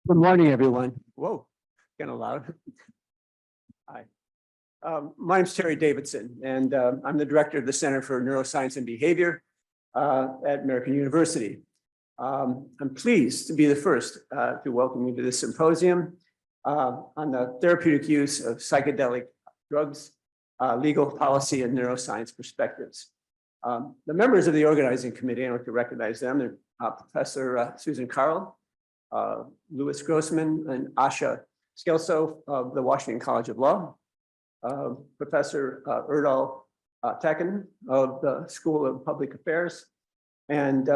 Good morning, everyone. Whoa, kind of loud. Hi. My name's Terry Davidson, and I'm the director of the Center for Neuroscience and Behavior at American University. I'm pleased to be the first to welcome you to this symposium on the therapeutic use of psychedelic drugs, legal policy, and neuroscience perspectives. The members of the organizing committee, I want to recognize them, they're Professor Susan Carl, Louis Grossman and Asha Skelso of the Washington College of Law, Professor Erdal Tekin of the School of Public Affairs, and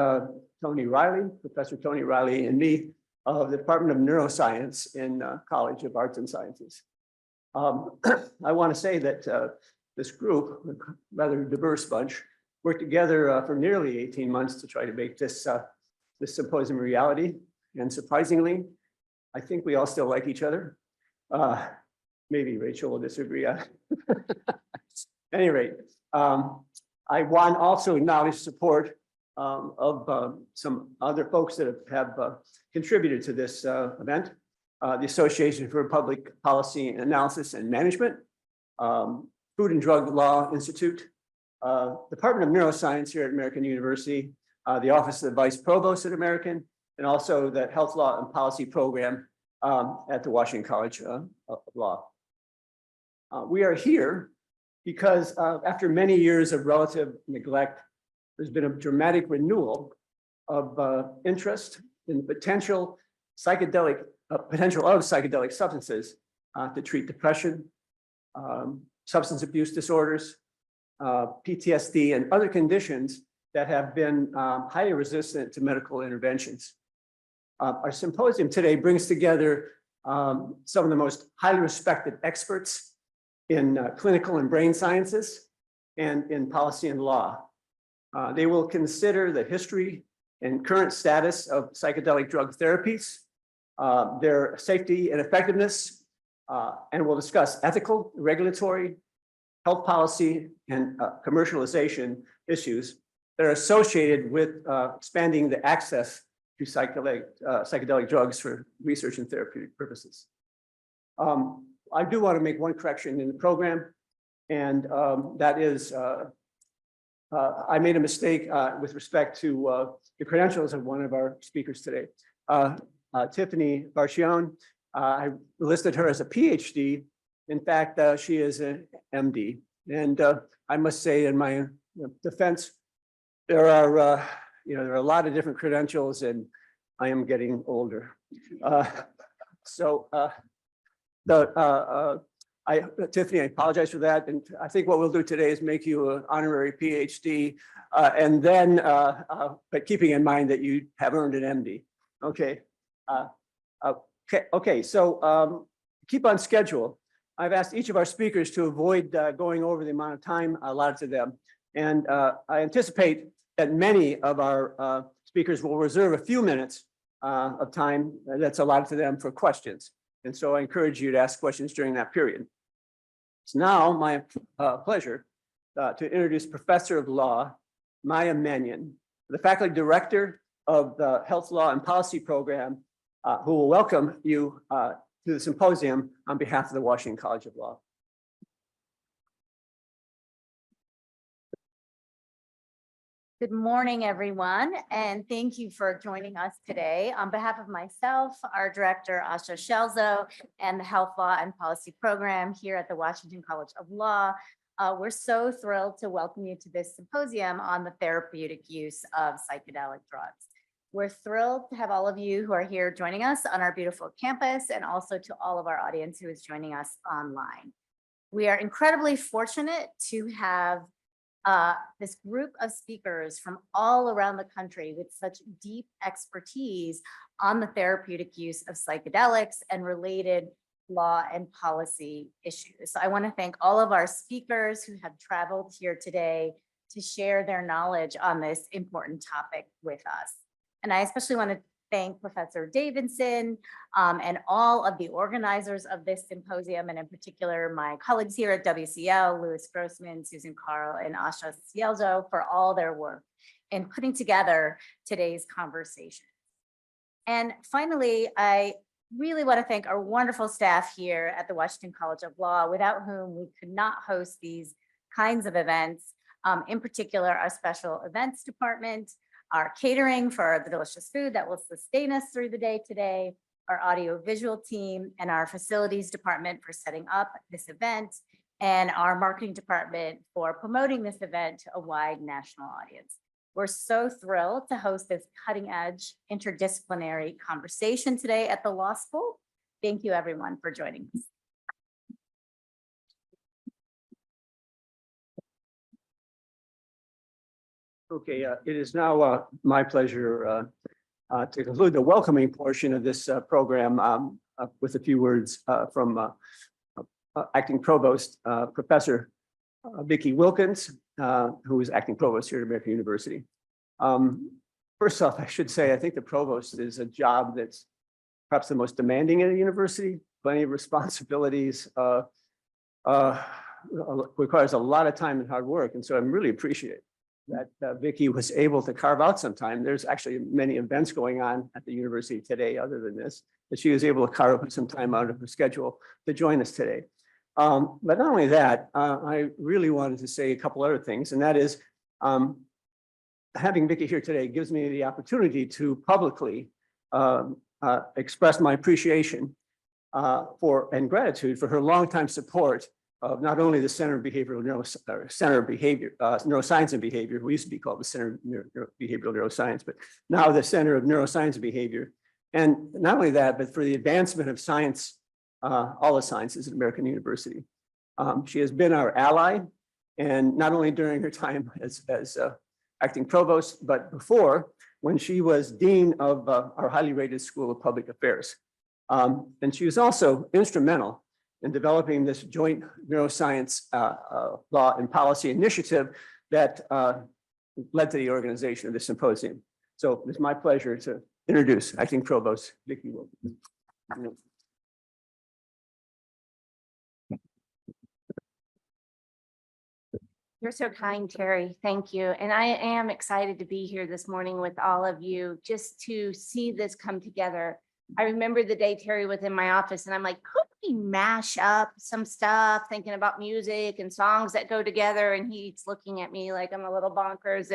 Tony Riley, Professor Tony Riley, and me of the Department of Neuroscience in College of Arts and Sciences. I want to say that this group, a rather diverse bunch, worked together for nearly 18 months to try to make this symposium a reality. And surprisingly, I think we all still like each other. Maybe Rachel will disagree. At any rate, I want also acknowledge support of some other folks that have contributed to this event. The Association for Public Policy Analysis and Management, Food and Drug Law Institute, Department of Neuroscience here at American University, the Office of the Vice Provost at American, and also the Health Law and Policy Program at the Washington College of Law. We are here because after many years of relative neglect, there's been a dramatic renewal of interest in the potential of psychedelic substances to treat depression, substance abuse disorders, PTSD, and other conditions that have been highly resistant to medical interventions. Our symposium today brings together some of the most highly respected experts in clinical and brain sciences and in policy and law. They will consider the history and current status of psychedelic drug therapies, their safety and effectiveness, and we'll discuss ethical, regulatory, health policy, and commercialization issues that are associated with expanding the access to psychedelic drugs for research and therapeutic purposes. I do want to make one correction in the program, and that is I made a mistake with respect to the credentials of one of our speakers today. Tiffany Barchione, I listed her as a PhD. In fact, she is an MD. And I must say in my defense, there are a lot of different credentials, and I am getting older. Tiffany, I apologize for that. And I think what we'll do today is make you an honorary PhD, and then, but keeping in mind that you have earned an MD. Okay. Okay. So keep on schedule. I've asked each of our speakers to avoid going over the amount of time allotted to them. And I anticipate that many of our speakers will reserve a few minutes of time that's allotted to them for questions. And so I encourage you to ask questions during that period. It's now my pleasure to introduce Professor of Law, Maya Mannion, the faculty director of the Health Law and Policy Program, who will welcome you to the symposium on behalf of the Washington College of Law. Good morning, everyone, and thank you for joining us today. On behalf of myself, our director, Asha Skelso, and the Health Law and Policy Program here at the Washington College of Law, we're so thrilled to welcome you to this symposium on the therapeutic use of psychedelic drugs. We're thrilled to have all of you who are here joining us on our beautiful campus, and also to all of our audience who is joining us online. We are incredibly fortunate to have this group of speakers from all around the country with such deep expertise on the therapeutic use of psychedelics and related law and policy issues. So I want to thank all of our speakers who have traveled here today to share their knowledge on this important topic with us. And I especially want to thank Professor Davidson and all of the organizers of this symposium, and in particular, my colleagues here at WCL, Louis Grossman, Susan Carl, and Asha Skelso, for all their work in putting together today's conversation. And finally, I really want to thank our wonderful staff here at the Washington College of Law, without whom we could not host these kinds of events. In particular, our special events department, our catering for the delicious food that will sustain us through the day today, our audio-visual team, and our facilities department for setting up this event, and our marketing department for promoting this event to a wide national audience. We're so thrilled to host this cutting-edge interdisciplinary conversation today at the law school. Thank you, everyone, for joining us. Okay, it is now my pleasure to conclude the welcoming portion of this program with a few words from Acting Provost Professor Vicki Wilkins, who is Acting Provost here at American University. First off, I should say, I think the Provost is a job that's perhaps the most demanding at a university, plenty of responsibilities, requires a lot of time and hard work. And so I'm really appreciative that Vicki was able to carve out some time. There's actually many events going on at the university today other than this, that she was able to carve some time out of her schedule to join us today. But not only that, I really wanted to say a couple other things, and that is having Vicki here today gives me the opportunity to publicly express my appreciation for and gratitude for her longtime support of not only the Center of Behavioral Neuroscience and Behavior, we used to be called the Center of Behavioral Neuroscience, but now the Center of Neuroscience and Behavior. And not only that, but for the advancement of science, all the sciences at American University. She has been our ally, and not only during her time as acting provost, but before, when she was dean of our highly rated School of Public Affairs. And she was also instrumental in developing this joint neuroscience law and policy initiative that led to the organization of this symposium. So it's my pleasure to introduce Acting Provost Vicki Wilkins. You're so kind, Terry. Thank you. And I am excited to be here this morning with all of you, just to see this come together. I remember the day Terry was in my office and I'm like, could we mash up some stuff, thinking about music and songs that go together? And he's looking at me like I'm a little bonkers.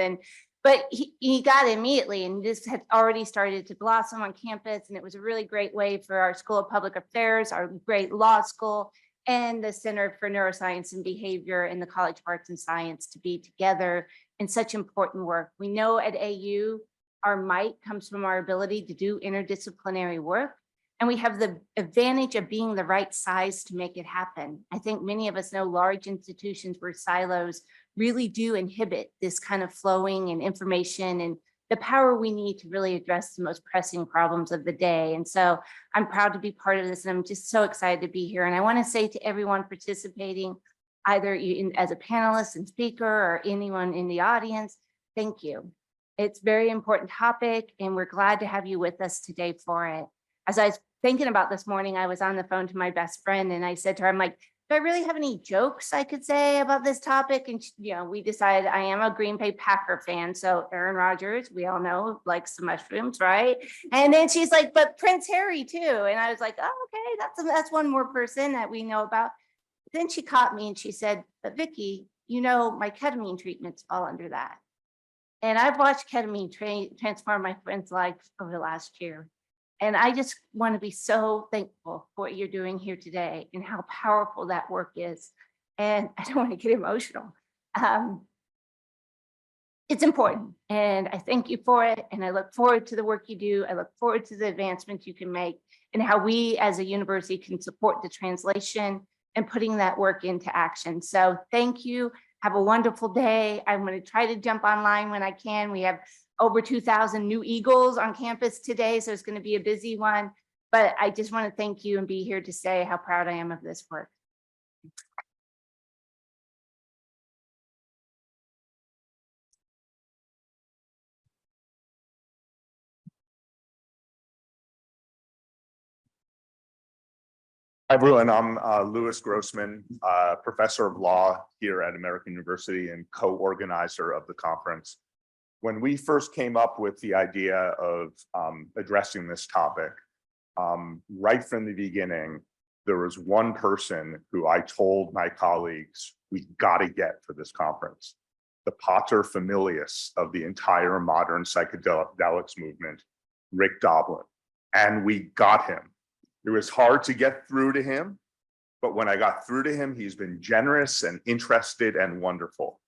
But he got it immediately, and this had already started to blossom on campus. And it was a really great way for our School of Public Affairs, our great law school, and the Center for Neuroscience and Behavior in the College of Arts and Science to be together in such important work. We know at AU, our might comes from our ability to do interdisciplinary work. And we have the advantage of being the right size to make it happen. I think many of us know large institutions where silos really do inhibit this kind of flowing and information and the power we need to really address the most pressing problems of the day. And so I'm proud to be part of this, and I'm just so excited to be here. And I want to say to everyone participating, either as a panelist and speaker or anyone in the audience, thank you. It's a very important topic, and we're glad to have you with us today for it. As I was thinking about this morning, I was on the phone to my best friend, and I said to her, I'm like, do I really have any jokes I could say about this topic? And we decided I am a Green Bay Packer fan. So Aaron Rodgers, we all know, likes the mushrooms, right? And then she's like, but Prince Harry too. And I was like, oh, okay, that's one more person that we know about. Then she caught me and she said, but Vicki, my ketamine treatments fall under that. And I've watched ketamine transform my friend's life over the last year. And I just want to be so thankful for what you're doing here today and how powerful that work is. And I don't want to get emotional. It's important. And I thank you for it. And I look forward to the work you do. I look forward to the advancements you can make and how we as a university can support the translation and putting that work into action. So thank you. Have a wonderful day. I'm going to try to jump online when I can. We have over 2,000 new Eagles on campus today, so it's going to be a busy one. But I just want to thank you and be here to say how proud I am of this work. Hi, everyone. I'm Louis Grossman, professor of law here at American University and co-organizer of the conference. When we first came up with the idea of addressing this topic, right from the beginning, there was one person who I told my colleagues, we got to get for this conference, the pater familias of the entire modern psychedelics movement, Rick Doblin. And we got him. It was hard to get through to him, but when I got through to him, he's been generous and interested and wonderful.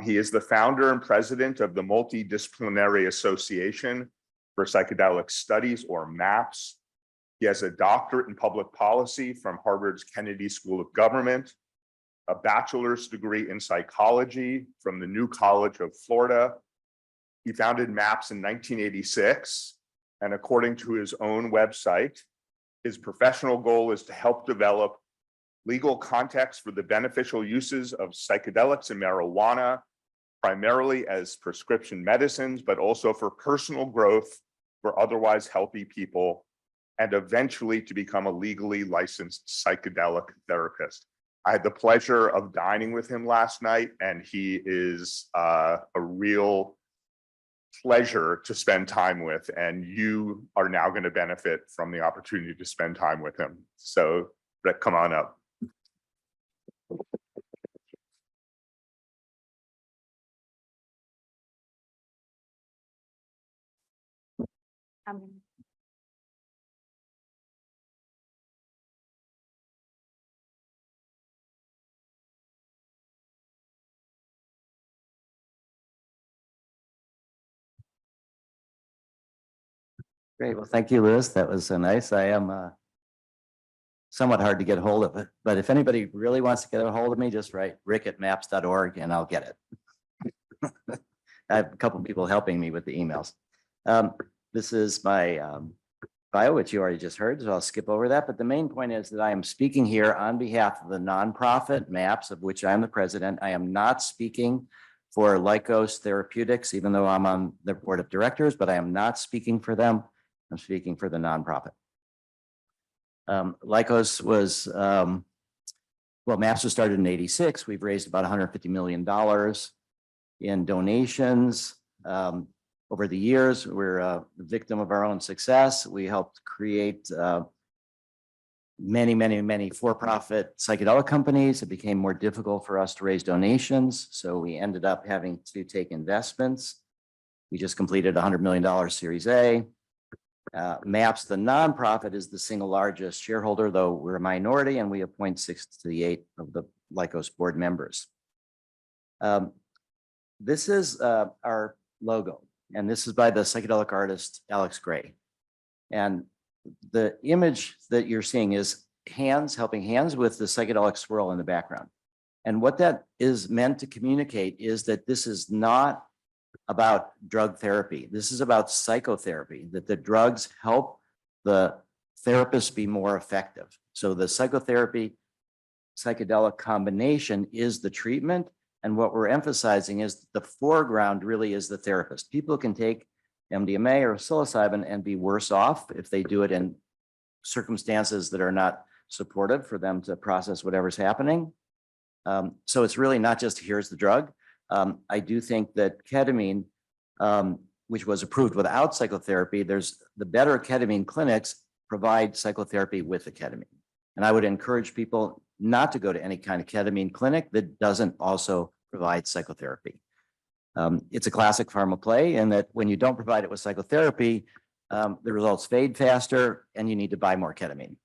He is the founder and president of the Multidisciplinary Association for Psychedelic Studies, or MAPS. He has a doctorate in public policy from Harvard's Kennedy School of Government, a bachelor's degree in psychology from the New College of Florida. He founded MAPS in 1986, and according to his own website, his professional goal is to help develop legal context for the beneficial uses of psychedelics and marijuana, primarily as prescription medicines, but also for personal growth for otherwise healthy people, and eventually to become a legally licensed psychedelic therapist. I had the pleasure of dining with him last night, and he is a real pleasure to spend time with, and you are now going to benefit from the opportunity to spend time with him. So, Rick, come on up. Great. Well, thank you, Liz. That was so nice. I am somewhat hard to get a hold of it, but if anybody really wants to get a hold of me, just write rick@maps.org and I'll get it. I have a couple of people helping me with the emails. This is my bio, which you already just heard, so I'll skip over that. But the main point is that I am speaking here on behalf of the nonprofit MAPS, of which I am the president. I am not speaking for Lykos Therapeutics, even though I'm on the board of directors, but I am not speaking for them. I'm speaking for the nonprofit. Lykos was, well, MAPS was started in '86. We've raised about $150 million in donations. Over the years, we're a victim of our own success. We helped create many for-profit psychedelic companies. It became more difficult for us to raise donations, so we ended up having to take investments. We just completed a $100 million Series A. MAPS, the nonprofit, is the single largest shareholder, though we're a minority, and we appoint 6 to the 8 of the Lykos board members. This is our logo, and this is by the psychedelic artist Alex Gray. And the image that you're seeing is hands helping hands with the psychedelic swirl in the background. And what that is meant to communicate is that this is not about drug therapy. This is about psychotherapy, that the drugs help the therapist be more effective. So the psychotherapy psychedelic combination is the treatment. And what we're emphasizing is the foreground really is the therapist. People can take MDMA or psilocybin and be worse off if they do it in circumstances that are not supportive for them to process whatever's happening. So it's really not just here's the drug. I do think that ketamine, which was approved without psychotherapy, there's the better ketamine clinics provide psychotherapy with the ketamine. And I would encourage people not to go to any kind of ketamine clinic that doesn't also provide psychotherapy. It's a classic pharma play in that when you don't provide it with psychotherapy, the results fade faster and you need to buy more ketamine.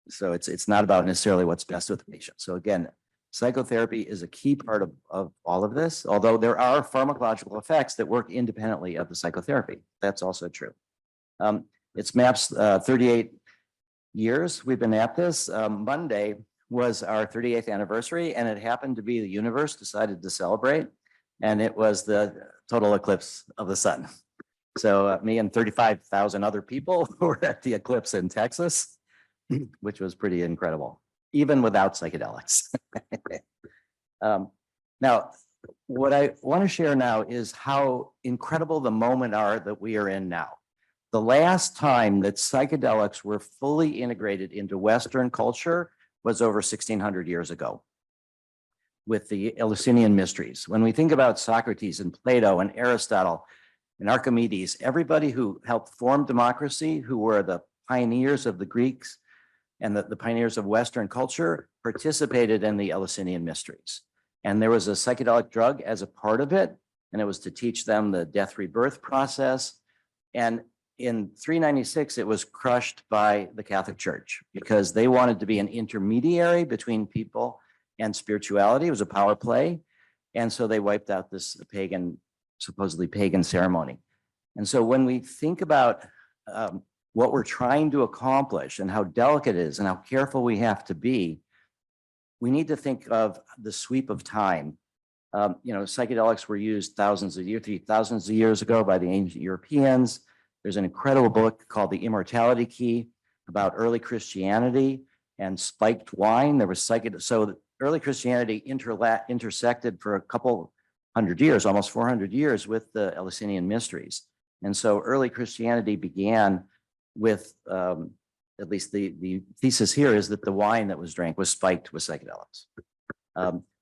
So it's not about necessarily what's best with the patient. So again, psychotherapy is a key part of all of this, although there are pharmacological effects that work independently of the psychotherapy. That's also true. It's MAPS 38 years we've been at this. Monday was our 38th anniversary, and it happened to be the universe decided to celebrate, and it was the total eclipse of the sun. So me and 35,000 other people were at the eclipse in Texas, which was pretty incredible, even without psychedelics. Now, what I want to share now is how incredible the moment are that we are in now. The last time that psychedelics were fully integrated into Western culture was over 1600 years ago with the Eleusinian mysteries. When we think about Socrates and Plato and Aristotle, and Archimedes, everybody who helped form democracy, who were the pioneers of the Greeks and the pioneers of Western culture, participated in the Eleusinian mysteries. And there was a psychedelic drug as a part of it, and it was to teach them the death rebirth process. And in 396, it was crushed by the Catholic Church because they wanted to be an intermediary between people and spirituality. It was a power play. And so they wiped out this pagan, supposedly pagan ceremony. And so when we think about what we're trying to accomplish and how delicate it is and how careful we have to be, we need to think of the sweep of time. Psychedelics were used thousands of years ago by the ancient Europeans. There's an incredible book called The Immortality Key about early Christianity and spiked wine. There was so early Christianity intersected for a couple hundred years, almost 400 years, with the Eleusinian mysteries. And so early Christianity began with, at least the thesis here is that the wine that was drank was spiked with psychedelics.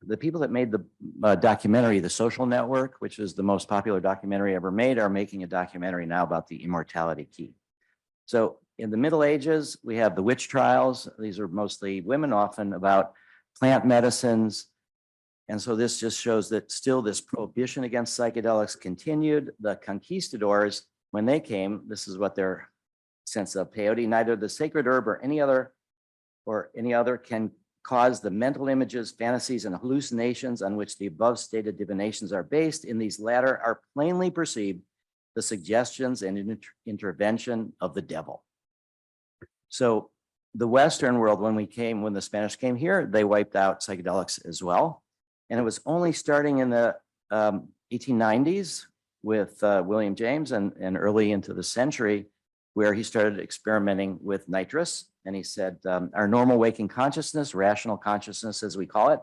The people that made the documentary, The Social Network, which is the most popular documentary ever made, are making a documentary now about the Immortality Key. So in the Middle Ages, we have the witch trials. These are mostly women, often about plant medicines. And so this just shows that still this prohibition against psychedelics continued. The conquistadors, when they came, this is what their sense of peyote, neither the sacred herb or any other can cause the mental images, fantasies, and hallucinations on which the above stated divinations are based. In these latter are plainly perceived the suggestions and intervention of the devil. So the Western world, when the Spanish came here, they wiped out psychedelics as well. And it was only starting in the 1890s with William James and early into the century where he started experimenting with nitrous. And he said, our normal waking consciousness, rational consciousness, as we call it,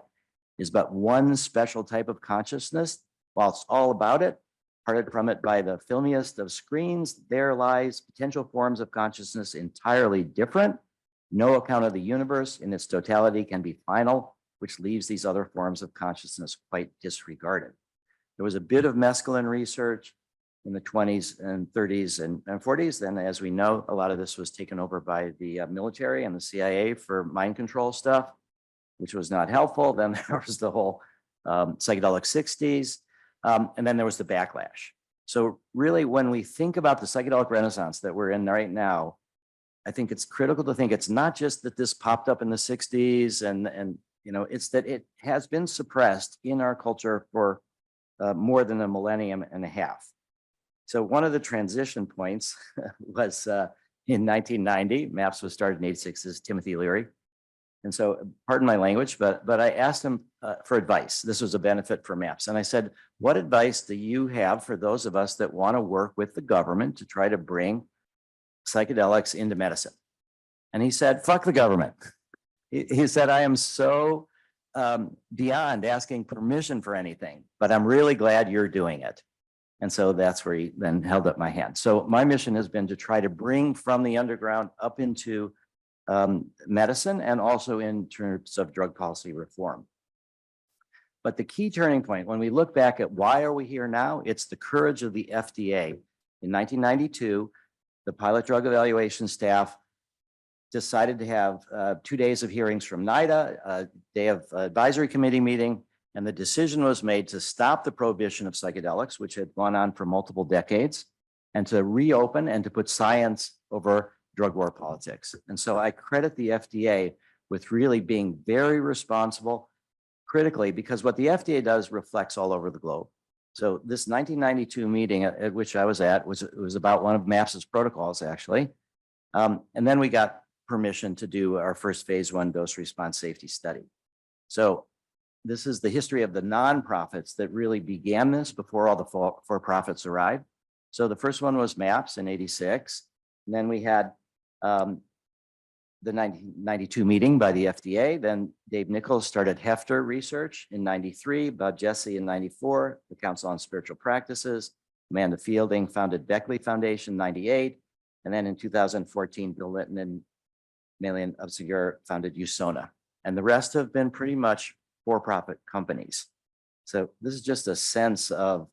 is but one special type of consciousness. While it's all about it, parted from it by the filmiest of screens, there lies potential forms of consciousness entirely different. No account of the universe in its totality can be final, which leaves these other forms of consciousness quite disregarded. There was a bit of mescaline research in the 20s and 30s and 40s. Then, as we know, a lot of this was taken over by the military and the CIA for mind control stuff, which was not helpful. Then there was the whole psychedelic 60s. And then there was the backlash. So really, when we think about the psychedelic renaissance that we're in right now, I think it's critical to think it's not just that this popped up in the 60s and it's that it has been suppressed in our culture for more than a millennium and a half. So one of the transition points was in 1990, MAPS was started in 86, is Timothy Leary. And so, pardon my language, but I asked him for advice. This was a benefit for MAPS. And I said, what advice do you have for those of us that want to work with the government to try to bring psychedelics into medicine? And he said, fuck the government. He said, I am so beyond asking permission for anything, but I'm really glad you're doing it. And so that's where he then held up my hand. So my mission has been to try to bring from the underground up into medicine and also in terms of drug policy reform. But the key turning point, when we look back at why are we here now, it's the courage of the FDA. In 1992, the pilot drug evaluation staff decided to have 2 days of hearings from NIDA, a day of advisory committee meeting, and the decision was made to stop the prohibition of psychedelics, which had gone on for multiple decades, and to reopen and to put science over drug war politics. And so I credit the FDA with really being very responsible critically, because what the FDA does reflects all over the globe. So this 1992 meeting at which I was at was about one of MAPS's protocols, actually. And then we got permission to do our first phase 1 dose response safety study. So this is the history of the nonprofits that really began this before all the for-profits arrived. So the first one was MAPS in 86. And then we had the 1992 meeting by the FDA. Then Dave Nichols started Hefter Research in 93, Bob Jesse in 94, the Council on Spiritual Practices. Amanda Fielding founded Beckley Foundation in 98. And then in 2014, Bill Litton and Malian Absegur founded USONA. And the rest have been pretty much for-profit companies. So this is just a sense of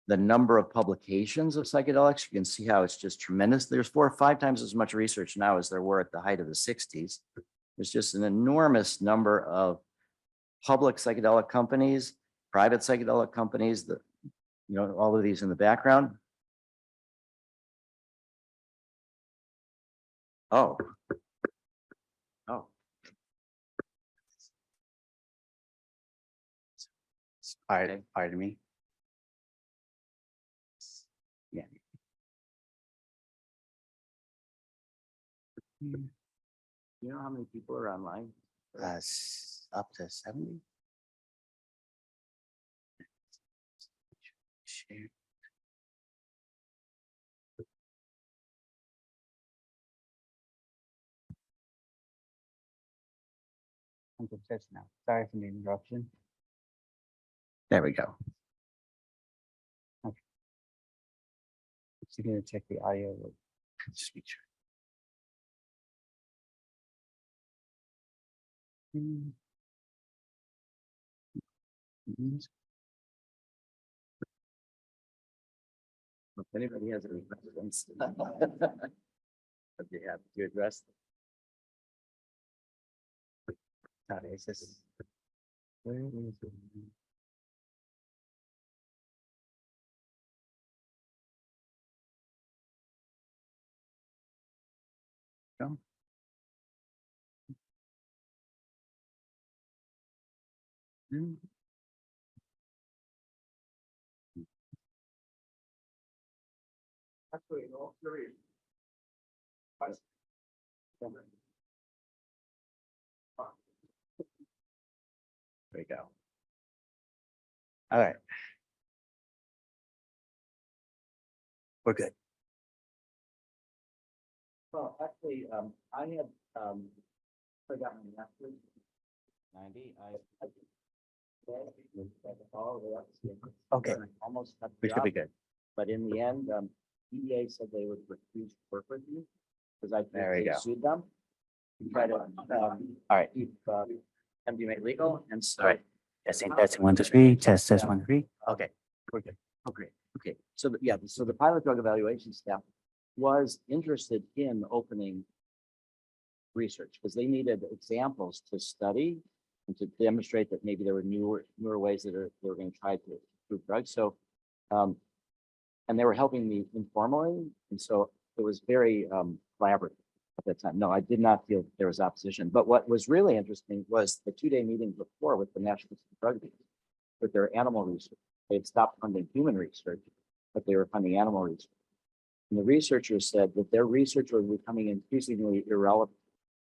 the number of publications of psychedelics. You can see how it's just tremendous. There's 4 or 5 times as much research now as there were at the height of the 60s. There's just an enormous number of public psychedelic companies, private psychedelic companies, that, you know, all of these in the background. Oh. Oh. Pardon me. Yeah. You know how many people are online? Up to 70. Share. I'm success now. Sorry for the interruption. There we go. Just gonna check the audio. Speech. If anybody has any questions. I'd be happy to address them. Sorry, it's just. Where is it? Come. Actually, all three. There you go. All right. We're good. Well, actually, I had forgotten my master's. 90. Okay. Almost got the We should be job, good. but in the end, EA said they would refuse to work with you because I There we they go. sued them. To try to All right. keep MDMA legal, and so. All right. Testing 1, 2, 3. Test 1, 3. Okay, we're good. Okay, okay. So, yeah, so the pilot drug evaluation staff was interested in opening research because they needed examples to study and to demonstrate that maybe there were newer ways that they were going to try to improve drugs. So, and they were helping me informally, and so it was very collaborative at that time. No, I did not feel there was opposition. But what was really interesting was the 2-day meeting before with the National Institute of Drug Abuse, with their animal research. They had stopped funding human research, but they were funding animal research. And the researchers said that their research was becoming increasingly irrelevant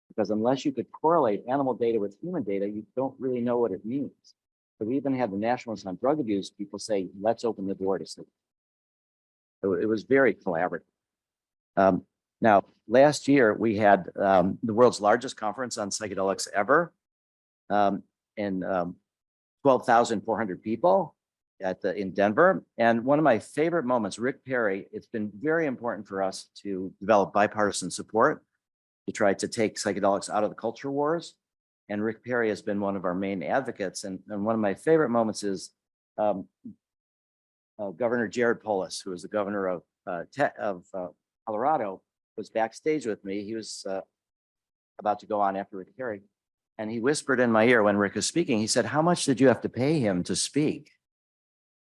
because unless you could correlate animal data with human data, you don't really know what it means. So we even had the National Institute on Drug Abuse people say, let's open the door to study. So it was very collaborative. Now, last year we had the world's largest conference on psychedelics ever, and 12,400 people in Denver. And one of my favorite moments, Rick Perry, it's been very important for us to develop bipartisan support to try to take psychedelics out of the culture wars. And Rick Perry has been one of our main advocates. And one of my favorite moments is Governor Jared Polis, who is the governor of Colorado, was backstage with me. He was about to go on after Rick Perry. And he whispered in my ear when Rick was speaking, he said, "How much did you have to pay him to speak?"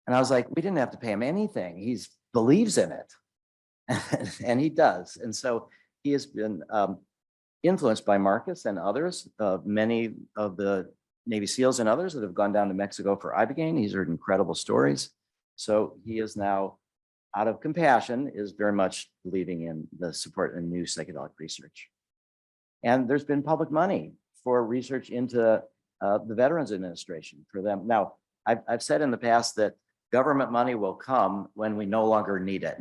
And I was like, we didn't have to pay him anything. He believes in it. And he does. And so he has been influenced by Marcus and others, many of the Navy SEALs and others that have gone down to Mexico for Ibogaine. He's heard incredible stories. So he is now, out of compassion, is very much believing in the support in new psychedelic research. And there's been public money for research into the Veterans Administration for them. Now, I've said in the past that government money will come when we no longer need it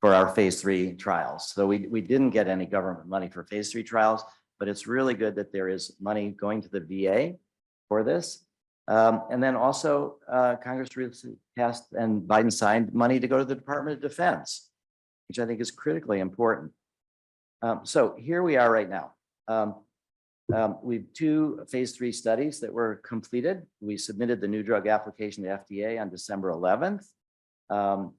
for our phase 3 trials. So we didn't get any government money for phase 3 trials, but it's really good that there is money going to the VA for this. And then also Congress passed and Biden signed money to go to the Department of Defense, which I think is critically important. So here we are right now. We have 2 phase 3 studies that were completed. We submitted the new drug application to FDA on December 11th. On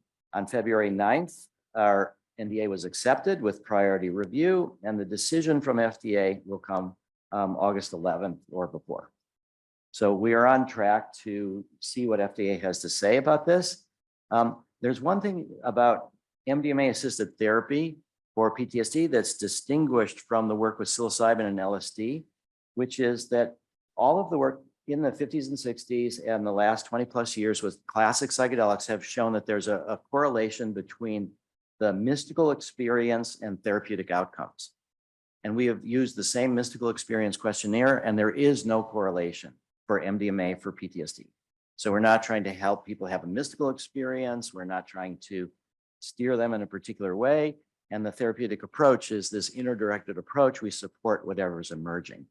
February 9th, our NDA was accepted with priority review, and the decision from FDA will come August 11th or before. So we are on track to see what FDA has to say about this. There's one thing about MDMA-assisted therapy for PTSD that's distinguished from the work with psilocybin and LSD, which is that all of the work in the 50s and 60s and the last 20 plus years with classic psychedelics have shown that there's a correlation between the mystical experience and therapeutic outcomes. And we have used the same mystical experience questionnaire, and there is no correlation for MDMA for PTSD. So we're not trying to help people have a mystical experience. We're not trying to steer them in a particular way. And the therapeutic approach is this inner-directed approach. We support whatever is emerging.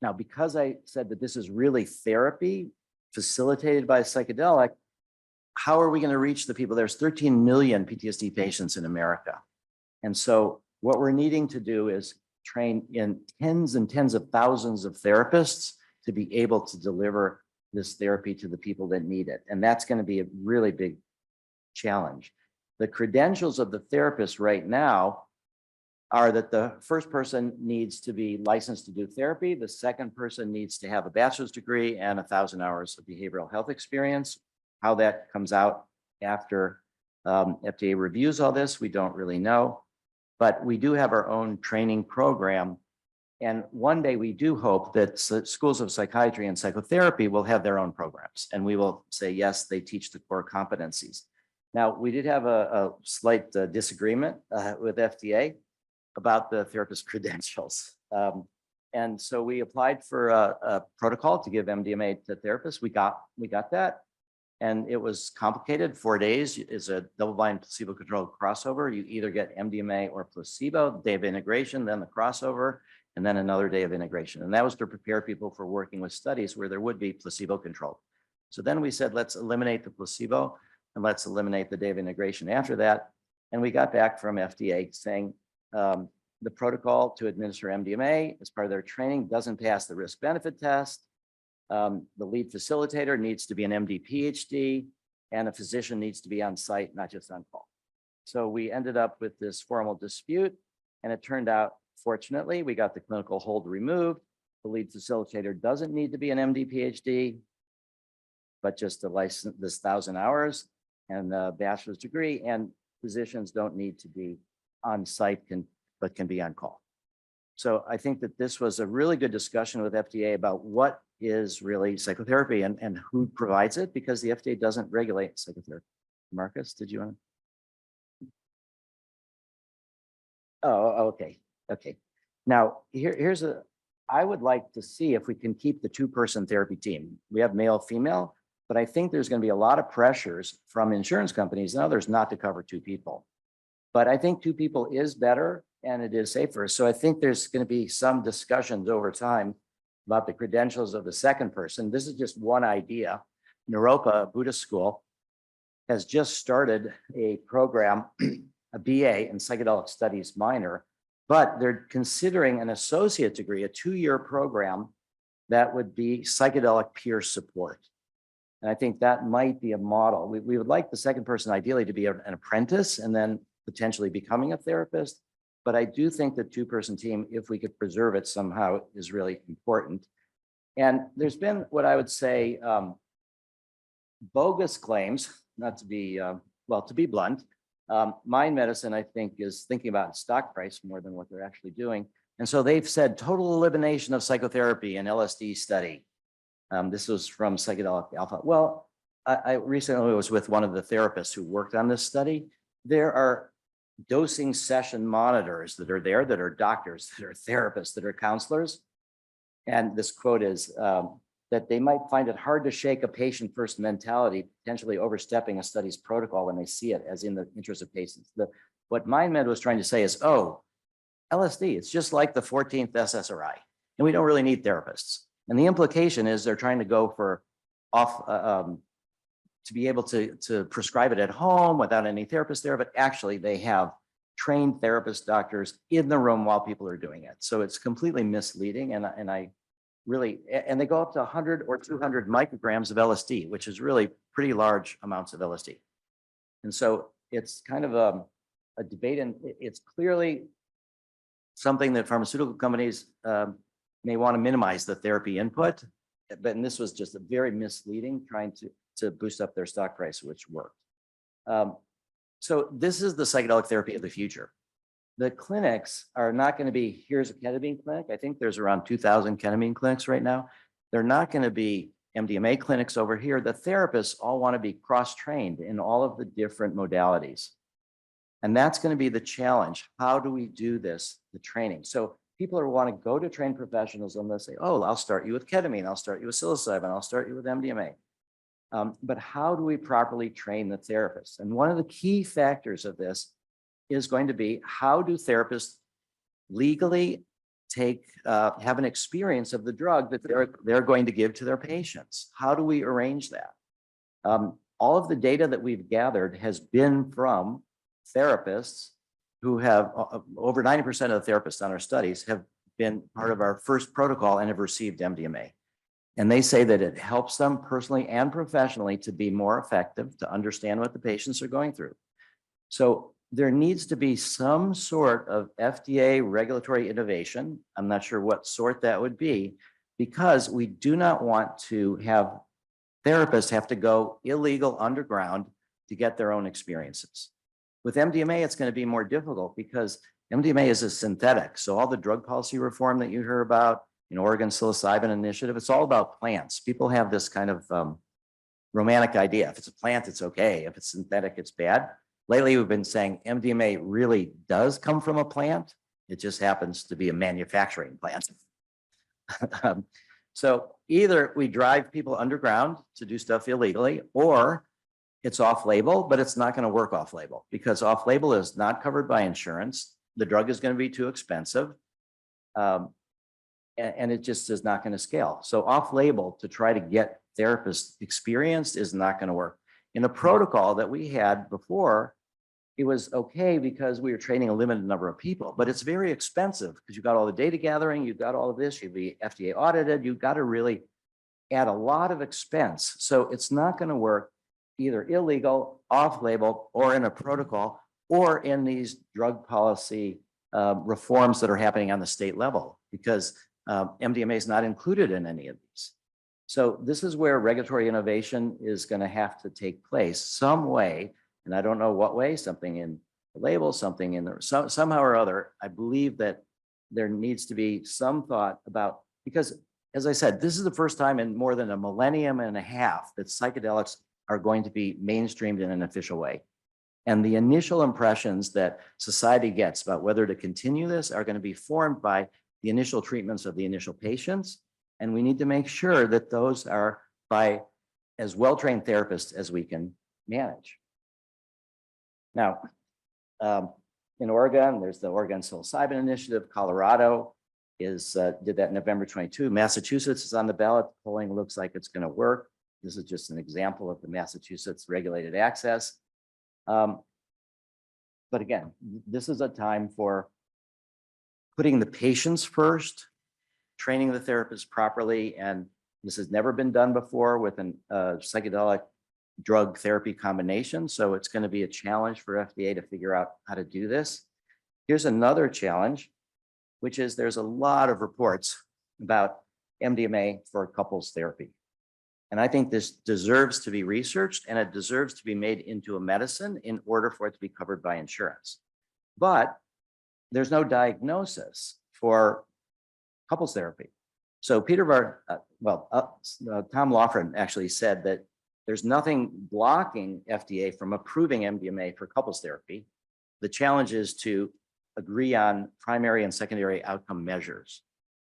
Now, because I said that this is really therapy facilitated by psychedelic, how are we going to reach the people? There's 13 million PTSD patients in America. And so what we're needing to do is train in tens and tens of thousands of therapists to be able to deliver this therapy to the people that need it. And that's going to be a really big challenge. The credentials of the therapist right now are that the first person needs to be licensed to do therapy. The second person needs to have a bachelor's degree and 1,000 hours of behavioral health experience. How that comes out after FDA reviews all this, we don't really know. But we do have our own training program. And one day we do hope that schools of psychiatry and psychotherapy will have their own programs. And we will say, yes, they teach the core competencies. Now, we did have a slight disagreement with FDA about the therapist credentials. And so we applied for a protocol to give MDMA to therapists. We got that. And it was complicated. 4 days is a double-blind placebo-controlled crossover. You either get MDMA or placebo, day of integration, then the crossover, and then another day of integration. And that was to prepare people for working with studies where there would be placebo-controlled. So then we said, let's eliminate the placebo and let's eliminate the day of integration after that. And we got back from FDA saying the protocol to administer MDMA as part of their training doesn't pass the risk-benefit test. The lead facilitator needs to be an MD PhD, and a physician needs to be on site, not just on call. So we ended up with this formal dispute, and it turned out, fortunately, we got the clinical hold removed. The lead facilitator doesn't need to be an MD PhD, but just a license, this 1,000 hours and a bachelor's degree, and physicians don't need to be on site, but can be on call. So I think that this was a really good discussion with FDA about what is really psychotherapy and who provides it, because the FDA doesn't regulate psychotherapy. Marcus, did you want to? Oh, okay. Okay. Now, I would like to see if we can keep the 2-person therapy team. We have male, female, but I think there's going to be a lot of pressures from insurance companies and others not to cover 2 people. But I think 2 people is better and it is safer. So I think there's going to be some discussions over time about the credentials of the second person. This is just one idea. Naropa Buddhist School has just started a program, a BA in psychedelic studies minor, but they're considering an associate degree, a 2-year program that would be psychedelic peer support. And I think that might be a model. We would like the second person ideally to be an apprentice and then potentially becoming a therapist. But I do think the 2-person team, if we could preserve it somehow, is really important. And there's been what I would say bogus claims, not to be, to be blunt. Mind medicine, I think, is thinking about stock price more than what they're actually doing. And so they've said total elimination of psychotherapy in LSD study. This was from Psychedelic Alpha. Well, I recently was with one of the therapists who worked on this study. There are dosing session monitors that are there, that are doctors, that are therapists, that are counselors. And this quote is that they might find it hard to shake a patient first mentality, potentially overstepping a study's protocol when they see it as in the interest of patients. What MindMed was trying to say is, oh, LSD, it's just like the 14th SSRI, and we don't really need therapists. And the implication is they're trying to go for to be able to prescribe it at home without any therapist there, but actually they have trained therapists, doctors in the room while people are doing it. So it's completely misleading. And I really, and they go up to 100 or 200 micrograms of LSD, which is really pretty large amounts of LSD. And so it's kind of a debate, and it's clearly something that pharmaceutical companies may want to minimize the therapy input. But and this was just a very misleading, trying to boost up their stock price, which worked. So this is the psychedelic therapy of the future. The clinics are not going to be, here's a ketamine clinic. I think there's around 2,000 ketamine clinics right now. They're not going to be MDMA clinics over here. The therapists all want to be cross-trained in all of the different modalities. And that's going to be the challenge. How do we do this, the training? So people are want to go to trained professionals and they'll say, oh, I'll start you with ketamine. I'll start you with psilocybin. I'll start you with MDMA. But how do we properly train the therapists? And one of the key factors of this is going to be, how do therapists legally have an experience of the drug that they're going to give to their patients? How do we arrange that? All of the data that we've gathered has been from therapists who have over 90% of the therapists on our studies have been part of our first protocol and have received MDMA. And they say that it helps them personally and professionally to be more effective, to understand what the patients are going through. So there needs to be some sort of FDA regulatory innovation. I'm not sure what sort that would be, because we do not want to have therapists have to go illegal underground to get their own experiences. With MDMA, it's going to be more difficult because MDMA is a synthetic. So all the drug policy reform that you hear about, Oregon psilocybin initiative, it's all about plants. People have this kind of romantic idea. If it's a plant, it's okay. If it's synthetic, it's bad. Lately, we've been saying MDMA really does come from a plant. It just happens to be a manufacturing plant. So either we drive people underground to do stuff illegally, or it's off-label, but it's not going to work off-label because off-label is not covered by insurance. The drug is going to be too expensive. And it just is not going to scale. So off-label to try to get therapists experienced is not going to work. In the protocol that we had before, it was okay because we were training a limited number of people, but it's very expensive because you got all the data gathering, you've got all of this, you'd be FDA audited, you've got to really add a lot of expense. So it's not going to work either illegal, off-label, or in a protocol, or in these drug policy reforms that are happening on the state level, because MDMA is not included in any of these. So this is where regulatory innovation is going to have to take place some way, and I don't know what way, something in the label, something in the, somehow or other. I believe that there needs to be some thought about, because as I said, this is the first time in more than a millennium and a half that psychedelics are going to be mainstreamed in an official way. And the initial impressions that society gets about whether to continue this are going to be formed by the initial treatments of the initial patients. And we need to make sure that those are by as well-trained therapists as we can manage. Now, in Oregon, there's the Oregon Psilocybin Initiative. Colorado did that in November 22. Massachusetts is on the ballot. Polling looks like it's going to work. This is just an example of the Massachusetts regulated access. But again, this is a time for putting the patients first, training the therapist properly, and this has never been done before with a psychedelic drug therapy combination. So it's going to be a challenge for FDA to figure out how to do this. Here's another challenge, which is there's a lot of reports about MDMA for couples therapy. And I think this deserves to be researched and it deserves to be made into a medicine in order for it to be covered by insurance. But there's no diagnosis for couples therapy. So Tom Laughlin actually said that there's nothing blocking FDA from approving MDMA for couples therapy. The challenge is to agree on primary and secondary outcome measures.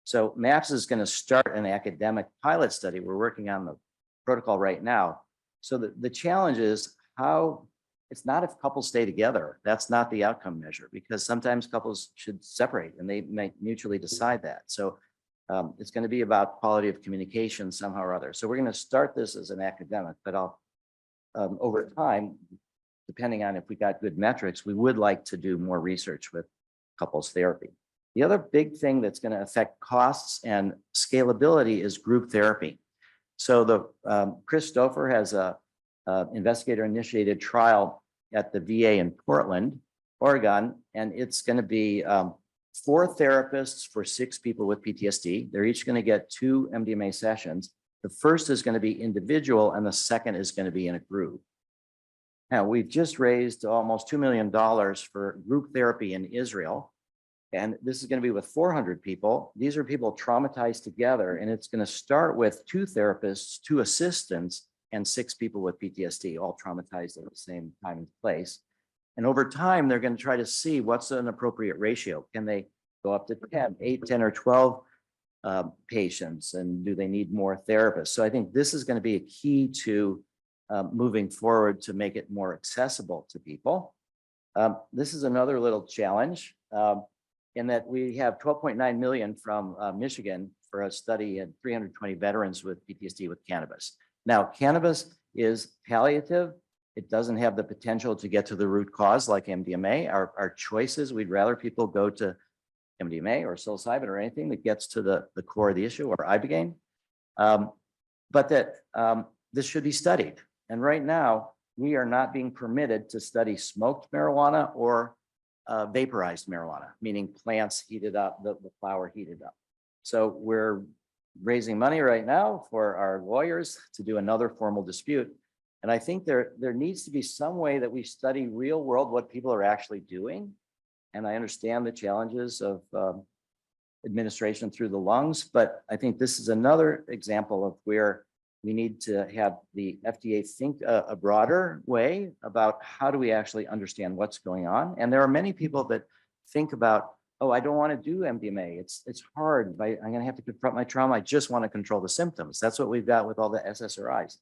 So MAPS is going to start an academic pilot study. We're working on the protocol right now. So the challenge is how, it's not if couples stay together. That's not the outcome measure, because sometimes couples should separate and they may mutually decide that. So it's going to be about quality of communication somehow or other. So we're going to start this as an academic, but I'll over time, depending on if we got good metrics, we would like to do more research with couples therapy. The other big thing that's going to affect costs and scalability is group therapy. So Chris Stouffer has a investigator-initiated trial at the VA in Portland, Oregon, and it's going to be 4 therapists for 6 people with PTSD. They're each going to get 2 MDMA sessions. The first is going to be individual, and the second is going to be in a group. Now, we've just raised almost $2 million for group therapy in Israel. And this is going to be with 400 people. These are people traumatized together, and it's going to start with 2 therapists, 2 assistants, and 6 people with PTSD, all traumatized at the same time and place. And over time, they're going to try to see what's an appropriate ratio. Can they go up to 10, 8, 10, or 12 patients? And do they need more therapists? So I think this is going to be a key to moving forward to make it more accessible to people. This is another little challenge. In that we have 12.9 million from Michigan for a study in 320 veterans with PTSD with cannabis. Now, cannabis is palliative. It doesn't have the potential to get to the root cause like MDMA. Our choices, we'd rather people go to MDMA or psilocybin or anything that gets to the core of the issue, or ibogaine. But that this should be studied. And right now, we are not being permitted to study smoked marijuana or vaporized marijuana, meaning plants heated up, the flower heated up. So we're raising money right now for our lawyers to do another formal dispute. And I think there needs to be some way that we study real world what people are actually doing. And I understand the challenges of administration through the lungs, but I think this is another example of where we need to have the FDA think a broader way about how do we actually understand what's going on. And there are many people that think about, oh, I don't want to do MDMA. It's hard. I'm going to have to confront my trauma. I just want to control the symptoms. That's what we've got with all the SSRIs.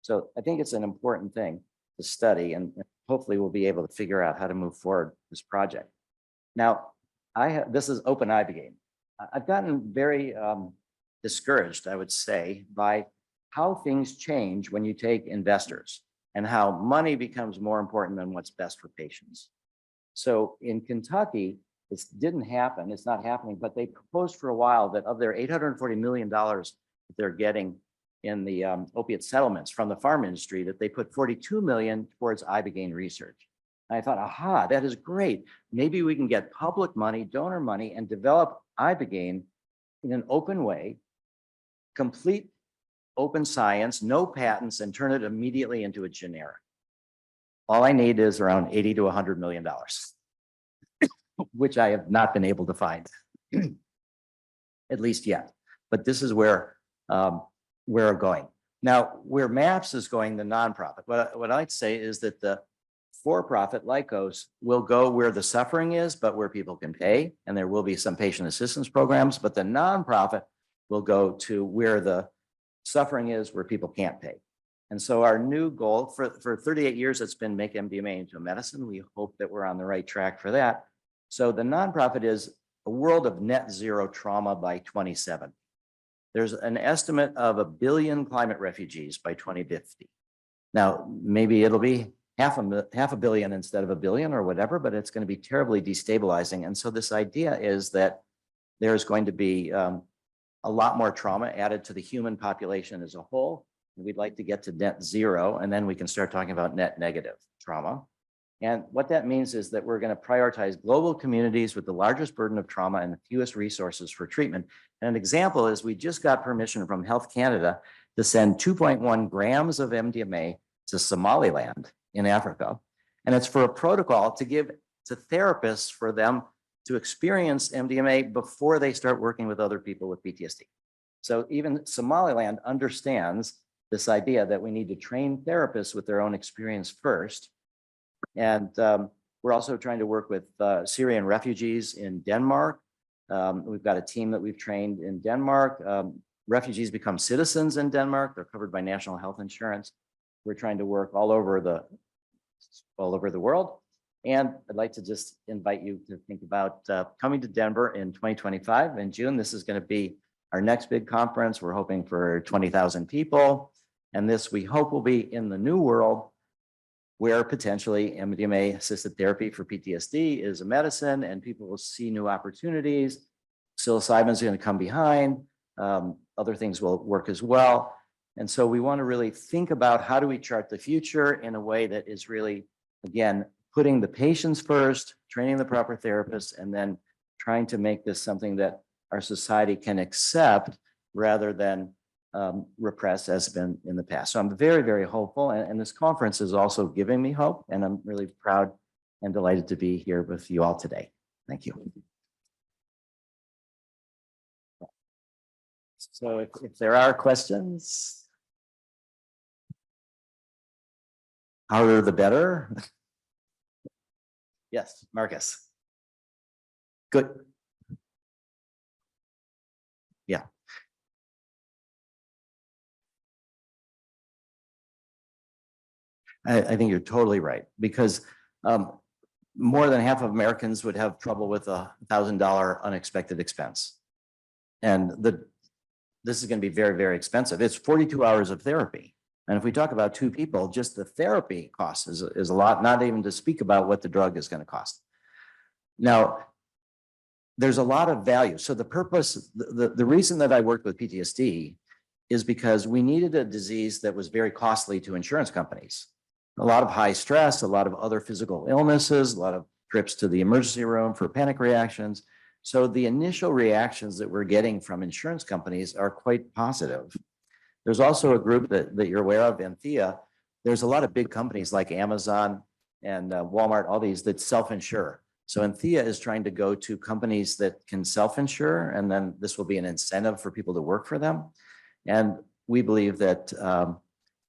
So I think it's an important thing to study, and hopefully we'll be able to figure out how to move forward this project. Now, this is open ibogaine. I've gotten very discouraged, I would say, by how things change when you take investors and how money becomes more important than what's best for patients. So in Kentucky, this didn't happen. It's not happening, but they proposed for a while that of their $840 million that they're getting in the opiate settlements from the pharma industry, that they put $42 million towards ibogaine research. And I thought, aha, that is great. Maybe we can get public money, donor money, and develop ibogaine in an open way, complete open science, no patents, and turn it immediately into a generic. All I need is around $80 to $100 million, which I have not been able to find, at least yet. But this is where we're going. Now, where MAPS is going, the nonprofit, what I'd say is that the for-profit Lycos will go where the suffering is, but where people can pay, and there will be some patient assistance programs, but the nonprofit will go to where the suffering is, where people can't pay. And so our new goal for 38 years, it's been make MDMA into a medicine. We hope that we're on the right track for that. So the nonprofit is a world of net zero trauma by 2070. There's an estimate of 1 billion climate refugees by 2050. Now, maybe it'll be half a billion instead of 1 billion or whatever, but it's going to be terribly destabilizing. And so this idea is that there's going to be a lot more trauma added to the human population as a whole. We'd like to get to net zero, and then we can start talking about net negative trauma. And what that means is that we're going to prioritize global communities with the largest burden of trauma and the fewest resources for treatment. And an example is we just got permission from Health Canada to send 2.1 grams of MDMA to Somaliland in Africa. And it's for a protocol to give to therapists for them to experience MDMA before they start working with other people with PTSD. So even Somaliland understands this idea that we need to train therapists with their own experience first. And we're also trying to work with Syrian refugees in Denmark. We've got a team that we've trained in Denmark. Refugees become citizens in Denmark. They're covered by national health insurance. We're trying to work all over the world. And I'd like to just invite you to think about coming to Denver in 2025 in June. This is going to be our next big conference. We're hoping for 20,000 people. And this, we hope, will be in the new world where potentially MDMA assisted therapy for PTSD is a medicine and people will see new opportunities. Psilocybin is going to come behind. Other things will work as well. And so we want to really think about how do we chart the future in a way that is really, again, putting the patients first, training the proper therapists, and then trying to make this something that our society can accept rather than repress as been in the past. So I'm very, very hopeful. And this conference is also giving me hope. And I'm really proud and delighted to be here with you all today. Thank you. So if there are questions, harder the better. Yes, Marcus. Good. Yeah. I think you're totally right, because more than half of Americans would have trouble with $1,000 unexpected expense. And this is going to be very, very expensive. It's 42 hours of therapy. And if we talk about two people, just the therapy cost is a lot, not even to speak about what the drug is going to cost. Now, there's a lot of value. So the purpose, the reason that I worked with PTSD is because we needed a disease that was very costly to insurance companies. A lot of high stress, a lot of other physical illnesses, a lot of trips to the emergency room for panic reactions. So the initial reactions that we're getting from insurance companies are quite positive. There's also a group that you're aware of, Anthea. There's a lot of big companies like Amazon and Walmart, all these that self-insure. So Anthea is trying to go to companies that can self-insure, and then this will be an incentive for people to work for them. And we believe that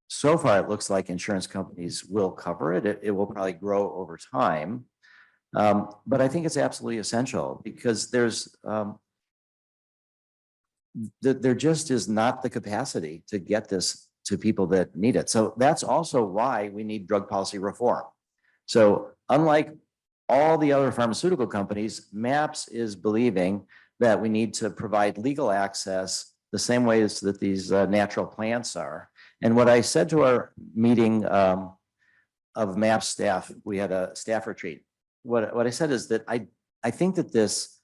so far it looks like insurance companies will cover it. It will probably grow over time. But I think it's absolutely essential because there just is not the capacity to get this to people that need it. So that's also why we need drug policy reform. So unlike all the other pharmaceutical companies, MAPS is believing that we need to provide legal access the same ways that these natural plants are. And what I said to our meeting of MAPS staff, we had a staff retreat. What I said is that I think that this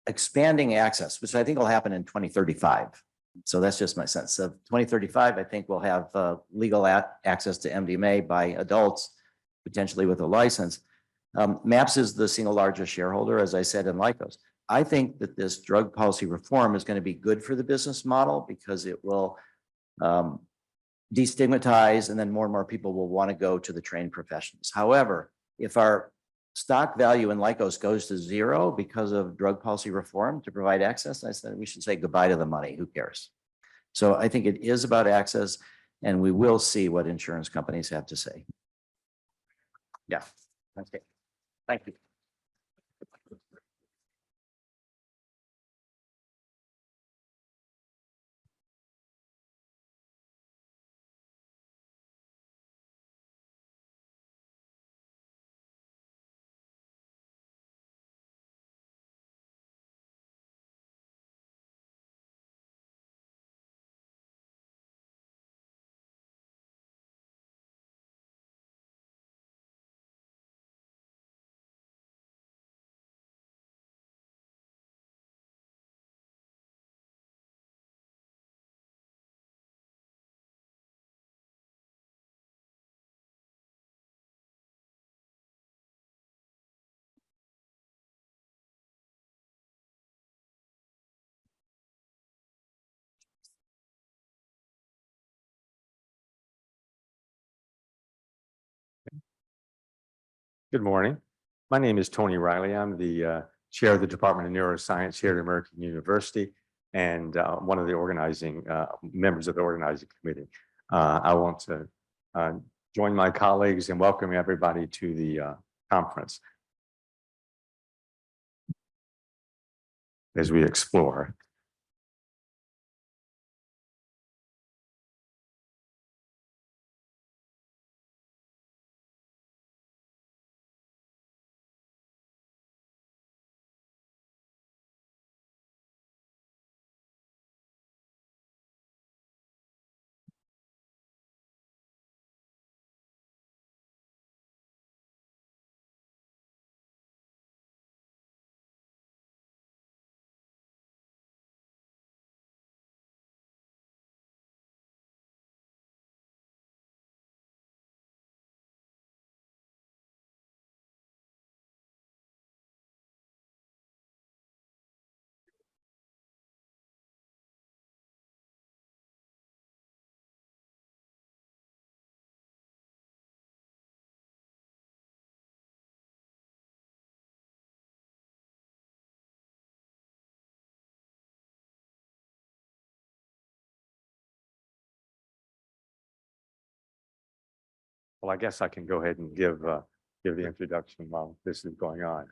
expanding access, which I think will happen in 2035. So that's just my sense of 2035. I think we'll have legal access to MDMA by adults, potentially with a license. MAPS is the single largest shareholder, as I said, in Lykos. I think that this drug policy reform is going to be good for the business model because it will destigmatize, and then more and more people will want to go to the trained professionals. However, if our stock value in Lykos goes to zero because of drug policy reform to provide access, I said we should say goodbye to the money. Who cares? So I think it is about access, and we will see what insurance companies have to say. Yeah. Okay. Thank you. Good morning. My name is Tony Riley. I'm the chair of the Department of Neuroscience here at American University and one of the organizing members of the organizing committee. I want to join my colleagues in welcoming everybody to the conference as we explore. Well, I guess I can go ahead and give the introduction while this is going on.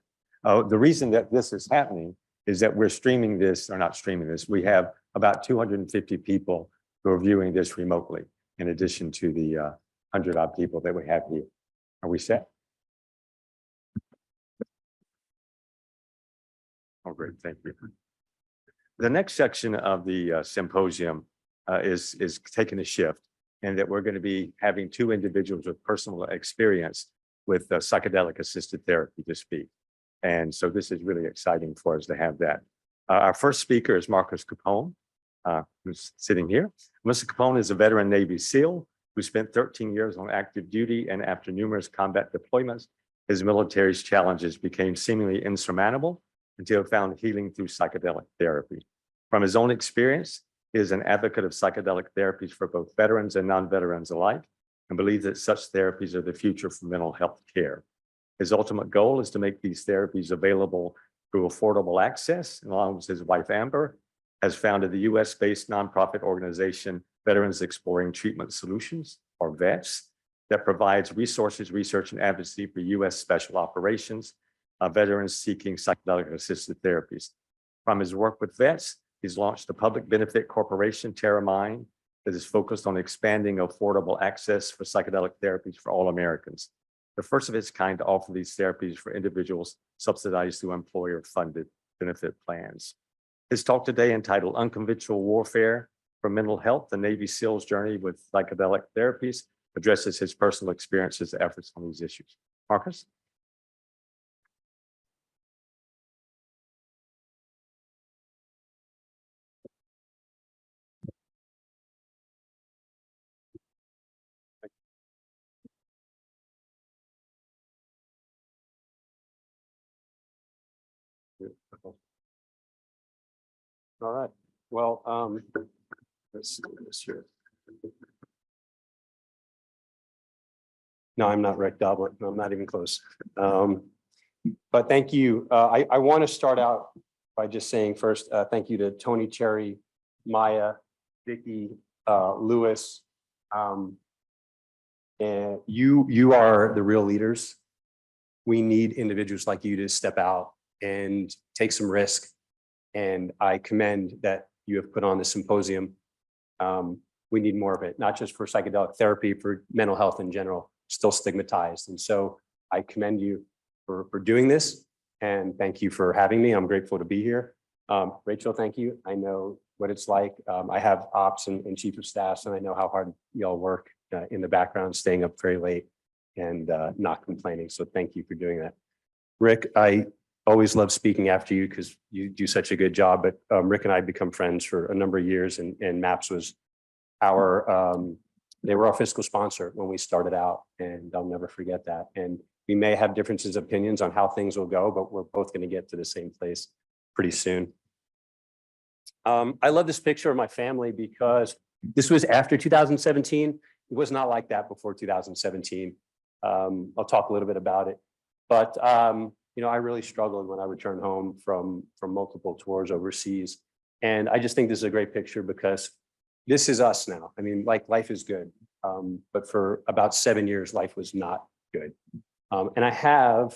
The reason that this is happening is that we're streaming this, or not streaming this. We have about 250 people who are viewing this remotely, in addition to the 100 odd people that we have here. Are we set? Oh, great, thank you. The next section of the symposium is taking a shift, and that we're going to be having two individuals with personal experience with psychedelic assisted therapy to speak. And so this is really exciting for us to have that. Our first speaker is Marcus Capone, who's sitting here. Mr. Capone is a veteran Navy SEAL who spent 13 years on active duty, and after numerous combat deployments, his military's challenges became seemingly insurmountable until he found healing through psychedelic therapy. From his own experience, he is an advocate of psychedelic therapies for both veterans and non-veterans alike, and believes that such therapies are the future for mental health care. His ultimate goal is to make these therapies available through affordable access, and along with his wife, Amber, has founded the US-based nonprofit organization, Veterans Exploring Treatment Solutions, or VETS, that provides resources, research, and advocacy for US special operations, veterans seeking psychedelic assisted therapies. From his work with VETS, he's launched a public benefit corporation, TerraMind, that is focused on expanding affordable access for psychedelic therapies for all Americans. The first of its kind to offer these therapies for individuals subsidized through employer-funded benefit plans. His talk today, entitled Unconventional Warfare for Mental Health, the Navy SEAL's Journey with Psychedelic Therapies, addresses his personal experiences and efforts on these issues. Marcus? All right. Well, let's see this here. No, I'm not Rick Doblet. No, I'm not even close. But thank you. I want to start out by just saying first, thank you to Tony, Cherry, Maya, Vicky, Lewis. And you are the real leaders. We need individuals like you to step out and take some risk. And I commend that you have put on the symposium. We need more of it, not just for psychedelic therapy, for mental health in general, still stigmatized. And so I commend you for doing this, and thank you for having me. I'm grateful to be here. Rachel, thank you. I know what it's like. I have ops and chief of staffs, and I know how hard y'all work in the background, staying up very late and not complaining. So thank you for doing that. Rick, I always love speaking after you because you do such a good job, but Rick and I become friends for a number of years, and MAPS was they were our fiscal sponsor when we started out, and I'll never forget that. And we may have differences of opinions on how things will go, but we're both going to get to the same place pretty soon. I love this picture of my family because this was after 2017. It was not like that before 2017. I'll talk a little bit about it, but you know, I really struggled when I returned home from multiple tours overseas. And I just think this is a great picture because this is us now. I mean, like, life is good. But for about 7 years, life was not good. And I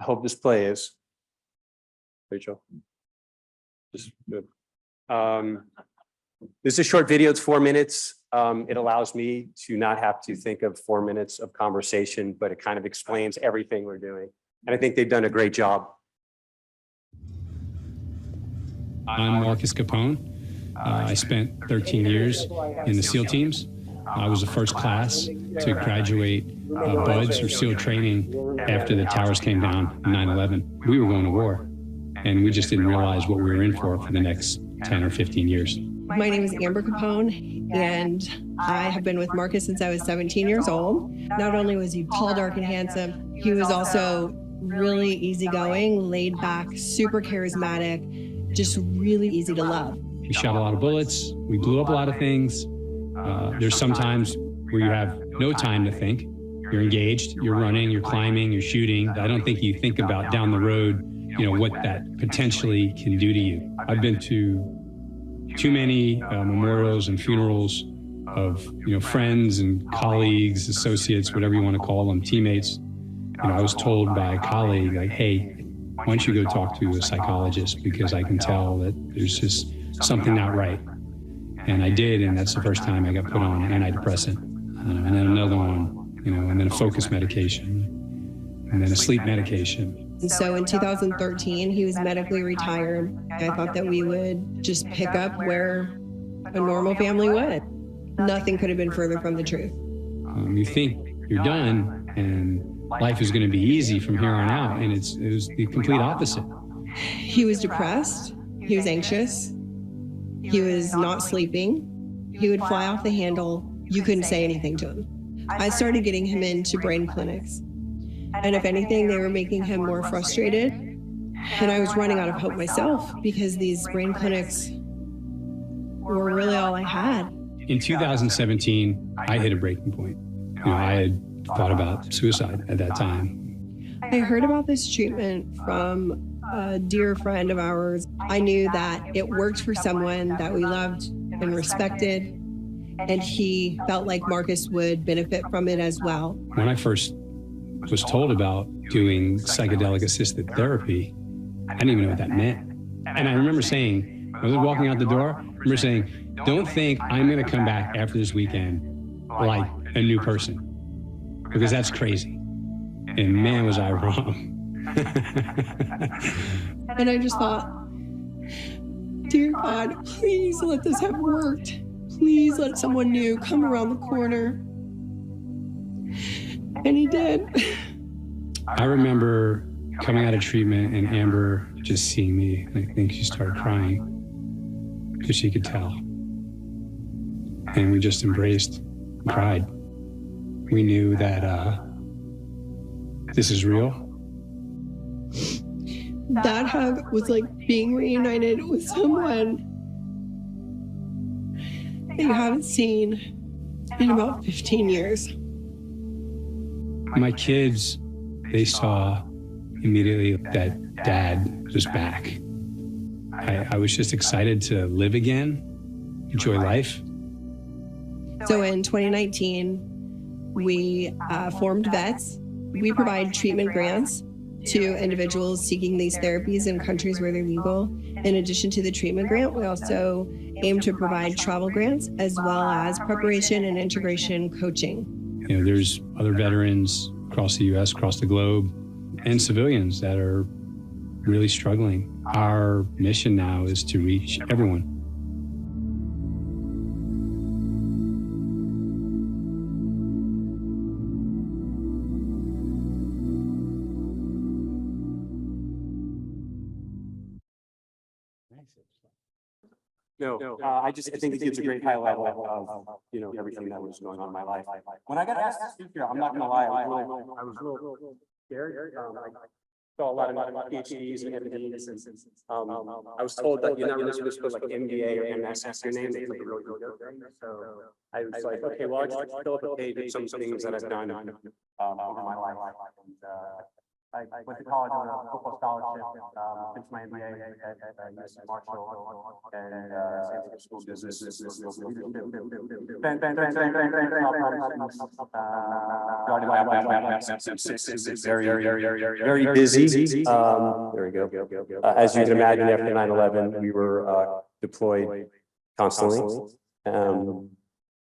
hope this plays. Rachel, just good. This is a short video, it's 4 minutes. It allows me to not have to think of 4 minutes of conversation, but it kind of explains everything we're doing. And I think they've done a great job. I'm Marcus Capone. I spent 13 years in the SEAL teams. I was the first class to graduate BUDS or SEAL training after the towers came down in 9/11. We were going to war, and we just didn't realize what we were in for the next 10 or 15 years. My name is Amber Capone, and I have been with Marcus since I was 17 years old. Not only was he tall, dark, and handsome, he was also really easygoing, laid back, super charismatic, just really easy to love. We shot a lot of bullets. We blew up a lot of things. There's some times where you have no time to think. You're engaged, you're running, you're climbing, you're shooting. I don't think you think about down the road, you know, what that potentially can do to you. I've been to too many memorials and funerals friends and colleagues, associates, whatever you want to call them, teammates. I was told by a colleague, like, hey, why don't you go talk to a psychologist, because I can tell that there's just something not right. And I did, and that's the first time I got put on an antidepressant, and then another one, and then a focus medication, and then a sleep medication. And so in 2013, he was medically retired. I thought that we would just pick up where a normal family would. Nothing could have been further from the truth. You think you're done and life is going to be easy from here on out, and it was the complete opposite. He was depressed. He was anxious. He was not sleeping. He would fly off the handle. You couldn't say anything to him. I started getting him into brain clinics. And if anything, they were making him more frustrated. And I was running out of hope myself, because these brain clinics were really all I had. In 2017, I hit a breaking point. I had thought about suicide at that time. I heard about this treatment from a dear friend of ours. I knew that it worked for someone that we loved and respected, and he felt like Marcus would benefit from it as well. When I first was told about doing psychedelic assisted therapy, I didn't even know what that meant. And I remember saying, I was walking out the door, I remember saying, don't think I'm going to come back after this weekend like a new person, because that's crazy. And man, was I wrong. And I just thought, dear God, please let this have worked. Please let someone new come around the corner. And he did. I remember coming out of treatment and Amber just seeing me, and I think she started crying because she could tell. And we just embraced and cried. We knew that this is real. That hug was like being reunited with someone that you haven't seen in about 15 years. My kids, they saw immediately that Dad was back. I was just excited to live again, enjoy life. So in 2019, we formed VETS. We provide treatment grants to individuals seeking these therapies in countries where they're legal. In addition to the treatment grant, we also aim to provide travel grants as well as preparation and integration coaching. There's other veterans across the U.S., across the globe, and civilians that are really struggling. Our mission now is to reach everyone. No, I think it gives a great highlight of, everything that was going on in my life. When I got asked to speak here, I'm not gonna lie, I was real scared. I saw a lot of PhDs and MDs, and I was told that you're not really supposed to put like MBA or MS after your name. They really don't go there. So I was like, okay, well, I just fill up a page with some things that I've done over my life. And, I went to college on a football scholarship, finished my MBA at UC Marshall and San Francisco School of Business. Very busy. There we go. As you can imagine, after 9/11, we were deployed constantly.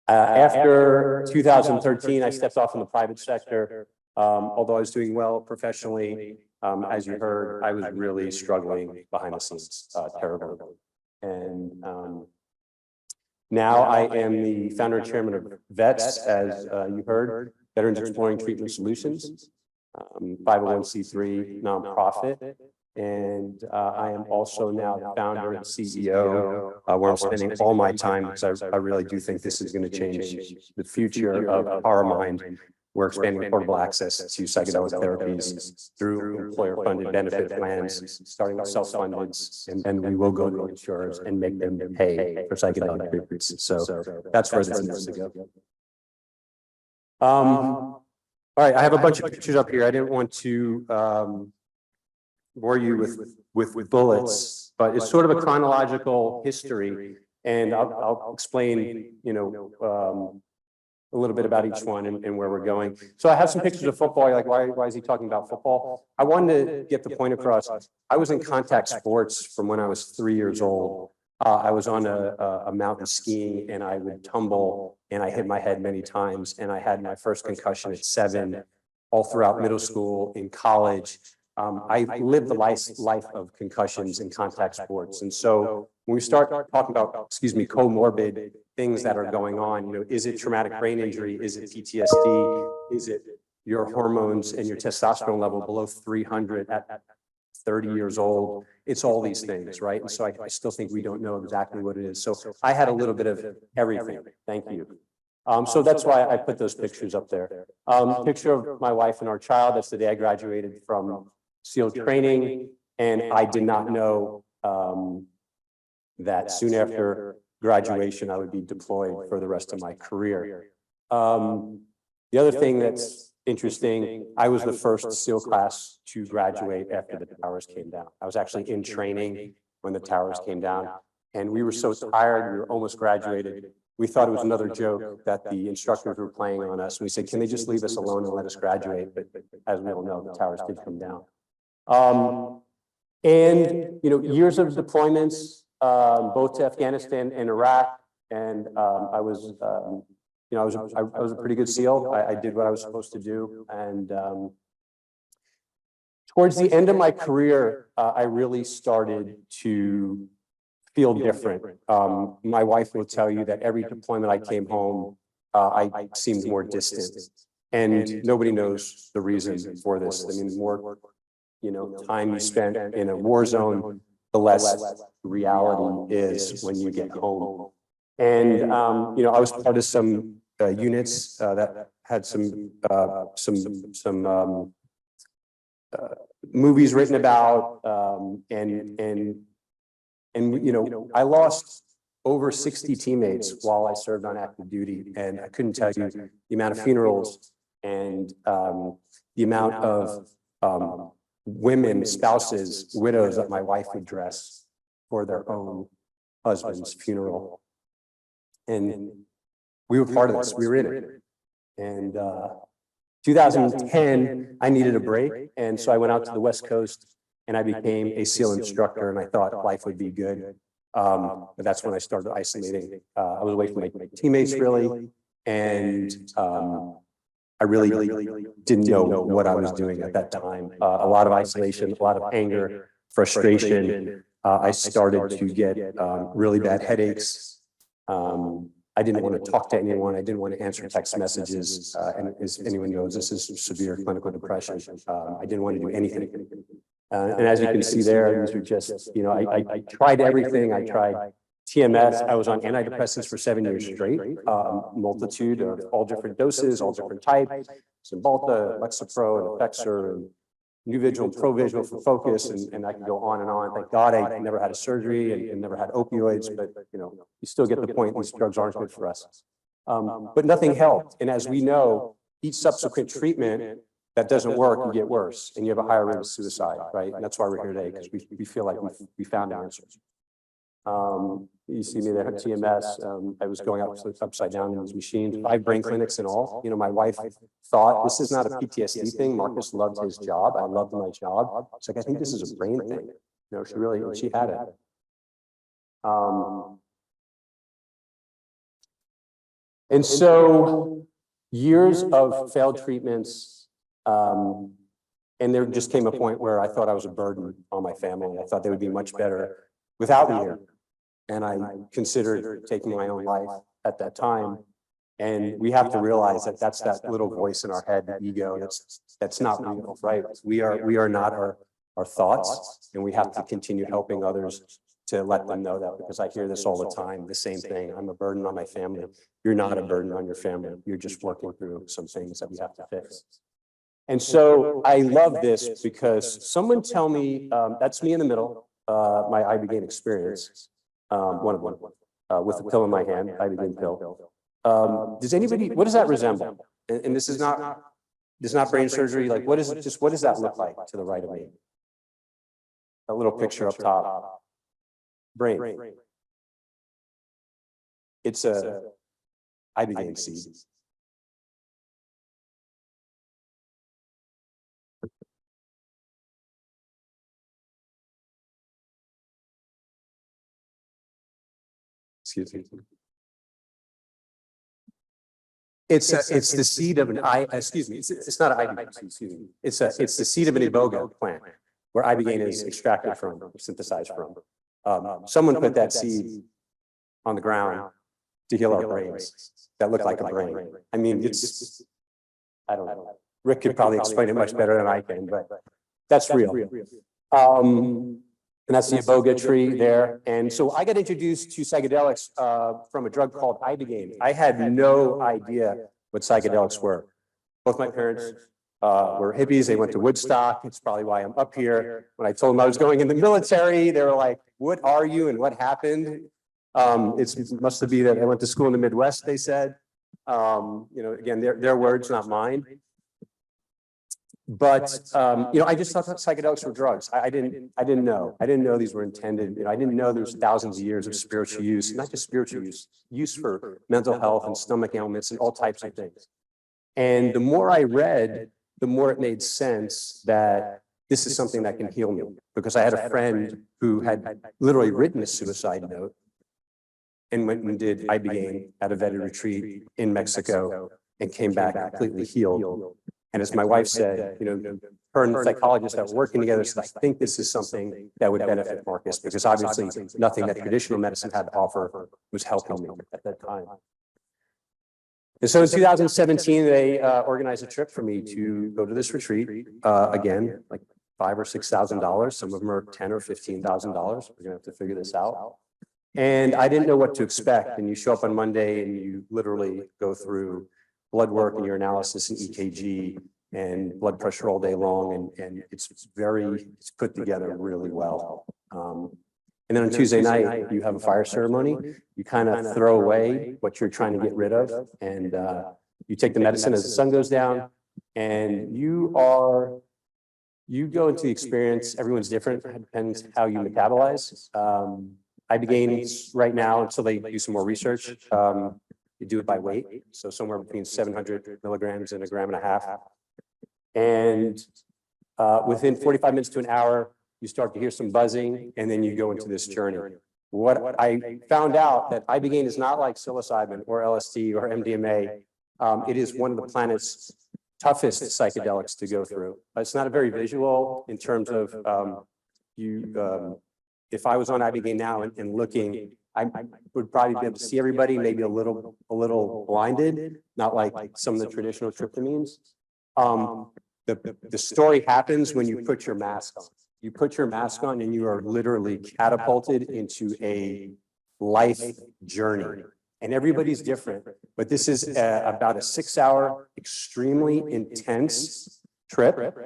After 2013, I stepped off in the private sector. Although I was doing well professionally, as you heard, I was really struggling behind the scenes, terribly. And now I am the founder and chairman of VETS, as you heard, Veterans Exploring Treatment Solutions, 501c3 nonprofit. And I am also now the founder and CEO, where I'm spending all my time, because I really do think this is going to change the future of our mind. We're expanding affordable access to psychedelic therapies through employer-funded benefit plans, starting with self-funded, and we will go to insurers and make them pay for psychedelic treatments. So that's where this needs to go. All right, I have a bunch of pictures up here. I didn't want to bore you with bullets, but it's sort of a chronological history And I'll explain, a little bit about each one and where we're going. So I have some pictures of football. You're like, why is he talking about football? I wanted to get the point across. I was in contact sports from when I was 3 years old. I was on a mountain skiing and I would tumble and I hit my head many times. And I had my first concussion at 7, all throughout middle school, in college. I lived the life of concussions in contact sports. And so when we start talking about, comorbid things that are going on, is it traumatic brain injury? Is it PTSD? Is it your hormones and your testosterone level below 300 at 30 years old? It's all these things, right? And so I still think we don't know exactly what it is. So I had a little bit of everything. Thank you. So that's why I put those pictures up there. Picture of my wife and our child. That's the day I graduated from SEAL training. And I did not know that soon after graduation, I would be deployed for the rest of my career. The other thing that's interesting, I was the first SEAL class to graduate after the towers came down. I was actually in training when the towers came down. And we were so tired, we were almost graduated. We thought it was another joke that the instructors were playing on us. We said, can they just leave us alone and let us graduate? But as we all know, the towers did come down. Years of deployments, both to Afghanistan and Iraq. And I was a pretty good SEAL. I did what I was supposed to do. And towards the end of my career, I really started to feel different. My wife will tell you that every deployment I came home, I seemed more distant. And nobody knows the reason for this. I mean, the more time you spend in a war zone, the less reality is when you get home. And I was part of some units that had some movies written about, I lost over 60 teammates while I served on active duty, and I couldn't tell you the amount of funerals and the amount of women, spouses, widows that my wife would dress for their own husband's funeral. And we were part of this, we were in it. And 2010, I needed a break. And so I went out to the West Coast and I became a SEAL instructor, and I thought life would be good. But that's when I started isolating. I was away from my teammates really. And I really didn't know what I was doing at that time. A lot of isolation, a lot of anger, frustration. I started to get really bad headaches. I didn't want to talk to anyone. I didn't want to answer text messages. And as anyone knows, this is severe clinical depression. I didn't want to do anything. And as you can see there, these are just, I tried everything. I tried TMS. I was on antidepressants for 7 years straight, multitude of all different doses, all different types, Cymbalta, Lexapro, and Effexor, and Nuvigil and Provigil for focus, and I can go on and on. Thank God I never had a surgery and never had opioids, but you still get the point. These drugs aren't good for us. But nothing helped. And as we know, each subsequent treatment that doesn't work, you get worse, and you have a higher rate of suicide, right? And that's why we're here today, because we feel like we found answers. You see me there at TMS. I was going upside down in these machines, 5 brain clinics in all. My wife thought this is not a PTSD thing. Marcus loved his job. I loved my job. It's like, I think this is a brain thing. She had it. And so years of failed treatments, and there just came a point where I thought I was a burden on my family. I thought they would be much better without me here. And I considered taking my own life at that time. And we have to realize that that's that little voice in our head, the ego, that's not real, right? We are not our thoughts, and we have to continue helping others to let them know that, because I hear this all the time, the same thing. I'm a burden on my family. You're not a burden on your family. You're just working through some things that we have to fix. And so I love this because someone tell me, that's me in the middle, my ibogaine experience. One of them, with a pill in my hand, ibogaine pill. Does anybody, what does that resemble? And this is not brain surgery. Like, what does that look like to the right of me? A little picture up top. Brain. It's a ibogaine seed. Excuse me. It's the seed of it's not an ibogaine, excuse me. It's the seed of an iboga plant where ibogaine is extracted from, synthesized from. Someone put that seed on the ground to heal our brains that look like a brain. I mean, I don't know. Rick could probably explain it much better than I can, but that's real. And that's the iboga tree there. And so I got introduced to psychedelics from a drug called ibogaine. I had no idea what psychedelics were. Both my parents were hippies. They went to Woodstock. It's probably why I'm up here. When I told them I was going in the military, they were like, "What are you and what happened?" It must have been that I went to school in the Midwest, they said. Again, their words, not mine. But I just thought that psychedelics were drugs. I didn't know these were intended. I didn't know there's thousands of years of spiritual use, not just spiritual use for mental health and stomach ailments and all types of things. And the more I read, the more it made sense that this is something that can heal me. Because I had a friend who had literally written a suicide note and went and did ibogaine at a vetted retreat in Mexico and came back completely healed. And as my wife said, her and the psychologist that were working together said, I think this is something that would benefit Marcus, because obviously nothing that traditional medicine had to offer was helping me at that time. And so in 2017, they organized a trip for me to go to this retreat, again, like $5,000 or $6,000. Some of them are $10,000 or $15,000. We're gonna have to figure this out. And I didn't know what to expect. And you show up on Monday and you literally go through blood work and your analysis and EKG and blood pressure all day long. And it's put together really well. And then on Tuesday night, you have a fire ceremony. You kind of throw away what you're trying to get rid of. And you take the medicine as the sun goes down and you go into the experience. Everyone's different. It depends how you metabolize. Ibogaine right now, until they do some more research, you do it by weight. So somewhere between 700 milligrams and 1.5 grams. And within 45 minutes to an hour, you start to hear some buzzing and then you go into this journey. What I found out that ibogaine is not like psilocybin or LSD or MDMA. It is one of the planet's toughest psychedelics to go through. It's not a very visual in terms of if I was on ibogaine now and looking, I would probably be able to see everybody, maybe a little blinded, not like some of the traditional tryptamines. The story happens when you put your mask on. You put your mask on and you are literally catapulted into a life journey. And everybody's different, but this is about a 6-hour, extremely intense trip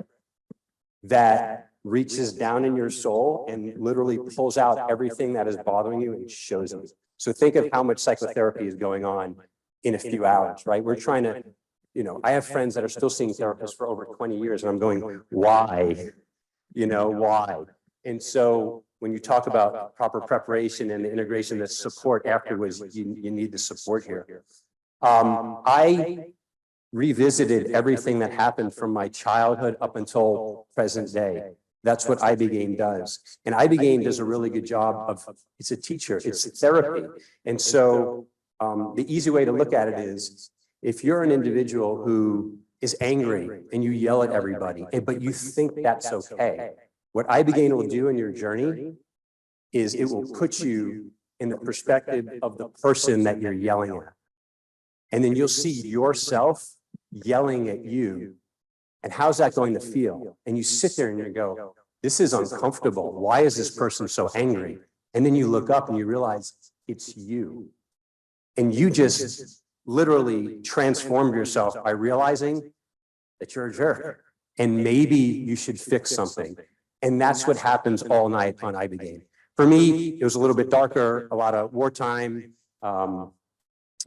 that reaches down in your soul and literally pulls out everything that is bothering you and shows you. So think of how much psychotherapy is going on in a few hours, right? We're trying to, I have friends that are still seeing therapists for over 20 years and I'm going, why? Why? And so when you talk about proper preparation and the integration, that support afterwards, you need the support here. I revisited everything that happened from my childhood up until present day. That's what ibogaine does. And ibogaine does a really good job it's a teacher, it's therapy. And so the easy way to look at it is, if you're an individual who is angry and you yell at everybody, but you think that's okay, what ibogaine will do in your journey is it will put you in the perspective of the person that you're yelling at. And then you'll see yourself yelling at you. And how's that going to feel? And you sit there and you go, this is uncomfortable. Why is this person so angry? And then you look up and you realize it's you. And you just literally transformed yourself by realizing that you're a jerk. And maybe you should fix something. And that's what happens all night on ibogaine. For me, it was a little bit darker, a lot of wartime, a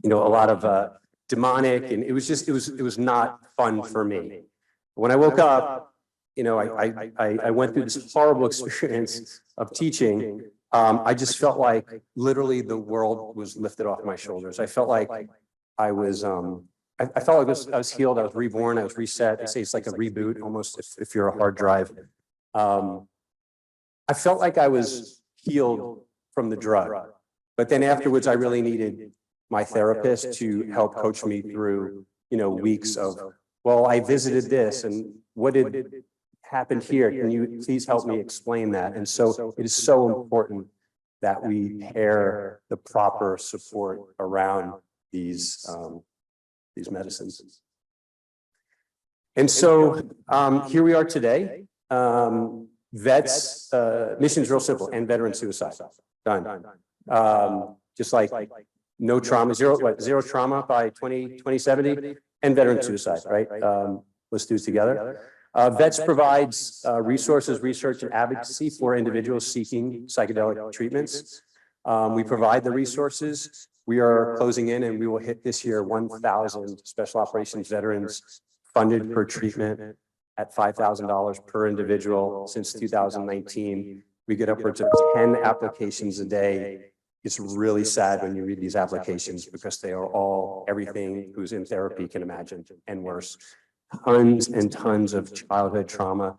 lot of demonic, and it was not fun for me. When I woke up, I went through this horrible experience of teaching I just felt like literally the world was lifted off my shoulders. I felt like I was, I felt like I was healed, I was reborn, I was reset. They say it's like a reboot almost if you're a hard drive. I felt like I was healed from the drug, but then afterwards I really needed my therapist to help coach me through, weeks of, well, I visited this and what did happened here? Can you please help me explain that? And so it is so important that we pair the proper support around these medicines. And so here we are today. Vets, mission's real simple, end veteran suicide. Done. Just like no trauma, zero trauma by 2070, and veteran suicide, right? Let's do it together. Vets provides resources, research, and advocacy for individuals seeking psychedelic treatments. We provide the resources. We are closing in and we will hit this year 1,000 special operations veterans funded per treatment at $5,000 per individual since 2019. We get upwards of 10 applications a day. It's really sad when you read these applications because they are all everything who's in therapy can imagine and worse. Tons and tons of childhood trauma,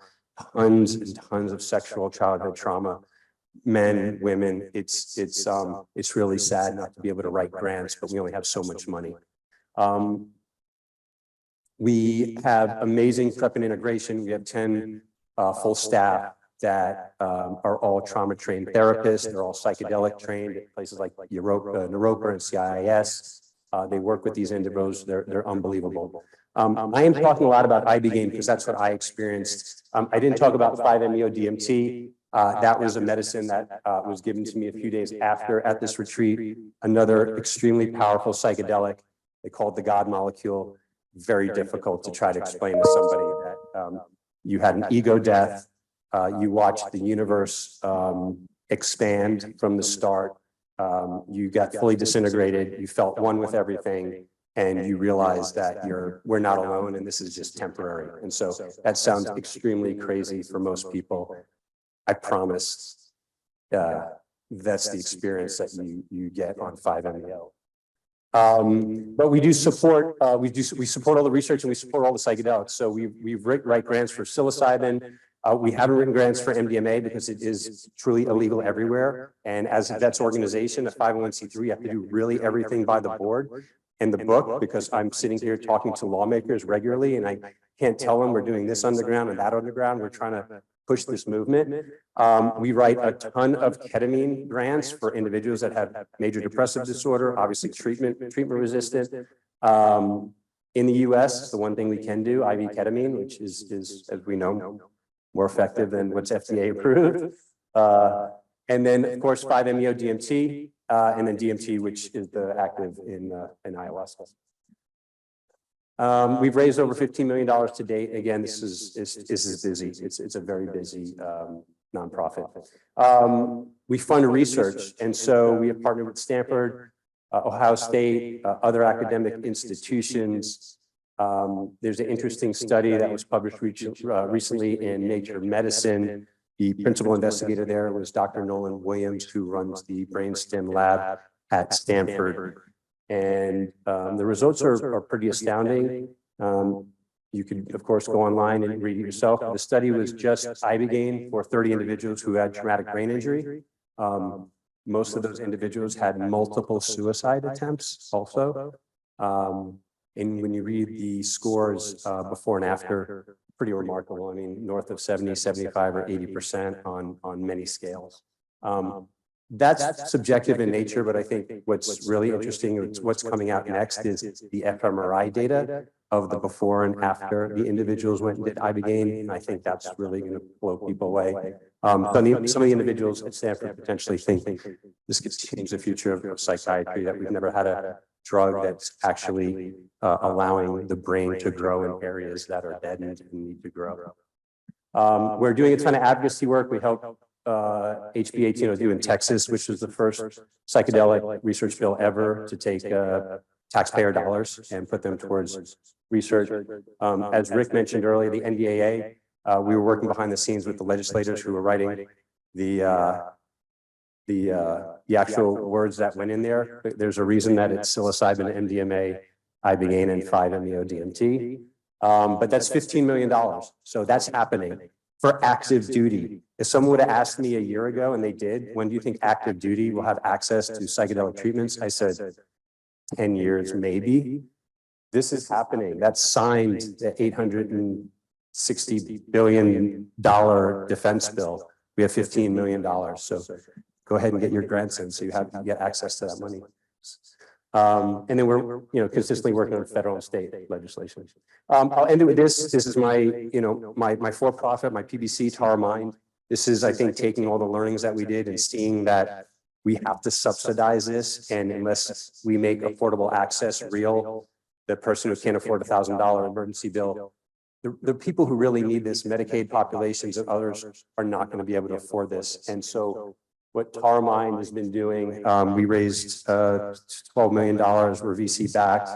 tons and tons of sexual childhood trauma, men, women. It's really sad not to be able to write grants, but we only have so much money. We have amazing prep and integration. We have 10 full staff that are all trauma trained therapists. They're all psychedelic trained at places like Europa and CIIS. They work with these individuals. They're unbelievable. I am talking a lot about ibogaine because that's what I experienced. I didn't talk about 5-MeO-DMT. That was a medicine that was given to me a few days after at this retreat. Another extremely powerful psychedelic. They call it the God molecule. Very difficult to try to explain to somebody that you had an ego death. You watched the universe expand from the start. You got fully disintegrated. You felt one with everything. And you realize that we're not alone and this is just temporary. And so that sounds extremely crazy for most people. I promise that's the experience that you get on 5-MeO. But we do support, we support all the research and we support all the psychedelics. So we write grants for psilocybin. We haven't written grants for MDMA because it is truly illegal everywhere. And as a vets organization, a 501c3, you have to do really everything by the board. And the book, because I'm sitting here talking to lawmakers regularly and I can't tell them we're doing this underground and that underground. We're trying to push this movement. We write a ton of ketamine grants for individuals that have major depressive disorder, obviously treatment resistant. In the US, the one thing we can do, IV ketamine, which is as we know, more effective than what's FDA approved. And then of course, 5-MeO-DMT. And then DMT, which is the active in ayahuasca. We've raised over $15 million to date. Again, this is busy. It's a very busy nonprofit. We fund research, and so we have partnered with Stanford, Ohio State, other academic institutions. There's an interesting study that was published recently in Nature Medicine. The principal investigator there was Dr. Nolan Williams, who runs the brainstem lab at Stanford. And the results are pretty astounding. You could, of course, go online and read it yourself. The study was just ibogaine for 30 individuals who had traumatic brain injury. Most of those individuals had multiple suicide attempts also. And when you read the scores before and after, pretty remarkable. I mean, north of 70, 75, or 80% on many scales. That's subjective in nature, but I think what's really interesting is what's coming out next is the fMRI data of the before and after the individuals went and did ibogaine. And I think that's really going to blow people away. Some of the individuals at Stanford potentially think this could change the future of psychiatry, that we've never had a drug that's actually allowing the brain to grow in areas that are deadened and need to grow. We're doing a ton of advocacy work. We helped HB 1802 in Texas, which was the first psychedelic research bill ever to take taxpayer dollars and put them towards research. As Rick mentioned earlier, the NDAA, we were working behind the scenes with the legislators who were writing the the actual words that went in there. There's a reason that it's psilocybin, MDMA, ibogaine, and 5-MeO-DMT. But that's $15 million. So that's happening for active duty. If someone would have asked me a year ago, and they did, when do you think active duty will have access to psychedelic treatments? I said, 10 years, maybe. This is happening. That's signed the $860 billion defense bill. We have $15 million. So go ahead and get your grants in so you get access to that money. And then we're consistently working on federal and state legislation. I'll end it with this. This is my, my for-profit, my PBC, Tar Mind. This is, I think, taking all the learnings that we did and seeing that we have to subsidize this. And unless we make affordable access real, the person who can't afford $1,000 emergency bill, the people who really need this, Medicaid populations and others, are not going to be able to afford this. And so what Tar Mind has been doing, we raised $12 million, we're VC backed.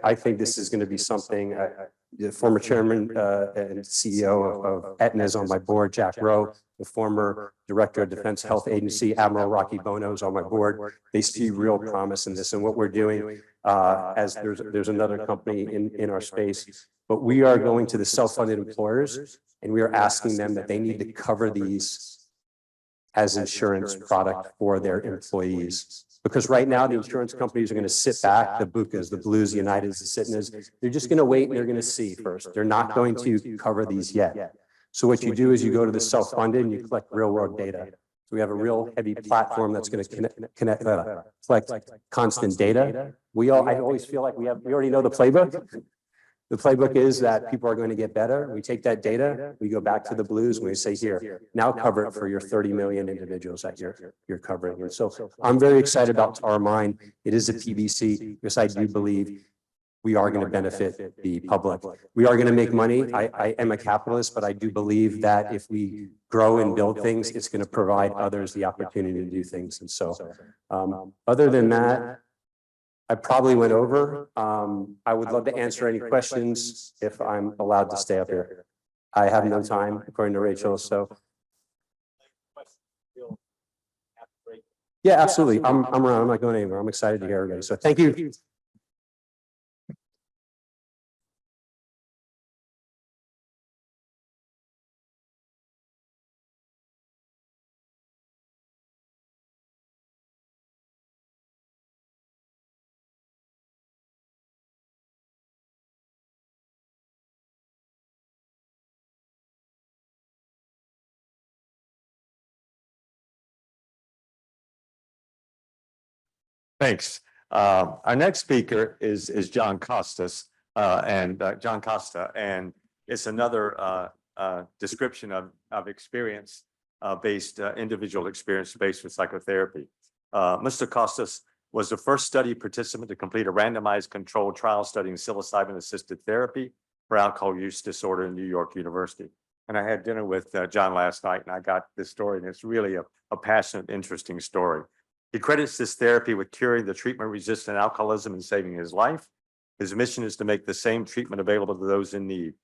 I think this is going to be something. The former chairman and CEO of Aetna is on my board, Jack Rowe. The former director of Defense Health Agency, Admiral Rocky Bono, is on my board. They see real promise in this and what we're doing. As there's another company in our space, but we are going to the self-funded employers and we are asking them that they need to cover these as insurance product for their employees. Because right now the insurance companies are going to sit back, the Bucas, the Blues, the Uniteds, the Cignas, they're just going to wait and they're going to see first. They're not going to cover these yet. So what you do is you go to the self-funded and you collect real world data. So we have a real heavy platform that's going to collect constant data. I always feel like we already know the playbook. The playbook is that people are going to get better. We take that data, we go back to the Blues and we say, here, now cover it for your 30 million individuals that you're covering. And so I'm very excited about Tar Mind. It is a PBC because I do believe we are going to benefit the public. We are going to make money. I am a capitalist, but I do believe that if we grow and build things, it's going to provide others the opportunity to do things. And so other than that, I probably went over. I would love to answer any questions if I'm allowed to stay up here. I have no time, according to Rachel, so. Yeah, absolutely. I'm around. I'm not going anywhere. I'm excited to hear everybody. So thank you. Thanks. Our next speaker is John Costas, John Costa, and it's another description of experience based individual experience based with psychotherapy. Mr. Costas was the first study participant to complete a randomized controlled trial studying psilocybin-assisted therapy for alcohol use disorder in New York University. And I had dinner with John last night, and I got this story, and it's really a passionate, interesting story. He credits this therapy with curing the treatment-resistant alcoholism and saving his life. His mission is to make the same treatment available to those in need.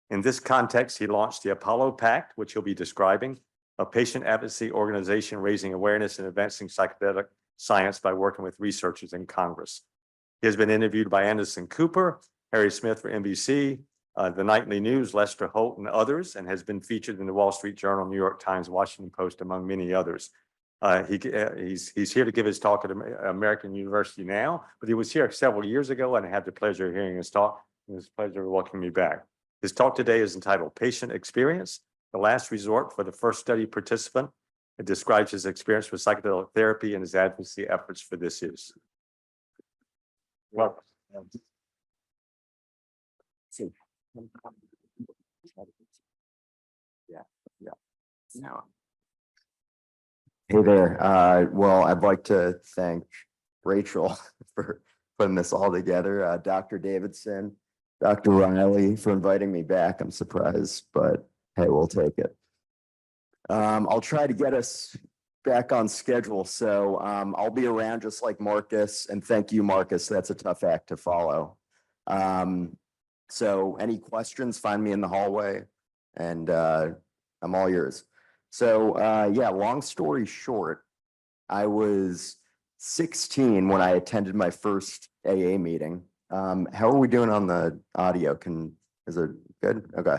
In this context, he launched the Apollo Pact, which he'll be describing, a patient advocacy organization raising awareness and advancing psychedelic science by working with researchers in Congress. He has been interviewed by Anderson Cooper, Harry Smith for NBC, the Nightly News, Lester Holt, and others, and has been featured in the Wall Street Journal, New York Times, Washington Post, among many others. He's here to give his talk at American University now, but he was here several years ago, and I had the pleasure of hearing his talk. And it's a pleasure to welcome me back. His talk today is entitled Patient Experience, the Last Resort for the First Study Participant. It describes his experience with psychedelic therapy and his advocacy efforts for this use. Welcome. Yeah. No. Hey there. Well, I'd like to thank Rachel for putting this all together. Dr. Davidson, Dr. Riley for inviting me back. I'm surprised, but hey, we'll take it. I'll try to get us back on schedule. So I'll be around just like Marcus, and thank you, Marcus. That's a tough act to follow. So any questions, find me in the hallway, and I'm all yours. So, yeah, long story short, I was 16 when I attended my first AA meeting. How are we doing on the audio? Is it good? Okay.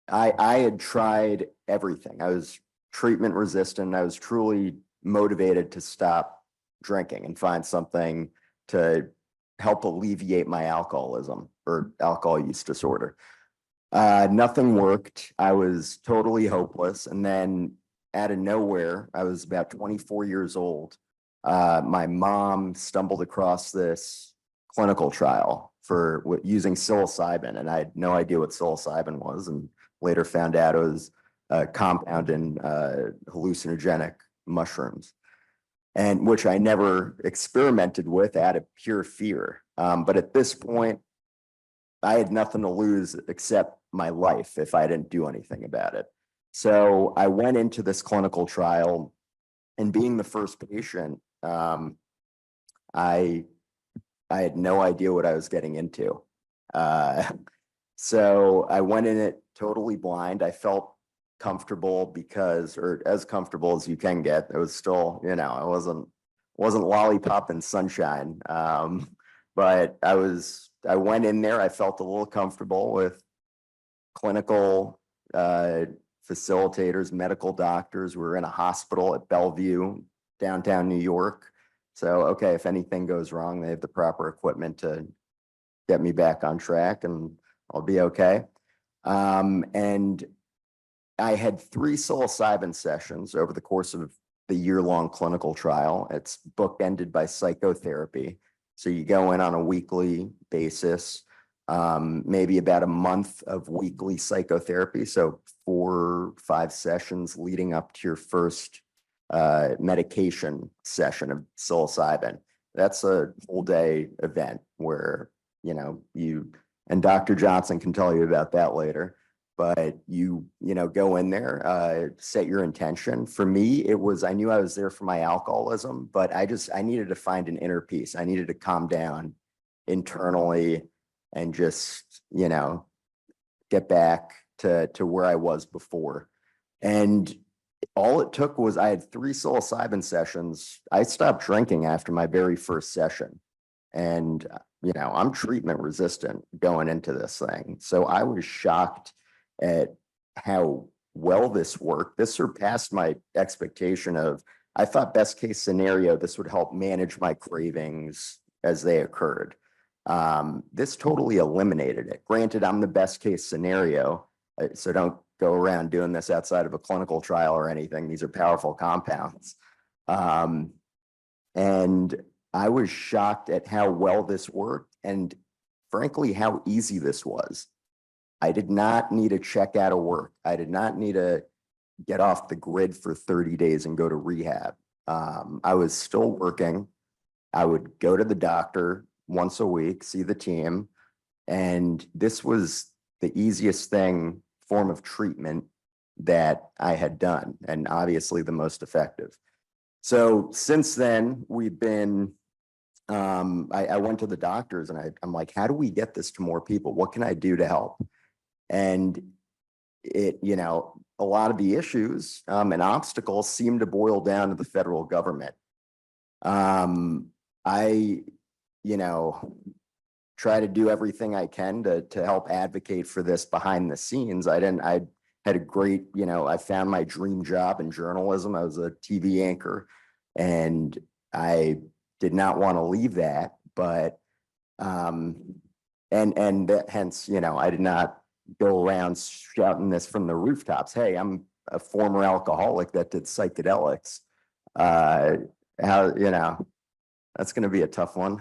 I had tried everything. I was treatment resistant. I was truly motivated to stop drinking and find something to help alleviate my alcoholism or alcohol use disorder. Nothing worked. I was totally hopeless. And then out of nowhere, I was about 24 years old. My mom stumbled across this clinical trial for using psilocybin, and I had no idea what psilocybin was, and later found out it was a compound in hallucinogenic mushrooms, and which I never experimented with out of pure fear. But at this point, I had nothing to lose except my life if I didn't do anything about it. So I went into this clinical trial, and being the first patient, I had no idea what I was getting into. So I went in it totally blind. I felt comfortable or as comfortable as you can get. It was still, I wasn't lollipop and sunshine. But I went in there, I felt a little comfortable with clinical facilitators, medical doctors. We were in a hospital at Bellevue, downtown New York. So, okay, if anything goes wrong, they have the proper equipment to get me back on track and I'll be okay. And I had 3 psilocybin sessions over the course of the year-long clinical trial. It's bookended by psychotherapy. So you go in on a weekly basis, maybe about a month of weekly psychotherapy. So 4 or 5 sessions leading up to your first medication session of psilocybin. That's a whole day event where, and Dr. Johnson can tell you about that later, but you go in there, set your intention. For me, I knew I was there for my alcoholism, but I needed to find an inner peace. I needed to calm down internally and just, get back to where I was before. And all it took was I had 3 psilocybin sessions. I stopped drinking after my very first session. And, I'm treatment resistant going into this thing. So I was shocked at how well this worked. This surpassed my expectation I thought best case scenario, this would help manage my cravings as they occurred. This totally eliminated it. Granted, I'm the best case scenario, so don't go around doing this outside of a clinical trial or anything. These are powerful compounds. And I was shocked at how well this worked and frankly, how easy this was. I did not need to check out of work. I did not need to get off the grid for 30 days and go to rehab. I was still working. I would go to the doctor once a week, see the team. And this was the easiest form of treatment that I had done, and obviously the most effective. So since then, we've been, I went to the doctors and I'm like, how do we get this to more people? What can I do to help? And a lot of the issues and obstacles seem to boil down to the federal government. I try to do everything I can to help advocate for this behind the scenes. I had a great, I found my dream job in journalism. I was a TV anchor and I did not want to leave that, but, and hence, I did not go around shouting this from the rooftops. Hey, I'm a former alcoholic that did psychedelics. That's going to be a tough one.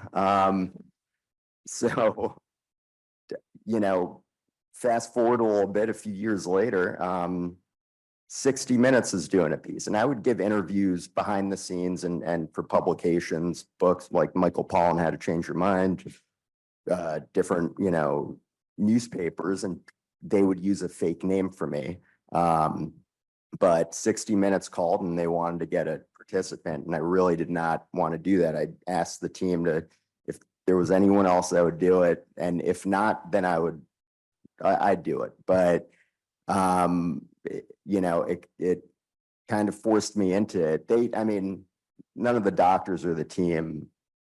So, fast forward a little bit, a few years later, 60 Minutes is doing a piece. And I would give interviews behind the scenes and for publications, books like Michael Pollan, How to Change Your Mind, different, newspapers, and they would use a fake name for me. But 60 Minutes called and they wanted to get a participant. And I really did not want to do that. I asked the team if there was anyone else that would do it. And if not, then I'd do it. But it kind of forced me into it. I mean, none of the doctors or the team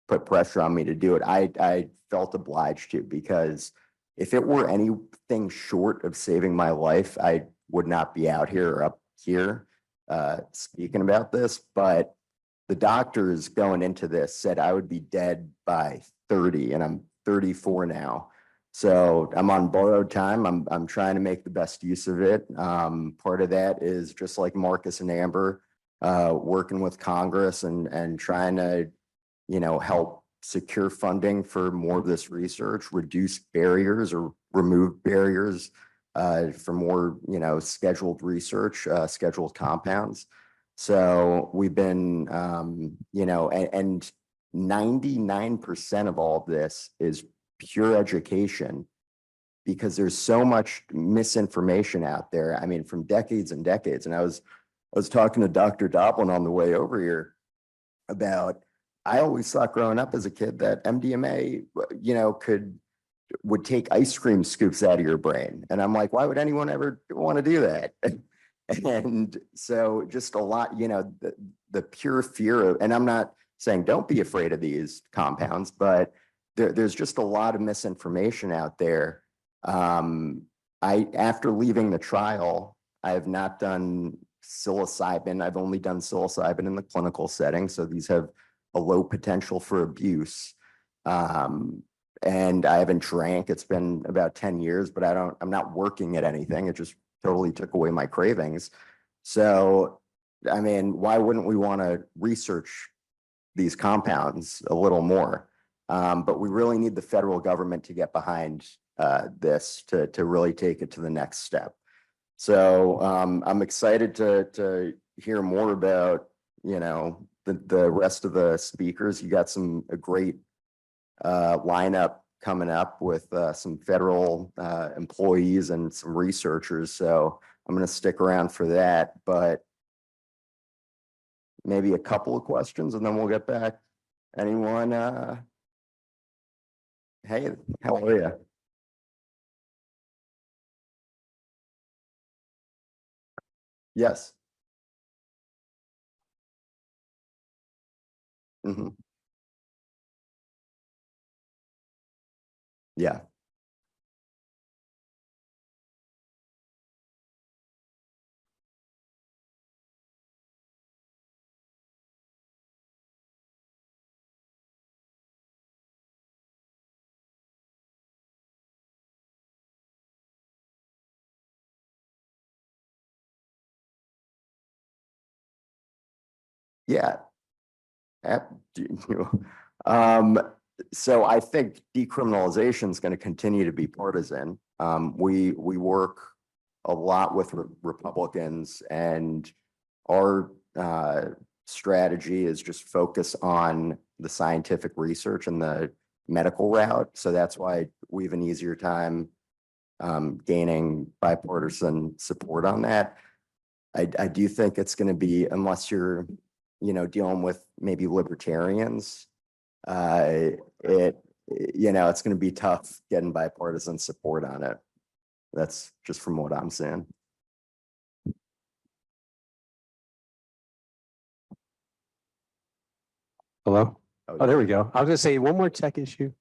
put pressure on me to do it. I felt obliged to, because if it were anything short of saving my life, I would not be out here or up here speaking about this. But the doctors going into this said I would be dead by 30, and I'm 34 now. So I'm on borrowed time. I'm trying to make the best use of it. Part of that is just like Marcus and Amber, working with Congress and trying to, help secure funding for more of this research, reduce barriers or remove barriers for more, scheduled research, scheduled compounds. So we've been, and 99% of all of this is pure education, because there's so much misinformation out there. I mean, from decades and decades. And I was talking to Dr. Doblin on the way over here about, I always thought growing up as a kid that MDMA, would take ice cream scoops out of your brain. And I'm like, why would anyone ever want to do that? And so just a lot, the pure fear of, and I'm not saying don't be afraid of these compounds, but there's just a lot of misinformation out there. After leaving the trial, I have not done psilocybin. I've only done psilocybin in the clinical setting. So these have a low potential for abuse. And I haven't drank. It's been about 10 years, but I'm not working at anything. It just totally took away my cravings. So, I mean, why wouldn't we want to research these compounds a little more? But we really need the federal government to get behind this to really take it to the next step. So I'm excited to hear more about, the rest of the speakers. You got a great lineup coming up with some federal employees and some researchers. So I'm going to stick around for that, but maybe a couple of questions and then we'll get back. Anyone? Hey, how are you? Yes. Mm-hmm. Yeah. Yeah. So I think decriminalization is going to continue to be partisan. We work a lot with Republicans, and our strategy is just focus on the scientific research and the medical route. So that's why we have an easier time gaining bipartisan support on that. I do think it's going to be, unless you're dealing with maybe libertarians, it's going to be tough getting bipartisan support on it. That's just from what I'm seeing. Hello? Oh, there we go. I was gonna say one more tech issue.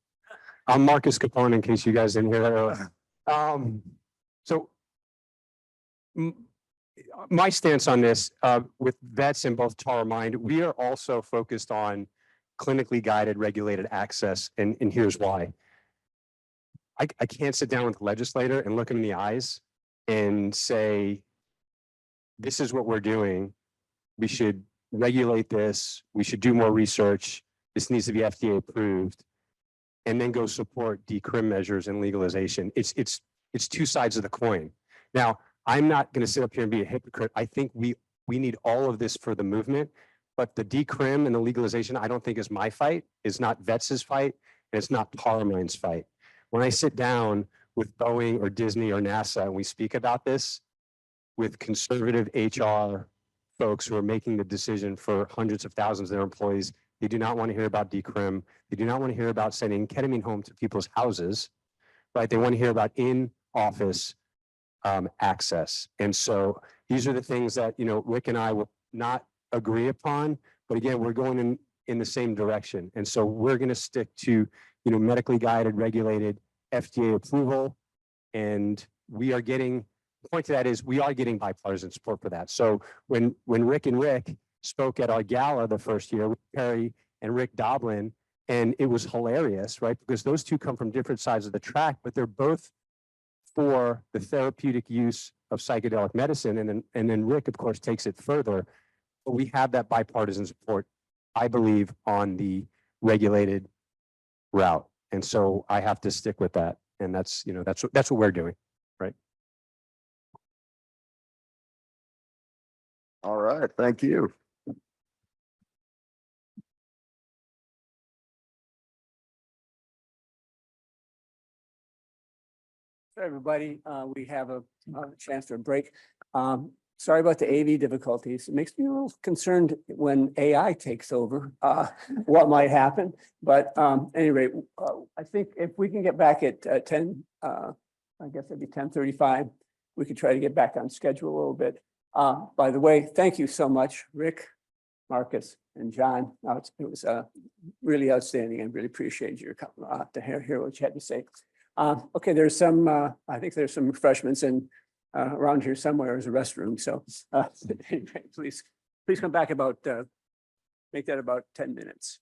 I'm Marcus Capone, in case you guys didn't hear that earlier. So my stance on this, with vets in both Tar Mind, we are also focused on clinically guided, regulated access, and here's why. I can't sit down with a legislator and look him in the eyes and say, this is what we're doing. We should regulate this. We should do more research. This needs to be FDA approved, and then go support decrim measures and legalization. It's two sides of the coin. Now, I'm not going to sit up here and be a hypocrite. I think we need all of this for the movement, but the decrim and the legalization, I don't think is my fight. It's not Vets' fight, and it's not Parliament's fight. When I sit down with Boeing or Disney or NASA and we speak about this with conservative HR folks who are making the decision for hundreds of thousands of their employees, they do not want to hear about decrim. They do not want to hear about sending ketamine home to people's houses, right? They want to hear about in-office access. And so these are the things that, Rick and I will not agree upon, but again, we're going in the same direction. And so we're going to stick to, medically guided, regulated FDA approval. And we are getting, the point to that is we are getting bipartisan support for that. So when Rick and Rick spoke at our gala the first year, Perry and Rick Doblin, and it was hilarious, right? Because those two come from different sides of the track, but they're both for the therapeutic use of psychedelic medicine. And then Rick, of course, takes it further. But we have that bipartisan support, I believe, on the regulated route. And so I have to stick with that. And that's what we're doing, right? All right, thank you. So everybody, we have a chance for a break. Sorry about the AV difficulties. It makes me a little concerned when AI takes over, what might happen. But anyway, I think if we can get back at 10, I guess it'd be 10:35, we could try to get back on schedule a little bit. By the way, thank you so much, Rick, Marcus, and John. It was really outstanding. I really appreciate your to hear what you had to say. Okay, there's some, I think there's some refreshments in around here somewhere as a restroom. So anyway, please come back about, make that about 10 minutes.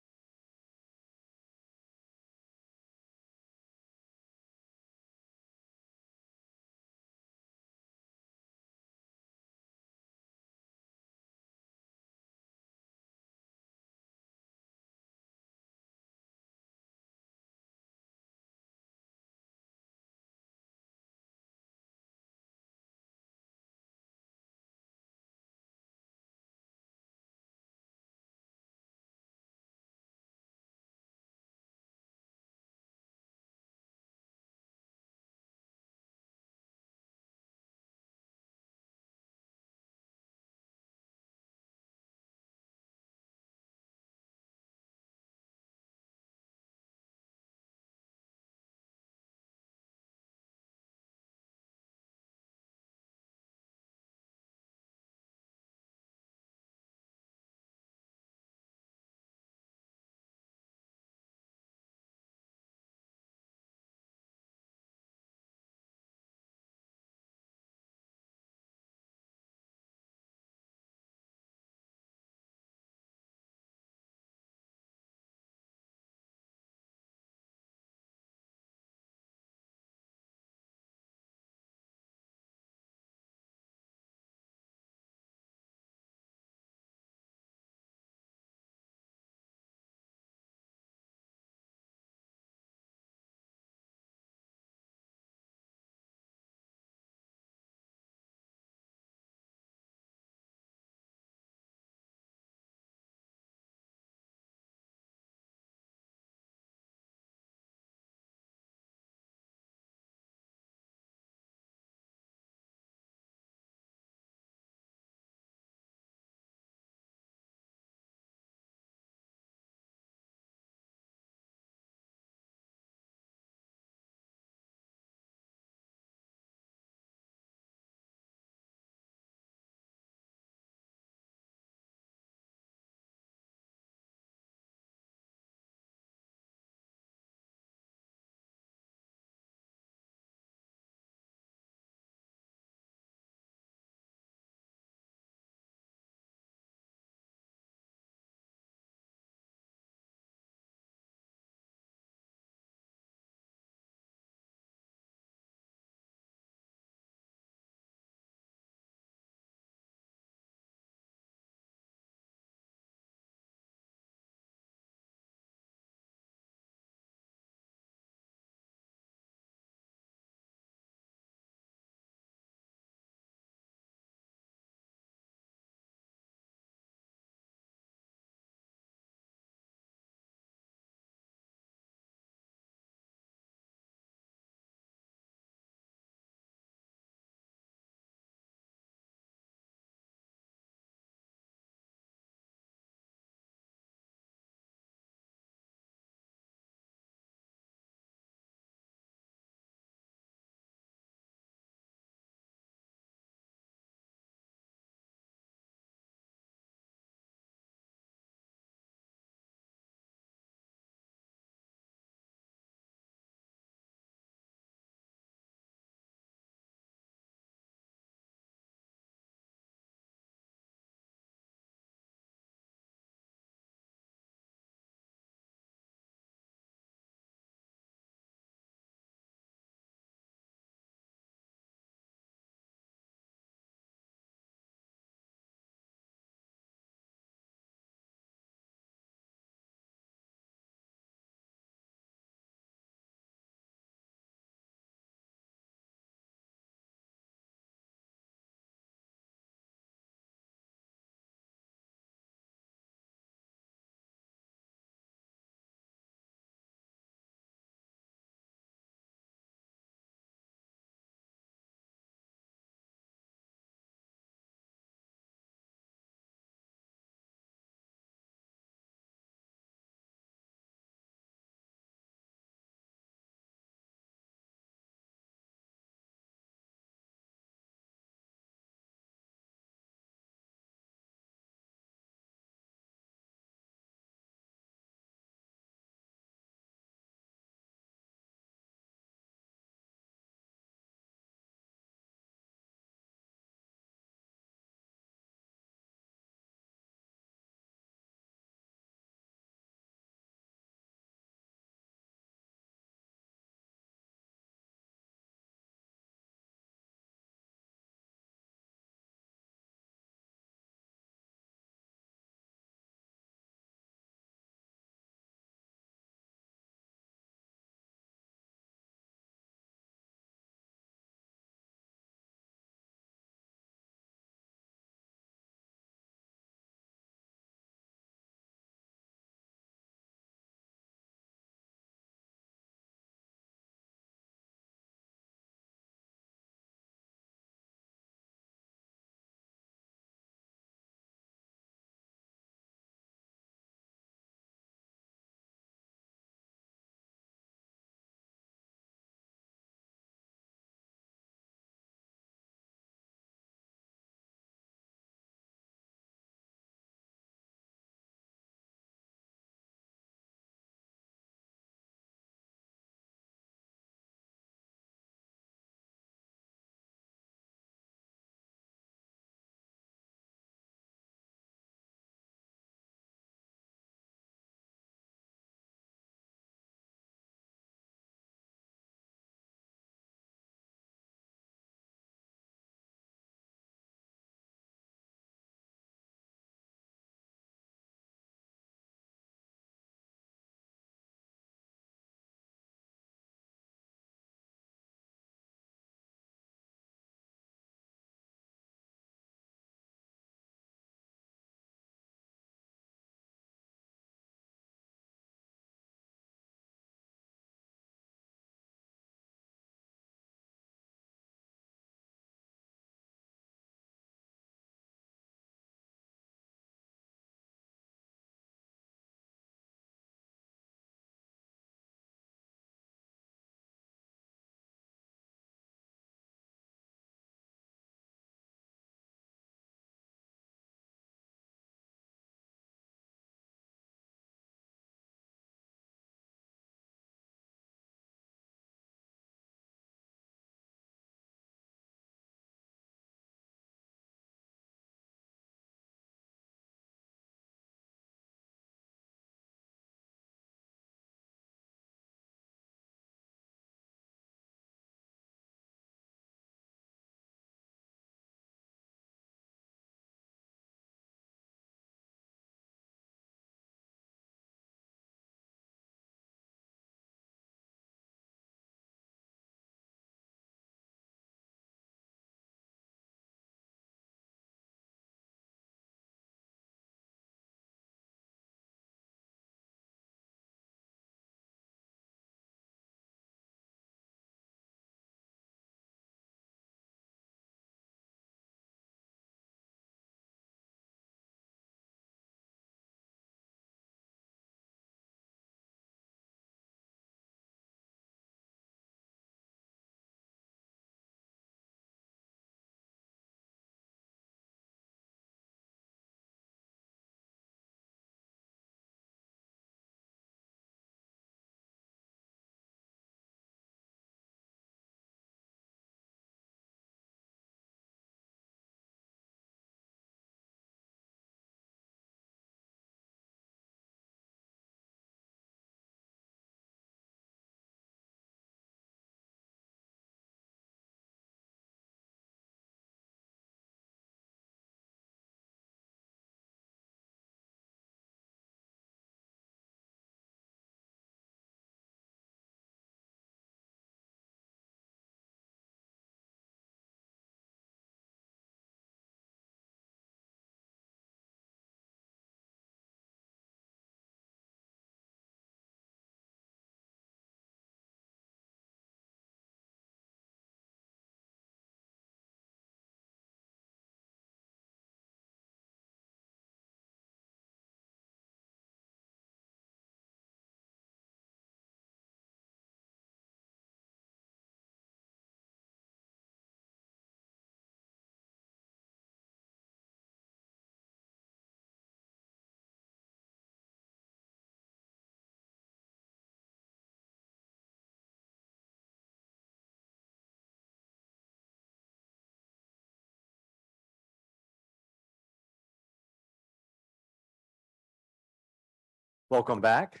Welcome back.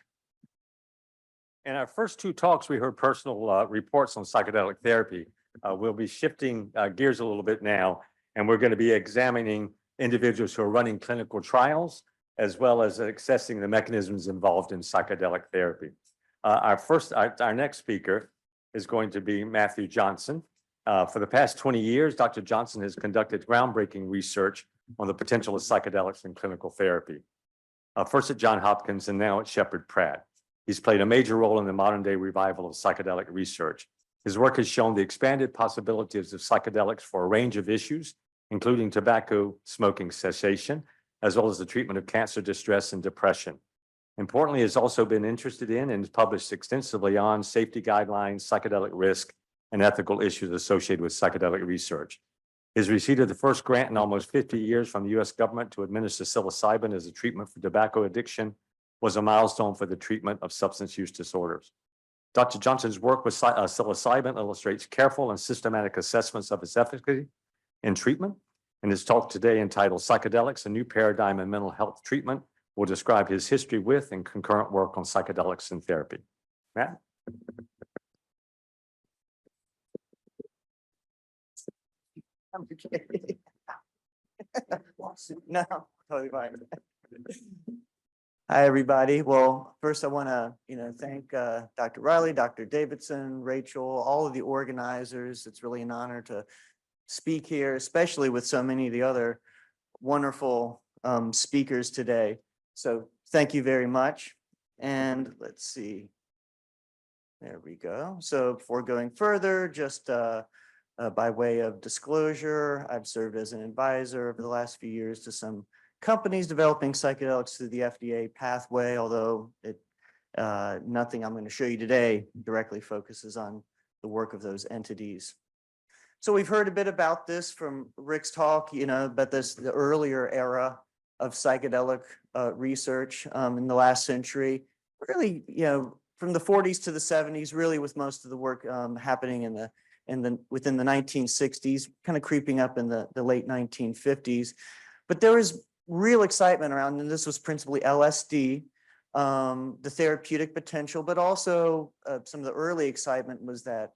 In our first two talks, we heard personal reports on psychedelic therapy. We'll be shifting gears a little bit now, and we're going to be examining individuals who are running clinical trials, as well as assessing the mechanisms involved in psychedelic therapy. Our next speaker is going to be Matthew Johnson. For the past 20 years, Dr. Johnson has conducted groundbreaking research on the potential of psychedelics in clinical therapy. First at Johns Hopkins and now at Sheppard Pratt. He's played a major role in the modern day revival of psychedelic research. His work has shown the expanded possibilities of psychedelics for a range of issues, including tobacco smoking cessation, as well as the treatment of cancer, distress, and depression. Importantly, has also been interested in and published extensively on safety guidelines, psychedelic risk, and ethical issues associated with psychedelic research. His receipt of the first grant in almost 50 years from the U.S. government to administer psilocybin as a treatment for tobacco addiction was a milestone for the treatment of substance use disorders. Dr. Johnson's work with psilocybin illustrates careful and systematic assessments of its efficacy in treatment, and his talk today entitled Psychedelics, a New Paradigm in Mental Health Treatment will describe his history with and concurrent work on psychedelics and therapy. Matt? No, totally fine. Hi, everybody. Well, first I want to, thank Dr. Riley, Dr. Davidson, Rachel, all of the organizers. It's really an honor to speak here, especially with so many of the other wonderful speakers today. So thank you very much. And let's see. There we go. So before going further, just by way of disclosure, I've served as an advisor over the last few years to some companies developing psychedelics through the FDA pathway, although nothing I'm going to show you today directly focuses on the work of those entities. So we've heard a bit about this from Rick's talk, about the earlier era of psychedelic research in the last century, really, from the 40s to the 70s, really with most of the work happening within the 1960s, kind of creeping up in the late 1950s. But there was real excitement around, and this was principally LSD, the therapeutic potential, but also some of the early excitement was that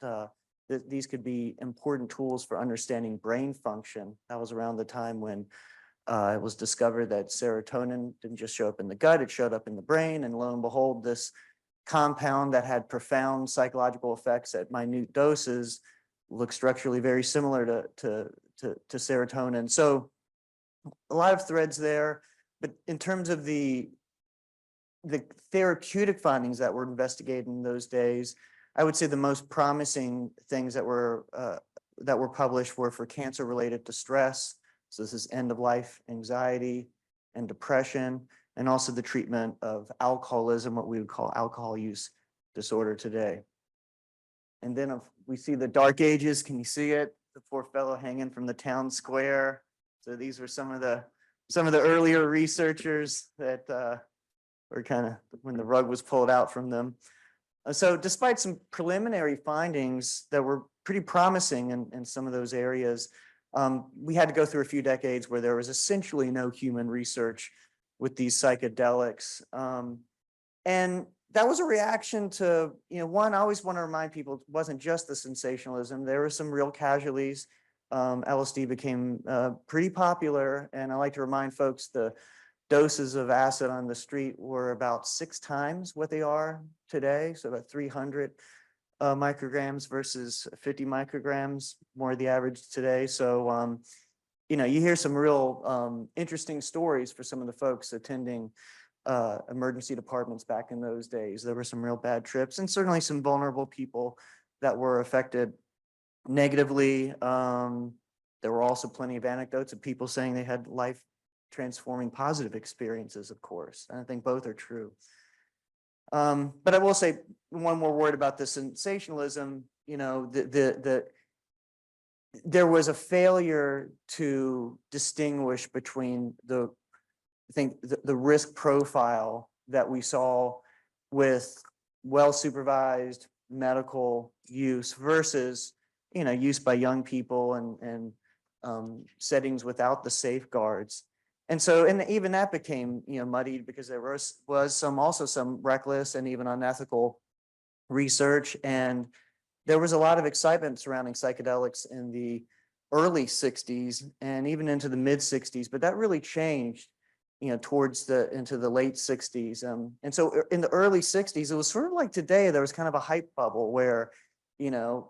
these could be important tools for understanding brain function. That was around the time when it was discovered that serotonin didn't just show up in the gut, it showed up in the brain, and lo and behold, this compound that had profound psychological effects at minute doses looked structurally very similar to serotonin. So a lot of threads there, but in terms of the therapeutic findings that were investigated in those days, I would say the most promising things that were published were for cancer-related distress. So this is end-of-life anxiety and depression, and also the treatment of alcoholism, what we would call alcohol use disorder today. And then if we see the dark ages, can you see it? The poor fellow hanging from the town square. So these were some of the earlier researchers that were kind of when the rug was pulled out from them. So despite some preliminary findings that were pretty promising in some of those areas, we had to go through a few decades where there was essentially no human research with these psychedelics. And that was a reaction to, one, I always want to remind people, it wasn't just the sensationalism. There were some real casualties. LSD became pretty popular. And I like to remind folks the doses of acid on the street were about 6 times what they are today. So about 300 micrograms versus 50 micrograms, more the average today. So, you hear some real interesting stories for some of the folks attending emergency departments back in those days. There were some real bad trips and certainly some vulnerable people that were affected negatively. There were also plenty of anecdotes of people saying they had life transforming positive experiences, of course. And I think both are true. But I will say one more word about the sensationalism. There was a failure to distinguish between the risk profile that we saw with well-supervised medical use versus, use by young people and settings without the safeguards. And so, and even that became, muddied because there was also some reckless and even unethical research. And there was a lot of excitement surrounding psychedelics in the early 60s and even into the mid 60s, but that really changed, towards into the late 60s. And so in the early 60s, it was sort of like today, there was kind of a hype bubble where,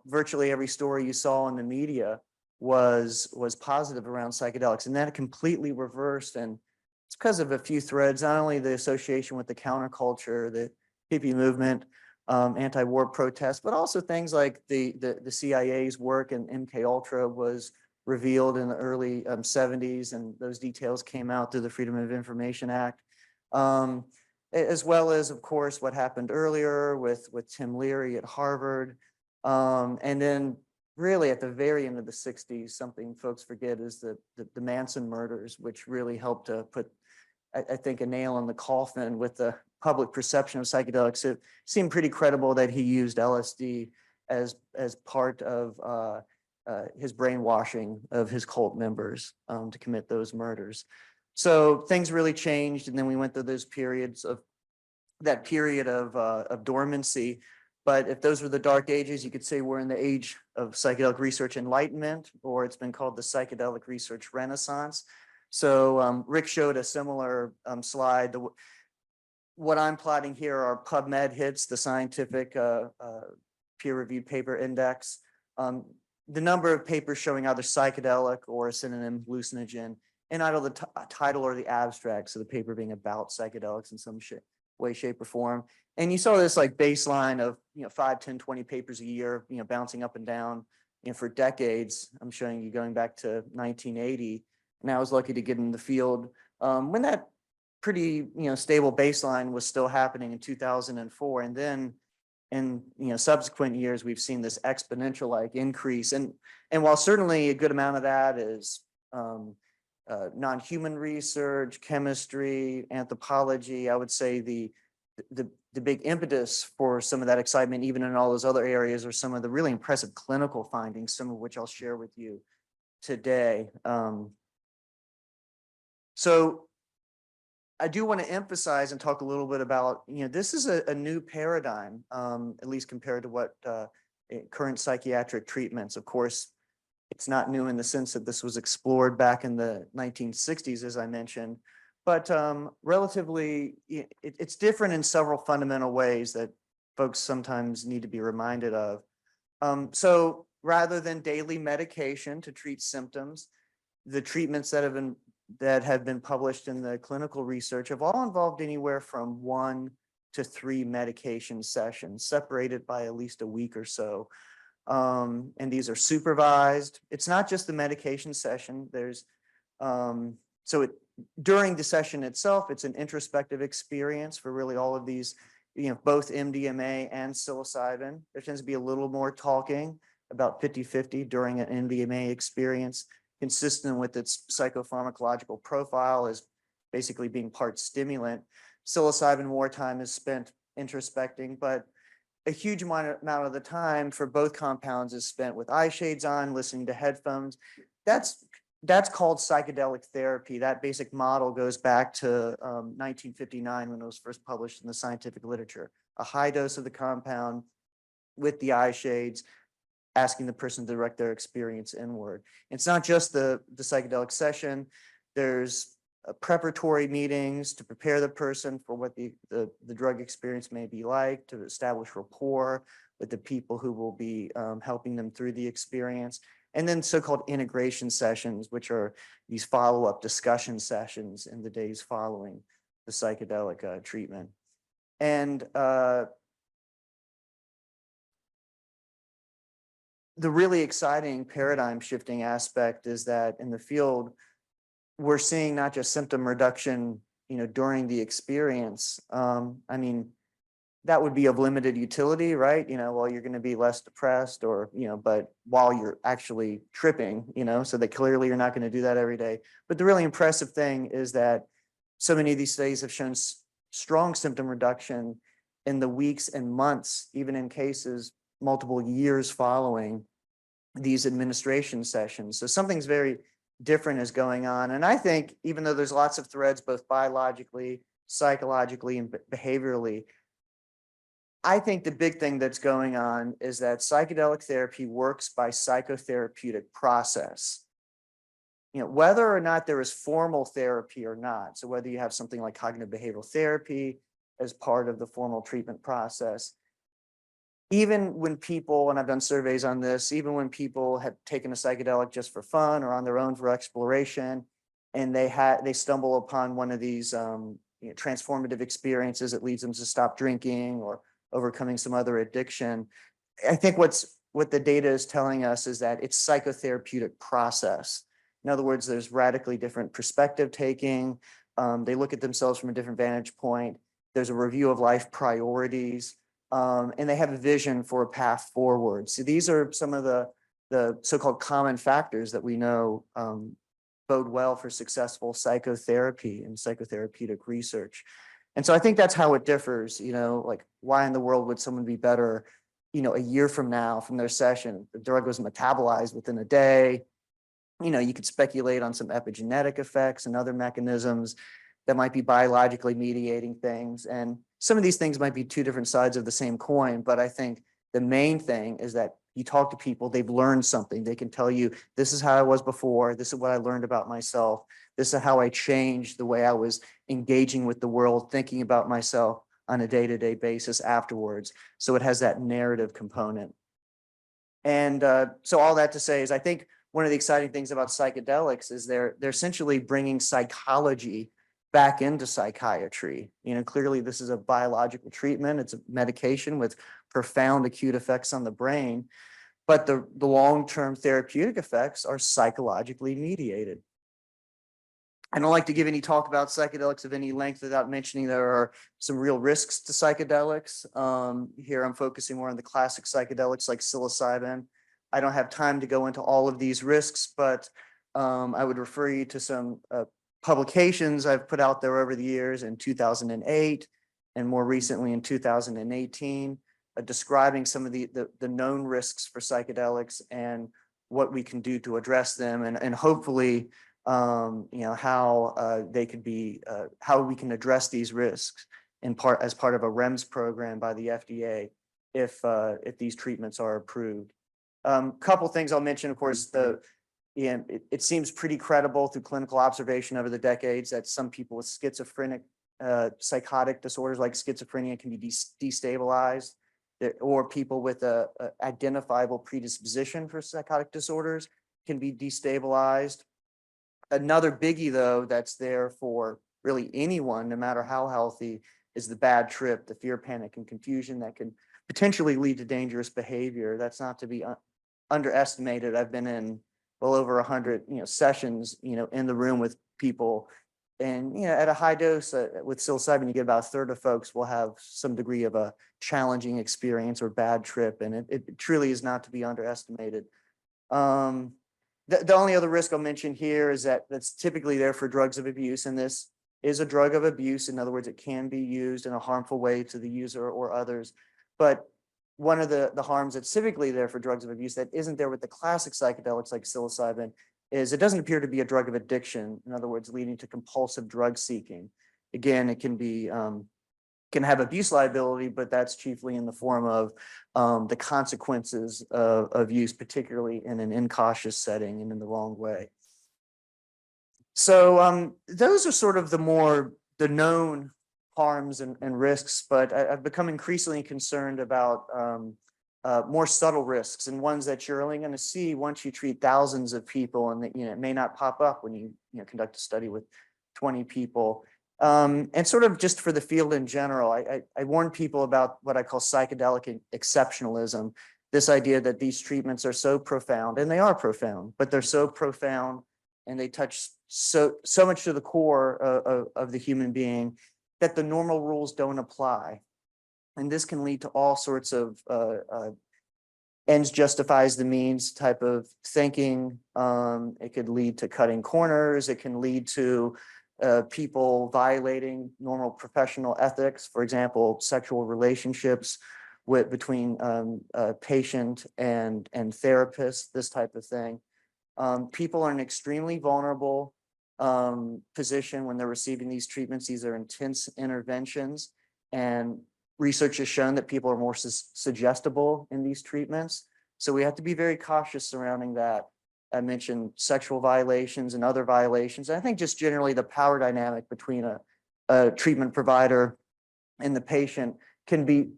virtually every story you saw in the media was positive around psychedelics, and that completely reversed. And it's because of a few threads, not only the association with the counterculture, the hippie movement, anti-war protests, but also things like the CIA's work in MK Ultra was revealed in the early 70s, and those details came out through the Freedom of Information Act, as well as, of course, what happened earlier with Tim Leary at Harvard, and then really at the very end of the 60s, something folks forget is the Manson murders, which really helped to put, I think, a nail in the coffin with the public perception of psychedelics. It seemed pretty credible that he used LSD as part of his brainwashing of his cult members to commit those murders. So things really changed, and then we went through those periods of dormancy. But if those were the dark ages, you could say we're in the age of psychedelic research enlightenment, or it's been called the psychedelic research renaissance. So Rick showed a similar slide. What I'm plotting here are PubMed hits, the scientific peer-reviewed paper index. The number of papers showing either psychedelic or a synonym hallucinogen, and either the title or the abstract, so the paper being about psychedelics in some way, shape, or form. And you saw this like baseline of 5, 10, 20 papers a year, bouncing up and down, for decades. I'm showing you going back to 1980, and I was lucky to get in the field when that pretty stable baseline was still happening in 2004, and then in subsequent years we've seen this exponential like increase. And while certainly a good amount of that is non-human research, chemistry, anthropology, I would say the big impetus for some of that excitement, even in all those other areas, are some of the really impressive clinical findings, some of which I'll share with you today. So I do want to emphasize and talk a little bit about, this is a new paradigm, at least compared to what current psychiatric treatments. Of course, it's not new in the sense that this was explored back in the 1960s, as I mentioned, but relatively, it's different in several fundamental ways that folks sometimes need to be reminded of. So rather than daily medication to treat symptoms, the treatments that have been published in the clinical research have all involved anywhere from 1 to 3 medication sessions, separated by at least a week or so. And these are supervised. It's not just the medication session. There's during the session itself, it's an introspective experience for really all of these, both MDMA and psilocybin. There tends to be a little more talking, about 50-50 during an MDMA experience, consistent with its psychopharmacological profile as basically being part stimulant. Psilocybin, more time is spent introspecting, but a huge amount of the time for both compounds is spent with eye shades on, listening to headphones. That's called psychedelic therapy. That basic model goes back to 1959 when it was first published in the scientific literature. A high dose of the compound with the eye shades, asking the person to direct their experience inward. It's not just the psychedelic session. There's preparatory meetings to prepare the person for what the drug experience may be like, to establish rapport with the people who will be helping them through the experience. And then so-called integration sessions, which are these follow-up discussion sessions in the days following the psychedelic treatment. And the really exciting paradigm shifting aspect is that in the field, we're seeing not just symptom reduction, during the experience. I mean, that would be of limited utility, right? Well, you're going to be less depressed or, but while you're actually tripping, so that clearly you're not going to do that every day. But the really impressive thing is that so many of these studies have shown strong symptom reduction in the weeks and months, even in cases multiple years following these administration sessions. So something's very different is going on. And I think even though there's lots of threads, both biologically, psychologically, and behaviorally, I think the big thing that's going on is that psychedelic therapy works by psychotherapeutic process. You know, whether or not there is formal therapy or not, so whether you have something like cognitive behavioral therapy as part of the formal treatment process, even when people, and I've done surveys on this, even when people have taken a psychedelic just for fun or on their own for exploration, and they stumble upon one of these transformative experiences that leads them to stop drinking or overcoming some other addiction. I think what the data is telling us is that it's psychotherapeutic process. In other words, there's radically different perspective taking. They look at themselves from a different vantage point. There's a review of life priorities, and they have a vision for a path forward. So these are some of the so-called common factors that we know bode well for successful psychotherapy and psychotherapeutic research. And so I think that's how it differs, you know, like why in the world would someone be better, you know, a year from now from their session? The drug was metabolized within a day. You know, you could speculate on some epigenetic effects and other mechanisms that might be biologically mediating things. And some of these things might be two different sides of the same coin, but I think the main thing is that you talk to people, they've learned something. They can tell you, this is how I was before. This is what I learned about myself. This is how I changed the way I was engaging with the world, thinking about myself on a day-to-day basis afterwards. So it has that narrative component. And so all that to say is I think one of the exciting things about psychedelics is they're essentially bringing psychology back into psychiatry. You know, clearly this is a biological treatment. It's a medication with profound acute effects on the brain, but the long-term therapeutic effects are psychologically mediated. I don't like to give any talk about psychedelics of any length without mentioning there are some real risks to psychedelics. Here I'm focusing more on the classic psychedelics like psilocybin. I don't have time to go into all of these risks, but I would refer you to some publications I've put out there over the years in 2008 and more recently in 2018, describing some of the known risks for psychedelics and what we can do to address them, and hopefully you know, how they could be, how we can address these risks in part as part of a REMS program by the FDA if these treatments are approved. Couple things I'll mention, of course, it seems pretty credible through clinical observation over the decades that some people with schizophrenic psychotic disorders like schizophrenia can be destabilized, or people with a identifiable predisposition for psychotic disorders can be destabilized. Another biggie, though, that's there for really anyone, no matter how healthy, is the bad trip, the fear, panic, and confusion that can potentially lead to dangerous behavior. That's not to be underestimated. I've been in well over 100, sessions, in the room with people, and at a high dose with psilocybin, you get about a third of folks will have some degree of a challenging experience or bad trip, and it truly is not to be underestimated. The only other risk I'll mention here is that that's typically there for drugs of abuse, and this is a drug of abuse. In other words, it can be used in a harmful way to the user or others. But one of the harms that's typically there for drugs of abuse that isn't there with the classic psychedelics like psilocybin is it doesn't appear to be a drug of addiction. In other words, leading to compulsive drug seeking. Again, it can be can have abuse liability, but that's chiefly in the form of the consequences of use, particularly in an incautious setting and in the wrong way. So those are sort of the known harms and risks, but I've become increasingly concerned about more subtle risks and ones that you're only going to see once you treat thousands of people, and that it may not pop up when you conduct a study with 20 people. And sort of just for the field in general, I warn people about what I call psychedelic exceptionalism. This idea that these treatments are so profound, and they are profound, but they're so profound and they touch so much to the core of the human being that the normal rules don't apply. And this can lead to all sorts of ends justifies the means type of thinking. It could lead to cutting corners. It can lead to people violating normal professional ethics, for example, sexual relationships between patient and therapist, this type of thing. People are in an extremely vulnerable position when they're receiving these treatments. These are intense interventions, and research has shown that people are more suggestible in these treatments. So we have to be very cautious surrounding that. I mentioned sexual violations and other violations. I think just generally the power dynamic between a treatment provider and the patient can be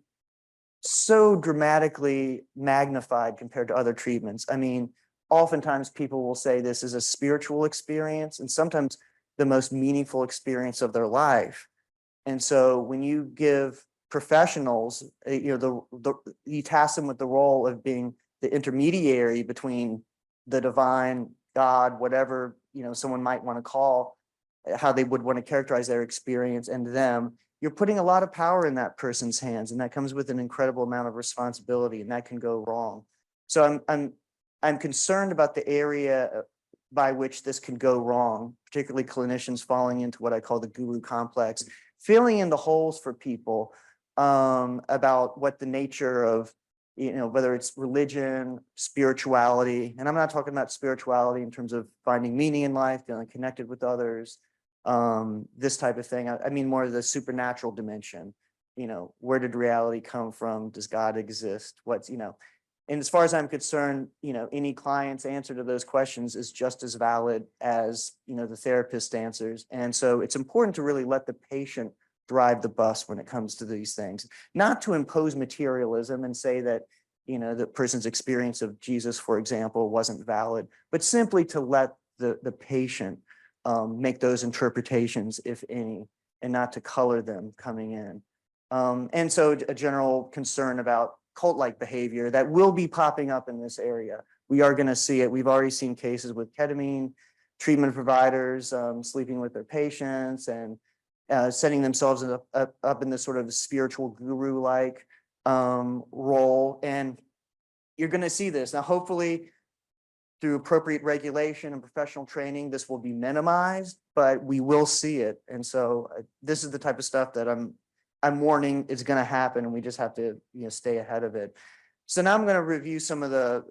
so dramatically magnified compared to other treatments. I mean, oftentimes people will say this is a spiritual experience and sometimes the most meaningful experience of their life. And so when you give professionals, you task them with the role of being the intermediary between the divine, God, whatever, someone might want to call, how they would want to characterize their experience, and them, you're putting a lot of power in that person's hands, and that comes with an incredible amount of responsibility, and that can go wrong. So I'm concerned about the area by which this can go wrong, particularly clinicians falling into what I call the guru complex, filling in the holes for people about what the nature of, whether it's religion, spirituality, and I'm not talking about spirituality in terms of finding meaning in life, feeling connected with others, this type of thing. I mean more of the supernatural dimension. Where did reality come from? Does God exist? And as far as I'm concerned, any client's answer to those questions is just as valid as, the therapist answers. And so it's important to really let the patient drive the bus when it comes to these things, not to impose materialism and say that, the person's experience of Jesus, for example, wasn't valid, but simply to let the patient make those interpretations, if any, and not to color them coming in. And so a general concern about cult-like behavior that will be popping up in this area. We are going to see it. We've already seen cases with ketamine treatment providers sleeping with their patients and setting themselves up in this sort of spiritual guru-like role. And you're going to see this. Now, hopefully, through appropriate regulation and professional training, this will be minimized, but we will see it. And so this is the type of stuff that I'm warning is going to happen, and we just have to stay ahead of it. So now I'm going to review some of the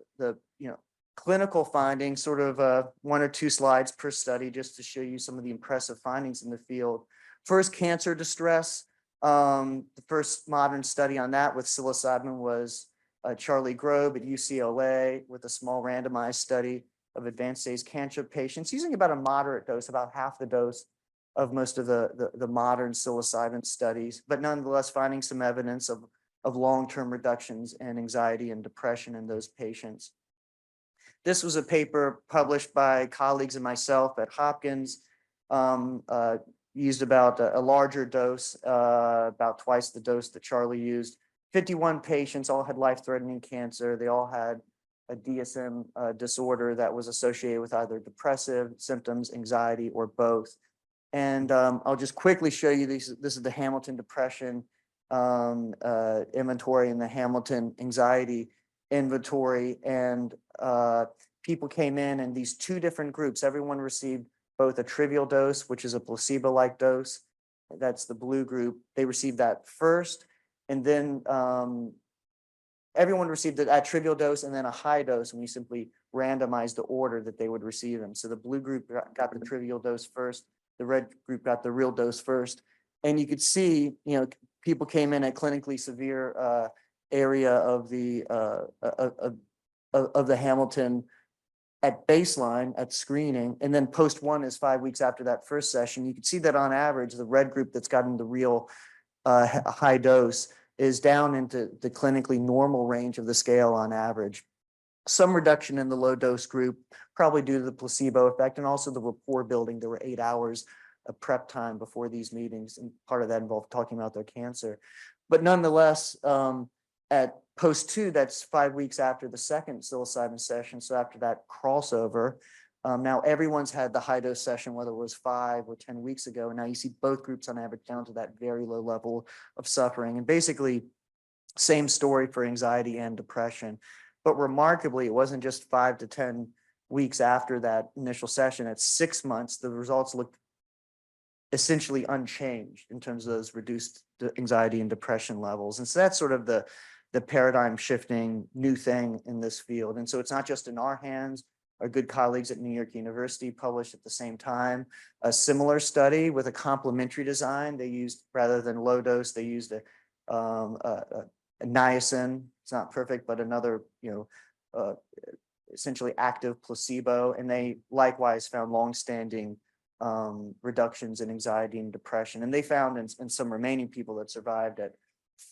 clinical findings, sort of 1 or 2 slides per study, just to show you some of the impressive findings in the field. First, cancer distress. The first modern study on that with psilocybin was Charlie Grobe at UCLA with a small randomized study of advanced stage cancer patients using about a moderate dose, about half the dose of most of the modern psilocybin studies, but nonetheless finding some evidence of long-term reductions in anxiety and depression in those patients. This was a paper published by colleagues and myself at Hopkins, used about a larger dose, about twice the dose that Charlie used. 51 patients all had life-threatening cancer. They all had a DSM disorder that was associated with either depressive symptoms, anxiety, or both. And I'll just quickly show you these. This is the Hamilton Depression inventory and the Hamilton Anxiety inventory. And people came in these 2 different groups. Everyone received both a trivial dose, which is a placebo-like dose. That's the blue group. They received that first. And then everyone received that trivial dose and then a high dose, and we simply randomized the order that they would receive them. So the blue group got the trivial dose first. The red group got the real dose first. And you could see, people came in at clinically severe area of the Hamilton at baseline at screening. And then post 1 is 5 weeks after that first session. You can see that on average, the red group that's gotten the real high dose is down into the clinically normal range of the scale on average. Some reduction in the low dose group, probably due to the placebo effect and also the rapport building. There were 8 hours of prep time before these meetings, and part of that involved talking about their cancer. But nonetheless, at post 2, that's 5 weeks after the second psilocybin session. So after that crossover, now everyone's had the high dose session, whether it was 5 or 10 weeks ago. And now you see both groups on average down to that very low level of suffering. And basically, same story for anxiety and depression. But remarkably, it wasn't just 5 to 10 weeks after that initial session. At 6 months, the results looked essentially unchanged in terms of those reduced anxiety and depression levels. And so that's sort of the paradigm shifting new thing in this field. And so it's not just in our hands. our good colleagues at New York University published at the same time a similar study with a complementary design. They used, rather than low dose, they used a niacin. It's not perfect, but another, essentially active placebo. And they likewise found longstanding reductions in anxiety and depression. And they found in some remaining people that survived at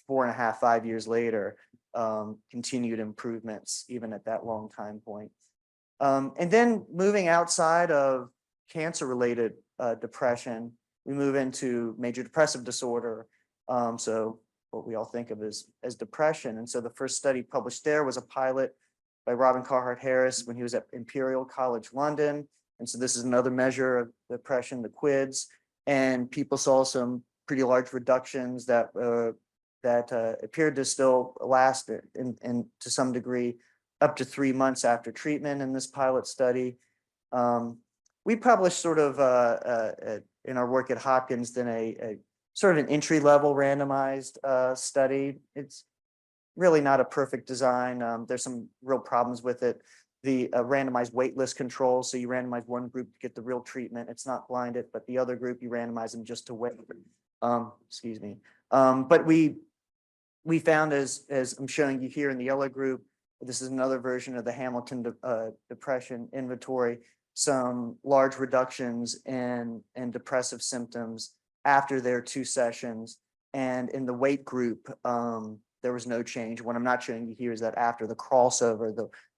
4.5, 5 years later, continued improvements even at that long time point. And then moving outside of cancer-related depression, we move into major depressive disorder. So what we all think of as depression. And so the first study published there was a pilot by Robin Carhart Harris when he was at Imperial College London. And so this is another measure of depression, the QIDS, and people saw some pretty large reductions that appeared to still last in to some degree up to 3 months after treatment in this pilot study. We published sort of in our work at Hopkins then a sort of an entry-level randomized study. It's really not a perfect design. There's some real problems with it. The randomized waitlist control. So you randomize one group to get the real treatment. It's not blinded, but the other group, you randomize them just to wait. Excuse me. But we found, as I'm showing you here in the yellow group, this is another version of the Hamilton Depression Inventory, some large reductions in depressive symptoms after their 2 sessions. And in the wait group, there was no change. What I'm not showing you here is that after the crossover,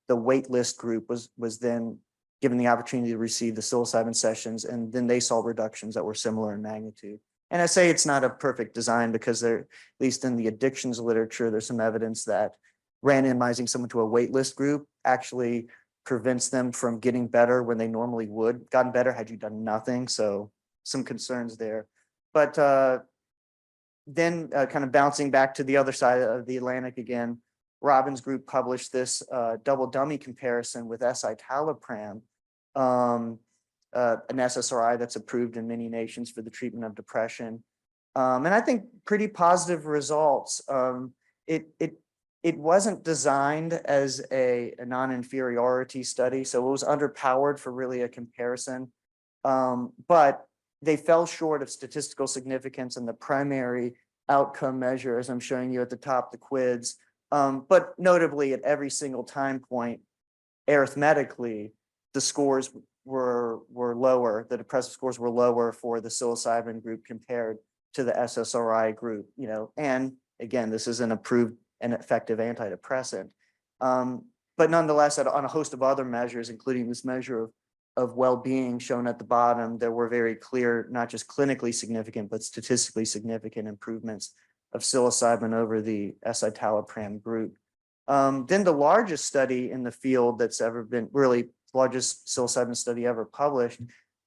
the wait list group was then given the opportunity to receive the psilocybin sessions, and then they saw reductions that were similar in magnitude. And I say it's not a perfect design because there, at least in the addictions literature, there's some evidence that randomizing someone to a wait list group actually prevents them from getting better when they normally would gotten better had you done nothing. So some concerns there. But then kind of bouncing back to the other side of the Atlantic again, Robin's group published this double dummy comparison with escitalopram, an SSRI that's approved in many nations for the treatment of depression. And I think pretty positive results. It wasn't designed as a non-inferiority study, so it was underpowered for really a comparison. But they fell short of statistical significance in the primary outcome measure, as I'm showing you at the top, the QIDS. But notably at every single time point, arithmetically, the scores were lower, the depressive scores were lower for the psilocybin group compared to the SSRI group, and again, this is an approved and effective antidepressant. But nonetheless, on a host of other measures, including this measure of well-being shown at the bottom, there were very clear, not just clinically significant, but statistically significant improvements of psilocybin over the escitalopram group. Then the largest study in the field that's ever been, really largest psilocybin study ever published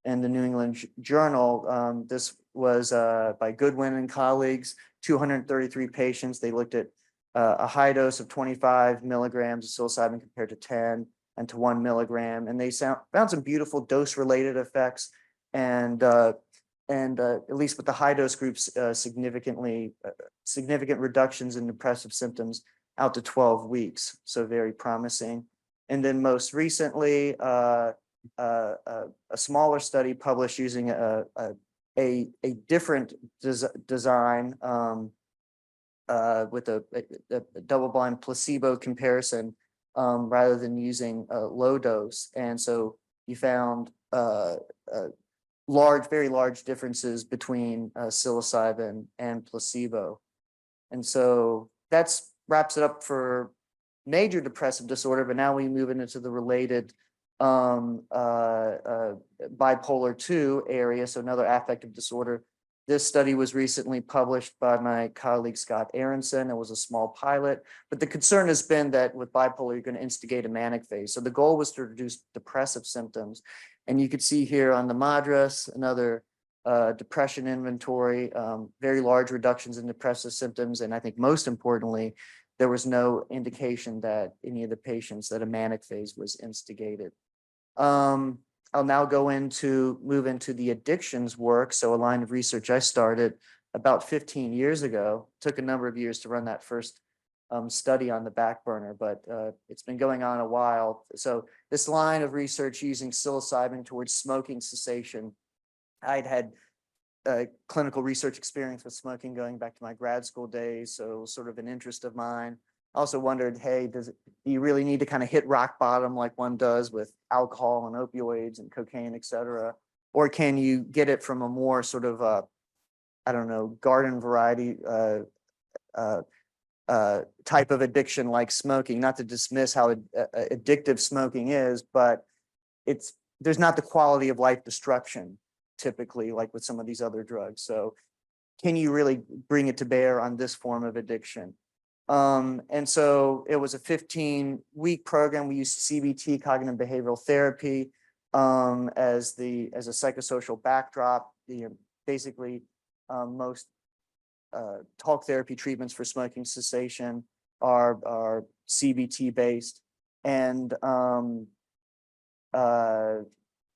in the New England Journal. This was by Goodwin and colleagues, 233 patients. They looked at a high dose of 25 milligrams of psilocybin compared to 10 and to 1 milligram. And they found some beautiful dose-related effects and at least with the high dose groups, significant reductions in depressive symptoms out to 12 weeks. So very promising. And then most recently, a smaller study published using a different design with a double-blind placebo comparison rather than using a low dose. And so you found very large differences between psilocybin and placebo. And so that's wraps it up for major depressive disorder, but now we move into the related bipolar 2 area, so another affective disorder. This study was recently published by my colleague Scott Aronson. It was a small pilot, but the concern has been that with bipolar, you're going to instigate a manic phase. So the goal was to reduce depressive symptoms. And you could see here on the MADRS, another depression inventory, very large reductions in depressive symptoms. And I think most importantly, there was no indication that any of the patients that a manic phase was instigated. I'll now move into the addictions work. So a line of research I started about 15 years ago, took a number of years to run that first study on the back burner, but it's been going on a while. So this line of research using psilocybin towards smoking cessation, I'd had clinical research experience with smoking going back to my grad school days, so it was sort of an interest of mine. I also wondered, hey, do you really need to kind of hit rock bottom like one does with alcohol and opioids and cocaine, et cetera? Or can you get it from a more sort of, I don't know, garden variety type of addiction like smoking? Not to dismiss how addictive smoking is, but there's not the quality of life destruction typically like with some of these other drugs. So can you really bring it to bear on this form of addiction? And so it was a 15-week program. We used CBT, cognitive behavioral therapy, as a psychosocial backdrop. Basically, most talk therapy treatments for smoking cessation are CBT based, and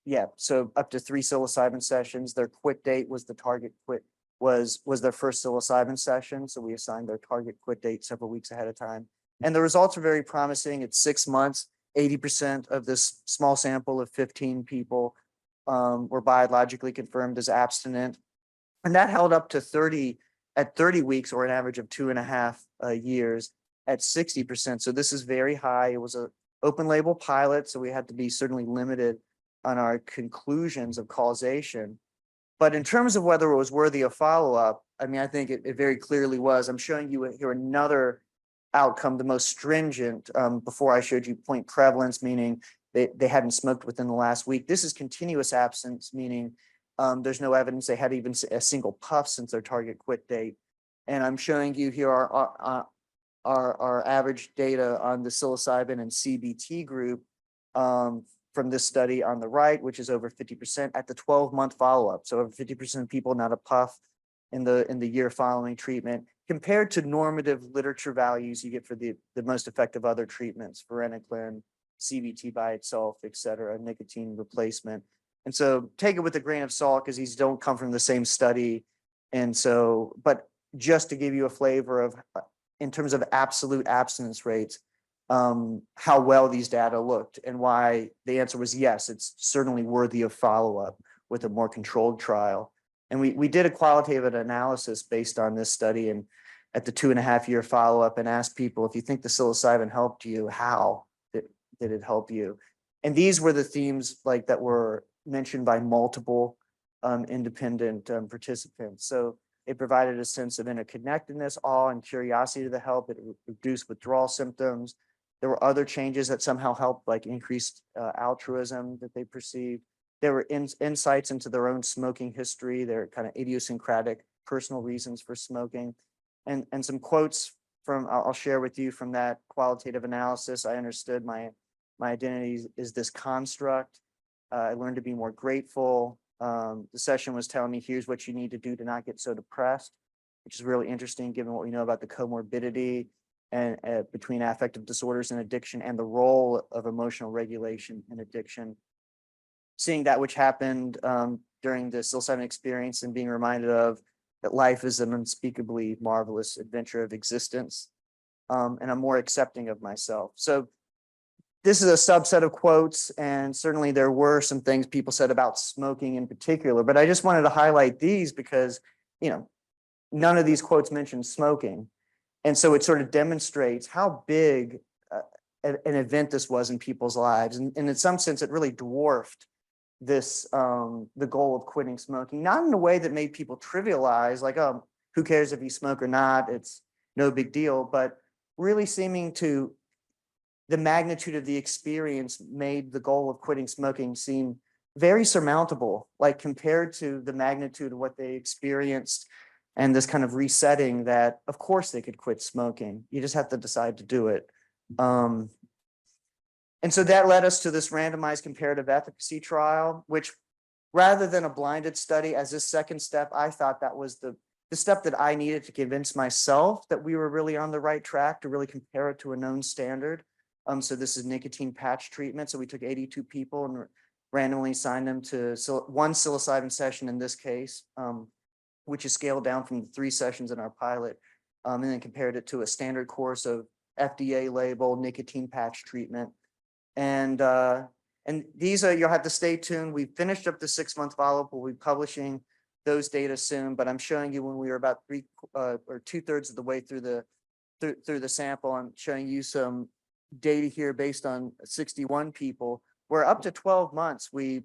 yeah, so up to 3 psilocybin sessions. Their quit date was the target quit was their first psilocybin session. So we assigned their target quit date several weeks ahead of time. And the results are very promising. At 6 months, 80% of this small sample of 15 people were biologically confirmed as abstinent. And that held up to 30 weeks, or an average of 2.5 years at 60%. So this is very high. It was an open label pilot, so we had to be certainly limited on our conclusions of causation. But in terms of whether it was worthy of follow-up, I mean, I think it very clearly was. I'm showing you here another outcome, the most stringent. Before I showed you point prevalence, meaning they hadn't smoked within the last week. This is continuous absence, meaning there's no evidence they had even a single puff since their target quit date. And I'm showing you here our average data on the psilocybin and CBT group from this study on the right, which is over 50% at the 12-month follow-up. So over 50% of people, not a puff in the year following treatment, compared to normative literature values you get for the most effective other treatments, varenicline, CBT by itself, et cetera, nicotine replacement. And so take it with a grain of salt because these don't come from the same study. And so, but just to give you a flavor of, in terms of absolute abstinence rates, how well these data looked, and why the answer was yes, it's certainly worthy of follow-up with a more controlled trial. And we did a qualitative analysis based on this study, and at the 2.5-year follow-up, and asked people, if you think the psilocybin helped you, how did it help you? And these were the themes like that were mentioned by multiple independent participants. So it provided a sense of interconnectedness, awe, and curiosity to the help. It reduced withdrawal symptoms. There were other changes that somehow helped, like increased altruism that they perceived. There were insights into their own smoking history, their kind of idiosyncratic personal reasons for smoking. And some quotes from, I'll share with you from that qualitative analysis. I understood my identity is this construct. I learned to be more grateful. The session was telling me, here's what you need to do to not get so depressed, which is really interesting given what we know about the comorbidity and between affective disorders and addiction, and the role of emotional regulation in addiction. Seeing that which happened during the psilocybin experience, and being reminded of that life is an unspeakably marvelous adventure of existence, and I'm more accepting of myself. So this is a subset of quotes, and certainly there were some things people said about smoking in particular, but I just wanted to highlight these because, you know, none of these quotes mention smoking. And so it sort of demonstrates how big an event this was in people's lives. And in some sense, it really dwarfed this, the goal of quitting smoking, not in a way that made people trivialize, like, oh, who cares if you smoke or not? It's no big deal. But really seeming to, the magnitude of the experience made the goal of quitting smoking seem very surmountable, like compared to the magnitude of what they experienced, and this kind of resetting that, of course, they could quit smoking. You just have to decide to do it. And so that led us to this randomized comparative efficacy trial, which, rather than a blinded study as this second step, I thought that was the step that I needed to convince myself that we were really on the right track to really compare it to a known standard. So this is nicotine patch treatment. So we took 82 people and randomly assigned them to one psilocybin session in this case, which is scaled down from the 3 sessions in our pilot. and then compared it to a standard course of FDA label nicotine patch treatment. And these are, you'll have to stay tuned. We finished up the 6-month follow-up. We'll be publishing those data soon, but I'm showing you when we were about 2/3 of the way through the sample. I'm showing you some data here based on 61 people, where up to 12 months, the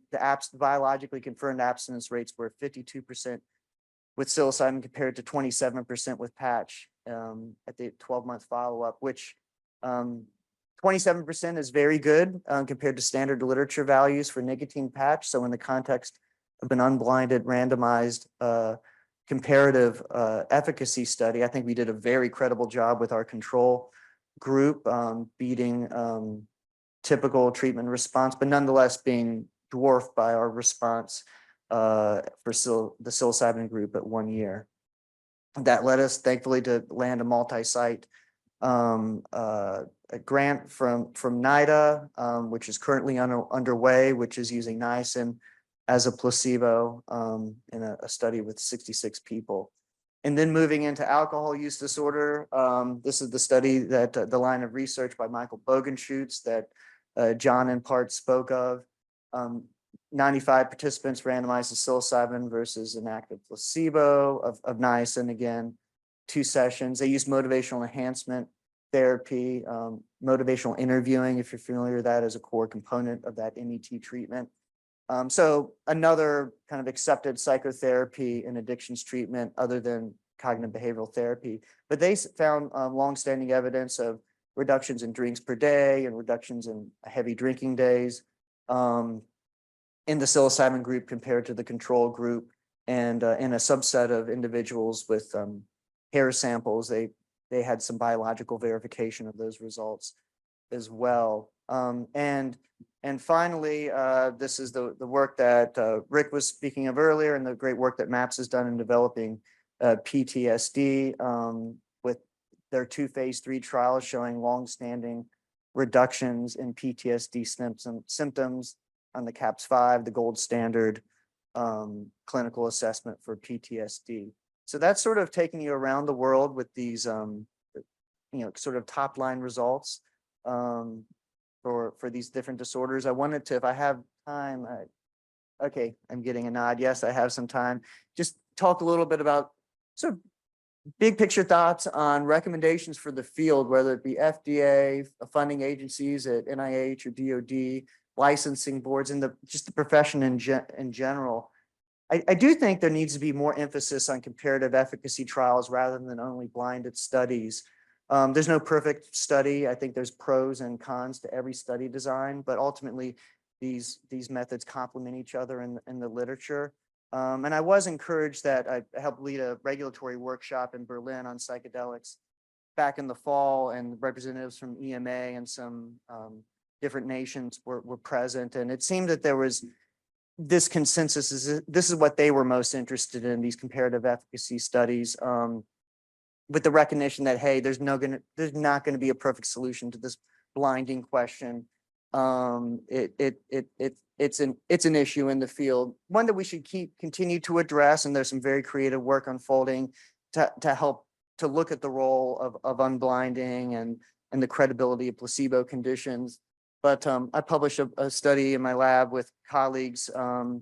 biologically confirmed abstinence rates were 52% with psilocybin compared to 27% with patch at the 12-month follow-up, which 27% is very good compared to standard literature values for nicotine patch. So in the context of an unblinded, randomized, comparative efficacy study, I think we did a very credible job with our control group, beating typical treatment response, but nonetheless being dwarfed by our response for the psilocybin group at 1 year. That led us, thankfully, to land a multi-site a grant from NIDA, which is currently underway, which is using niacin as a placebo in a study with 66 people. And then moving into alcohol use disorder, this is the study that the line of research by Michael Bogenschutz that John in part spoke of. 95 participants randomized to psilocybin versus an active placebo of niacin, again, 2 sessions. They used motivational enhancement therapy, motivational interviewing, if you're familiar with that, as a core component of that MET treatment. So another kind of accepted psychotherapy and addictions treatment other than cognitive behavioral therapy. But they found longstanding evidence of reductions in drinks per day and reductions in heavy drinking days in the psilocybin group compared to the control group. And in a subset of individuals with hair samples, they had some biological verification of those results as well. And finally, this is the work that Rick was speaking of earlier, and the great work that MAPS has done in developing PTSD with their 2 phase 3 trials showing longstanding reductions in PTSD symptoms on the CAPS-5, the gold standard clinical assessment for PTSD. So that's sort of taking you around the world with these, sort of top line results for these different disorders. I wanted to, if I have time, okay, I'm getting a nod. Yes, I have some time. Just talk a little bit about sort of big picture thoughts on recommendations for the field, whether it be FDA, funding agencies at NIH or DOD, licensing boards, and just the profession in general. I do think there needs to be more emphasis on comparative efficacy trials rather than only blinded studies. There's no perfect study. I think there's pros and cons to every study design, but ultimately these methods complement each other in the literature. And I was encouraged that I helped lead a regulatory workshop in Berlin on psychedelics back in the fall, and representatives from EMA and some different nations were present. And it seemed that there was this consensus this is what they were most interested in, these comparative efficacy studies, with the recognition that, hey, there's not going to be a perfect solution to this blinding question. It's an issue in the field, one that we should continue to address. And there's some very creative work unfolding to help to look at the role of unblinding and the credibility of placebo conditions. But I published a study in my lab with colleagues about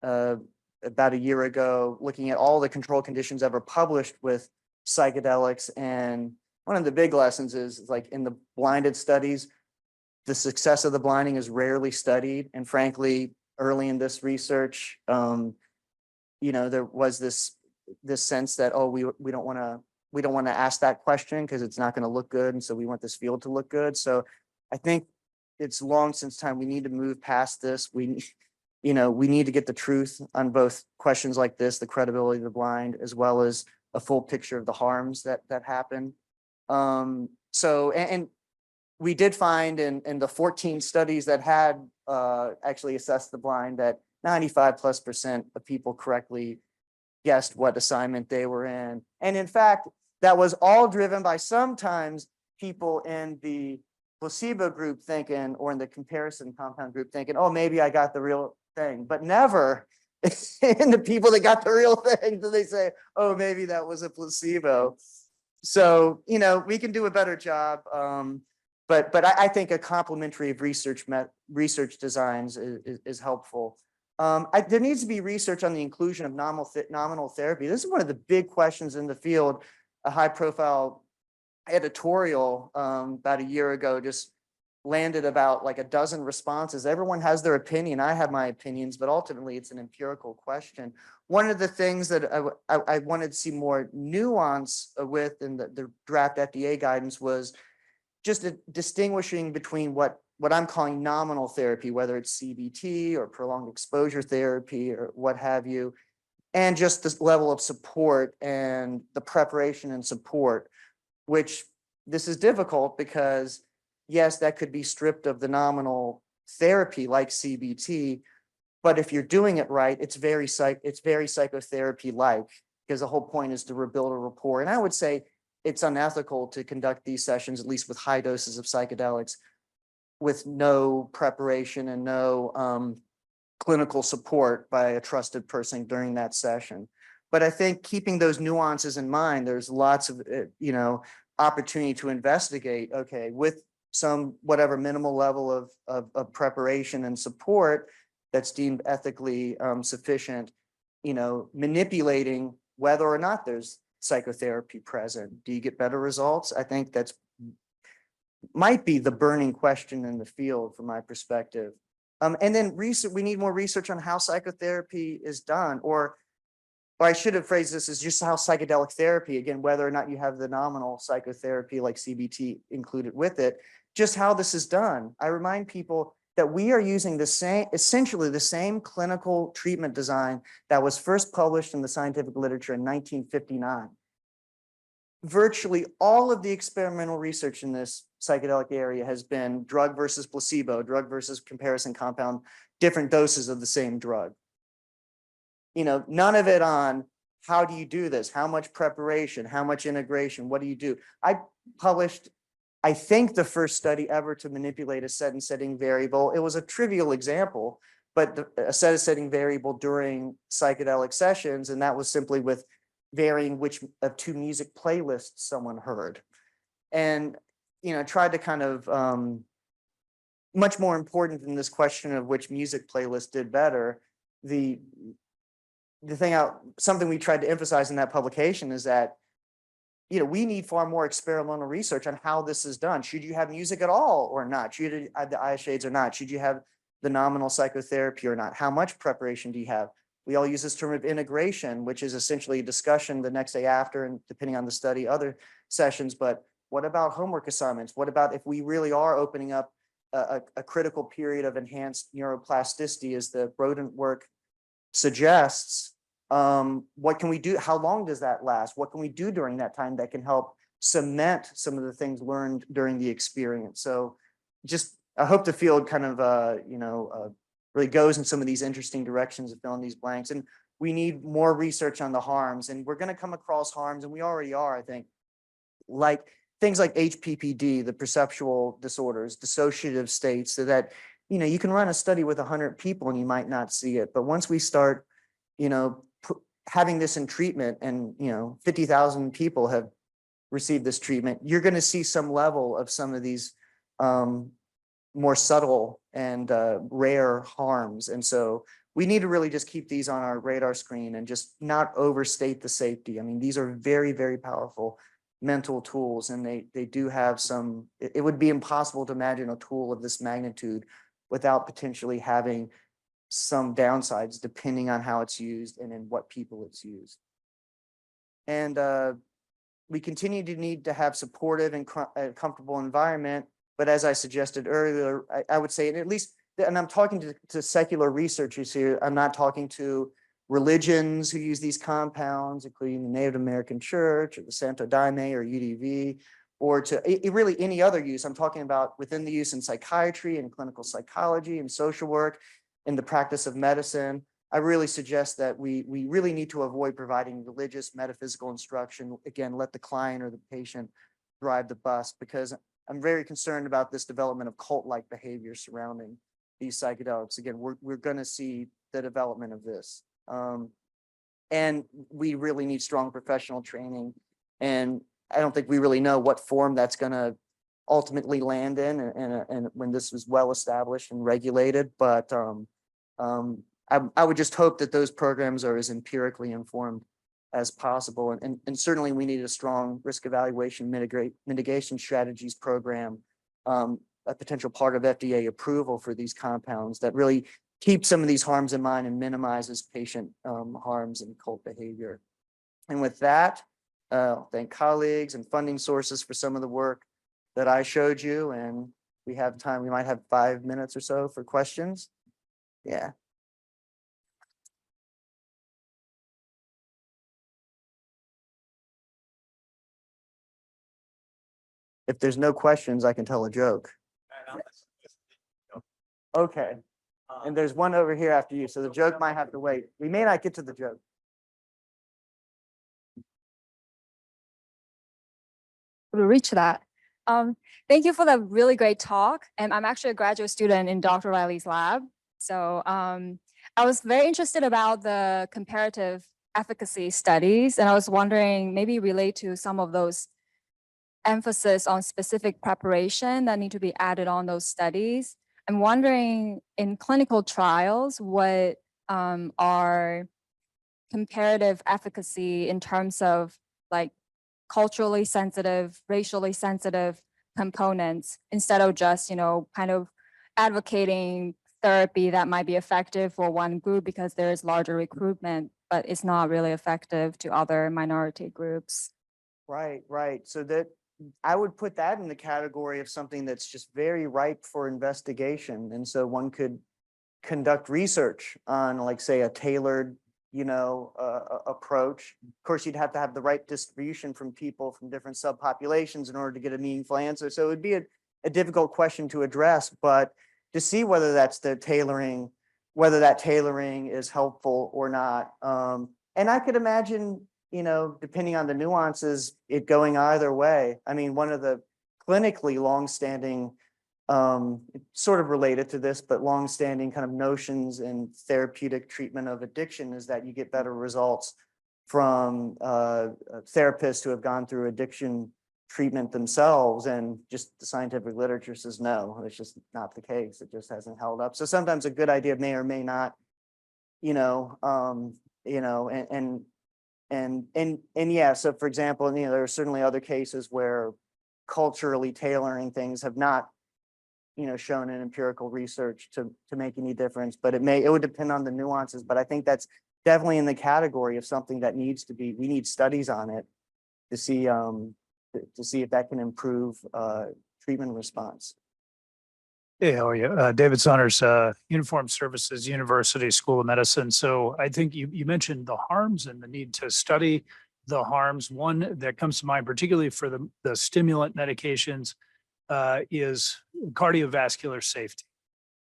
a year ago, looking at all the control conditions ever published with psychedelics. And one of the big lessons is, like, in the blinded studies, the success of the blinding is rarely studied. And frankly, early in this research, there was this sense that, oh, we don't want to ask that question because it's not going to look good, and so we want this field to look good. So I think it's long since time we need to move past this. We need to get the truth on both questions like this, the credibility of the blind, as well as a full picture of the harms that happen. And we did find in the 14 studies that had actually assessed the blind that 95+% of people correctly guessed what assignment they were in. And in fact, that was all driven by sometimes people in the placebo group thinking, or in the comparison compound group thinking, oh, maybe I got the real thing, but never in the people that got the real thing do they say, oh, maybe that was a placebo. So, we can do a better job. But I think a complementary of research designs is helpful. There needs to be research on the inclusion of nominal therapy. This is one of the big questions in the field. A high profile editorial about a year ago just landed about like a dozen responses. Everyone has their opinion. I have my opinions, but ultimately it's an empirical question. One of the things that I wanted to see more nuance with in the draft FDA guidance was just distinguishing between what I'm calling nominal therapy, whether it's CBT or prolonged exposure therapy or what have you, and just this level of support and the preparation and support, which this is difficult because yes, that could be stripped of the nominal therapy like CBT, but if you're doing it right, it's very psychotherapy-like, because the whole point is to rebuild a rapport. And I would say it's unethical to conduct these sessions, at least with high doses of psychedelics, with no preparation and no clinical support by a trusted person during that session. But I think keeping those nuances in mind, there's lots of, opportunity to investigate, okay, with some whatever minimal level of preparation and support that's deemed ethically sufficient, manipulating whether or not there's psychotherapy present. Do you get better results? I think that's might be the burning question in the field from my perspective. And then we need more research on how psychotherapy is done, or I should have phrased this as just how psychedelic therapy, again, whether or not you have the nominal psychotherapy like CBT included with it, just how this is done. I remind people that we are using essentially the same clinical treatment design that was first published in the scientific literature in 1959. Virtually all of the experimental research in this psychedelic area has been drug versus placebo, drug versus comparison compound, different doses of the same drug. None of it on how do you do this? How much preparation? How much integration? What do you do? I published, I think, the first study ever to manipulate a set and setting variable. It was a trivial example, but a set and setting variable during psychedelic sessions, and that was simply with varying which of two music playlists someone heard. And, tried to kind of, much more important than this question of which music playlist did better, something we tried to emphasize in that publication is that, we need far more experimental research on how this is done. Should you have music at all or not? Should you have the eye shades or not? Should you have the nominal psychotherapy or not? How much preparation do you have? We all use this term of integration, which is essentially a discussion the next day after, and depending on the study, other sessions. But what about homework assignments? What about if we really are opening up a critical period of enhanced neuroplasticity, as the rodent work suggests? What can we do? How long does that last? What can we do during that time that can help cement some of the things learned during the experience? So I hope the field kind of, really goes in some of these interesting directions of filling these blanks. And we need more research on the harms, and we're going to come across harms, and we already are, I think, like things like HPPD, the perceptual disorders, dissociative states, so that, you can run a study with 100 people and you might not see it. But once we start, having this in treatment and, 50,000 people have received this treatment, you're going to see some level of some of these more subtle and rare harms. And so we need to really just keep these on our radar screen and just not overstate the safety. I mean, these are very, very powerful mental tools, and they do have some, it would be impossible to imagine a tool of this magnitude without potentially having some downsides depending on how it's used and in what people it's used. And we continue to need to have supportive and comfortable environment. But as I suggested earlier, I would say, and at least, and I'm talking to secular researchers here, I'm not talking to religions who use these compounds, including the Native American Church or the Santo Daime or UDV, or to really any other use. I'm talking about within the use in psychiatry and clinical psychology and social work, in the practice of medicine. I really suggest that we really need to avoid providing religious metaphysical instruction. Again, let the client or the patient drive the bus, because I'm very concerned about this development of cult-like behavior surrounding these psychedelics. Again, we're going to see the development of this. And we really need strong professional training. And I don't think we really know what form that's going to ultimately land in and when this was well established and regulated. But I would just hope that those programs are as empirically informed as possible. And certainly we need a strong risk evaluation mitigation strategies program, a potential part of FDA approval for these compounds that really keep some of these harms in mind and minimizes patient harms and cult behavior. And with that, thank colleagues and funding sources for some of the work that I showed you. And we have time, we might have 5 minutes or so for questions. Yeah. If there's no questions, I can tell a joke. Okay. And there's one over here after you, so the joke might have to wait. We may not get to the joke. To reach that. Thank you for the really great talk. And I'm actually a graduate student in Dr. Riley's lab. So I was very interested about the comparative efficacy studies. And I was wondering, maybe relate to some of those emphasis on specific preparation that need to be added on those studies. I'm wondering in clinical trials, what are comparative efficacy in terms of like culturally sensitive, racially sensitive components, instead of just, kind of advocating therapy that might be effective for one group because there is larger recruitment, but it's not really effective to other minority groups. Right, right. So that I would put that in the category of something that's just very ripe for investigation. And so one could conduct research on, like, say, a tailored, approach. Of course, you'd have to have the right distribution from people from different subpopulations in order to get a meaningful answer. So it would be a difficult question to address, but to see whether that's the tailoring, whether that tailoring is helpful or not. And I could imagine, depending on the nuances, it going either way. I mean, one of the clinically longstanding, sort of related to this, but longstanding kind of notions in therapeutic treatment of addiction is that you get better results from therapists who have gone through addiction treatment themselves. And just the scientific literature says, no, it's just not the case. It just hasn't held up. So sometimes a good idea may or may not, and yeah, so for example, there are certainly other cases where culturally tailoring things have not, shown in empirical research to make any difference, but it would depend on the nuances. But I think that's definitely in the category of something that we need studies on it to see if that can improve treatment response. Hey, how are you? David Saunders, Uniformed Services University School of Medicine. So I think you mentioned the harms and the need to study the harms. One that comes to mind, particularly for the stimulant medications, is cardiovascular safety.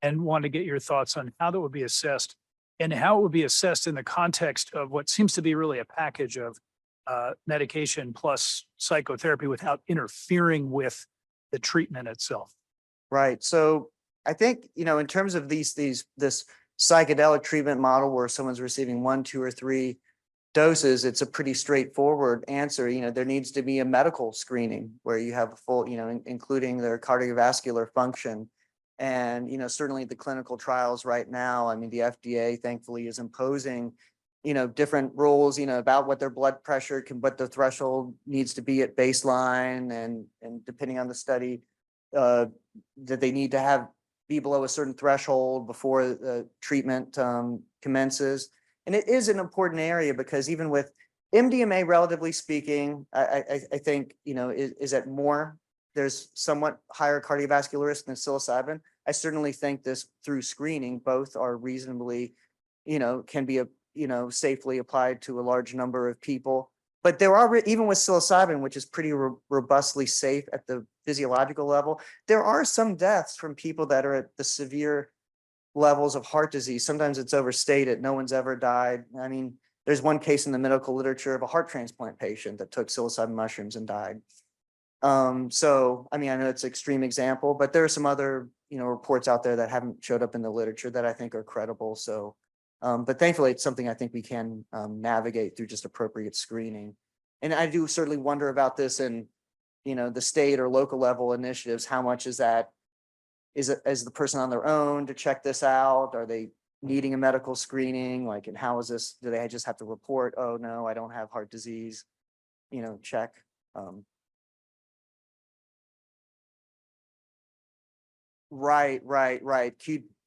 And want to get your thoughts on how that would be assessed and how it would be assessed in the context of what seems to be really a package of medication plus psychotherapy without interfering with the treatment itself. Right. So I think, in terms of this psychedelic treatment model where someone's receiving 1, 2, or 3 doses, it's a pretty straightforward answer. There needs to be a medical screening where you have a full, including their cardiovascular function. And, certainly the clinical trials right now, I mean, the FDA thankfully is imposing, different rules, about what their blood pressure what the threshold needs to be at baseline, and depending on the study, that they need to be below a certain threshold before the treatment commences. And it is an important area because even with MDMA, relatively speaking, I think, is at more, there's somewhat higher cardiovascular risk than psilocybin. I certainly think this through screening, both are reasonably, can be, safely applied to a large number of people. But there are, even with psilocybin, which is pretty robustly safe at the physiological level, there are some deaths from people that are at the severe levels of heart disease. Sometimes it's overstated. No one's ever died. I mean, there's one case in the medical literature of a heart transplant patient that took psilocybin mushrooms and died. So, I mean, I know it's an extreme example, but there are some other, reports out there that haven't showed up in the literature that I think are credible. So, but thankfully it's something I think we can navigate through just appropriate screening. and I do certainly wonder about this in, the state or local level initiatives. How much is that? Is the person on their own to check this out? Are they needing a medical screening? Like, and how is this? Do they just have to report, oh no, I don't have heart disease? Check. Right.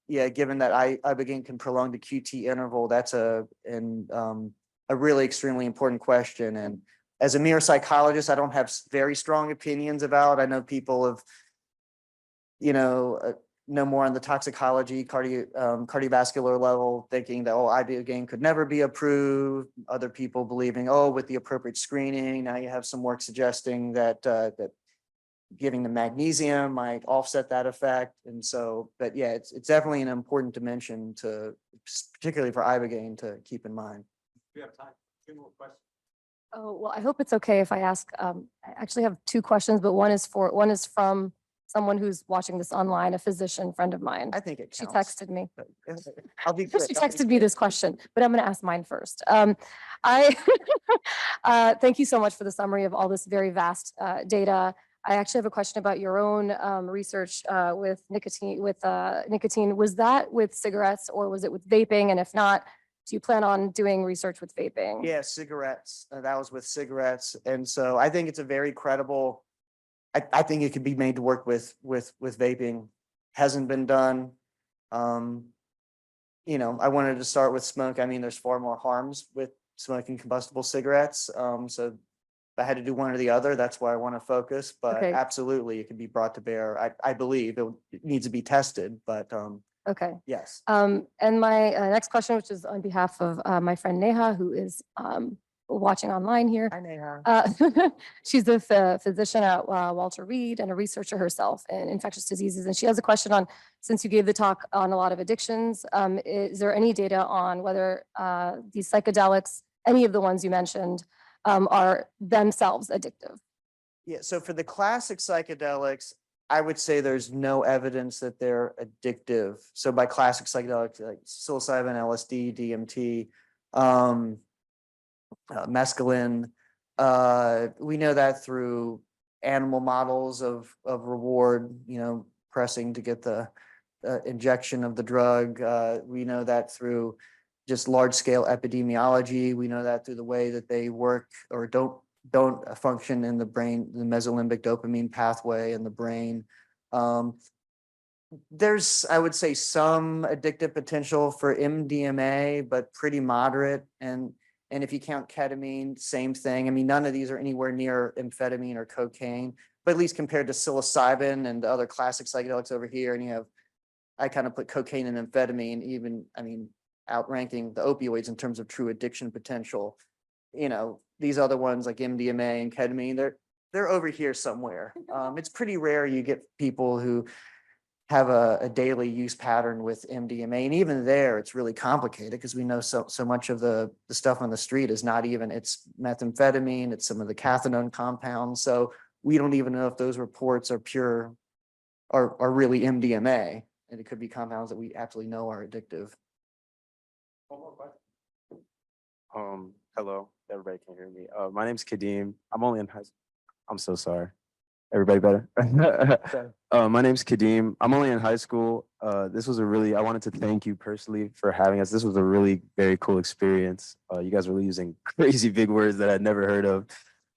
Given that ibogaine can prolong the QT interval, that's a really extremely important question. And as a neuropsychologist, I don't have very strong opinions about. I know people have, know more on the toxicology, cardiovascular level, thinking that, ibogaine could never be approved. Other people believing, with the appropriate screening, now you have some work suggesting that giving the magnesium might offset that effect. And so, but yeah, it's definitely an important dimension to, particularly for ibogaine, to keep in mind. We have time. Two more questions. Oh, well, I hope it's okay if I ask, I actually have two questions, but one is from someone who's watching this online, a physician friend of mine. I think it She counts. texted me. I'll be quick. She texted me this question, but I'm going to ask mine first. I thank you so much for the summary of all this very vast data. I actually have a question about your own research with nicotine. Was that with cigarettes or was it with vaping? And if not, do you plan on doing research with vaping? Yeah, cigarettes. That was with cigarettes. And so I think it's a very credible, I think it could be made to work with vaping. Hasn't been done. I wanted to start with smoke. I mean, there's far more harms with smoking combustible cigarettes. So if I had to do one or the other, that's why I want to focus. But Okay. absolutely, it can be brought to bear. I believe it needs to be tested, but Okay. yes. And my next question, which is on behalf of my friend Neha, who is watching online here. Hi, Neha. She's a physician at Walter Reed and a researcher herself in infectious diseases. And she has a question on, since you gave the talk on a lot of addictions, is there any data on whether these psychedelics, any of the ones you mentioned, are themselves addictive? Yeah, so for the classic psychedelics, I would say there's no evidence that they're addictive. So by classic psychedelics, like psilocybin, LSD, DMT, mescaline, we know that through animal models of reward, pressing to get the injection of the drug. We know that through just large scale epidemiology. We know that through the way that they work or don't function in the brain, the mesolimbic dopamine pathway in the brain. There's, I would say, some addictive potential for MDMA, but pretty moderate. And if you count ketamine, same thing. I mean, none of these are anywhere near amphetamine or cocaine, but at least compared to psilocybin and the other classic psychedelics over here, and I kind of put cocaine and amphetamine, even, outranking the opioids in terms of true addiction potential. These other ones like MDMA and ketamine, they're over here somewhere. It's pretty rare you get people who have a daily use pattern with MDMA, and even there, it's really complicated because we know so much of the stuff on the street is not even, it's methamphetamine, it's some of the cathinone compounds. So we don't even know if those reports are pure, are really MDMA, and it could be compounds that we absolutely know are addictive. Hello, everybody can hear me. My name's Kadeem. I'm only in high school. I'm so sorry. Everybody better? My name's Kadeem. I'm only in high school. This was I wanted to thank you personally for having us. This was a really very cool experience. You guys were using crazy big words that I'd never heard of.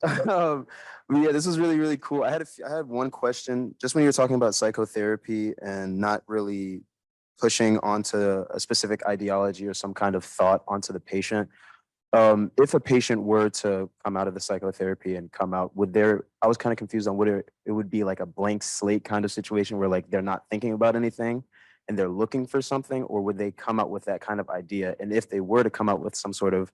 But yeah, this was really, really cool. I had one question, just when you were talking about psychotherapy and not really pushing onto a specific ideology or some kind of thought onto the patient. If a patient were to come out of the psychotherapy and come out, I was kind of confused on whether it would be like a blank slate kind of situation where like they're not thinking about anything and they're looking for something, or would they come out with that kind of idea? And if they were to come out with some sort of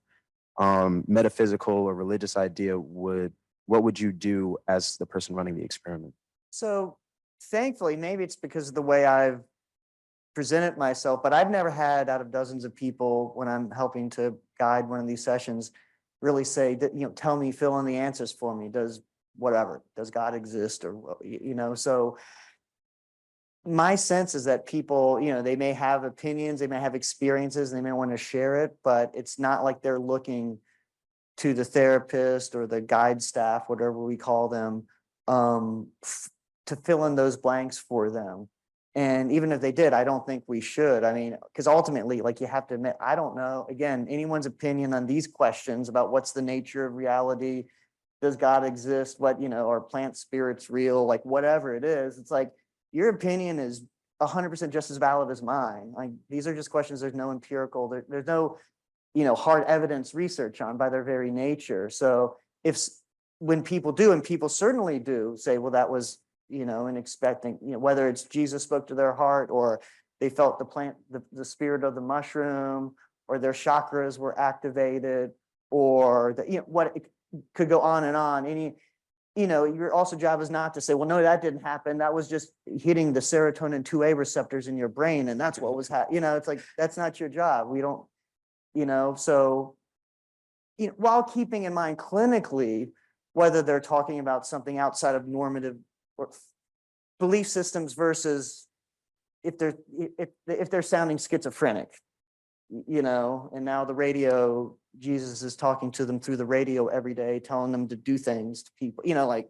metaphysical or religious idea, what would you do as the person running the experiment? So thankfully, maybe it's because of the way I've presented myself, but I've never had, out of dozens of people when I'm helping to guide one of these sessions, really say that, tell me, fill in the answers for me. Does God exist? Or, so my sense is that people, they may have opinions, they may have experiences, and they may want to share it, but it's not like they're looking to the therapist or the guide staff, whatever we call them, to fill in those blanks for them. And even if they did, I don't think we should. I mean, because ultimately, like, you have to admit, I don't know, again, anyone's opinion on these questions about what's the nature of reality, does God exist, what, you know, are plant spirits real, like whatever it is, it's like, your opinion is 100% just as valid as mine. Like, these are just questions there's no empirical, there's no, you know, hard evidence research on by their very nature. So when people do, and people certainly do say, well, that was, you know, and expecting, you know, whether it's Jesus spoke to their heart, or they felt the plant, the spirit of the mushroom, or their chakras were activated, or the, you know, what, it could go on and on. Any, you know, your also job is not to say, well, no, that didn't happen. That was just hitting the serotonin 2A receptors in your brain, and that's what was happening. You know, it's like, that's not your job. We don't, you know, so, you know, while keeping in mind clinically, whether they're talking about something outside of normative or belief systems versus if they're sounding schizophrenic, you know, and now the radio, Jesus is talking to them through the radio every day, telling them to do things to people, you know, like,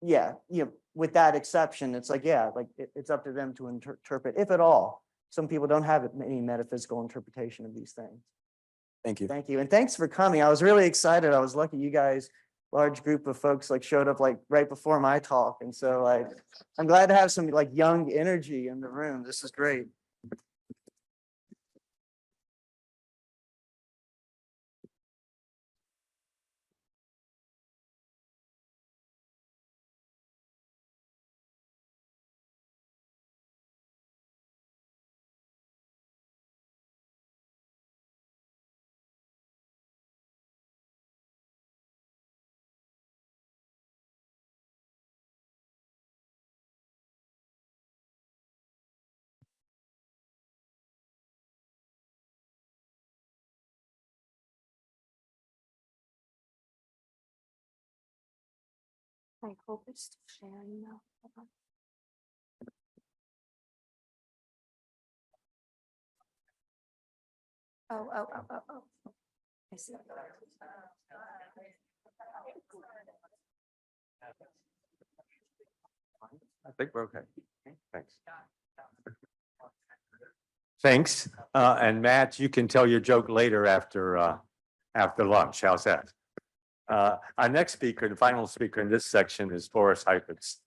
yeah, you know, with that exception, it's like, yeah, like it's up to them to interpret, if at all. Some people don't have any metaphysical interpretation of these things. Thank you. Thank you. And thanks for coming. I was really excited. I was lucky you guys, large group of folks, like showed up like right before my talk. And so like, I'm glad to have some like young energy in the room. This is great. I hope it's still sharing now. Oh. I see. I think we're okay. Thanks. Thanks. And Matt, you can tell your joke later after lunch. How's that? Our next speaker, the final speaker in this section, is Forrest Heifetz.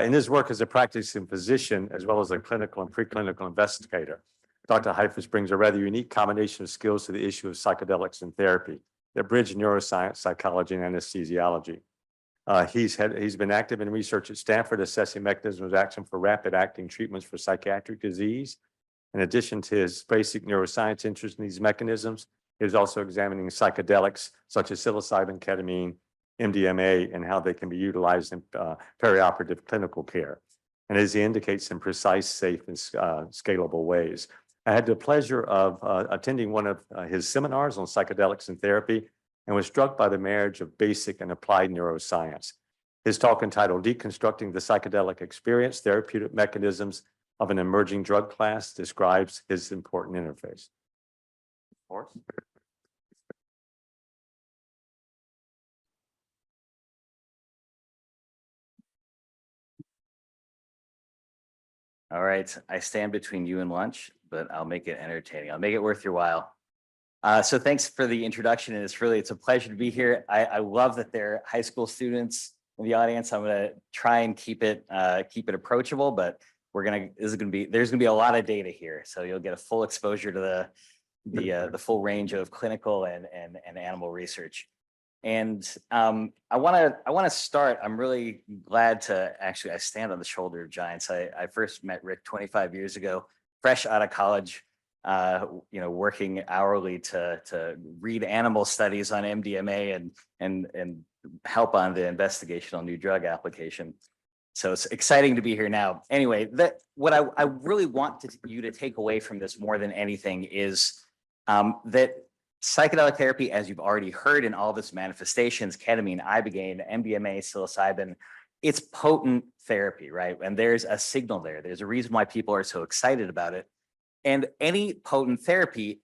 In his work as a practicing physician, as well as a clinical and preclinical investigator, Dr. Heifetz brings a rather unique combination of skills to the issue of psychedelics and therapy that bridge neuroscience, psychology, and anesthesiology. He's been active in research at Stanford, assessing mechanisms of action for rapid-acting treatments for psychiatric disease. In addition to his basic neuroscience interest in these mechanisms, he is also examining psychedelics such as psilocybin, ketamine, MDMA, and how they can be utilized in perioperative clinical care. And as he indicates, in precise, safe, and scalable ways. I had the pleasure of attending one of his seminars on psychedelics and therapy, and was struck by the marriage of basic and applied neuroscience. His talk, entitled Deconstructing the Psychedelic Experience, Therapeutic Mechanisms of an Emerging Drug Class, describes his important interface. All right, I stand between you and lunch, but I'll make it entertaining. I'll make it worth your while. So thanks for the introduction, and it's a pleasure to be here. I love that there are high school students in the audience. I'm going to try and keep it approachable, but there's going to be a lot of data here, so you'll get a full exposure to the full range of clinical and animal research. And I want to start. I'm really glad to I stand on the shoulder of giants. I first met Rick 25 years ago, fresh out of college, working hourly to read animal studies on MDMA and help on the investigational new drug application. So it's exciting to be here now. Anyway, what I really want you to take away from this more than anything is that psychedelic therapy, as you've already heard in all of its manifestations, ketamine, ibogaine, MDMA, psilocybin, it's potent therapy, right? And there's a signal there. There's a reason why people are so excited about it. And any potent therapy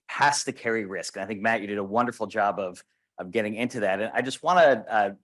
has to carry risk. And I think, Matt, you did a wonderful job of of getting into that. And I just want to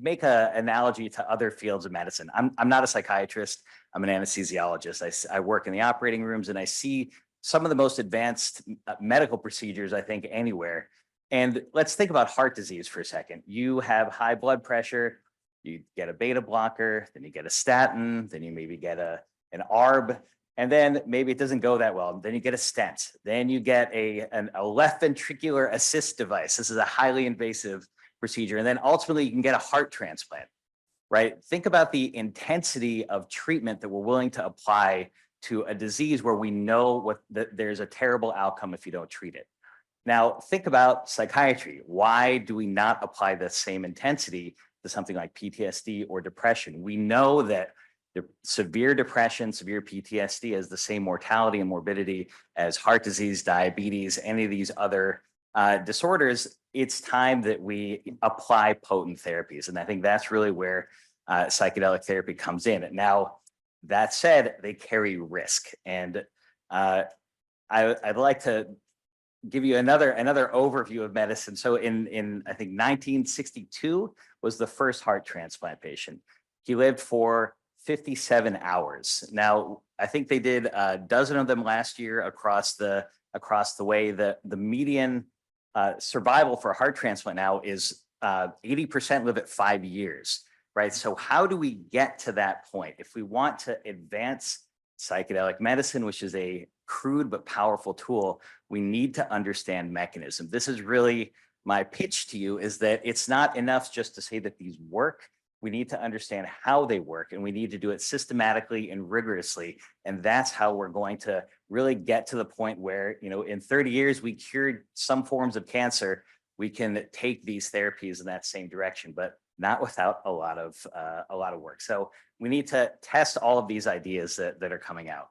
make an analogy to other fields of medicine. I'm not a psychiatrist. I'm an anesthesiologist. I work in the operating rooms and I see some of the most advanced medical procedures, I think, anywhere. And let's think about heart disease for a second. You have high blood pressure, you get a beta blocker, then you get a statin, then you maybe get an ARB, and then maybe it doesn't go that well. Then you get a stent, then you get a left ventricular assist device. This is a highly invasive procedure. And then ultimately you can get a heart transplant, right? Think about the intensity of treatment that we're willing to apply to a disease where we know there's a terrible outcome if you don't treat it. Now, think about psychiatry. Why do we not apply the same intensity to something like PTSD or depression? We know that the severe depression, severe PTSD has the same mortality and morbidity as heart disease, diabetes, any of these other disorders. It's time that we apply potent therapies. And I think that's really where psychedelic therapy comes in. Now, that said, they carry risk. And I'd like to give you another overview of medicine. So in I think 1962 was the first heart transplant patient. He lived for 57 hours. Now, I think they did a dozen of them last year across the way. The median survival for a heart transplant now is 80% live at 5 years, right? So how do we get to that point? If we want to advance psychedelic medicine, which is a crude but powerful tool, we need to understand mechanism. This is really my pitch to you, is that it's not enough just to say that these work. We need to understand how they work, and we need to do it systematically and rigorously. And that's how we're going to really get to the point where, you know, in 30 years, we cured some forms of cancer. We can take these therapies in that same direction, but not without a lot of work. So we need to test all of these ideas that are coming out.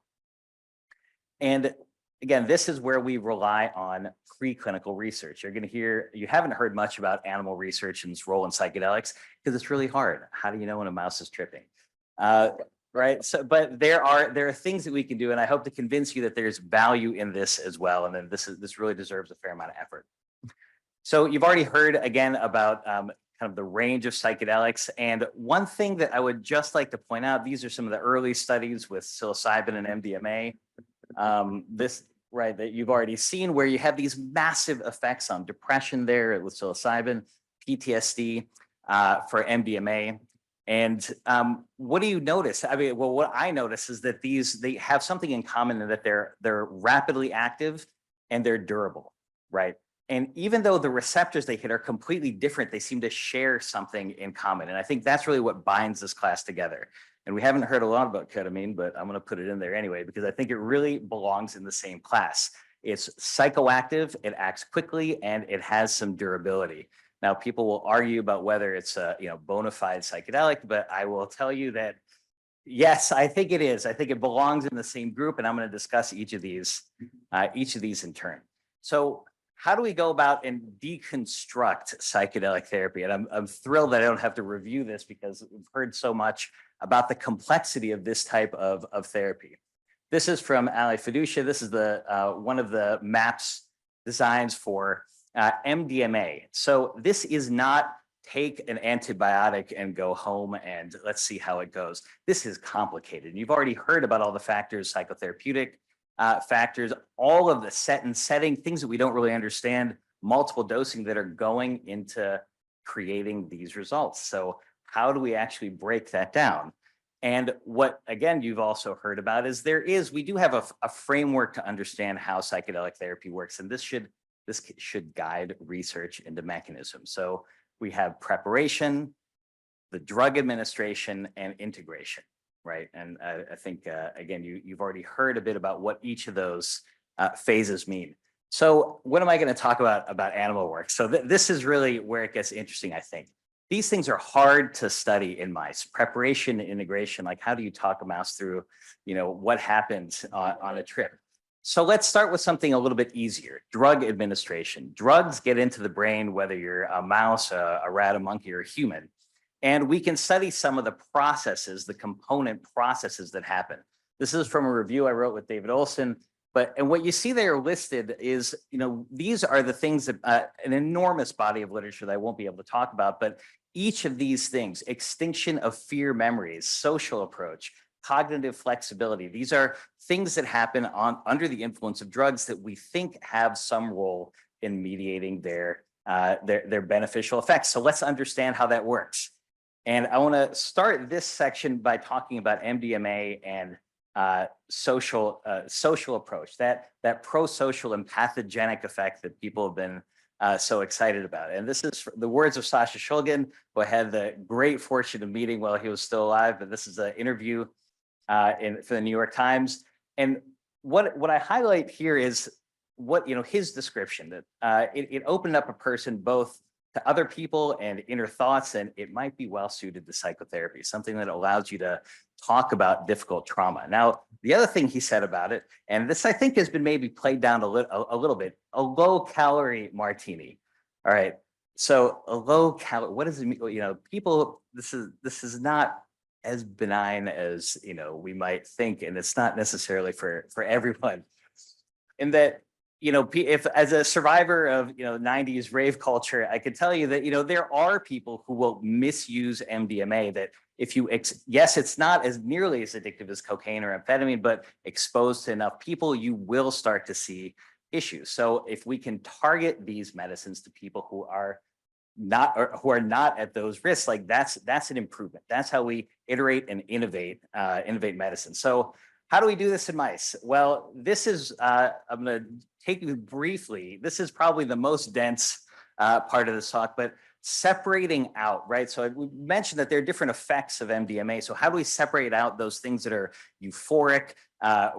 And again, this is where we rely on preclinical research. You haven't heard much about animal research and its role in psychedelics because it's really hard. How do you know when a mouse is tripping? Right. So, but there are things that we can do, and I hope to convince you that there's value in this as well. And then this really deserves a fair amount of effort. So you've already heard again about kind of the range of psychedelics. And one thing that I would just like to point out, these are some of the early studies with psilocybin and MDMA. That you've already seen, where you have these massive effects on depression there with psilocybin, PTSD for MDMA. And what do you notice? I mean, well, what I notice is that they have something in common in that they're rapidly active and they're durable, right? And even though the receptors they hit are completely different, they seem to share something in common. And I think that's really what binds this class together. And we haven't heard a lot about ketamine, but I'm going to put it in there anyway, because I think it really belongs in the same class. It's psychoactive, it acts quickly, and it has some durability. Now, people will argue about whether it's a bona fide psychedelic, but I will tell you that, yes, I think it is. I think it belongs in the same group, and I'm going to discuss each of these in turn. So how do we go about and deconstruct psychedelic therapy? And I'm thrilled that I don't have to review this because we've heard so much about the complexity of this type of therapy. This is from Ali Fiducia. This is one of the MAPS designs for MDMA. So this is not take an antibiotic and go home and let's see how it goes. This is complicated. And you've already heard about all the factors, psychotherapeutic factors, all of the setting, things that we don't really understand, multiple dosing that are going into creating these results. So how do we actually break that down? And what, again, you've also heard about is we do have a framework to understand how psychedelic therapy works. And this should guide research into mechanisms. So we have preparation, the drug administration, and integration, right? And I think, again, you've already heard a bit about what each of those phases mean. So what am I going to talk about animal work? So this is really where it gets interesting, I think. These things are hard to study in mice. Preparation and integration, like how do you talk a mouse through, what happens on a trip? So let's start with something a little bit easier, drug administration. Drugs get into the brain, whether you're a mouse, a rat, a monkey, or a human. And we can study some of the processes, the component processes that happen. This is from a review I wrote with David Olson. And what you see there listed is, these are the things that an enormous body of literature that I won't be able to talk about, but each of these things, extinction of fear memories, social approach, cognitive flexibility, these are things that happen under the influence of drugs that we think have some role in mediating their beneficial effects. So let's understand how that works. And I want to start this section by talking about MDMA and social approach, that pro-social and pathogenic effect that people have been so excited about. And this is the words of Sasha Shulgin, who I had the great fortune of meeting while he was still alive. But this is an interview for the New York Times. And what I highlight here is his description that it opened up a person both to other people and inner thoughts, and it might be well suited to psychotherapy, something that allows you to talk about difficult trauma. Now, the other thing he said about it, and this I think has been maybe played down a little bit, a low-calorie martini. All right, so a low-calorie, what does it mean? People, this is not as benign as we might think, and it's not necessarily for everyone. In that, if as a survivor of 90s rave culture, I could tell you that there are people who will misuse MDMA. That if you yes, it's not as nearly as addictive as cocaine or amphetamine, but exposed to enough people, you will start to see issues. So if we can target these medicines to people who are not at those risks, like that's an improvement. That's how we iterate and innovate medicine. So how do we do this in mice? Well, this is, I'm going to take you briefly. This is probably the most dense part of this talk, but separating out, right? So we mentioned that there are different effects of MDMA. So how do we separate out those things that are euphoric,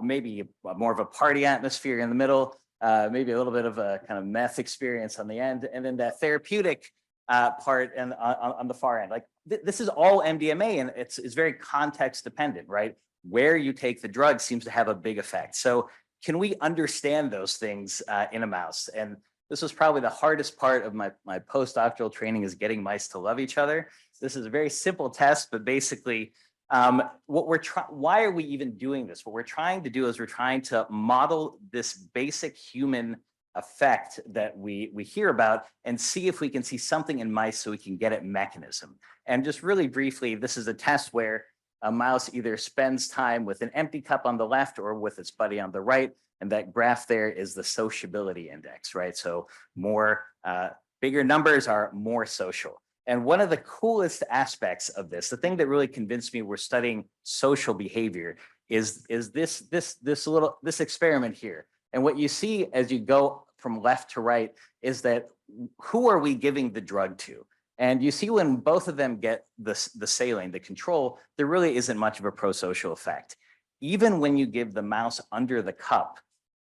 maybe more of a party atmosphere in the middle, maybe a little bit of a kind of meth experience on the end, and then that therapeutic part and on the far end. Like this is all MDMA, and it's very context dependent, right? Where you take the drug seems to have a big effect. So can we understand those things in a mouse? And this was probably the hardest part of my postdoctoral training, is getting mice to love each other. This is a very simple test, but basically why are we even doing this? What we're trying to do is we're trying to model this basic human effect that we hear about and see if we can see something in mice so we can get at mechanism. And just really briefly, this is a test where a mouse either spends time with an empty cup on the left or with its buddy on the right. And that graph there is the sociability index, right? So bigger numbers are more social. And one of the coolest aspects of this, the thing that really convinced me we're studying social behavior, is this experiment here. And what you see as you go from left to right is that who are we giving the drug to? And you see when both of them get the saline, the control, there really isn't much of a pro-social effect. Even when you give the mouse under the cup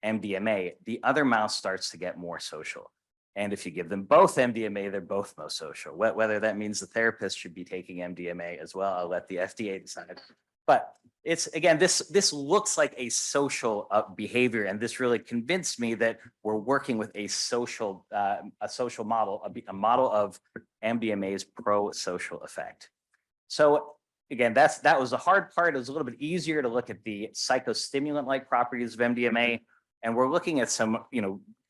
MDMA, the other mouse starts to get more social. And if you give them both MDMA, they're both most social. Whether that means the therapist should be taking MDMA as well, I'll let the FDA decide. But it's, again, this looks like a social behavior, and this really convinced me that we're working with a social model, a model of MDMA's pro-social effect. So again, that was the hard part. It was a little bit easier to look at the psychostimulant-like properties of MDMA, and we're looking at some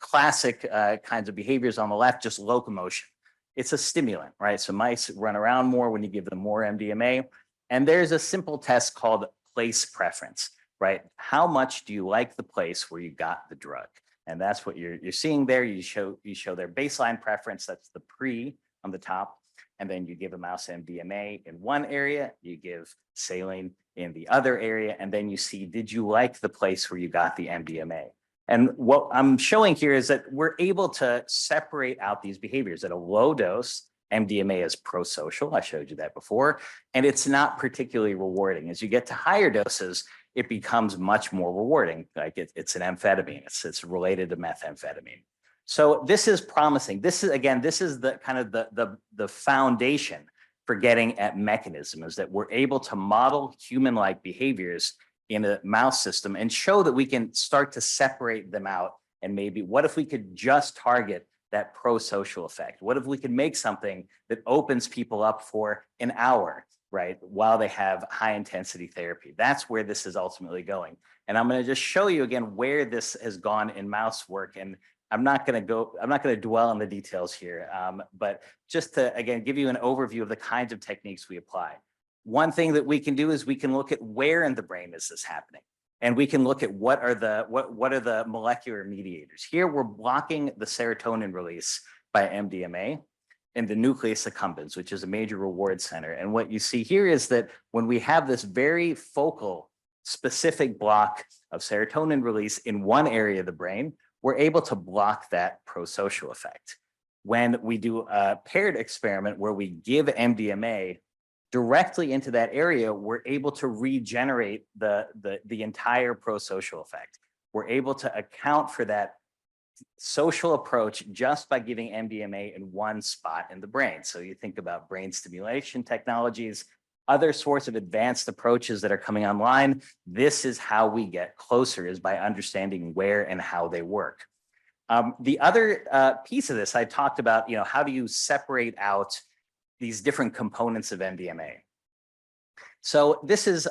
classic kinds of behaviors on the left, just locomotion. It's a stimulant, right? So mice run around more when you give them more MDMA. And there's a simple test called place preference, right? How much do you like the place where you got the drug? And that's what you're seeing there. You show their baseline preference. That's the pre on the top. And then you give a mouse MDMA in one area, you give saline in the other area, and then you see, did you like the place where you got the MDMA? And what I'm showing here is that we're able to separate out these behaviors. At a low dose, MDMA is pro-social. I showed you that before, and it's not particularly rewarding. As you get to higher doses, it becomes much more rewarding. Like it's an amphetamine. It's related to methamphetamine. So this is promising. This is the kind of the foundation for getting at mechanism, is that we're able to model human-like behaviors in a mouse system and show that we can start to separate them out. And maybe what if we could just target that pro-social effect? What if we could make something that opens people up for an hour right? While they have high intensity therapy. That's where this is ultimately going. And I'm going to just show you again where this has gone in mouse work. And I'm not going to dwell on the details here, but just to, again, give you an overview of the kinds of techniques we apply. One thing that we can do is we can look at where in the brain is this happening. And we can look at what are the molecular mediators. Here we're blocking the serotonin release by MDMA in the nucleus accumbens, which is a major reward center. And what you see here is that when we have this very focal, specific block of serotonin release in one area of the brain, we're able to block that prosocial effect. When we do a paired experiment where we give MDMA directly into that area, we're able to regenerate the entire prosocial effect. We're able to account for that social approach just by giving MDMA in one spot in the brain. So you think about brain stimulation technologies, other sorts of advanced approaches that are coming online. This is how we get closer, is by understanding where and how they work. The other piece of this, I talked about, how do you separate out these different components of MDMA? So this is,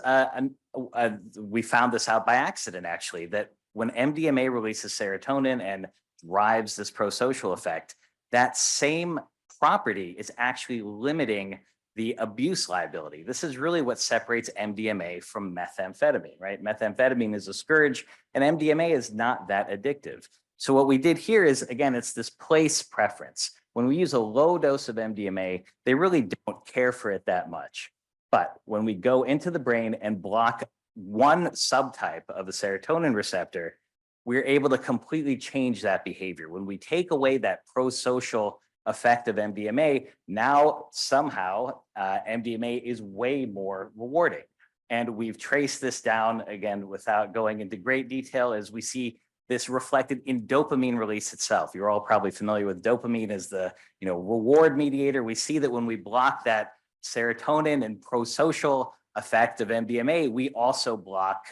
we found this out by accident, actually, that when MDMA releases serotonin and drives this prosocial effect, that same property is actually limiting the abuse liability. This is really what separates MDMA from methamphetamine, right? Methamphetamine is a scourge and MDMA is not that addictive. So what we did here is, again, it's this place preference. When we use a low dose of MDMA, they really don't care for it that much. But when we go into the brain and block one subtype of the serotonin receptor, we're able to completely change that behavior. When we take away that prosocial effect of MDMA, now somehow MDMA is way more rewarding. And we've traced this down, again, without going into great detail, as we see this reflected in dopamine release itself. You're all probably familiar with dopamine as the reward mediator. We see that when we block that serotonin and prosocial effect of MDMA, we also block,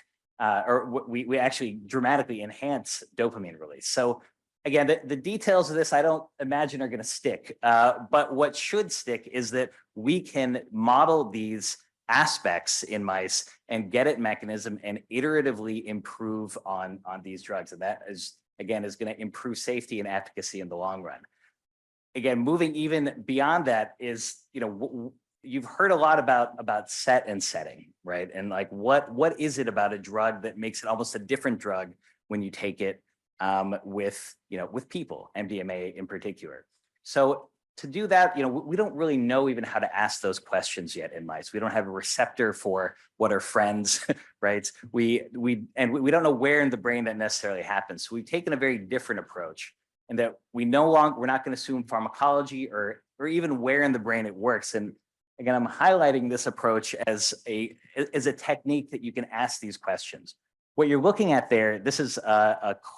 we actually dramatically enhance dopamine release. So again, the details of this I don't imagine are going to stick, but what should stick is that we can model these aspects in mice and get at mechanism and iteratively improve on these drugs. And that is, again, is going to improve safety and efficacy in the long run. Again, moving even beyond that is, you've heard a lot about set and setting, right? And like, what is it about a drug that makes it almost a different drug when you take it with people, MDMA in particular? So to do that, we don't really know even how to ask those questions yet in mice. We don't have a receptor for what are friends, right? We don't know where in the brain that necessarily happens. So we've taken a very different approach, and that we're not going to assume pharmacology or even where in the brain it works. And again, I'm highlighting this approach as a technique that you can ask these questions. What you're looking at there, this is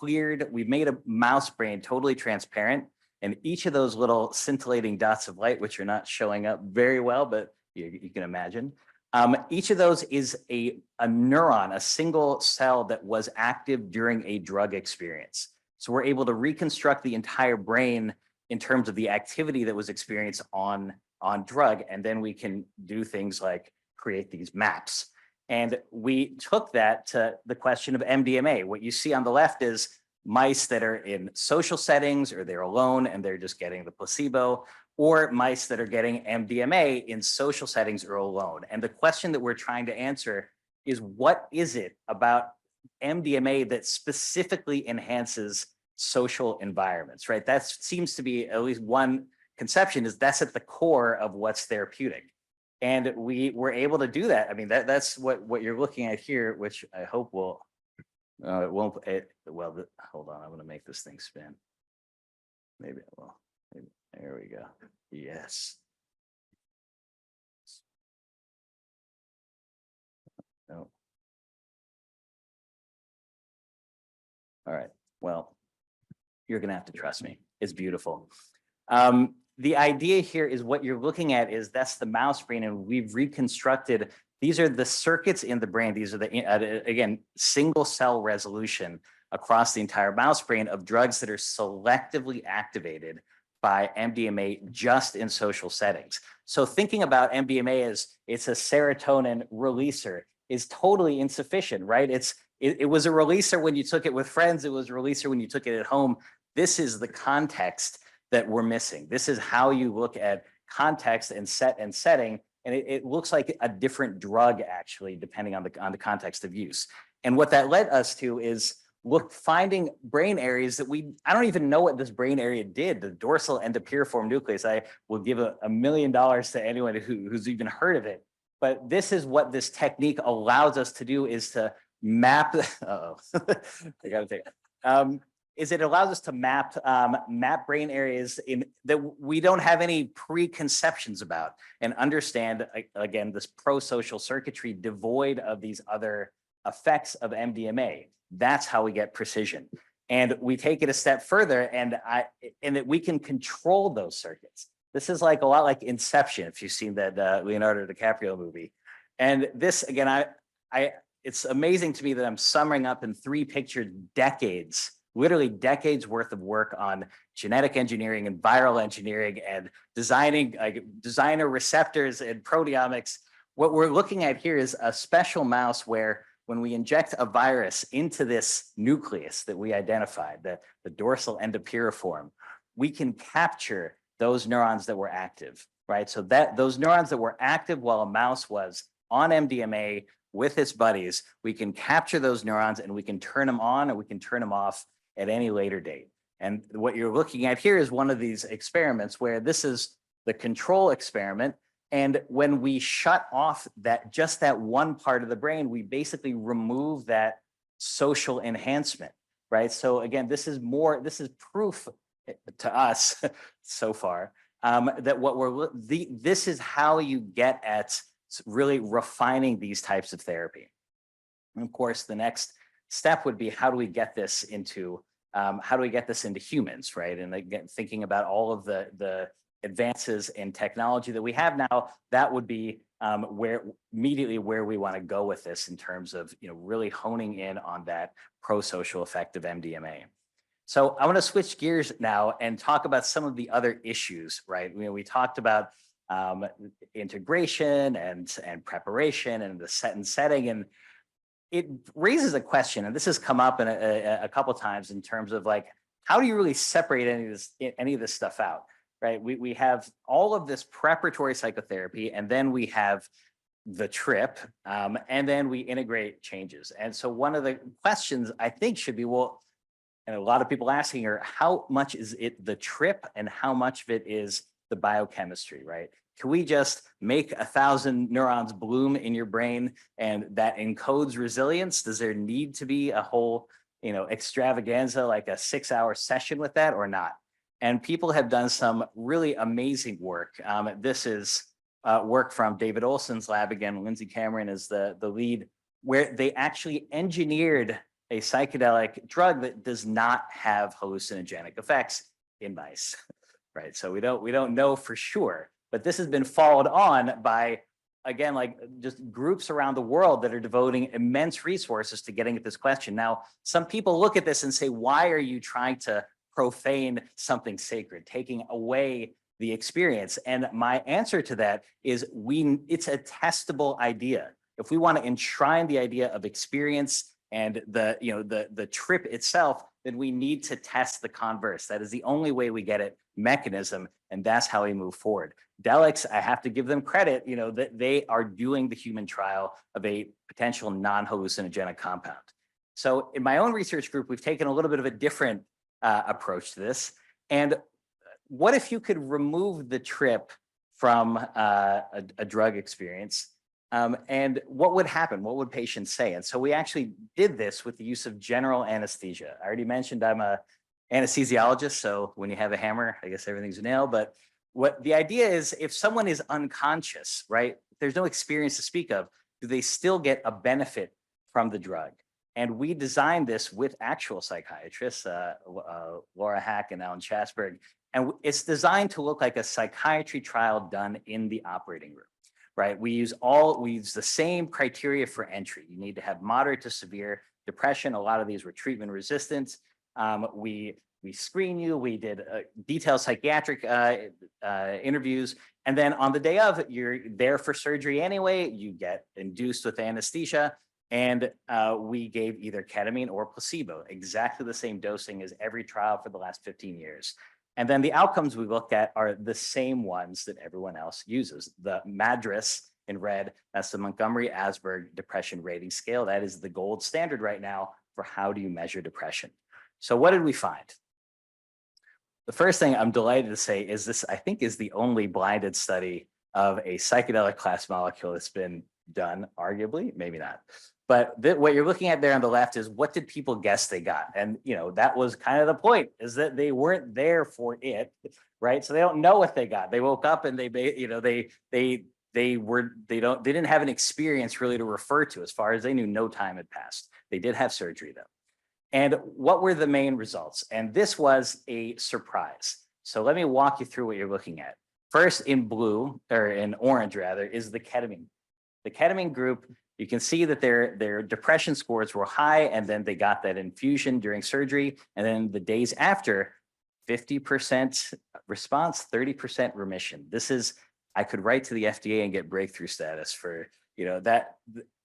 we've made a mouse brain totally transparent. And each of those little scintillating dots of light, which are not showing up very well, but you can imagine, each of those is a neuron, a single cell that was active during a drug experience. So we're able to reconstruct the entire brain in terms of the activity that was experienced on drug. And then we can do things like create these maps. And we took that to the question of MDMA. What you see on the left is mice that are in social settings, or they're alone and they're just getting the placebo, or mice that are getting MDMA in social settings or alone. And the question that we're trying to answer is, what is it about MDMA that specifically enhances social environments, right? That seems to be at least one conception, is that's at the core of what's therapeutic. And we were able to do that. I mean, that's what you're looking at here, which I hope will, it won't, hold on, I'm going to make this thing spin. Maybe it will. There we go. Yes. No. All right. Well, you're going to have to trust me. It's beautiful. The idea here is, what you're looking at is, that's the mouse brain, and we've reconstructed. These are the circuits in the brain. These are the, again, single cell resolution across the entire mouse brain of drugs that are selectively activated by MDMA just in social settings. So thinking about MDMA as it's a serotonin releaser is totally insufficient, right? It was a releaser when you took it with friends. It was a releaser when you took it at home. This is the context that we're missing. This is how you look at context and setting. And it looks like a different drug, actually, depending on the context of use. And what that led us to is finding brain areas that I don't even know what this brain area did, the dorsal endopiriform nucleus. I will give $1 million to anyone who's even heard of it. But this is what this technique allows us to do, is to map, I gotta take it. It allows us to map brain areas that we don't have any preconceptions about, and understand, again, this pro-social circuitry devoid of these other effects of MDMA. That's how we get precision. And we take it a step further, and that we can control those circuits. This is like a lot like Inception, if you've seen that Leonardo DiCaprio movie. And this, again, it's amazing to me that I'm summing up in 3 pictures decades, literally decades worth of work on genetic engineering and viral engineering and designing designer receptors and proteomics. What we're looking at here is a special mouse where when we inject a virus into this nucleus that we identified, the dorsal endopiriform, we can capture those neurons that were active, right? So those neurons that were active while a mouse was on MDMA with its buddies, we can capture those neurons and we can turn them on or we can turn them off at any later date. And what you're looking at here is one of these experiments where this is the control experiment. And when we shut off just that one part of the brain, we basically remove that social enhancement, right? So again, this is proof to us so far that this is how you get at really refining these types of therapy. And of course, the next step would be, how do we get this into humans, right? And again, thinking about all of the advances in technology that we have now, that would be where we want to go with this in terms of really honing in on that pro-social effect of MDMA. So I want to switch gears now and talk about some of the other issues, right? We talked about integration and preparation and the setting, and it raises a question, and this has come up in a couple of times in terms of like, how do you really separate any of this stuff out, right? We have all of this preparatory psychotherapy, and then we have the trip, and then we integrate changes. And so one of the questions I think should be, well, and a lot of people asking are, how much is it the trip and how much of it is the biochemistry, right? Can we just make 1,000 neurons bloom in your brain and that encodes resilience? Does there need to be a whole, extravaganza, like a 6-hour session with that, or not? And people have done some really amazing work. This is work from David Olson's lab. Again, Lindsay Cameron is the lead, where they actually engineered a psychedelic drug that does not have hallucinogenic effects in mice, right? So we don't know for sure, but this has been followed on by, again, like just groups around the world that are devoting immense resources to getting at this question. Now, some people look at this and say, why are you trying to profane something sacred, taking away the experience? And my answer to that is it's a testable idea. If we want to enshrine the idea of experience and the trip itself, then we need to test the converse. That is the only way we get at mechanism, and that's how we move forward. Delix, I have to give them credit, that they are doing the human trial of a potential non-hallucinogenic compound. So in my own research group, we've taken a little bit of a different approach to this. And what if you could remove the trip from a drug experience? And what would happen? What would patients say? And so we actually did this with the use of general anesthesia. I already mentioned I'm a anesthesiologist, so when you have a hammer, I guess everything's a nail. But what the idea is, if someone is unconscious, right, there's no experience to speak of, do they still get a benefit from the drug? And we designed this with actual psychiatrists, Laura Hack and Alan Chasberg, and it's designed to look like a psychiatry trial done in the operating room. Right, we use the same criteria for entry. You need to have moderate to severe depression. A lot of these were treatment resistant. We we screen you, we did detailed psychiatric interviews. And then on the day of, you're there for surgery anyway, you get induced with anesthesia. And we gave either ketamine or placebo, exactly the same dosing as every trial for the last 15 years. And then the outcomes we looked at are the same ones that everyone else uses. The MADRS in red, that's the Montgomery-Åsberg Depression Rating Scale. That is the gold standard right now for how do you measure depression. So what did we find? The first thing I'm delighted to say is this, I think, is the only blinded study of a psychedelic class molecule that's been done, arguably, maybe not. But what you're looking at there on the left is what did people guess they got? And that was kind of the point, is that they weren't there for it, right? So they don't know what they got. They woke up and they didn't have an experience really to refer to. As far as they knew, no time had passed. They did have surgery though. And what were the main results? And this was a surprise. So let me walk you through what you're looking at. First, in blue, or in orange rather, is the ketamine. The ketamine group, you can see that their depression scores were high, and then they got that infusion during surgery. And then the days after, 50% response, 30% remission. This is, I could write to the FDA and get breakthrough status for,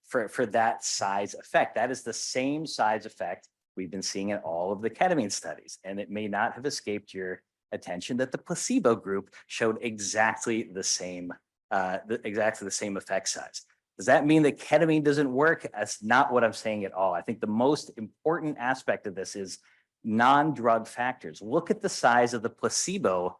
for that size effect. That is the same size effect we've been seeing in all of the ketamine studies. And it may not have escaped your attention that the placebo group showed exactly the same effect size. Does that mean that ketamine doesn't work? That's not what I'm saying at all. I think the most important aspect of this is non-drug factors. Look at the size of the placebo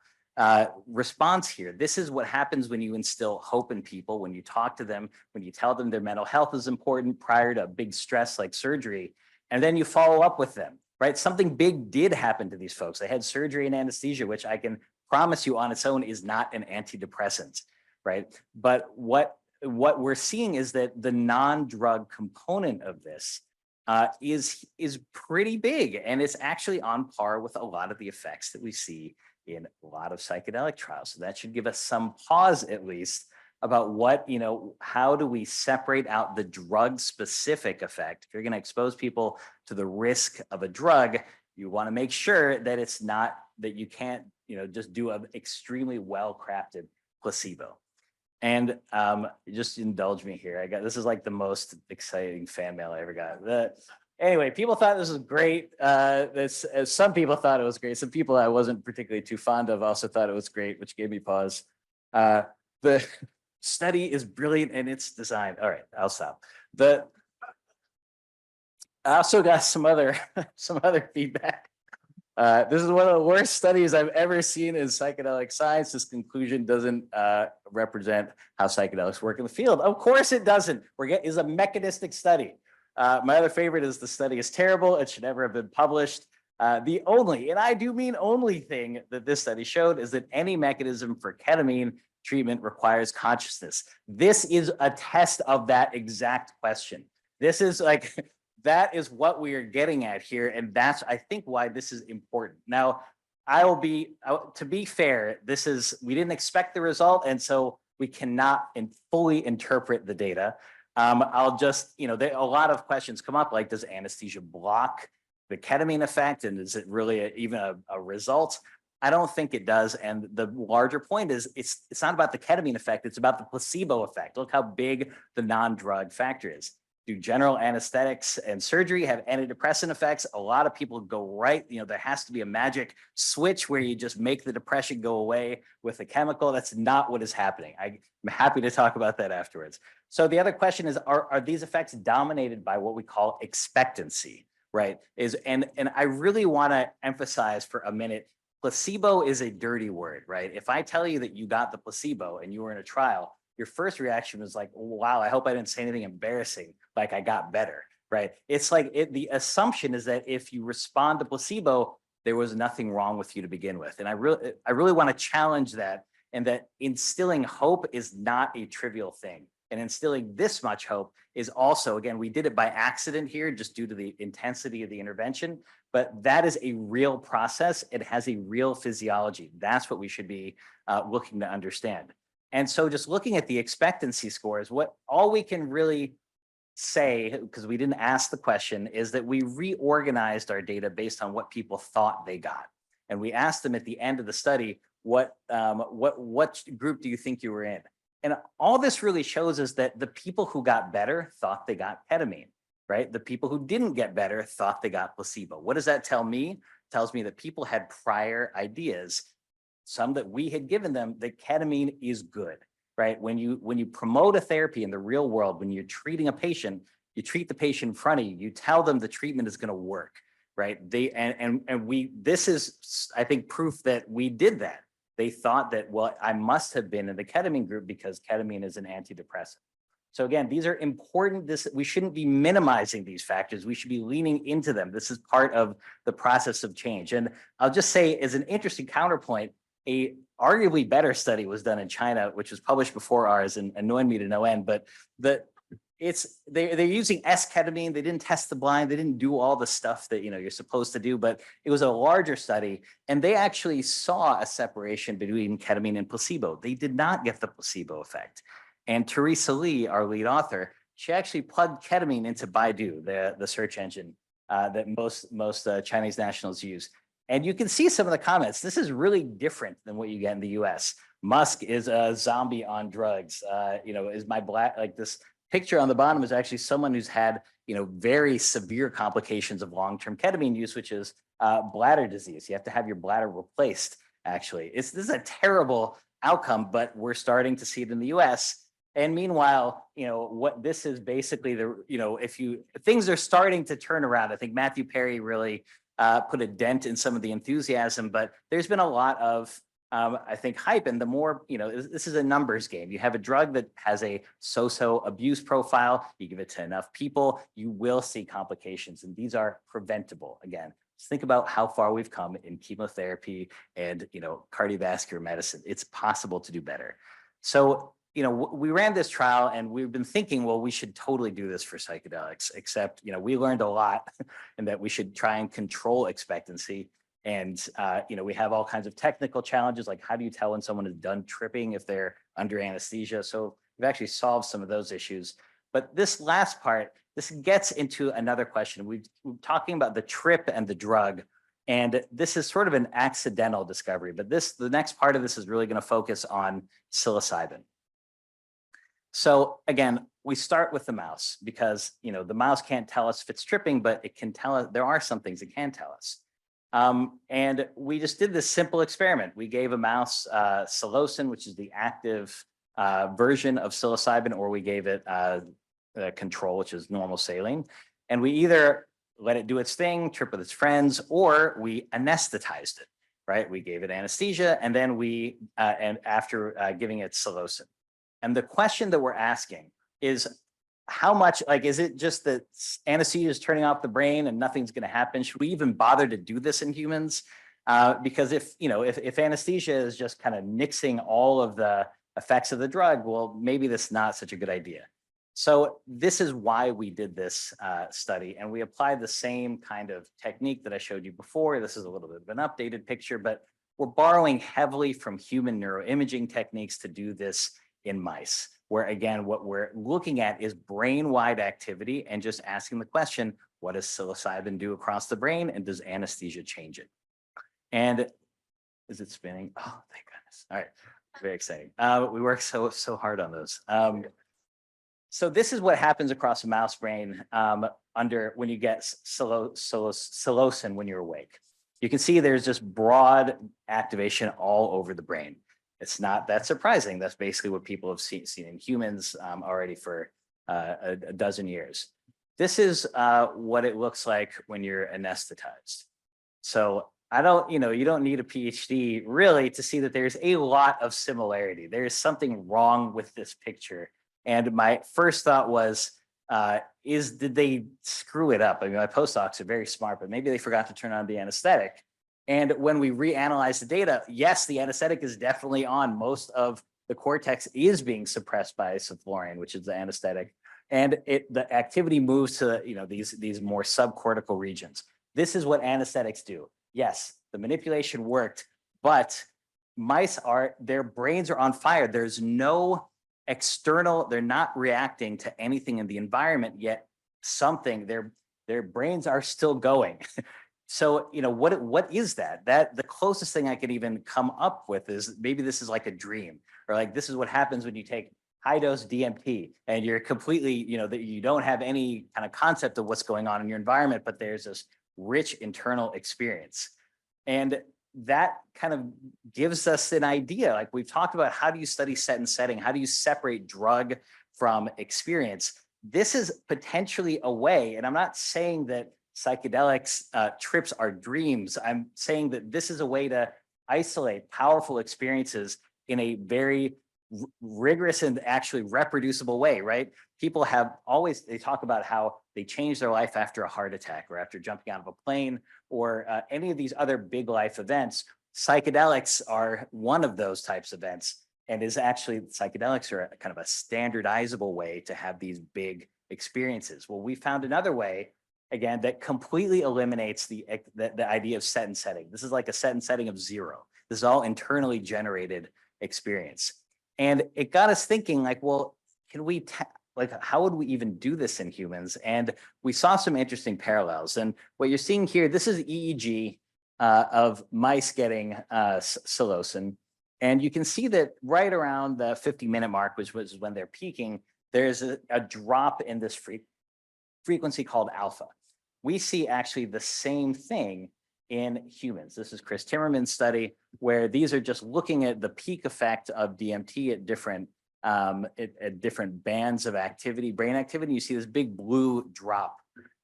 response here. This is what happens when you instill hope in people, when you talk to them, when you tell them their mental health is important prior to a big stress like surgery, and then you follow up with them, right? Something big did happen to these folks. They had surgery and anesthesia, which I can promise you on its own is not an antidepressant, right? But what we're seeing is that the non-drug component of this is pretty big, and it's actually on par with a lot of the effects that we see in a lot of psychedelic trials. So that should give us some pause, at least, about what, how do we separate out the drug-specific effect? If you're going to expose people to the risk of a drug, you want to make sure that it's not, that you can't, just do an extremely well-crafted placebo. And just indulge me here. This is like the most exciting fan mail I ever got. Anyway, people thought this was great. Some people thought it was great. Some people I wasn't particularly too fond of also thought it was great, which gave me pause. The study is brilliant in its design. All right, I'll stop. I also got some other feedback. This is one of the worst studies I've ever seen in psychedelic science. This conclusion doesn't represent how psychedelics work in the field. Of course it doesn't. It's a mechanistic study. My other favorite is the study is terrible. It should never have been published. The only, and I do mean only, thing that this study showed is that any mechanism for ketamine treatment requires consciousness. This is a test of that exact question. This is like, that is what we are getting at here. And that's, I think, why this is important. Now, to be fair, we didn't expect the result. And so we cannot fully interpret the data. I'll just, a lot of questions come up, like, does anesthesia block the ketamine effect? And is it really even a result? I don't think it does. And the larger point is it's not about the ketamine effect. It's about the placebo effect. Look how big the non-drug factor is. Do general anesthetics and surgery have antidepressant effects? A lot of people go right, there has to be a magic switch where you just make the depression go away with a chemical. That's not what is happening. I'm happy to talk about that afterwards. So the other question is, are these effects dominated by what we call expectancy, right? And I really want to emphasize for a minute, placebo is a dirty word, right? If I tell you that you got the placebo and you were in a trial, your first reaction was like, wow, I hope I didn't say anything embarrassing, like I got better, right? It's like the assumption is that if you respond to placebo, there was nothing wrong with you to begin with. And I really want to challenge that, and that instilling hope is not a trivial thing. And instilling this much hope is also, again, we did it by accident here, just due to the intensity of the intervention, but that is a real process. It has a real physiology. That's what we should be looking to understand. And so just looking at the expectancy scores, all we can really say, because we didn't ask the question, is that we reorganized our data based on what people thought they got. And we asked them at the end of the study, what group do you think you were in? And all this really shows is that the people who got better thought they got ketamine, right? The people who didn't get better thought they got placebo. What does that tell me? It tells me that people had prior ideas, some that we had given them, that ketamine is good, right? When you promote a therapy in the real world, when you're treating a patient, you treat the patient in front of you, you tell them the treatment is going to work, right? This is, I think, proof that we did that. They thought that, well, I must have been in the ketamine group because ketamine is an antidepressant. So again, these are important. We shouldn't be minimizing these factors. We should be leaning into them. This is part of the process of change. And I'll just say, as an interesting counterpoint, a arguably better study was done in China, which was published before ours and annoyed me to no end. But they're using S-ketamine. They didn't test the blind. They didn't do all the stuff that you're supposed to do. But it was a larger study, and they actually saw a separation between ketamine and placebo. They did not get the placebo effect. And Teresa Lee, our lead author, she actually plugged ketamine into Baidu, the search engine that most Chinese nationals use. And you can see some of the comments. This is really different than what you get in the US. Musk is a zombie on drugs. Is my black, like this picture on the bottom is actually someone who's had, very severe complications of long-term ketamine use, which is bladder disease. You have to have your bladder replaced, actually. This is a terrible outcome, but we're starting to see it in the US. And meanwhile, what this is basically things are starting to turn around. I think Matthew Perry really put a dent in some of the enthusiasm, but there's been a lot of I think hype, and the more, this is a numbers game. You have a drug that has a so-so abuse profile, you give it to enough people, you will see complications, and these are preventable. Again, just think about how far we've come in chemotherapy and, cardiovascular medicine. It's possible to do better. So, we ran this trial and we've been thinking, well, we should totally do this for psychedelics, except, we learned a lot and that we should try and control expectancy. And, we have all kinds of technical challenges, like how do you tell when someone is done tripping if they're under anesthesia? So we've actually solved some of those issues. But this last part, this gets into another question. We're talking about the trip and the drug, and this is sort of an accidental discovery. But the next part of this is really going to focus on psilocybin. So again, we start with the mouse because, the mouse can't tell us if it's tripping, but it can tell us, there are some things it can tell us. And we just did this simple experiment. We gave a mouse psilocin, which is the active version of psilocybin, or we gave it control, which is normal saline. And we either let it do its thing, trip with its friends, or we anesthetized it, right? We gave it anesthesia, and then after giving it psilocin. And the question that we're asking is, how much, is it just that anesthesia is turning off the brain and nothing's going to happen? Should we even bother to do this in humans? Because if anesthesia is just kind of nixing all of the effects of the drug, well, maybe that's not such a good idea. So this is why we did this study, and we applied the same kind of technique that I showed you before. This is a little bit of an updated picture, but we're borrowing heavily from human neuroimaging techniques to do this in mice, where again, what we're looking at is brain-wide activity and just asking the question, what does psilocybin do across the brain, and does anesthesia change it? And is it spinning? Oh, thank goodness. All right, very exciting. We worked so hard on those. So this is what happens across a mouse brain when you get psilocin when you're awake. You can see there's just broad activation all over the brain. It's not that surprising. That's basically what people have seen in humans already for a dozen years. This is what it looks like when you're anesthetized. So you don't need a PhD really to see that there's a lot of similarity. There's something wrong with this picture. And my first thought was, did they screw it up? I mean, my postdocs are very smart, but maybe they forgot to turn on the anesthetic. And when we reanalyze the data, yes, the anesthetic is definitely on. Most of the cortex is being suppressed by sulfurine, which is the anesthetic. And the activity moves to these more subcortical regions. This is what anesthetics do. Yes, the manipulation worked, but mice their brains are on fire. There's no external, they're not reacting to anything in the environment, yet something, their brains are still going. So, you know, what is that? That the closest thing I could even come up with is maybe this is like a dream, or like this is what happens when you take high dose DMT and you're completely, you know, that you don't have any kind of concept of what's going on in your environment, but there's this rich internal experience. And that kind of gives us an idea. Like we've talked about, how do you study set and setting? How do you separate drug from experience? This is potentially a way, and I'm not saying that psychedelics trips are dreams. I'm saying that this is a way to isolate powerful experiences in a very rigorous and actually reproducible way, right? People have always, they talk about how they change their life after a heart attack or after jumping out of a plane or any of these other big life events. Psychedelics are one of those types of events, and is actually, psychedelics are a kind of a standardizable way to have these big experiences. Well, we found another way, again, that completely eliminates the idea of set and setting. This is like a set and setting of zero. This is all internally generated experience. And it got us thinking like, well, can we, like, how would we even do this in humans? And we saw some interesting parallels. And what you're seeing here, this is EEG of mice getting psilocin. And you can see that right around the 50-minute mark, which was when they're peaking, there's a drop in this frequency called alpha. We see actually the same thing in humans. This is Chris Timmerman's study, where these are just looking at the peak effect of DMT at different bands of activity, brain activity. You see this big blue drop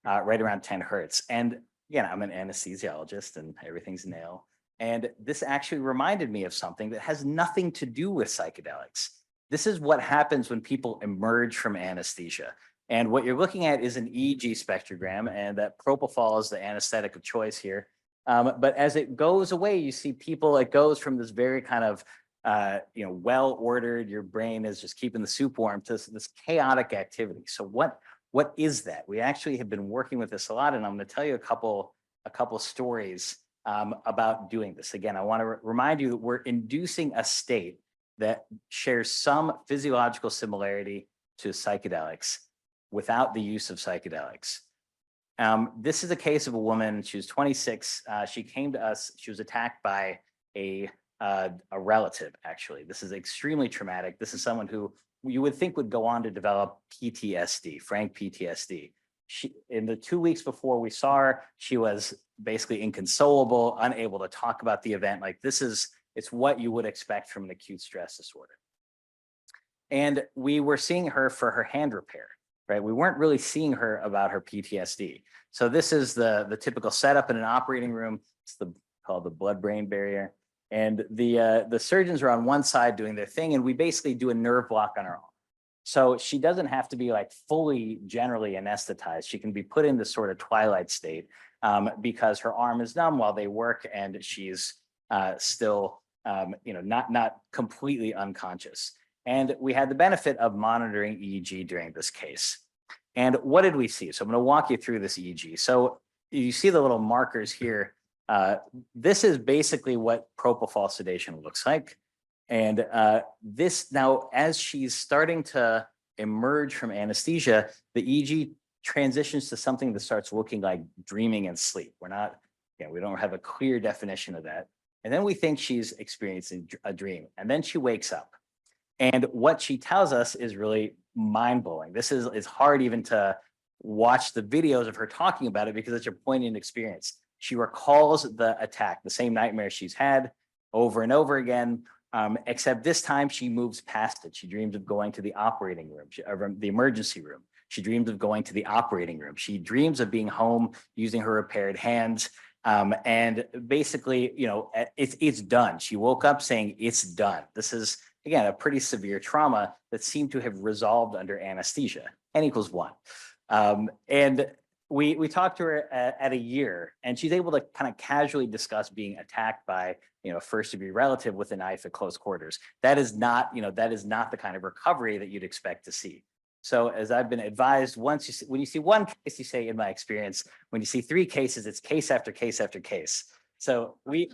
right around 10 hertz. And again, I'm an anesthesiologist and everything's nail. And this actually reminded me of something that has nothing to do with psychedelics. This is what happens when people emerge from anesthesia. And what you're looking at is an EEG spectrogram, and that propofol is the anesthetic of choice here. But as it goes away, you see people, it goes from this very kind of, well-ordered, your brain is just keeping the soup warm, to this chaotic activity. So what is that? We actually have been working with this a lot, and I'm going to tell you a couple stories about doing this. Again, I want to remind you that we're inducing a state that shares some physiological similarity to psychedelics without the use of psychedelics. This is a case of a woman. She was 26. She came to us. She was attacked by a relative, actually. This is extremely traumatic. This is someone who you would think would go on to develop PTSD, frank PTSD. In the 2 weeks before we saw her, she was basically inconsolable, unable to talk about the event. Like it's what you would expect from an acute stress disorder. And we were seeing her for her hand repair, right? We weren't really seeing her about her PTSD. So this is the typical setup in an operating room. It's called the blood-brain barrier. And the surgeons are on one side doing their thing, and we basically do a nerve block on her arm. So she doesn't have to be like fully generally anesthetized. She can be put in this sort of twilight state because her arm is numb while they work, and she's still not completely unconscious. And we had the benefit of monitoring EEG during this case. And what did we see? So I'm going to walk you through this EEG. So you see the little markers here. This is basically what propofol sedation looks like. And this now, as she's starting to emerge from anesthesia, the EEG transitions to something that starts looking like dreaming and sleep. We don't have a clear definition of that. And then we think she's experiencing a dream, and then she wakes up. And what she tells us is really mind-blowing. This is hard even to watch the videos of her talking about it because it's a poignant experience. She recalls the attack, the same nightmare she's had over and over again, except this time she moves past it. She dreams of going to the operating room, or the emergency room. She dreams of going to the operating room. She dreams of being home using her repaired hands. And basically, it's done. She woke up saying it's done. This is, again, a pretty severe trauma that seemed to have resolved under anesthesia. N equals 1. And we talked to her at a year, and she's able to kind of casually discuss being attacked by a first-degree relative with a knife at close quarters. That is not the kind of recovery that you'd expect to see. So as I've been advised, when you see one case, you say, in my experience, when you see 3 cases, it's case after case after case. So we've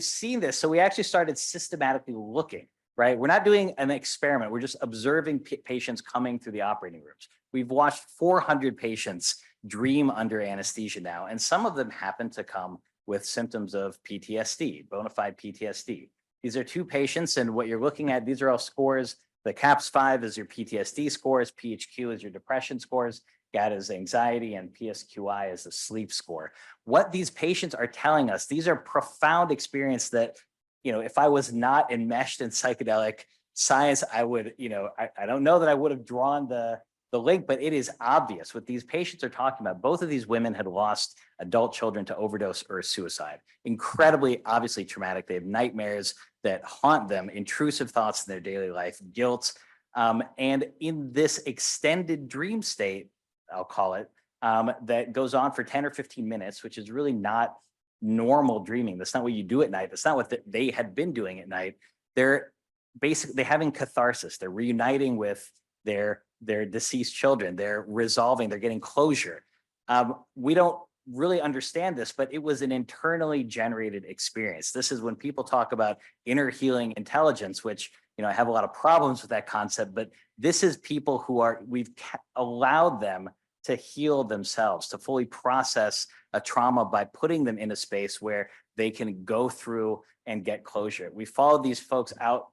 seen this. So we actually started systematically looking right? We're not doing an experiment. We're just observing patients coming through the operating rooms. We've watched 400 patients dream under anesthesia now, and some of them happen to come with symptoms of PTSD, bona fide PTSD. These are 2 patients, and what you're looking at, these are all scores. The CAPS-5 is your PTSD scores, PHQ is your depression scores, GAD is anxiety, and PSQI is the sleep score. What these patients are telling us, these are profound experiences that, if I was not enmeshed in psychedelic science, I would, I don't know that I would have drawn the link, but it is obvious what these patients are talking about. Both of these women had lost adult children to overdose or suicide. Incredibly, obviously traumatic. They have nightmares that haunt them, intrusive thoughts in their daily life, guilt. And in this extended dream state, I'll call it, that goes on for 10 or 15 minutes, which is really not normal dreaming. That's not what you do at night. That's not what they had been doing at night. They're having catharsis. They're reuniting with their deceased children. They're resolving, they're getting closure. We don't really understand this, but it was an internally generated experience. This is when people talk about inner healing intelligence, which, I have a lot of problems with that concept, but this is people who we've allowed them to heal themselves, to fully process a trauma by putting them in a space where they can go through and get closure. We followed these folks out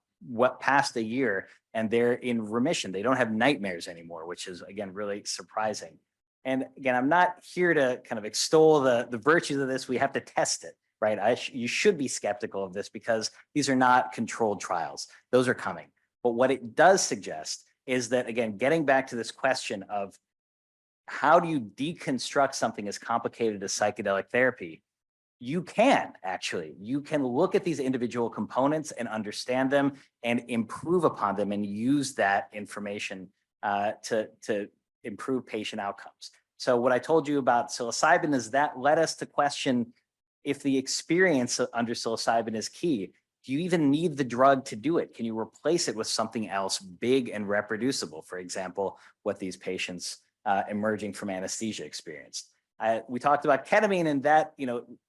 past a year, and they're in remission. They don't have nightmares anymore, which is, again, really surprising. And again, I'm not here to kind of extol the virtues of this. We have to test it, right? You should be skeptical of this because these are not controlled trials. Those are coming. But what it does suggest is that, again, getting back to this question of how do you deconstruct something as complicated as psychedelic therapy? You can look at these individual components and understand them and improve upon them and use that information to improve patient outcomes. So what I told you about psilocybin is that led us to question if the experience under psilocybin is key. Do you even need the drug to do it? Can you replace it with something else big and reproducible? For example, what these patients emerging from anesthesia experienced. We talked about ketamine, and that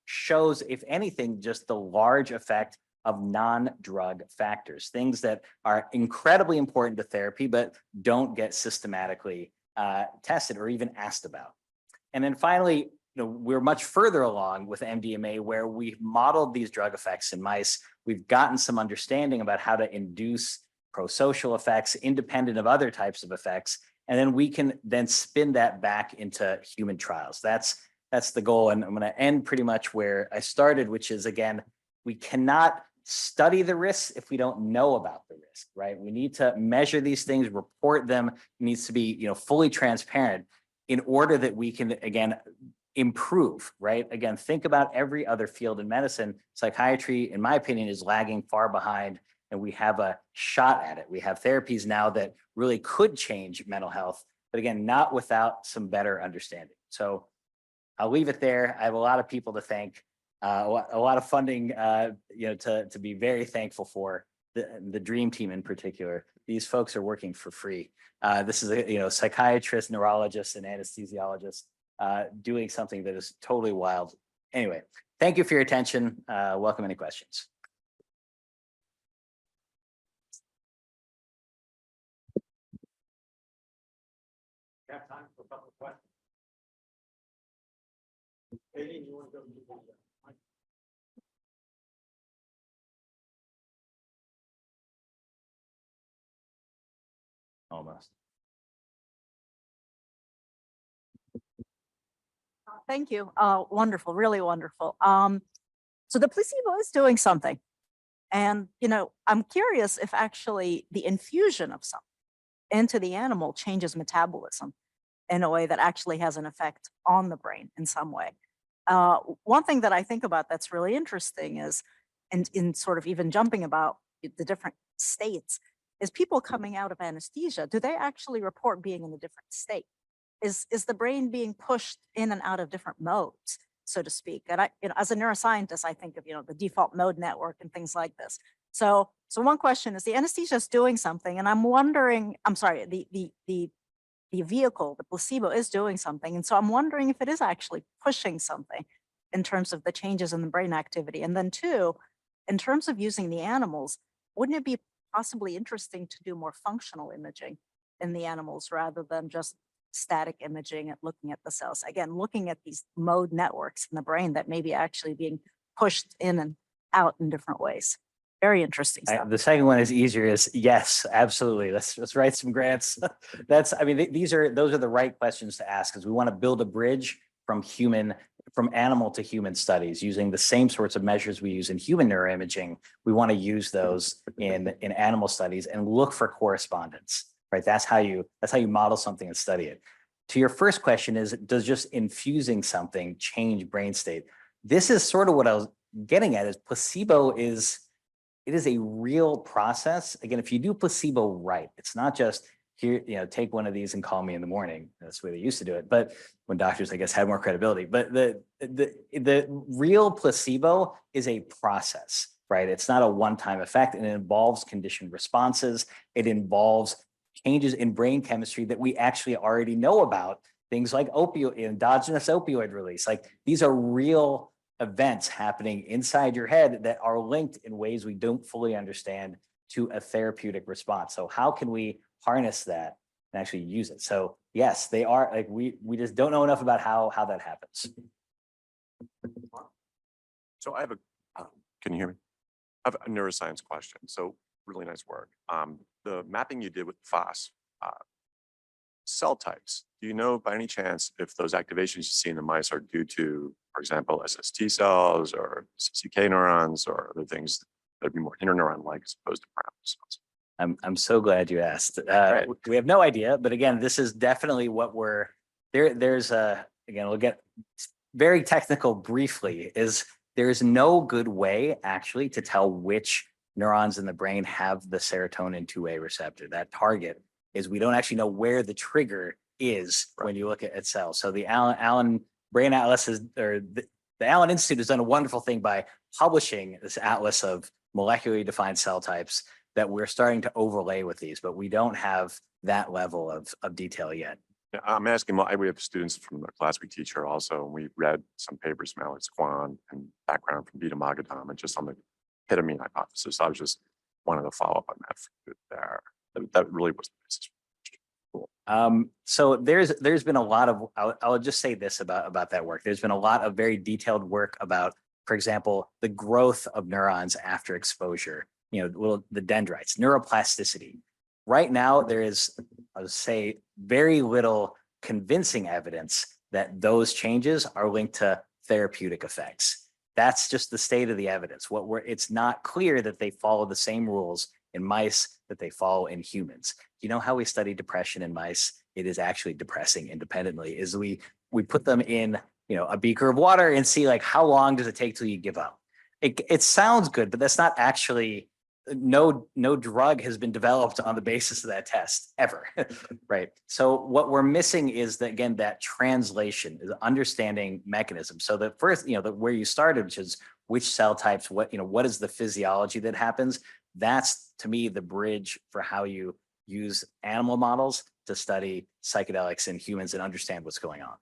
shows, if anything, just the large effect of non-drug factors, things that are incredibly important to therapy, but don't get systematically tested or even asked about. And then finally, we're much further along with MDMA, where we've modeled these drug effects in mice. We've gotten some understanding about how to induce prosocial effects independent of other types of effects. And then we can then spin that back into human trials. That's the goal. And I'm going to end pretty much where I started, which is, again, we cannot study the risks if we don't know about the risk, right? We need to measure these things, report them. It needs to be, fully transparent in order that we can, again, improve, right? Again, think about every other field in medicine. Psychiatry, in my opinion, is lagging far behind, and we have a shot at it. We have therapies now that really could change mental health, but again, not without some better understanding. So I'll leave it there. I have a lot of people to thank, a lot of funding, to be very thankful for. The dream team in particular. These folks are working for free. This is a psychiatrist, neurologist, and anesthesiologist doing something that is totally wild. Anyway, thank you for your attention. Welcome any questions. We have time for a couple of questions. Katie, you want to go? Almost. Thank you. Wonderful, really wonderful. So the placebo is doing something. And, I'm curious if actually the infusion of something into the animal changes metabolism in a way that actually has an effect on the brain in some way. One thing that I think about that's really interesting is, in sort of even jumping about the different states, is people coming out of anesthesia, do they actually report being in a different state? Is the brain being pushed in and out of different modes, so to speak? And I, as a neuroscientist, I think of, the default mode network and things like this. So one question is, the anesthesia is doing something, and I'm wondering, the vehicle, the placebo, is doing something. And so I'm wondering if it is actually pushing something in terms of the changes in the brain activity. And then 2, in terms of using the animals, wouldn't it be possibly interesting to do more functional imaging in the animals rather than just static imaging and looking at the cells. Again, looking at these mode networks in the brain that may be actually being pushed in and out in different ways. Very interesting stuff. The second one is easier, is yes, absolutely. Let's write some grants. Those are the right questions to ask, because we want to build a bridge from animal to human studies using the same sorts of measures we use in human neuroimaging. We want to use those in animal studies and look for correspondence, right? That's how you model something and study it. To your first question is, does just infusing something change brain state? This is sort of what I was getting at, is placebo is a real process. Again, if you do placebo right, it's not just here, take one of these and call me in the morning. That's the way they used to do it. But when doctors, I guess, had more credibility. But the real placebo is a process, right? It's not a one-time effect, and it involves conditioned responses. It involves changes in brain chemistry that we actually already know about. Things like endogenous opioid release. Like, these are real events happening inside your head that are linked in ways we don't fully understand to a therapeutic response. So how can we harness that and actually use it? So yes, they are, like, we just don't know enough about how that happens. So I have can you hear me? I have a neuroscience question. So really nice work. The mapping you did with FOSS, cell types, do you know by any chance if those activations you see in the mice are due to, for example, SST cells or CK neurons or other things that would be more interneuron-like as opposed to pyramidal cells? I'm so glad you asked. Right. We have no idea, but again, this is definitely what we're there's again, we'll get very technical briefly, is there's no good way actually to tell which neurons in the brain have the serotonin 2A receptor. That target is, we don't actually know where the trigger is when you look at cells. So the Allen Brain Atlas the Allen Institute has done a wonderful thing by publishing this atlas of molecularly defined cell types that we're starting to overlay with these, but we don't have that level of detail yet. Yeah, I'm asking, we have students from the class we teach here also, and we read some papers from Alex Kwan and background from Vita Magadam and just on the ketamine hypothesis. I was just wanted to follow up on that there. That really was the basis. Cool. So there's been a lot of, I'll just say this about that work. There's been a lot of very detailed work about, for example, the growth of neurons after exposure, the dendrites, neuroplasticity. Right now, there is, I would say, very little convincing evidence that those changes are linked to therapeutic effects. That's just the state of the evidence. It's not clear that they follow the same rules in mice that they follow in humans. You know how we study depression in mice? It is actually depressing independently. Is we put them in a beaker of water and see, like, how long does it take till you give up? It sounds good, but that's not actually, no drug has been developed on the basis of that test ever, right? So what we're missing is that, again, that translation, is understanding mechanisms. So the first, where you started, which is which cell types, what is the physiology that happens? That's, to me, the bridge for how you use animal models to study psychedelics in humans and understand what's going on.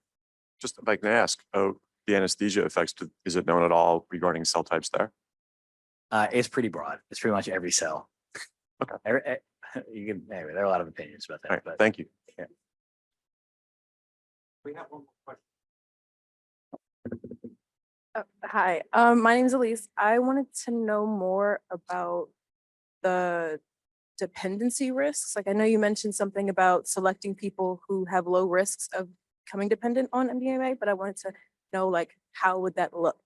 Just if I can ask, the anesthesia effects, is it known at all regarding cell types there? It's pretty broad. It's pretty much every cell. Okay. Anyway, there are a lot of opinions about that. All right, but thank you. Yeah. We have one more question. Hi, my name is Elise. I wanted to know more about the dependency risks. Like, I know you mentioned something about selecting people who have low risks of becoming dependent on MDMA, but I wanted to know, like, how would that look?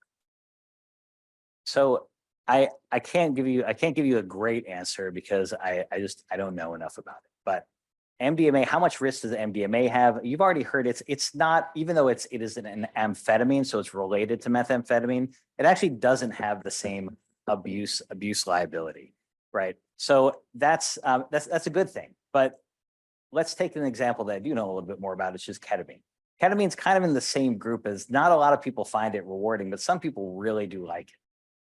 So I can't give you a great answer because I don't know enough about it. But MDMA, how much risk does MDMA have? You've already heard it's not, even though it is an amphetamine, so it's related to methamphetamine, it actually doesn't have the same abuse liability, right? So that's a good thing. But let's take an example that I do know a little bit more about. It's just ketamine. Ketamine's kind of in the same group as, not a lot of people find it rewarding, but some people really do like it.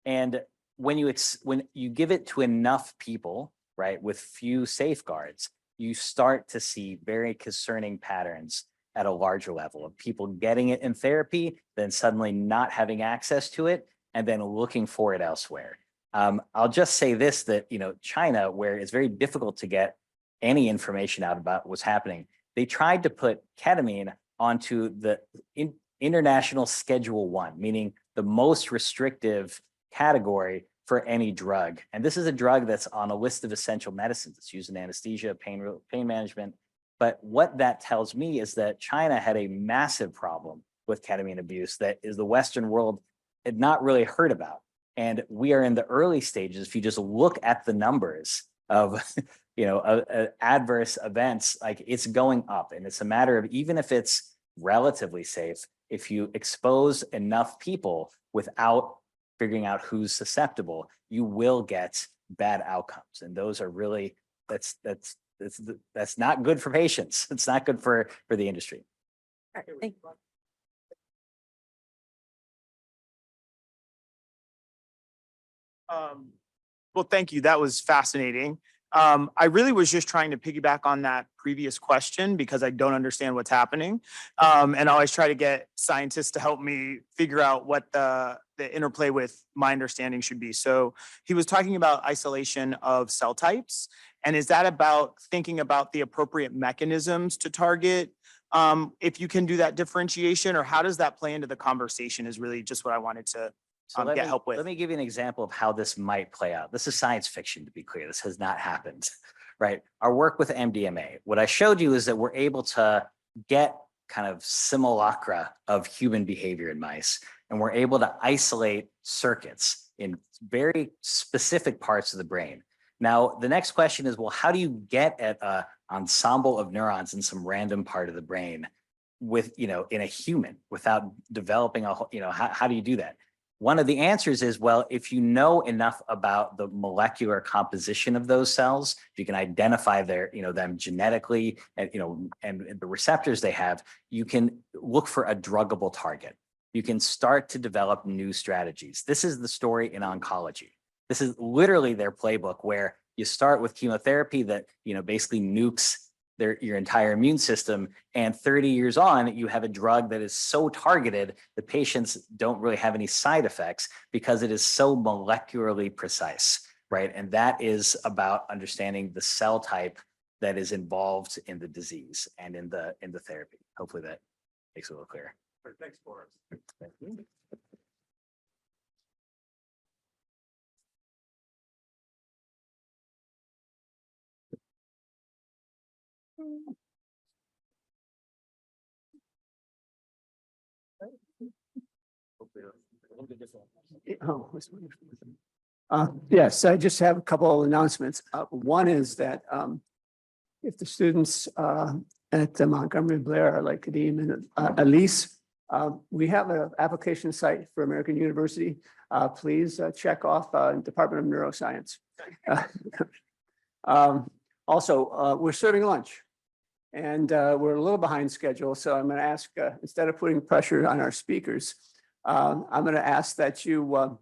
And when you give it to enough people, right, with few safeguards, you start to see very concerning patterns at a larger level of people getting it in therapy, then suddenly not having access to it, and then looking for it elsewhere. I'll just say this, that, China, where it's very difficult to get any information out about what's happening, they tried to put ketamine onto the international Schedule 1, meaning the most restrictive category for any drug. And this is a drug that's on a list of essential medicines. It's used in anesthesia, pain management. But what that tells me is that China had a massive problem with ketamine abuse that is the Western world had not really heard about. And we are in the early stages. If you just look at the numbers of adverse events, like it's going up. And it's a matter of, even if it's relatively safe, if you expose enough people without figuring out who's susceptible, you will get bad outcomes. And those are really, that's not good for patients. It's not good for the industry. All right, thank you. Well, thank you. That was fascinating. I really was just trying to piggyback on that previous question because I don't understand what's happening. And I always try to get scientists to help me figure out what the interplay with my understanding should be. So he was talking about isolation of cell types. And is that about thinking about the appropriate mechanisms to target if you can do that differentiation, or how does that play into the conversation is really just what I wanted to get help with. Let me give you an example of how this might play out. This is science fiction, to be clear. This has not happened, right? Our work with MDMA, what I showed you is that we're able to get kind of simulacra of human behavior in mice, and we're able to isolate circuits in very specific parts of the brain. Now, the next question is, well, how do you get at an ensemble of neurons in some random part of the brain with, in a human without developing how do you do that? One of the answers is, well, if you know enough about the molecular composition of those cells, if you can identify them genetically and the receptors they have, you can look for a druggable target. You can start to develop new strategies. This is the story in oncology. This is literally their playbook, where you start with chemotherapy that basically nukes your entire immune system, and 30 years on, you have a drug that is so targeted that patients don't really have any side effects because it is so molecularly precise, right? And that is about understanding the cell type that is involved in the disease and in the therapy. Hopefully that makes it a little clearer. Thanks, Boris. Thank you. Yes, I just have a couple of announcements. One is that if the students at Montgomery Blair are like Kadeem and Elise, we have an application site for American University. Please check off Department of Neuroscience. Also, we're serving lunch. And we're a little behind schedule, so I'm going to ask, instead of putting pressure on our speakers, I'm going to ask that you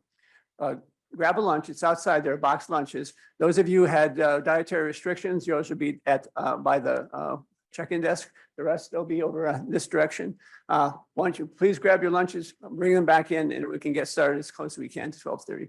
grab a lunch. It's outside. There are boxed lunches. Those of you who had dietary restrictions, yours will be by the check-in desk. The rest will be over this direction. Why don't you please grab your lunches, bring them back in, and we can get started as close as we can to 12:30.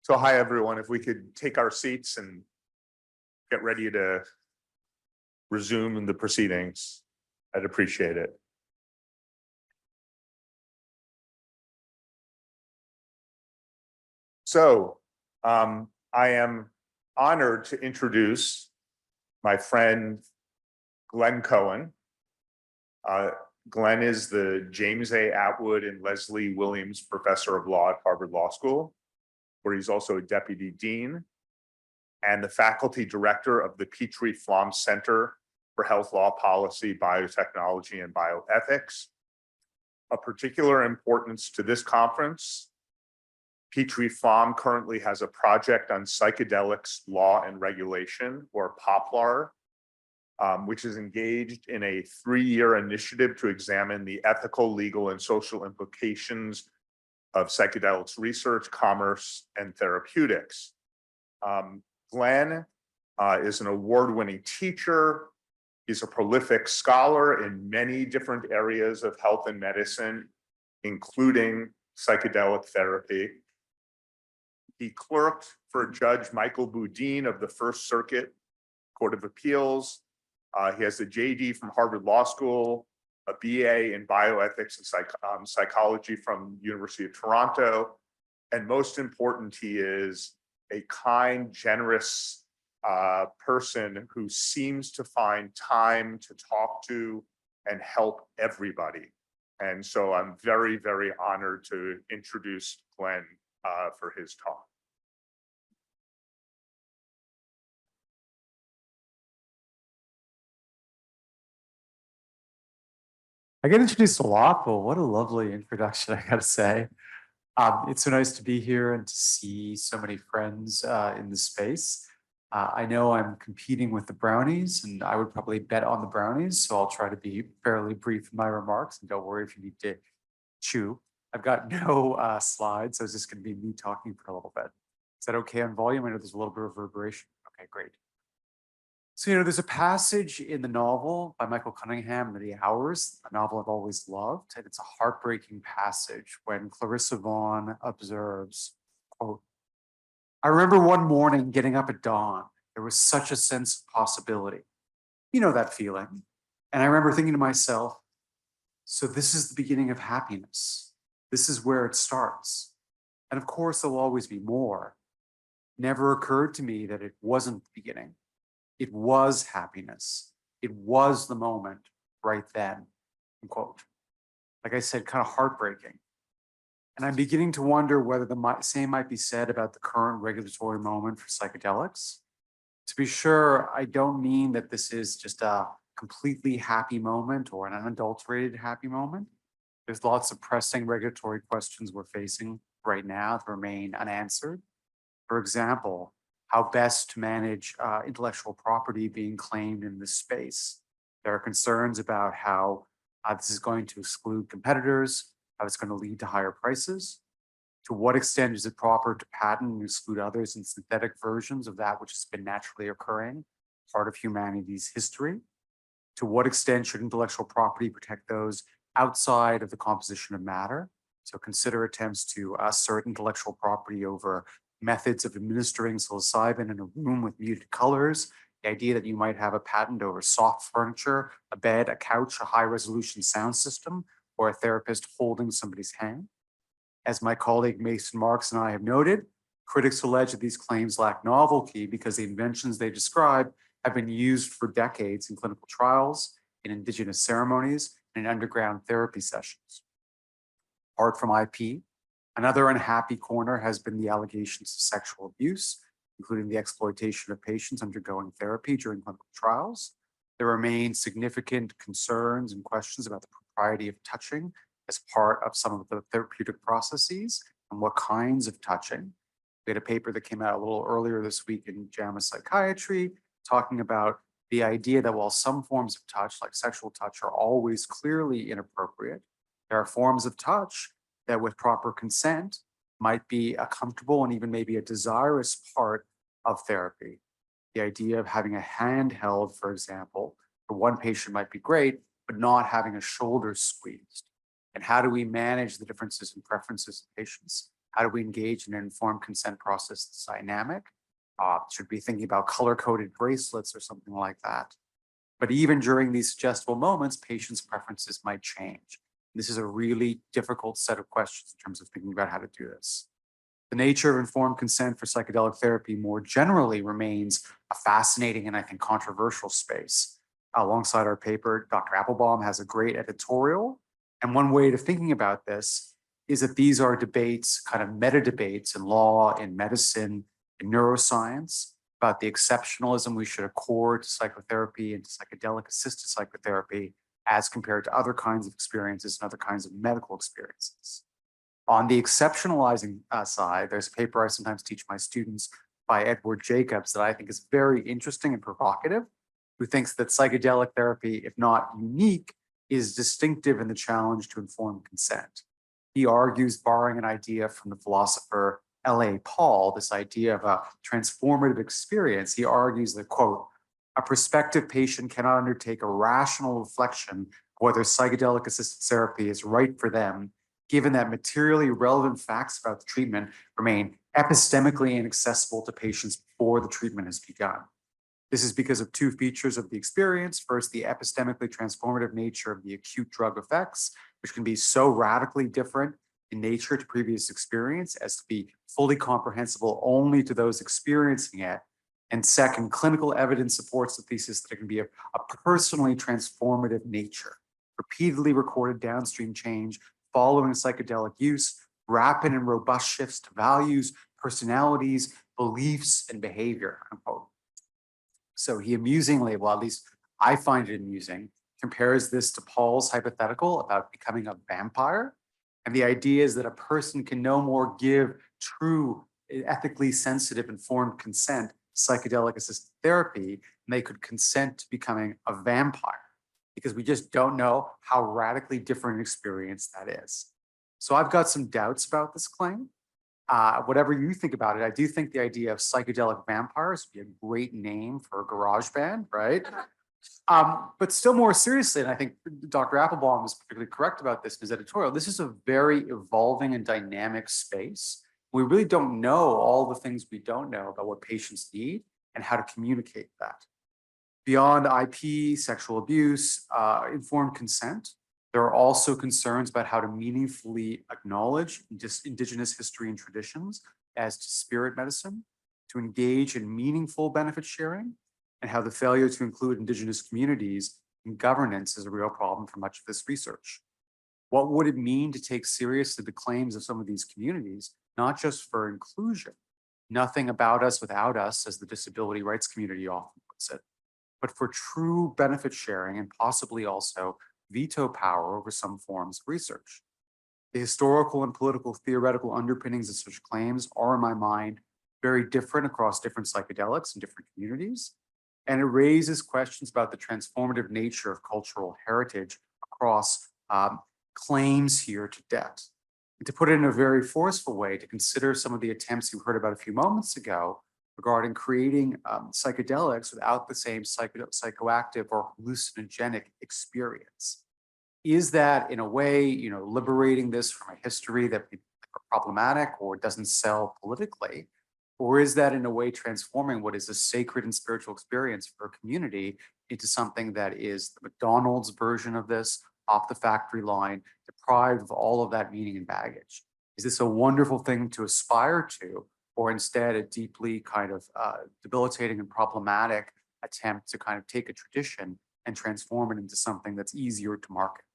So hi, everyone. If we could take our seats and get ready to resume the proceedings, I'd appreciate it. So I am honored to introduce my friend Glenn Cohen. Glenn is the James A. Atwood and Leslie Williams Professor of Law at Harvard Law School, where he's also a deputy dean and the faculty director of the Petrie-Flom Center for Health Law Policy, Biotechnology, and Bioethics. Of particular importance to this conference, Petrie-Flom currently has a project on psychedelics, law, and regulation, or POPLAR, which is engaged in a 3-year initiative to examine the ethical, legal, and social implications of psychedelics research, commerce, and therapeutics. Glenn is an award-winning teacher. He's a prolific scholar in many different areas of health and medicine, including psychedelic therapy. He clerked for Judge Michael Boudin of the First Circuit Court of Appeals. He has a JD from Harvard Law School, a BA in bioethics and psychology from University of Toronto. And most important, he is a kind, generous person who seems to find time to talk to and help everybody. And so I'm very, very honored to introduce Glenn for his talk. I get introduced a lot, but what a lovely introduction, I gotta say. It's so nice to be here and to see so many friends in the space. I know I'm competing with the brownies, and I would probably bet on the brownies, so I'll try to be fairly brief in my remarks, and don't worry if you need to chew. I've got no slides, so it's just gonna be me talking for a little bit. Is that okay on volume? I know there's a little bit of reverberation. Okay, great. So, there's a passage in the novel by Michael Cunningham, The Hours, a novel I've always loved, and it's a heartbreaking passage when Clarissa Vaughn observes, quote, "I remember one morning getting up at dawn. There was such a sense of possibility. You know that feeling. And I remember thinking to myself, so this is the beginning of happiness. This is where it starts. And of course, there'll always be more. Never occurred to me that it wasn't the beginning. It was happiness. It was the moment right then," unquote. Like I said, kind of heartbreaking. And I'm beginning to wonder whether the same might be said about the current regulatory moment for psychedelics. To be sure, I don't mean that this is just a completely happy moment or an unadulterated happy moment. There's lots of pressing regulatory questions we're facing right now that remain unanswered. For example, how best to manage intellectual property being claimed in this space. There are concerns about how this is going to exclude competitors, how it's going to lead to higher prices. To what extent is it proper to patent and exclude others in synthetic versions of that which has been naturally occurring, part of humanity's history? To what extent should intellectual property protect those outside of the composition of matter? So consider attempts to assert intellectual property over methods of administering psilocybin in a room with muted colors, the idea that you might have a patent over soft furniture, a bed, a couch, a high-resolution sound system, or a therapist holding somebody's hand. As my colleague Mason Marks and I have noted, critics allege that these claims lack novelty because the inventions they describe have been used for decades in clinical trials, in indigenous ceremonies, and in underground therapy sessions. Apart from IP, another unhappy corner has been the allegations of sexual abuse, including the exploitation of patients undergoing therapy during clinical trials. There remain significant concerns and questions about the propriety of touching as part of some of the therapeutic processes and what kinds of touching. We had a paper that came out a little earlier this week in JAMA Psychiatry talking about the idea that while some forms of touch, like sexual touch, are always clearly inappropriate, there are forms of touch that with proper consent might be a comfortable and even maybe a desirous part of therapy. The idea of having a hand held, for example, for one patient might be great, but not having a shoulder squeezed. And how do we manage the differences in preferences of patients? How do we engage in an informed consent process that's dynamic? Should we be thinking about color-coded bracelets or something like that? But even during these suggestible moments, patients' preferences might change. This is a really difficult set of questions in terms of thinking about how to do this. The nature of informed consent for psychedelic therapy more generally remains a fascinating and I think controversial space. Alongside our paper, Dr. Applebaum has a great editorial. And one way of thinking about this is that these are debates, kind of meta debates in law, in medicine, in neuroscience, about the exceptionalism we should accord to psychotherapy and to psychedelic assisted psychotherapy as compared to other kinds of experiences and other kinds of medical experiences. On the exceptionalizing side, there's a paper I sometimes teach my students by Edward Jacobs that I think is very interesting and provocative, who thinks that psychedelic therapy, if not unique, is distinctive in the challenge to informed consent. He argues, borrowing an idea from the philosopher L.A. Paul, this idea of a transformative experience, he argues that, quote, a prospective patient cannot undertake a rational reflection of whether psychedelic assisted therapy is right for them, given that materially relevant facts about the treatment remain epistemically inaccessible to patients before the treatment has begun. This is because of two features of the experience. First, the epistemically transformative nature of the acute drug effects, which can be so radically different in nature to previous experience as to be fully comprehensible only to those experiencing it. And second, clinical evidence supports the thesis that it can be a personally transformative nature, repeatedly recorded downstream change following psychedelic use, rapid and robust shifts to values, personalities, beliefs, and behavior, unquote. So he amusingly, well, at least I find it amusing, compares this to Paul's hypothetical about becoming a vampire. And the idea is that a person can no more give true, ethically sensitive, informed consent psychedelic assisted therapy, and they could consent to becoming a vampire, because we just don't know how radically different an experience that is. So I've got some doubts about this claim. Whatever you think about it, I do think the idea of psychedelic vampires would be a great name for a garage band, right? But still more seriously, and I think Dr. Applebaum is particularly correct about this in his editorial, this is a very evolving and dynamic space. We really don't know all the things we don't know about what patients need and how to communicate that. Beyond IP, sexual abuse, informed consent, there are also concerns about how to meaningfully acknowledge indigenous history and traditions as to spirit medicine, to engage in meaningful benefit sharing, and how the failure to include indigenous communities in governance is a real problem for much of this research. What would it mean to take seriously the claims of some of these communities, not just for inclusion, nothing about us without us, as the disability rights community often puts it, but for true benefit sharing and possibly also veto power over some forms of research? The historical and political theoretical underpinnings of such claims are, in my mind, very different across different psychedelics and different communities. And it raises questions about the transformative nature of cultural heritage across claims here to debt. And to put it in a very forceful way, to consider some of the attempts you heard about a few moments ago regarding creating psychedelics without the same psychoactive or hallucinogenic experience. Is that in a way, liberating this from a history that is problematic or doesn't sell politically? Or is that in a way transforming what is a sacred and spiritual experience for a community into something that is the McDonald's version of this, off the factory line, deprived of all of that meaning and baggage? Is this a wonderful thing to aspire to, or instead a deeply kind of debilitating and problematic attempt to kind of take a tradition and transform it into something that's easier to market?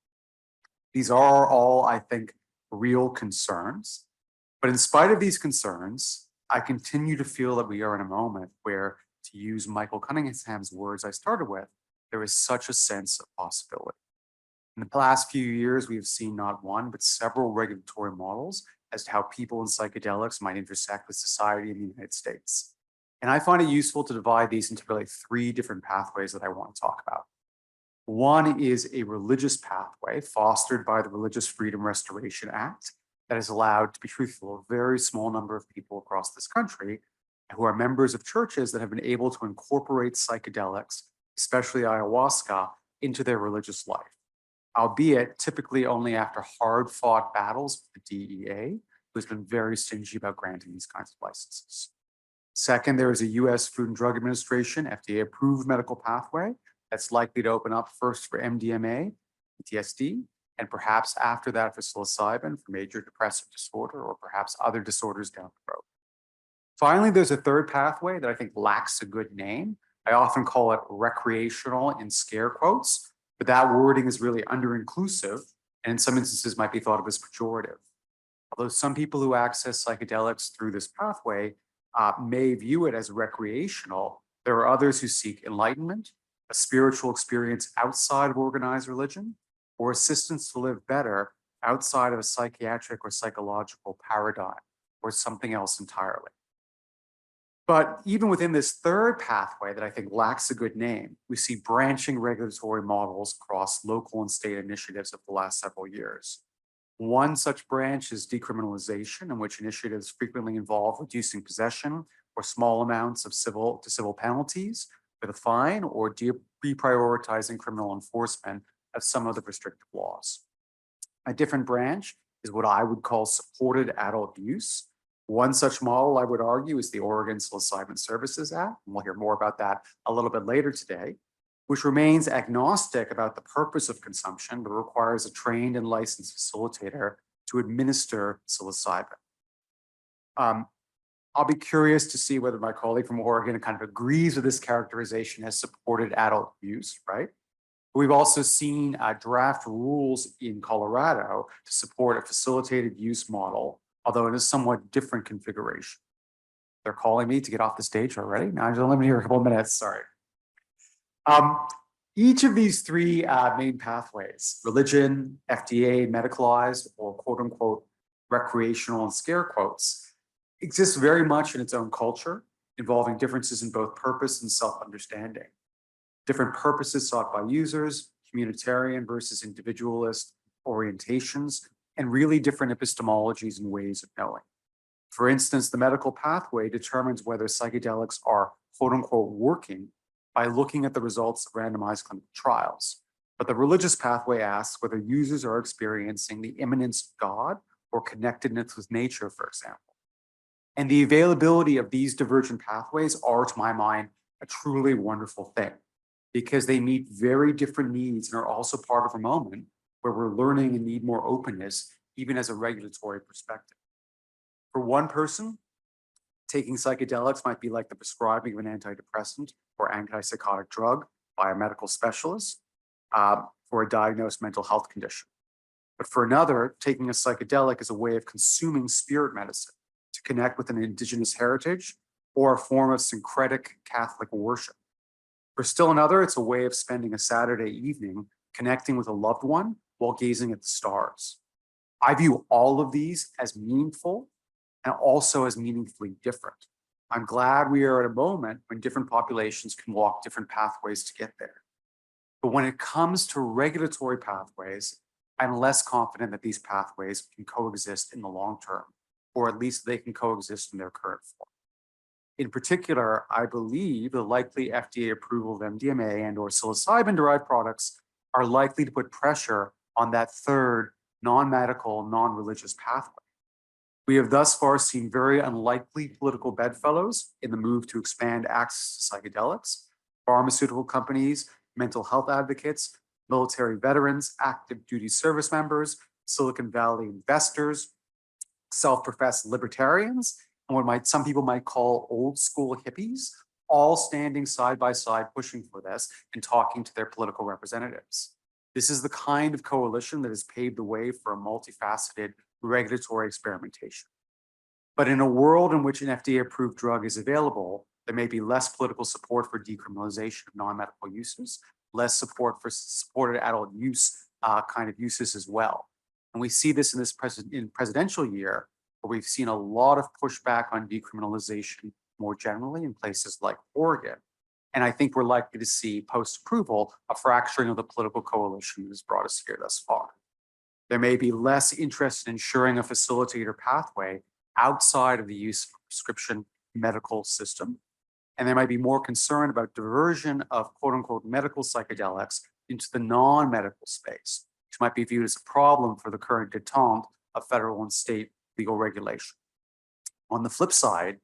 These are all, I think, real concerns. But in spite of these concerns, I continue to feel that we are in a moment where, to use Michael Cunningham's words I started with, there is such a sense of possibility. In the last few years, we have seen not one, but several regulatory models as to how people in psychedelics might intersect with society in the United States. And I find it useful to divide these into really three different pathways that I want to talk about. One is a religious pathway fostered by the Religious Freedom Restoration Act that has allowed, to be truthful, a very small number of people across this country who are members of churches that have been able to incorporate psychedelics, especially ayahuasca, into their religious life, albeit typically only after hard-fought battles with the DEA who's been very stingy about granting these kinds of licenses. Second, there is a US Food and Drug Administration FDA approved medical pathway that's likely to open up first for MDMA, PTSD, and perhaps after that for psilocybin for major depressive disorder or perhaps other disorders down the road. Finally, there's a third pathway that I think lacks a good name. I often call it recreational in scare quotes, but that wording is really under-inclusive and in some instances might be thought of as pejorative. Although some people who access psychedelics through this pathway may view it as recreational, there are others who seek enlightenment, a spiritual experience outside of organized religion, or assistance to live better outside of a psychiatric or psychological paradigm, or something else entirely. But even within this third pathway that I think lacks a good name, we see branching regulatory models across local and state initiatives of the last several years. One such branch is decriminalization, in which initiatives frequently involve reducing possession or small amounts of civil penalties with a fine, or reprioritizing criminal enforcement of some of the restrictive laws. A different branch is what I would call supported adult use. One such model, I would argue, is the Oregon Psilocybin Services Act, and we'll hear more about that a little bit later today, which remains agnostic about the purpose of consumption, but requires a trained and licensed facilitator to administer psilocybin. I'll be curious to see whether my colleague from Oregon kind of agrees with this characterization as supported adult use, right? We've also seen draft rules in Colorado to support a facilitated use model, although in a somewhat different configuration. They're calling me to get off the stage already. Now I'm just limited here a couple of minutes, sorry. Each of these three main pathways, religion, FDA, medicalized, or quote unquote, recreational and scare quotes, exists very much in its own culture, involving differences in both purpose and self-understanding. Different purposes sought by users, communitarian versus individualist orientations, and really different epistemologies and ways of knowing. For instance, the medical pathway determines whether psychedelics are quote unquote working by looking at the results of randomized clinical trials. But the religious pathway asks whether users are experiencing the immanence of God or connectedness with nature, for example. And the availability of these divergent pathways are, to my mind, a truly wonderful thing, because they meet very different needs and are also part of a moment where we're learning and need more openness, even as a regulatory perspective. For one person, taking psychedelics might be like the prescribing of an antidepressant or antipsychotic drug by a medical specialist for a diagnosed mental health condition. But for another, taking a psychedelic is a way of consuming spirit medicine to connect with an indigenous heritage or a form of syncretic Catholic worship. For still another, it's a way of spending a Saturday evening connecting with a loved one while gazing at the stars. I view all of these as meaningful and also as meaningfully different. I'm glad we are at a moment when different populations can walk different pathways to get there. But when it comes to regulatory pathways, I'm less confident that these pathways can coexist in the long term, or at least they can coexist in their current form. In particular, I believe the likely FDA approval of MDMA and or psilocybin-derived products are likely to put pressure on that third non-medical, non-religious pathway. We have thus far seen very unlikely political bedfellows in the move to expand access to psychedelics, pharmaceutical companies, mental health advocates, military veterans, active duty service members, Silicon Valley investors, self-professed libertarians, and what some people might call old school hippies, all standing side by side pushing for this and talking to their political representatives. This is the kind of coalition that has paved the way for a multifaceted regulatory experimentation. But in a world in which an FDA-approved drug is available, there may be less political support for decriminalization of non-medical uses, less support for supported adult use kind of uses as well. And we see this in this presidential year, where we've seen a lot of pushback on decriminalization more generally in places like Oregon. And I think we're likely to see post-approval a fracturing of the political coalition that has brought us here thus far. There may be less interest in ensuring a facilitator pathway outside of the use of prescription medical system. And there might be more concern about diversion of quote unquote medical psychedelics into the non-medical space, which might be viewed as a problem for the current detente of federal and state legal regulation. On the flip side,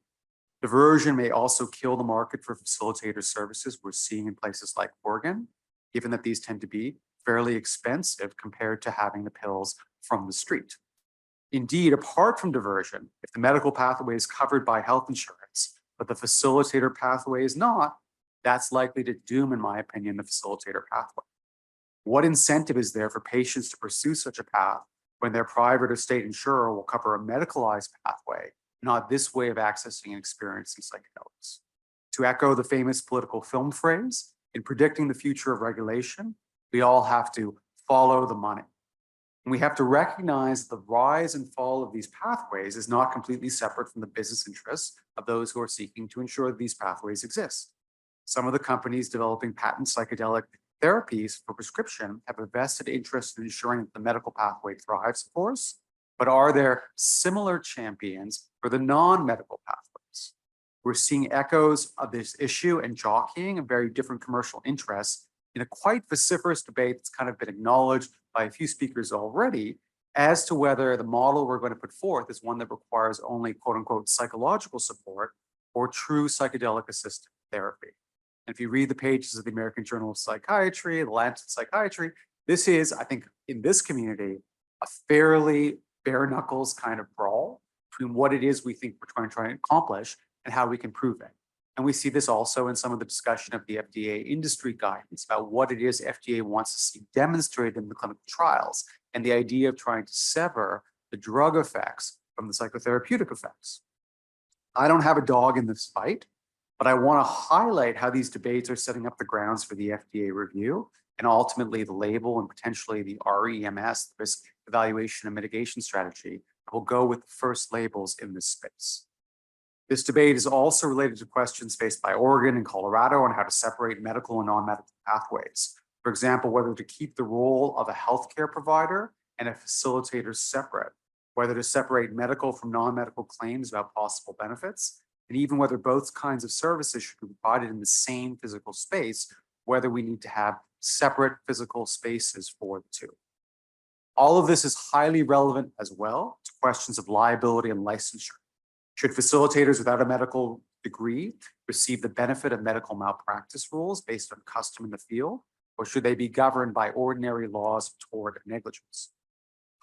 diversion may also kill the market for facilitator services we're seeing in places like Oregon, given that these tend to be fairly expensive compared to having the pills from the street. Indeed, apart from diversion, if the medical pathway is covered by health insurance, but the facilitator pathway is not, that's likely to doom, in my opinion, the facilitator pathway. What incentive is there for patients to pursue such a path when their private or state insurer will cover a medicalized pathway, not this way of accessing and experiencing psychedelics? To echo the famous political film phrase, in predicting the future of regulation, we all have to follow the money. And we have to recognize the rise and fall of these pathways is not completely separate from the business interests of those who are seeking to ensure that these pathways exist. Some of the companies developing patent psychedelic therapies for prescription have a vested interest in ensuring that the medical pathway thrives, of course, but are there similar champions for the non-medical pathways? We're seeing echoes of this issue and jockeying of very different commercial interests in a quite vociferous debate that's kind of been acknowledged by a few speakers already as to whether the model we're going to put forth is one that requires only quote unquote psychological support or true psychedelic assisted therapy. And if you read the pages of the American Journal of Psychiatry, the Lancet Psychiatry, this is, I think, in this community, a fairly bare knuckles kind of brawl between what it is we think we're trying to accomplish and how we can prove it. And we see this also in some of the discussion of the FDA industry guidance about what it is FDA wants to see demonstrated in the clinical trials and the idea of trying to sever the drug effects from the psychotherapeutic effects. I don't have a dog in this fight, but I want to highlight how these debates are setting up the grounds for the FDA review and ultimately the label and potentially the REMS, the risk evaluation and mitigation strategy, that will go with the first labels in this space. This debate is also related to questions faced by Oregon and Colorado on how to separate medical and non-medical pathways. For example, whether to keep the role of a healthcare provider and a facilitator separate, whether to separate medical from non-medical claims about possible benefits, and even whether both kinds of services should be provided in the same physical space, whether we need to have separate physical spaces for the two. All of this is highly relevant as well to questions of liability and licensure. Should facilitators without a medical degree receive the benefit of medical malpractice rules based on custom in the field, or should they be governed by ordinary laws of tort and negligence?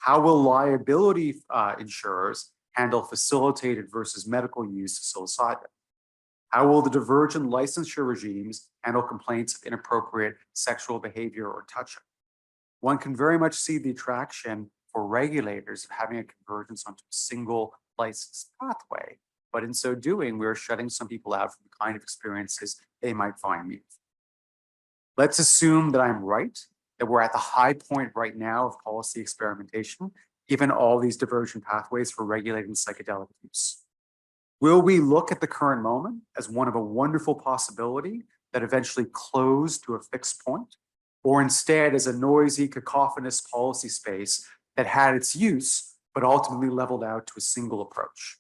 How will liability insurers handle facilitated versus medical use of psilocybin? How will the divergent licensure regimes handle complaints of inappropriate sexual behavior or touching? One can very much see the attraction for regulators of having a convergence onto a single licensed pathway, but in so doing, we're shutting some people out from the kind of experiences they might find meaningful. Let's assume that I'm right, that we're at the high point right now of policy experimentation, given all these divergent pathways for regulating psychedelic use. Will we look at the current moment as one of a wonderful possibility that eventually closed to a fixed point, or instead as a noisy, cacophonous policy space that had its use, but ultimately leveled out to a single approach?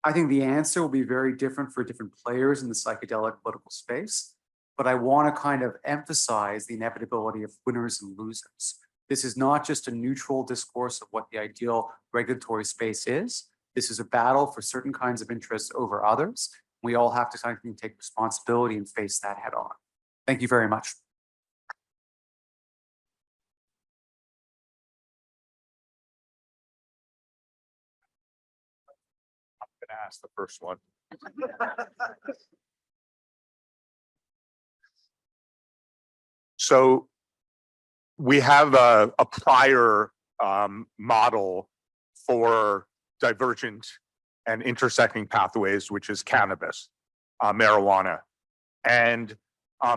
I think the answer will be very different for different players in the psychedelic political space, but I want to kind of emphasize the inevitability of winners and losers. This is not just a neutral discourse of what the ideal regulatory space is. This is a battle for certain kinds of interests over others. We all have to kind of take responsibility and face that head on. Thank you very much. Ask the first one. So we have a prior model for divergent and intersecting pathways, which is cannabis, marijuana. And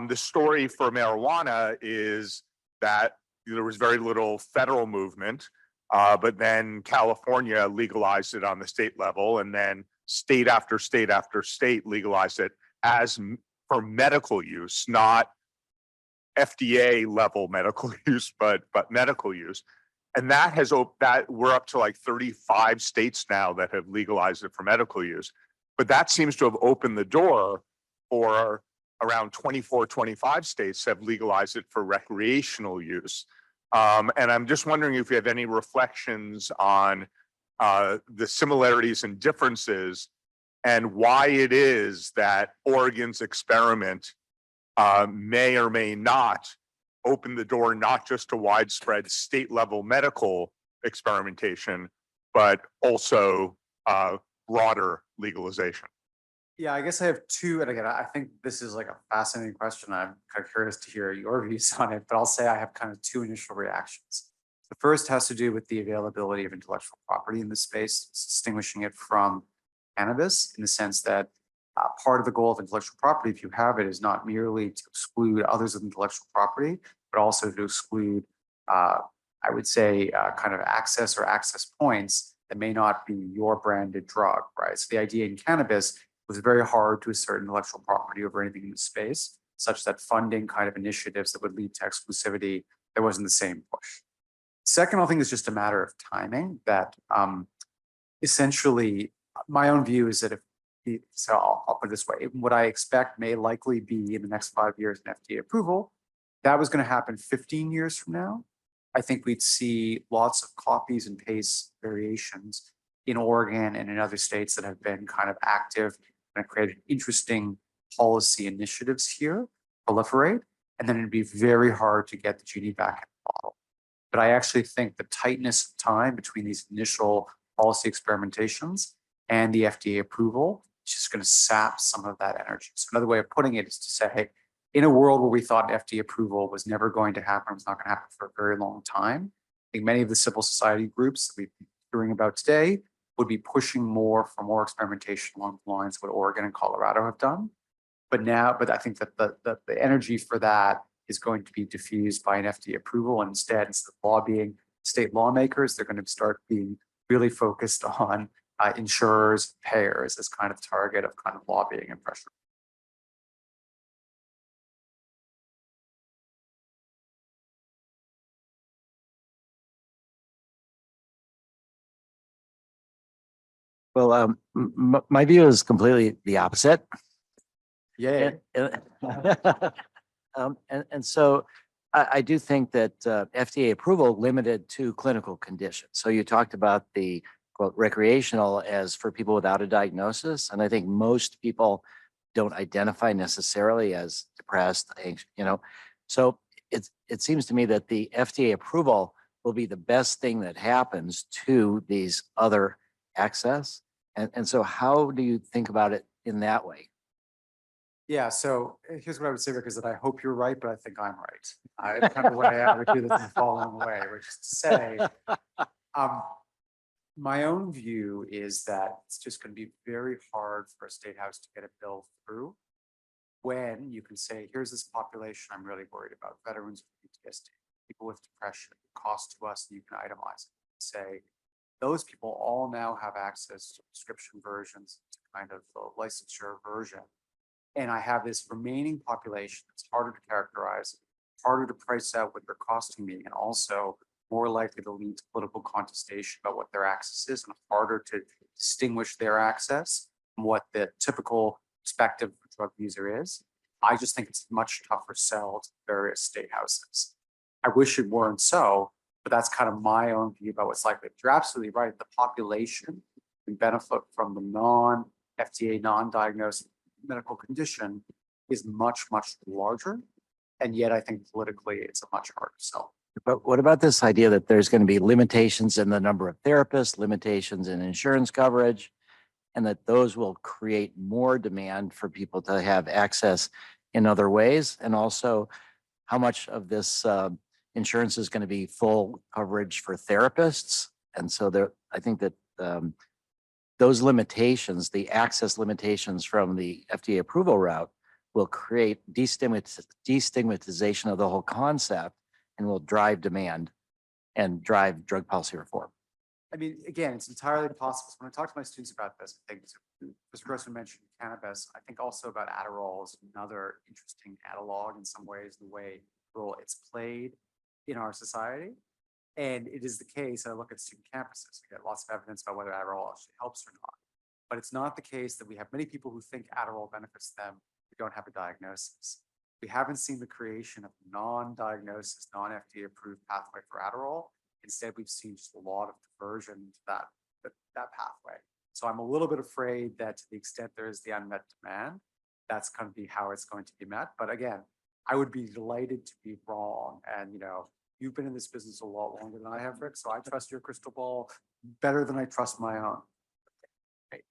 the story for marijuana is that there was very little federal movement, but then California legalized it on the state level, and then state after state after state legalized it as for medical use, not FDA level medical use, but medical use. And that has that we're up to like 35 states now that have legalized it for medical use. But that seems to have opened the door for around 24, 25 states have legalized it for recreational use. And I'm just wondering if you have any reflections on the similarities and differences, and why it is that Oregon's experiment may or may not open the door not just to widespread state level medical experimentation, but also broader legalization. Yeah, I guess I have two, and again, I think this is like a fascinating question. I'm kind of curious to hear your views on it, but I'll say I have kind of two initial reactions. The first has to do with the availability of intellectual property in this space, distinguishing it from cannabis in the sense that part of the goal of intellectual property, if you have it, is not merely to exclude others with intellectual property, but also to exclude, I would say, kind of access or access points that may not be your branded drug, right? So the idea in cannabis was very hard to assert intellectual property over anything in the space, such that funding kind of initiatives that would lead to exclusivity, there wasn't the same push. Second, I think is just a matter of timing that essentially my own view is that so I'll put it this way, what I expect may likely be in the next 5 years in FDA approval, that was going to happen 15 years from now. I think we'd see lots of copies and paste variations in Oregon and in other states that have been kind of active and created interesting policy initiatives here proliferate. And then it'd be very hard to get the genie back in the bottle. But I actually think the tightness of time between these initial policy experimentations and the FDA approval is just going to sap some of that energy. So another way of putting it is to say, in a world where we thought FDA approval was never going to happen, was not going to happen for a very long time, I think many of the civil society groups that we've been hearing about today would be pushing more for more experimentation along the lines of what Oregon and Colorado have done. But I think that the energy for that is going to be diffused by an FDA approval. And instead of lobbying state lawmakers, they're going to start being really focused on insurers, payers as kind of target of kind of lobbying and pressure. Well, my view is completely the opposite. Yeah. And so I do think that FDA approval limited to clinical conditions. So you talked about the quote recreational as for people without a diagnosis. And I think most people don't identify necessarily as depressed, anxious, So it seems to me that the FDA approval will be the best thing that happens to these other access. And so how do you think about it in that way? Yeah, so here's what I would say, Rick, is that I hope you're right, but I think I'm right. It's kind of the way I would do this in the following way, which is to say, my own view is that it's just going to be very hard for a state house to get a bill through when you can say, here's this population I'm really worried about, veterans with PTSD, people with depression, cost to us, and you can itemize it. Say, those people all now have access to prescription versions, to kind of the licensure version. And I have this remaining population that's harder to characterize, harder to price out what they're costing me, and also more likely to lead to political contestation about what their access is, and harder to distinguish their access from what the typical perspective of a drug user is. I just think it's a much tougher sell to various state houses. I wish it weren't so, but that's kind of my own view about what's likely. You're absolutely right. The population can benefit from the non-FDA, non-diagnosed medical condition is much, much larger. And yet I think politically it's a much harder sell. But what about this idea that there's going to be limitations in the number of therapists, limitations in insurance coverage, and that those will create more demand for people to have access in other ways? And also how much of this insurance is going to be full coverage for therapists? And so I think that those limitations, the access limitations from the FDA approval route, will create destigmatization of the whole concept and will drive demand and drive drug policy reform. I mean, again, it's entirely possible. So when I talk to my students about this, I think Mr. Grossman mentioned cannabis. I think also about Adderall is another interesting analog in some ways, the way role it's played in our society. And it is the case, I look at student campuses, we get lots of evidence about whether Adderall actually helps or not. But it's not the case that we have many people who think Adderall benefits them who don't have a diagnosis. We haven't seen the creation of non-diagnosis, non-FDA approved pathway for Adderall. Instead, we've seen just a lot of diversion to that that pathway. So I'm a little bit afraid that to the extent there is the unmet demand, that's going to be how it's going to be met. But again, I would be delighted to be wrong. And, you've been in this business a lot longer than I have, Rick. So I trust your crystal ball better than I trust my own. Great.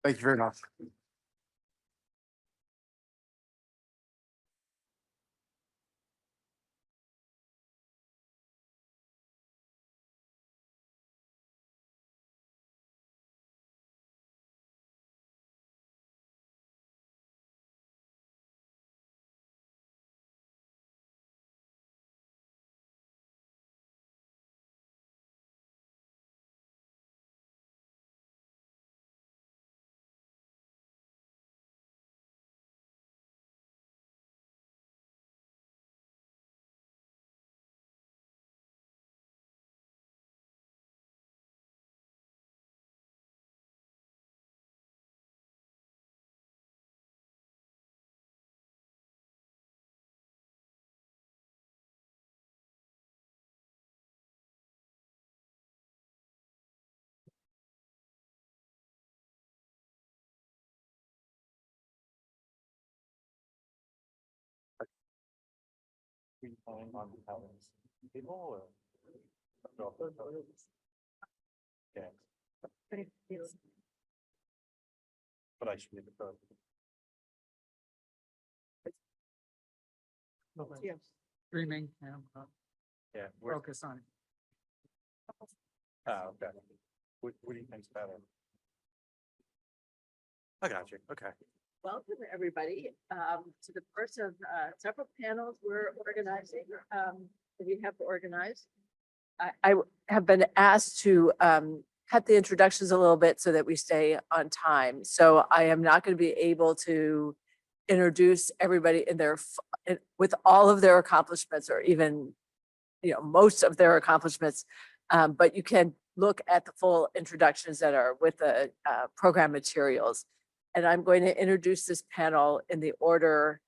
Thank you very much. But I should be the first. Yes. Streaming and Yeah. focus on it. Oh, okay. What do you think's better? I got you. Okay. Welcome, everybody, to the first of several panels we're organizing, that we have organized. I have been asked to cut the introductions a little bit so that we stay on time. So I am not going to be able to introduce everybody in their with all of their accomplishments, or even most of their accomplishments. But you can look at the full introductions that are with the program materials. And I'm going to introduce this panel in the order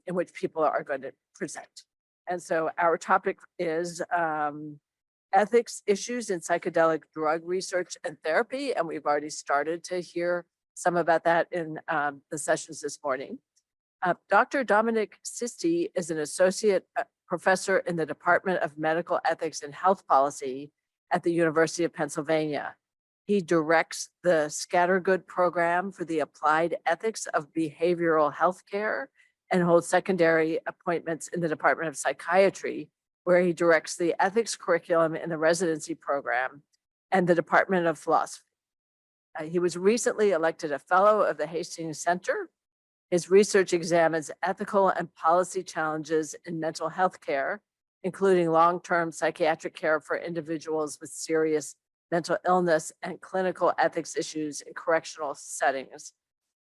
in which people are going to present. And so our topic is ethics issues in psychedelic drug research and therapy. And we've already started to hear some about that in the sessions this morning. Dr. Dominic Sisti is an associate professor in the Department of Medical Ethics and Health Policy at the University of Pennsylvania. He directs the Scattergood program for the applied ethics of behavioral health care and holds secondary appointments in the Department of Psychiatry, where he directs the ethics curriculum in the residency program and the Department of Philosophy. He was recently elected a fellow of the Hastings Center. His research examines ethical and policy challenges in mental health care, including long-term psychiatric care for individuals with serious mental illness and clinical ethics issues in correctional settings.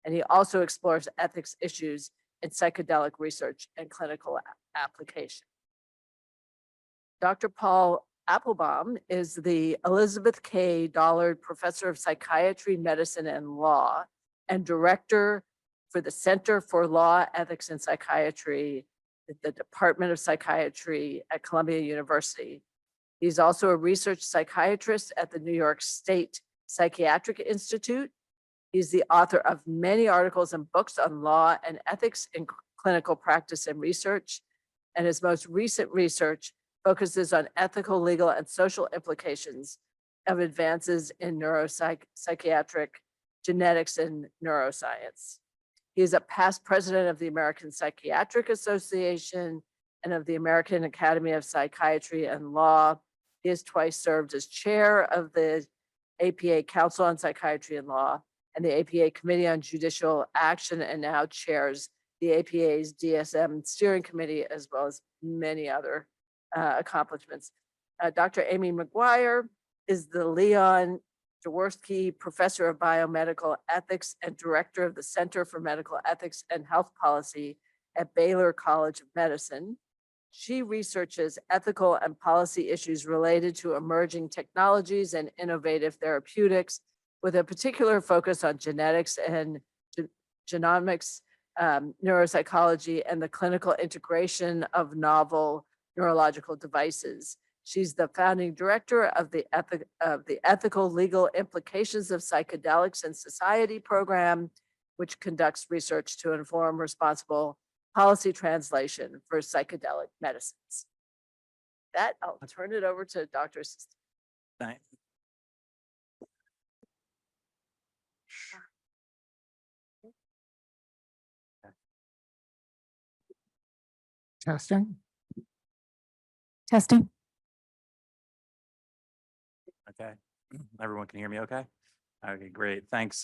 And he also explores ethics issues in psychedelic research and clinical application. Dr. Paul Applebaum is the Elizabeth K. Dollard Professor of Psychiatry, Medicine, and Law, and Director for the Center for Law, Ethics, and Psychiatry at the Department of Psychiatry at Columbia University. He's also a research psychiatrist at the New York State Psychiatric Institute. He's the author of many articles and books on law and ethics in clinical practice and research. And his most recent research focuses on ethical, legal, and social implications of advances in neuropsychiatric genetics and neuroscience. He is a past president of the American Psychiatric Association and of the American Academy of Psychiatry and Law. He has twice served as chair of the APA Council on Psychiatry and Law and the APA Committee on Judicial Action, and now chairs the APA's DSM Steering Committee, as well as many other accomplishments. Dr. Amy McGuire is the Leon Jaworski Professor of Biomedical Ethics and Director of the Center for Medical Ethics and Health Policy at Baylor College of Medicine. She researches ethical and policy issues related to emerging technologies and innovative therapeutics, with a particular focus on genetics and genomics, neuropsychology, and the clinical integration of novel neurological devices. She's the founding director of the Ethical Legal Implications of Psychedelics in Society program, which conducts research to inform responsible policy translation for psychedelic medicines. That I'll turn it over to Dr. Assistant. Thank- Testing. Testing. Okay, everyone can hear me okay? Okay, great. Thanks.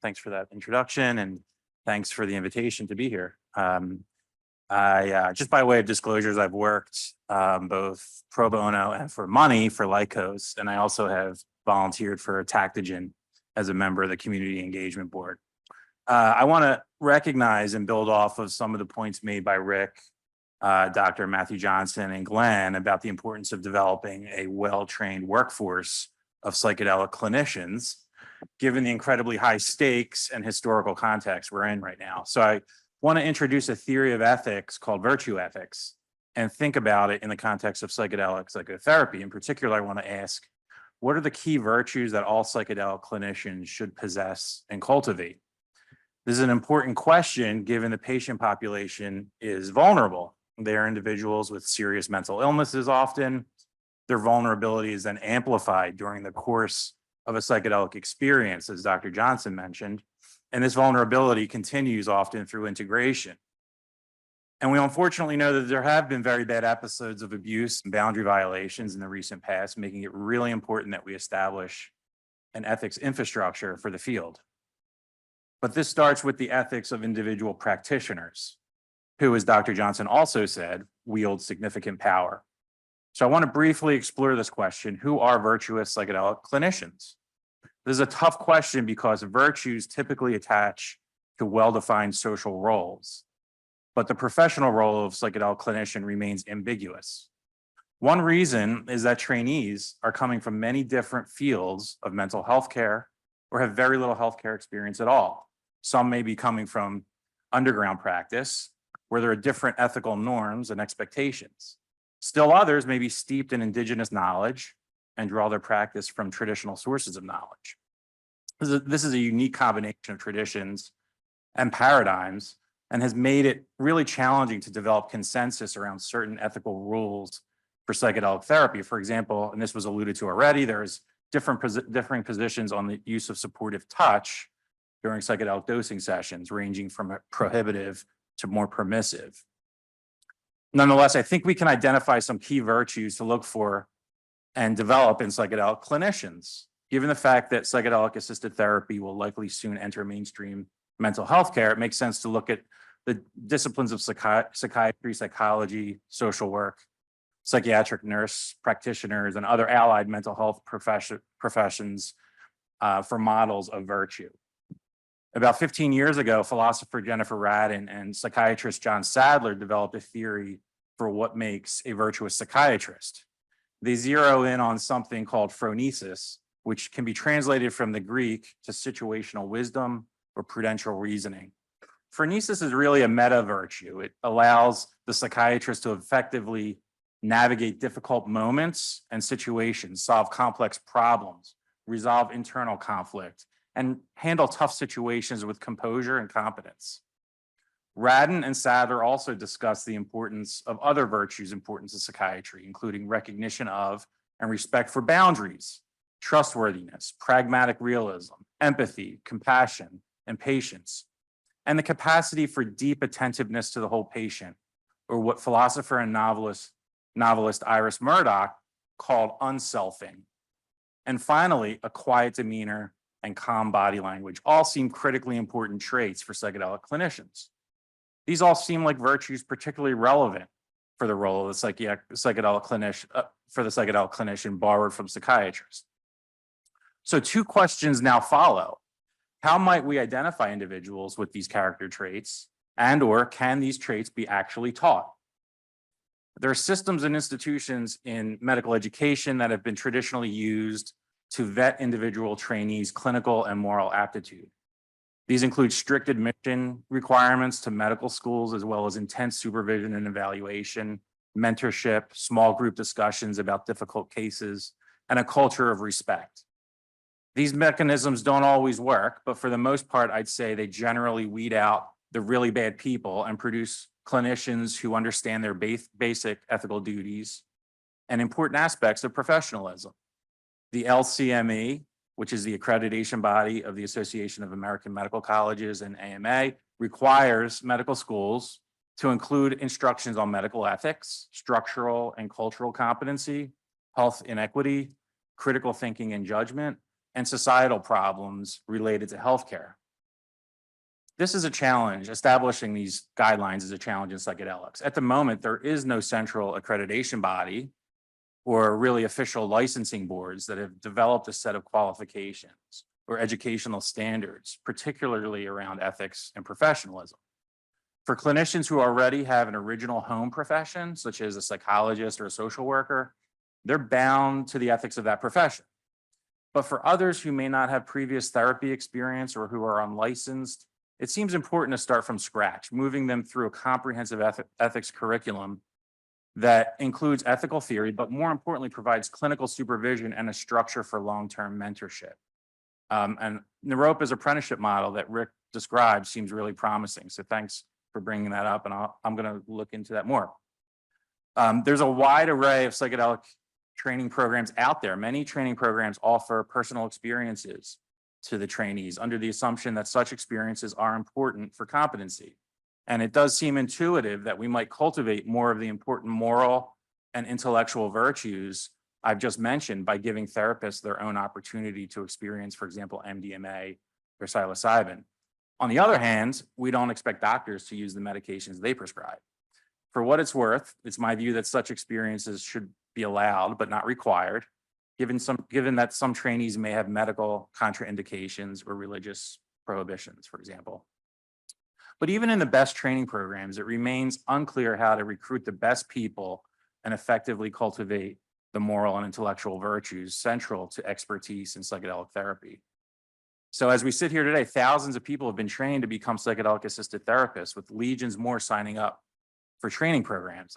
Thanks for that introduction and thanks for the invitation to be here. Just by way of disclosures, I've worked both pro bono and for money for Lycos, and I also have volunteered for Tactogen as a member of the Community Engagement Board. I want to recognize and build off of some of the points made by Rick, Dr. Matthew Johnson, and Glenn about the importance of developing a well-trained workforce of psychedelic clinicians, given the incredibly high stakes and historical context we're in right now. So I want to introduce a theory of ethics called virtue ethics and think about it in the context of psychedelic psychotherapy. In particular, I want to ask, what are the key virtues that all psychedelic clinicians should possess and cultivate? This is an important question given the patient population is vulnerable. They are individuals with serious mental illnesses often. Their vulnerability is then amplified during the course of a psychedelic experience, as Dr. Johnson mentioned. And this vulnerability continues often through integration. And we unfortunately know that there have been very bad episodes of abuse and boundary violations in the recent past, making it really important that we establish an ethics infrastructure for the field. But this starts with the ethics of individual practitioners, who, as Dr. Johnson also said, wield significant power. So I want to briefly explore this question: who are virtuous psychedelic clinicians? This is a tough question because virtues typically attach to well-defined social roles, but the professional role of psychedelic clinician remains ambiguous. One reason is that trainees are coming from many different fields of mental health care or have very little healthcare experience at all. Some may be coming from underground practice, where there are different ethical norms and expectations. Still others may be steeped in indigenous knowledge and draw their practice from traditional sources of knowledge. This is a unique combination of traditions and paradigms and has made it really challenging to develop consensus around certain ethical rules for psychedelic therapy. For example, and this was alluded to already, there's differing positions on the use of supportive touch during psychedelic dosing sessions, ranging from prohibitive to more permissive. Nonetheless, I think we can identify some key virtues to look for and develop in psychedelic clinicians. Given the fact that psychedelic assisted therapy will likely soon enter mainstream mental health care, it makes sense to look at the disciplines of psychiatry, psychology, social work, psychiatric nurse practitioners, and other allied mental health professions for models of virtue. About 15 years ago, philosopher Jennifer Radin and psychiatrist John Sadler developed a theory for what makes a virtuous psychiatrist. They zero in on something called phronesis, which can be translated from the Greek to situational wisdom or prudential reasoning. Phronesis is really a meta virtue. It allows the psychiatrist to effectively navigate difficult moments and situations, solve complex problems, resolve internal conflict, and handle tough situations with composure and competence. Radin and Sadler also discuss the importance of other virtues important to psychiatry, including recognition of and respect for boundaries, trustworthiness, pragmatic realism, empathy, compassion, and patience, and the capacity for deep attentiveness to the whole patient, or what philosopher and novelist Iris Murdoch called unselfing. And finally, a quiet demeanor and calm body language all seem critically important traits for psychedelic clinicians. These all seem like virtues particularly relevant for the role of the psychedelic clinician borrowed from psychiatrists. So two questions now follow. How might we identify individuals with these character traits? And/or can these traits be actually taught? There are systems and institutions in medical education that have been traditionally used to vet individual trainees' clinical and moral aptitude. These include strict admission requirements to medical schools, as well as intense supervision and evaluation, mentorship, small group discussions about difficult cases, and a culture of respect. These mechanisms don't always work, but for the most part, I'd say they generally weed out the really bad people and produce clinicians who understand their basic ethical duties and important aspects of professionalism. The LCME, which is the accreditation body of the Association of American Medical Colleges and AMA, requires medical schools to include instructions on medical ethics, structural and cultural competency, health inequity, critical thinking and judgment, and societal problems related to healthcare. This is a challenge. Establishing these guidelines is a challenge in psychedelics. At the moment, there is no central accreditation body or really official licensing boards that have developed a set of qualifications or educational standards, particularly around ethics and professionalism. For clinicians who already have an original home profession, such as a psychologist or a social worker, they're bound to the ethics of that profession. But for others who may not have previous therapy experience or who are unlicensed, it seems important to start from scratch, moving them through a comprehensive ethics curriculum that includes ethical theory, but more importantly, provides clinical supervision and a structure for long-term mentorship. And Naropa's apprenticeship model that Rick described seems really promising. So thanks for bringing that up, and I'm going to look into that more. There's a wide array of psychedelic training programs out there. Many training programs offer personal experiences to the trainees under the assumption that such experiences are important for competency. And it does seem intuitive that we might cultivate more of the important moral and intellectual virtues I've just mentioned by giving therapists their own opportunity to experience, for example, MDMA or psilocybin. On the other hand, we don't expect doctors to use the medications they prescribe. For what it's worth, it's my view that such experiences should be allowed, but not required, given that some trainees may have medical contraindications or religious prohibitions, for example. But even in the best training programs, it remains unclear how to recruit the best people and effectively cultivate the moral and intellectual virtues central to expertise in psychedelic therapy. So as we sit here today, thousands of people have been trained to become psychedelic assisted therapists, with legions more signing up for training programs.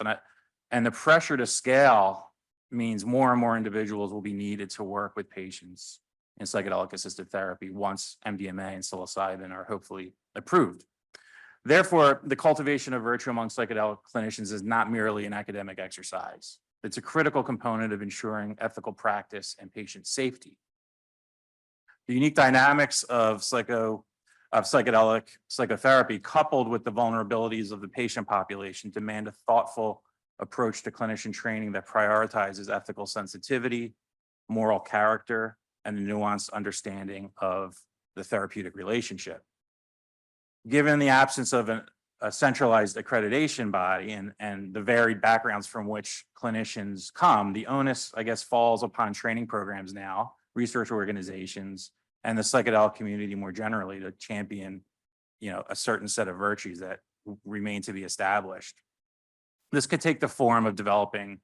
And the pressure to scale means more and more individuals will be needed to work with patients in psychedelic assisted therapy once MDMA and psilocybin are hopefully approved. Therefore, the cultivation of virtue among psychedelic clinicians is not merely an academic exercise. It's a critical component of ensuring ethical practice and patient safety. The unique dynamics of psychedelic psychotherapy, coupled with the vulnerabilities of the patient population, demand a thoughtful approach to clinician training that prioritizes ethical sensitivity, moral character, and a nuanced understanding of the therapeutic relationship. Given the absence of a centralized accreditation body and the varied backgrounds from which clinicians come, the onus, I guess, falls upon training programs now, research organizations, and the psychedelic community more generally to champion, a certain set of virtues that remain to be established. This could take the form of developing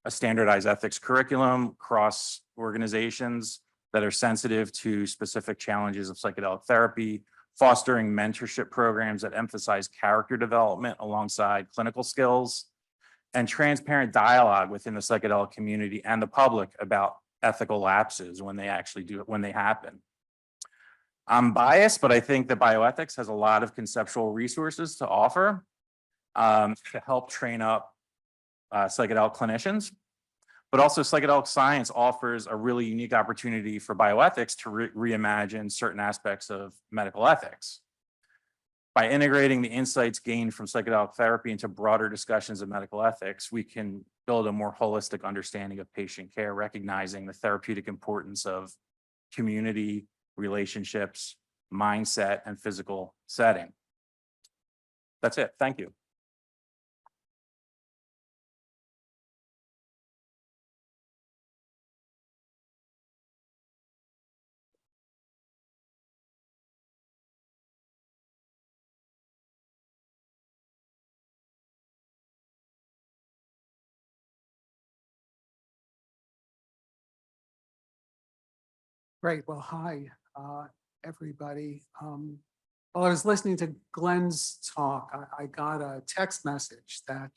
a standardized ethics curriculum across organizations that are sensitive to specific challenges of psychedelic therapy, fostering mentorship programs that emphasize character development alongside clinical skills, and transparent dialogue within the psychedelic community and the public about ethical lapses when they happen. I'm biased, but I think that bioethics has a lot of conceptual resources to offer to help train up psychedelic clinicians. But also psychedelic science offers a really unique opportunity for bioethics to reimagine certain aspects of medical ethics. By integrating the insights gained from psychedelic therapy into broader discussions of medical ethics, we can build a more holistic understanding of patient care, recognizing the therapeutic importance of community, relationships, mindset, and physical setting. That's it. Thank you. Great. Well, hi, everybody. While I was listening to Glenn's talk, I got a text message that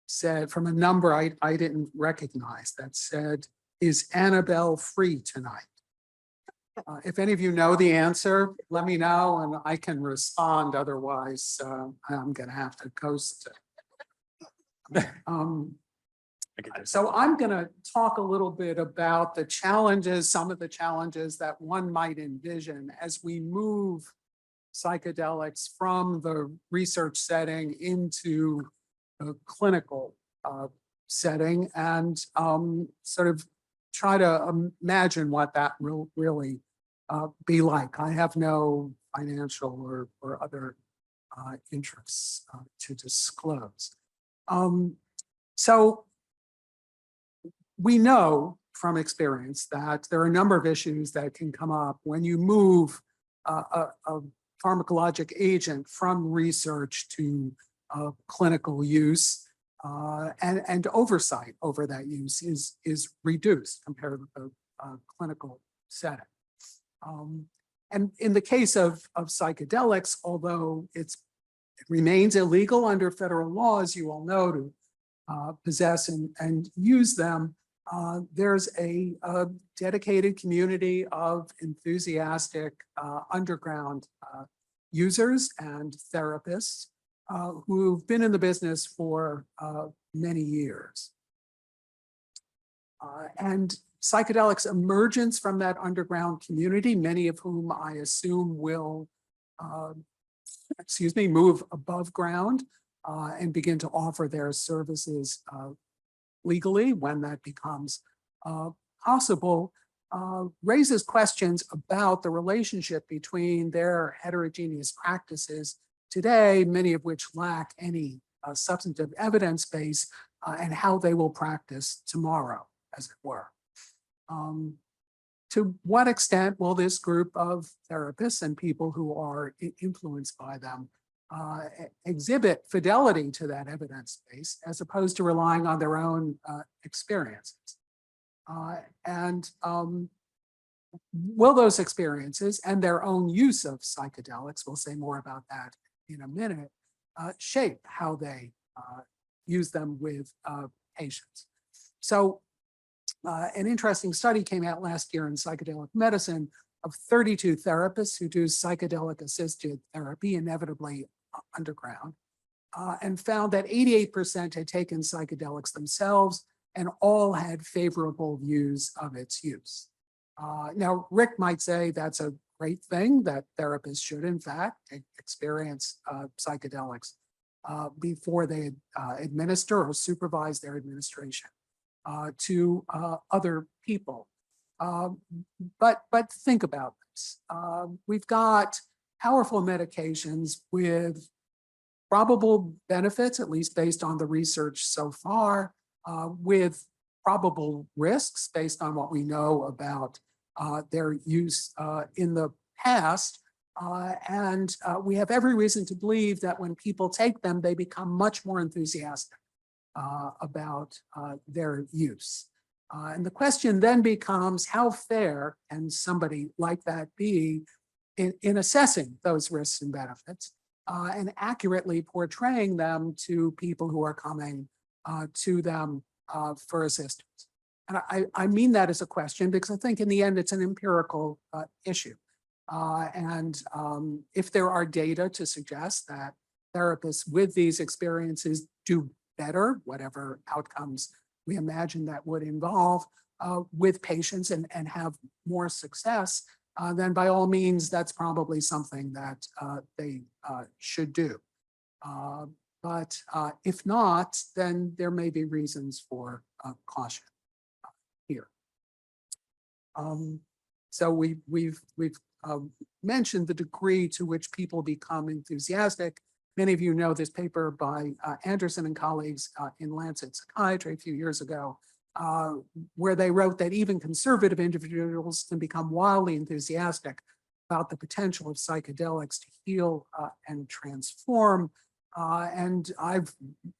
said from a number I didn't recognize that said, "Is Annabelle free tonight?" If any of you know the answer, let me know and I can respond. Otherwise, I'm going to have to ghost. So I'm going to talk a little bit about the challenges, some of the challenges that one might envision as we move psychedelics from the research setting into a clinical setting, and sort of try to imagine what that will really be like. I have no financial or other interests to disclose. So we know from experience that there are a number of issues that can come up when you move a pharmacologic agent from research to clinical use, and oversight over that use is reduced compared with the clinical setting. And in the case of psychedelics, although it remains illegal under federal law, as you all know, to possess and use them, there's a dedicated community of enthusiastic underground users and therapists who've been in the business for many years. And psychedelics emergence from that underground community, many of whom I assume will, move above ground and begin to offer their services legally when that becomes possible, raises questions about the relationship between their heterogeneous practices today, many of which lack any substantive evidence base, and how they will practice tomorrow, as it were. To what extent will this group of therapists and people who are influenced by them exhibit fidelity to that evidence base as opposed to relying on their own experiences? And will those experiences and their own use of psychedelics, we'll say more about that in a minute, shape how they use them with patients? So an interesting study came out last year in Psychedelic Medicine of 32 therapists who do psychedelic assisted therapy, inevitably underground, and found that 88% had taken psychedelics themselves and all had favorable views of its use. Now, Rick might say that's a great thing, that therapists should, in fact, experience psychedelics before they administer or supervise their administration to other people. But think about this. We've got powerful medications with probable benefits, at least based on the research so far, with probable risks based on what we know about their use in the past. And we have every reason to believe that when people take them, they become much more enthusiastic about their use. And the question then becomes, how fair can somebody like that be in assessing those risks and benefits and accurately portraying them to people who are coming to them for assistance? And I mean that as a question because I think in the end it's an empirical issue. And if there are data to suggest that therapists with these experiences do better, whatever outcomes we imagine that would involve, with patients and have more success, then by all means, that's probably something that they should do. But if not, then there may be reasons for caution here. So we've mentioned the degree to which people become enthusiastic. Many of you know this paper by Anderson and colleagues in Lancet Psychiatry a few years ago, where they wrote that even conservative individuals can become wildly enthusiastic about the potential of psychedelics to heal and transform. And I've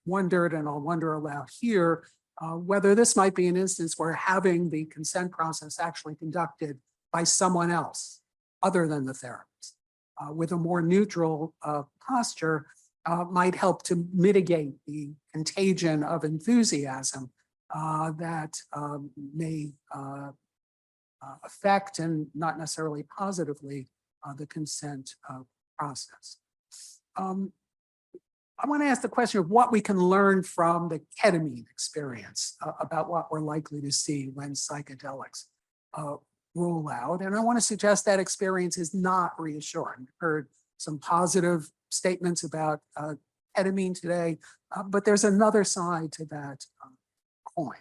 wondered, and I'll wonder aloud here, whether this might be an instance where having the consent process actually conducted by someone else other than the therapist with a more neutral posture might help to mitigate the contagion of enthusiasm that may affect and not necessarily positively the consent process. I want to ask the question of what we can learn from the ketamine experience about what we're likely to see when psychedelics roll out. And I want to suggest that experience is not reassuring. I've heard some positive statements about ketamine today, but there's another side to that coin.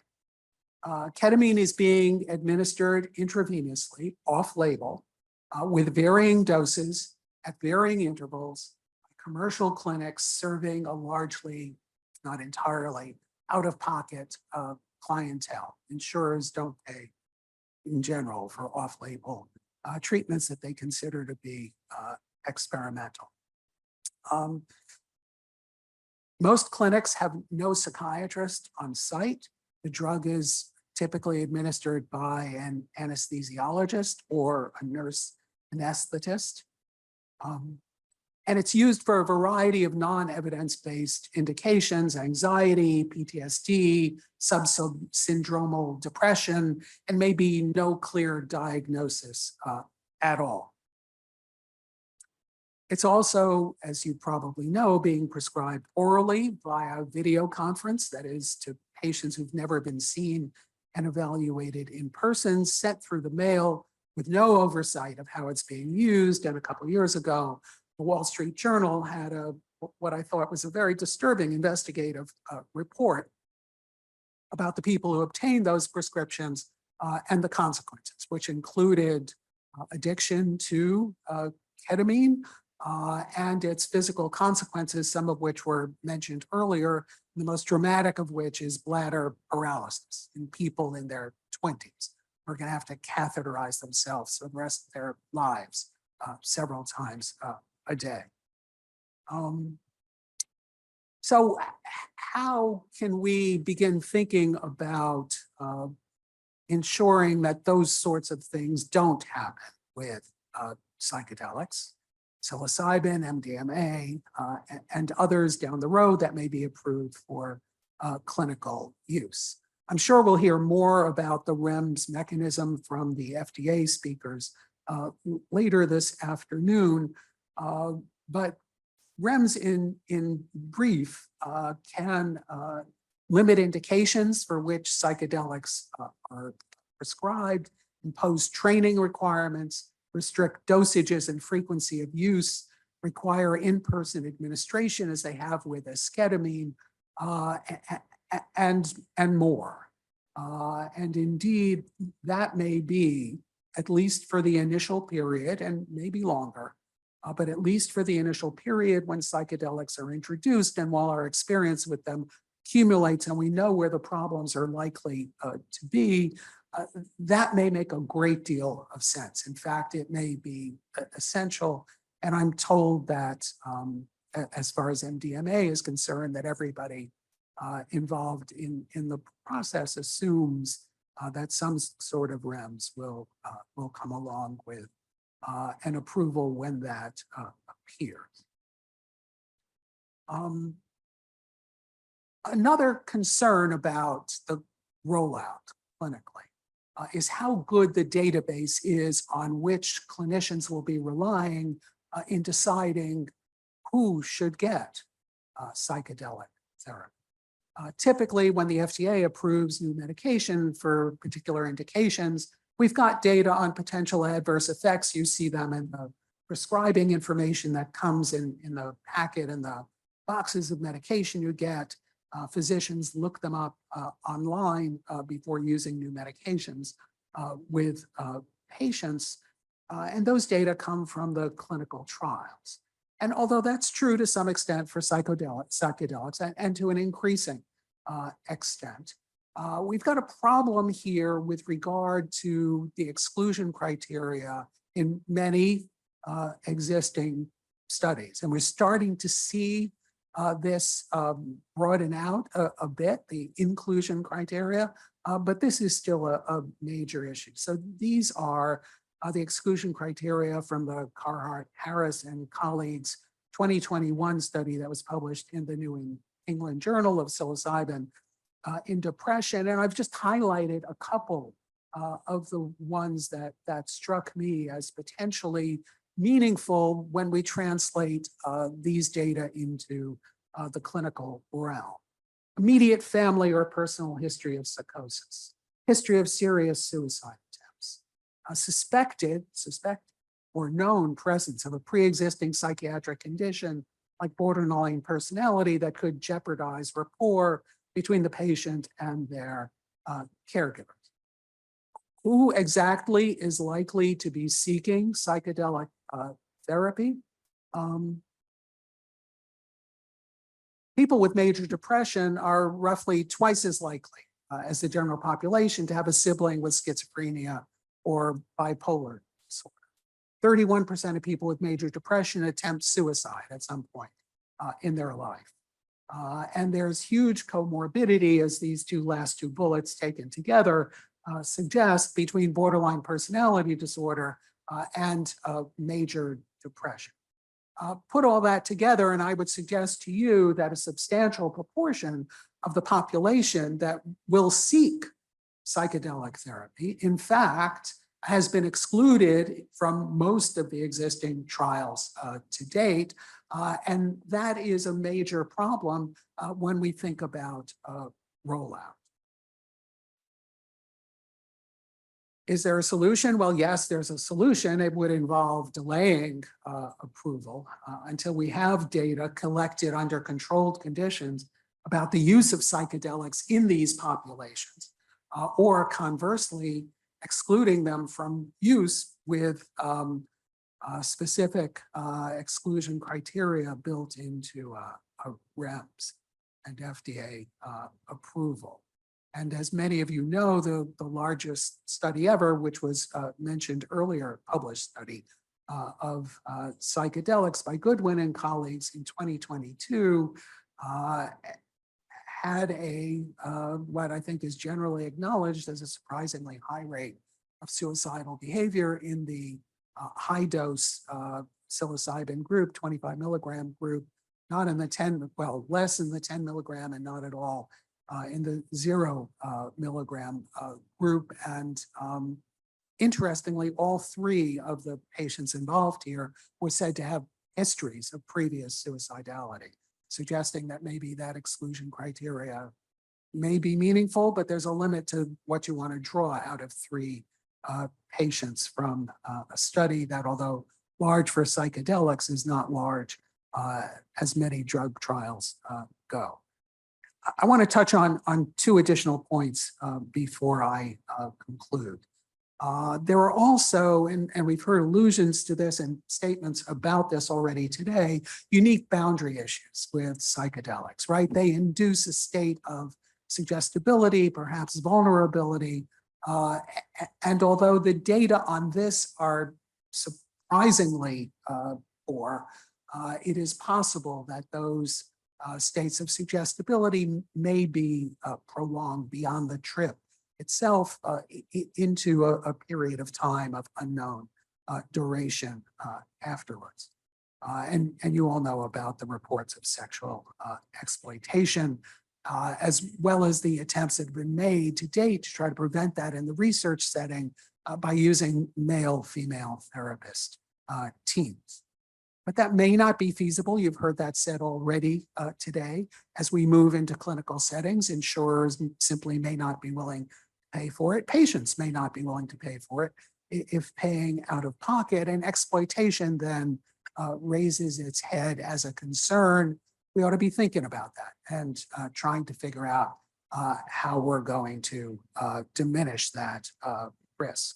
Ketamine is being administered intravenously, off-label, with varying doses at varying intervals, commercial clinics serving a largely, not entirely, out-of-pocket clientele. Insurers don't pay in general for off-label treatments that they consider to be experimental. Most clinics have no psychiatrist on site. The drug is typically administered by an anesthesiologist or a nurse anesthetist. And it's used for a variety of non-evidence-based indications: anxiety, PTSD, subsyndromal depression, and maybe no clear diagnosis at all. It's also, as you probably know, being prescribed orally via video conference, that is to patients who've never been seen and evaluated in person, sent through the mail with no oversight of how it's being used. And a couple of years ago, the Wall Street Journal had what I thought was a very disturbing investigative report about the people who obtained those prescriptions and the consequences, which included addiction to ketamine and its physical consequences, some of which were mentioned earlier, the most dramatic of which is bladder paralysis in people in their 20s who are going to have to catheterize themselves for the rest of their lives several times a day. So how can we begin thinking about ensuring that those sorts of things don't happen with psychedelics, psilocybin, MDMA, and others down the road that may be approved for clinical use? I'm sure we'll hear more about the REMS mechanism from the FDA speakers later this afternoon, but REMS in brief can limit indications for which psychedelics are prescribed, impose training requirements, restrict dosages and frequency of use, require in-person administration as they have with esketamine, and more. And indeed, that may be, at least for the initial period, and maybe longer, but at least for the initial period when psychedelics are introduced and while our experience with them accumulates and we know where the problems are likely to be, that may make a great deal of sense. In fact, it may be essential. And I'm told that as far as MDMA is concerned, that everybody involved in the process assumes that some sort of REMS will come along with an approval when that appears. Another concern about the rollout clinically is how good the database is on which clinicians will be relying in deciding who should get psychedelic therapy. Typically, when the FDA approves new medication for particular indications, we've got data on potential adverse effects. You see them in the prescribing information that comes in the packet and the boxes of medication you get. Physicians look them up online before using new medications with patients. And those data come from the clinical trials. And although that's true to some extent for psychedelics and to an increasing extent, we've got a problem here with regard to the exclusion criteria in many existing studies. And we're starting to see this broaden out a bit, the inclusion criteria, but this is still a major issue. So these are the exclusion criteria from the Carhart, Harris, and colleagues 2021 study that was published in the New England Journal of Psilocybin in depression. And I've just highlighted a couple of the ones that struck me as potentially meaningful when we translate these data into the clinical realm. Immediate family or personal history of psychosis, history of serious suicide attempts, suspect or known presence of a pre-existing psychiatric condition like borderline personality that could jeopardize rapport between the patient and their caregivers. Who exactly is likely to be seeking psychedelic therapy? People with major depression are roughly twice as likely as the general population to have a sibling with schizophrenia or bipolar disorder. 31% of people with major depression attempt suicide at some point in their life. And there's huge comorbidity, as these last two bullets taken together suggest, between borderline personality disorder and major depression. Put all that together, and I would suggest to you that a substantial proportion of the population that will seek psychedelic therapy, in fact, has been excluded from most of the existing trials to date. And that is a major problem when we think about rollout. Is there a solution? Well, yes, there's a solution. It would involve delaying approval until we have data collected under controlled conditions about the use of psychedelics in these populations, or conversely, excluding them from use with specific exclusion criteria built into REMS and FDA approval. And as many of you know, the largest study ever, which was mentioned earlier, published study of psychedelics by Goodwin and colleagues in 2022, had what I think is generally acknowledged as a surprisingly high rate of suicidal behavior in the high dose psilocybin group, 25 milligram group, not in the 10, well, less in the 10 milligram and not at all in the 0 milligram group. And interestingly, all 3 of the patients involved here were said to have histories of previous suicidality, suggesting that maybe that exclusion criteria may be meaningful, but there's a limit to what you want to draw out of 3 patients from a study that, although large for psychedelics, is not large as many drug trials go. I want to touch on 2 additional points before I conclude. There are also, and we've heard allusions to this and statements about this already today, unique boundary issues with psychedelics, right? They induce a state of suggestibility, perhaps vulnerability. And although the data on this are surprisingly poor, it is possible that those states of suggestibility may be prolonged beyond the trip itself into a period of time of unknown duration afterwards. And you all know about the reports of sexual exploitation, as well as the attempts that have been made to date to try to prevent that in the research setting by using male-female therapist teams. But that may not be feasible. You've heard that said already today. As we move into clinical settings, insurers simply may not be willing to pay for it. Patients may not be willing to pay for it if paying out of pocket, and exploitation then raises its head as a concern. We ought to be thinking about that and trying to figure out how we're going to diminish that risk.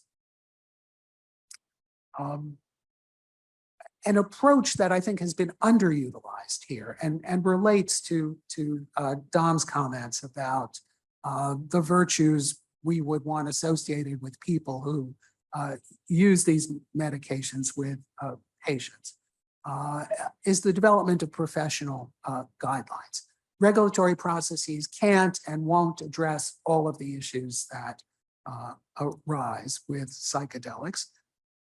An approach that I think has been underutilized here and relates to Dom's comments about the virtues we would want associated with people who use these medications with patients. is the development of professional guidelines. Regulatory processes can't and won't address all of the issues that arise with psychedelics,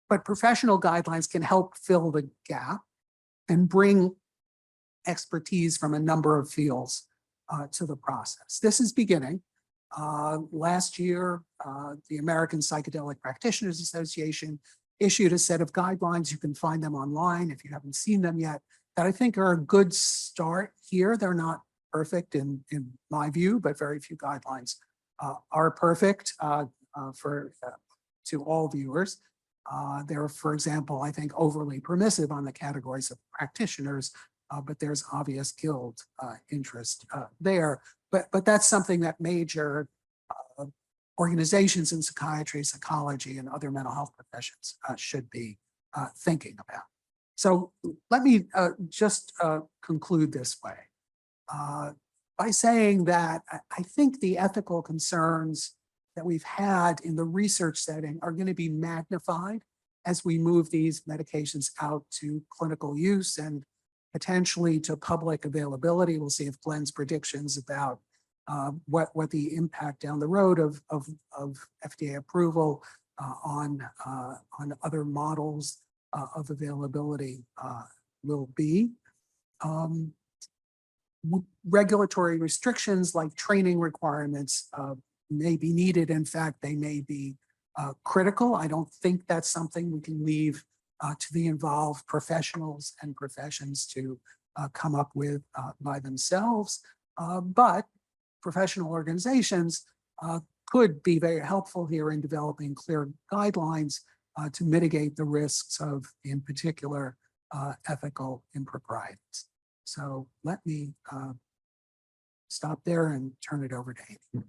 but professional guidelines can help fill the gap and bring expertise from a number of fields to the process. This is beginning. Last year, the American Psychedelic Practitioners Association issued a set of guidelines. You can find them online if you haven't seen them yet, that I think are a good start here. They're not perfect in my view, but very few guidelines are perfect to all viewers. They're, for example, I think overly permissive on the categories of practitioners, but there's obvious guild interest there. But that's something that major organizations in psychiatry, psychology, and other mental health professions should be thinking about. So let me just conclude this way by saying that I think the ethical concerns that we've had in the research setting are going to be magnified as we move these medications out to clinical use and potentially to public availability. We'll see if Glenn's predictions about what the impact down the road of FDA approval on other models of availability will be. Regulatory restrictions like training requirements may be needed. In fact, they may be critical. I don't think that's something we can leave to the involved professionals and professions to come up with by themselves. But professional organizations could be very helpful here in developing clear guidelines to mitigate the risks of, in particular, ethical improprieties. So let me stop there and turn it over to Amy.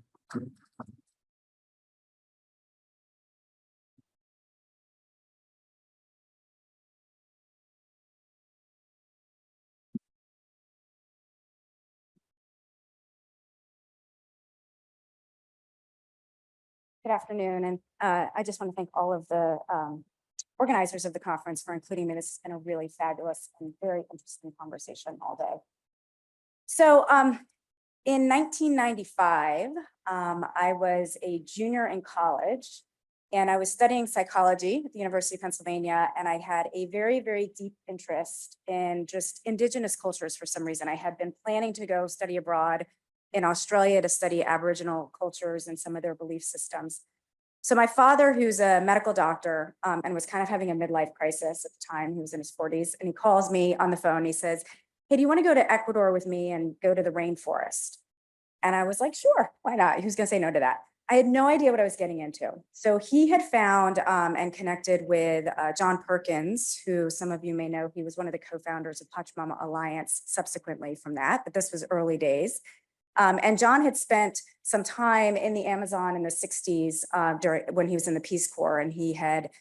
Good afternoon, and I just want to thank all of the organizers of the conference for including me. This has been a really fabulous and very interesting conversation all day. So in 1995, I was a junior in college, and I was studying psychology at the University of Pennsylvania, and I had a very, very deep interest in just indigenous cultures for some reason. I had been planning to go study abroad in Australia to study Aboriginal cultures and some of their belief systems. So my father, who's a medical doctor and was kind of having a midlife crisis at the time, he was in his 40s, and he calls me on the phone. He says, "Hey, do you want to go to Ecuador with me and go to the rainforest?" And I was like, "Sure, why not?" Who's going to say no to that? I had no idea what I was getting into. So he had found and connected with John Perkins, who some of you may know. He was one of the co-founders of Pachamama Alliance subsequently from that, but this was early days. And John had spent some time in the Amazon in the 60s when he was in the Peace Corps, and he had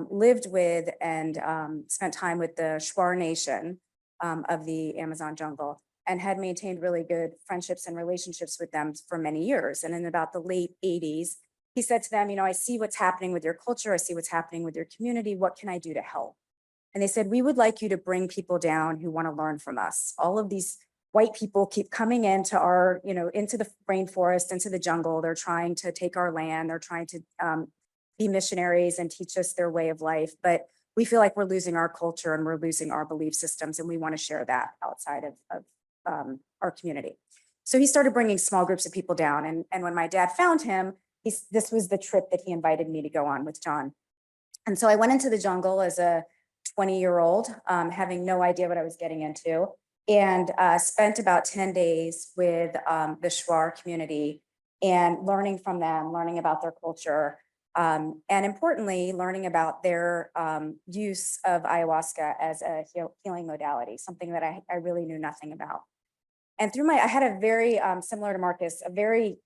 lived with and spent time with the Shuar Nation of the Amazon jungle, and had maintained really good friendships and relationships with them for many years. And in about the late 80s, he said to them, "You know, I see what's happening with your culture. I see what's happening with your community. What can I do to help?" And they said, "We would like you to bring people down who want to learn from us. All of these white people keep coming into our, into the rainforest, into the jungle. They're trying to take our land. They're trying to be missionaries and teach us their way of life. But we feel like we're losing our culture and we're losing our belief systems, and we want to share that outside of our community." So he started bringing small groups of people down. And when my dad found him, this was the trip that he invited me to go on with John. And so I went into the jungle as a 20-year-old, having no idea what I was getting into, and spent about 10 days with the Shuar community and learning from them, learning about their culture, and importantly, learning about their use of ayahuasca as a healing modality, something that I really knew nothing about. And I had a very, similar to Marcus, a very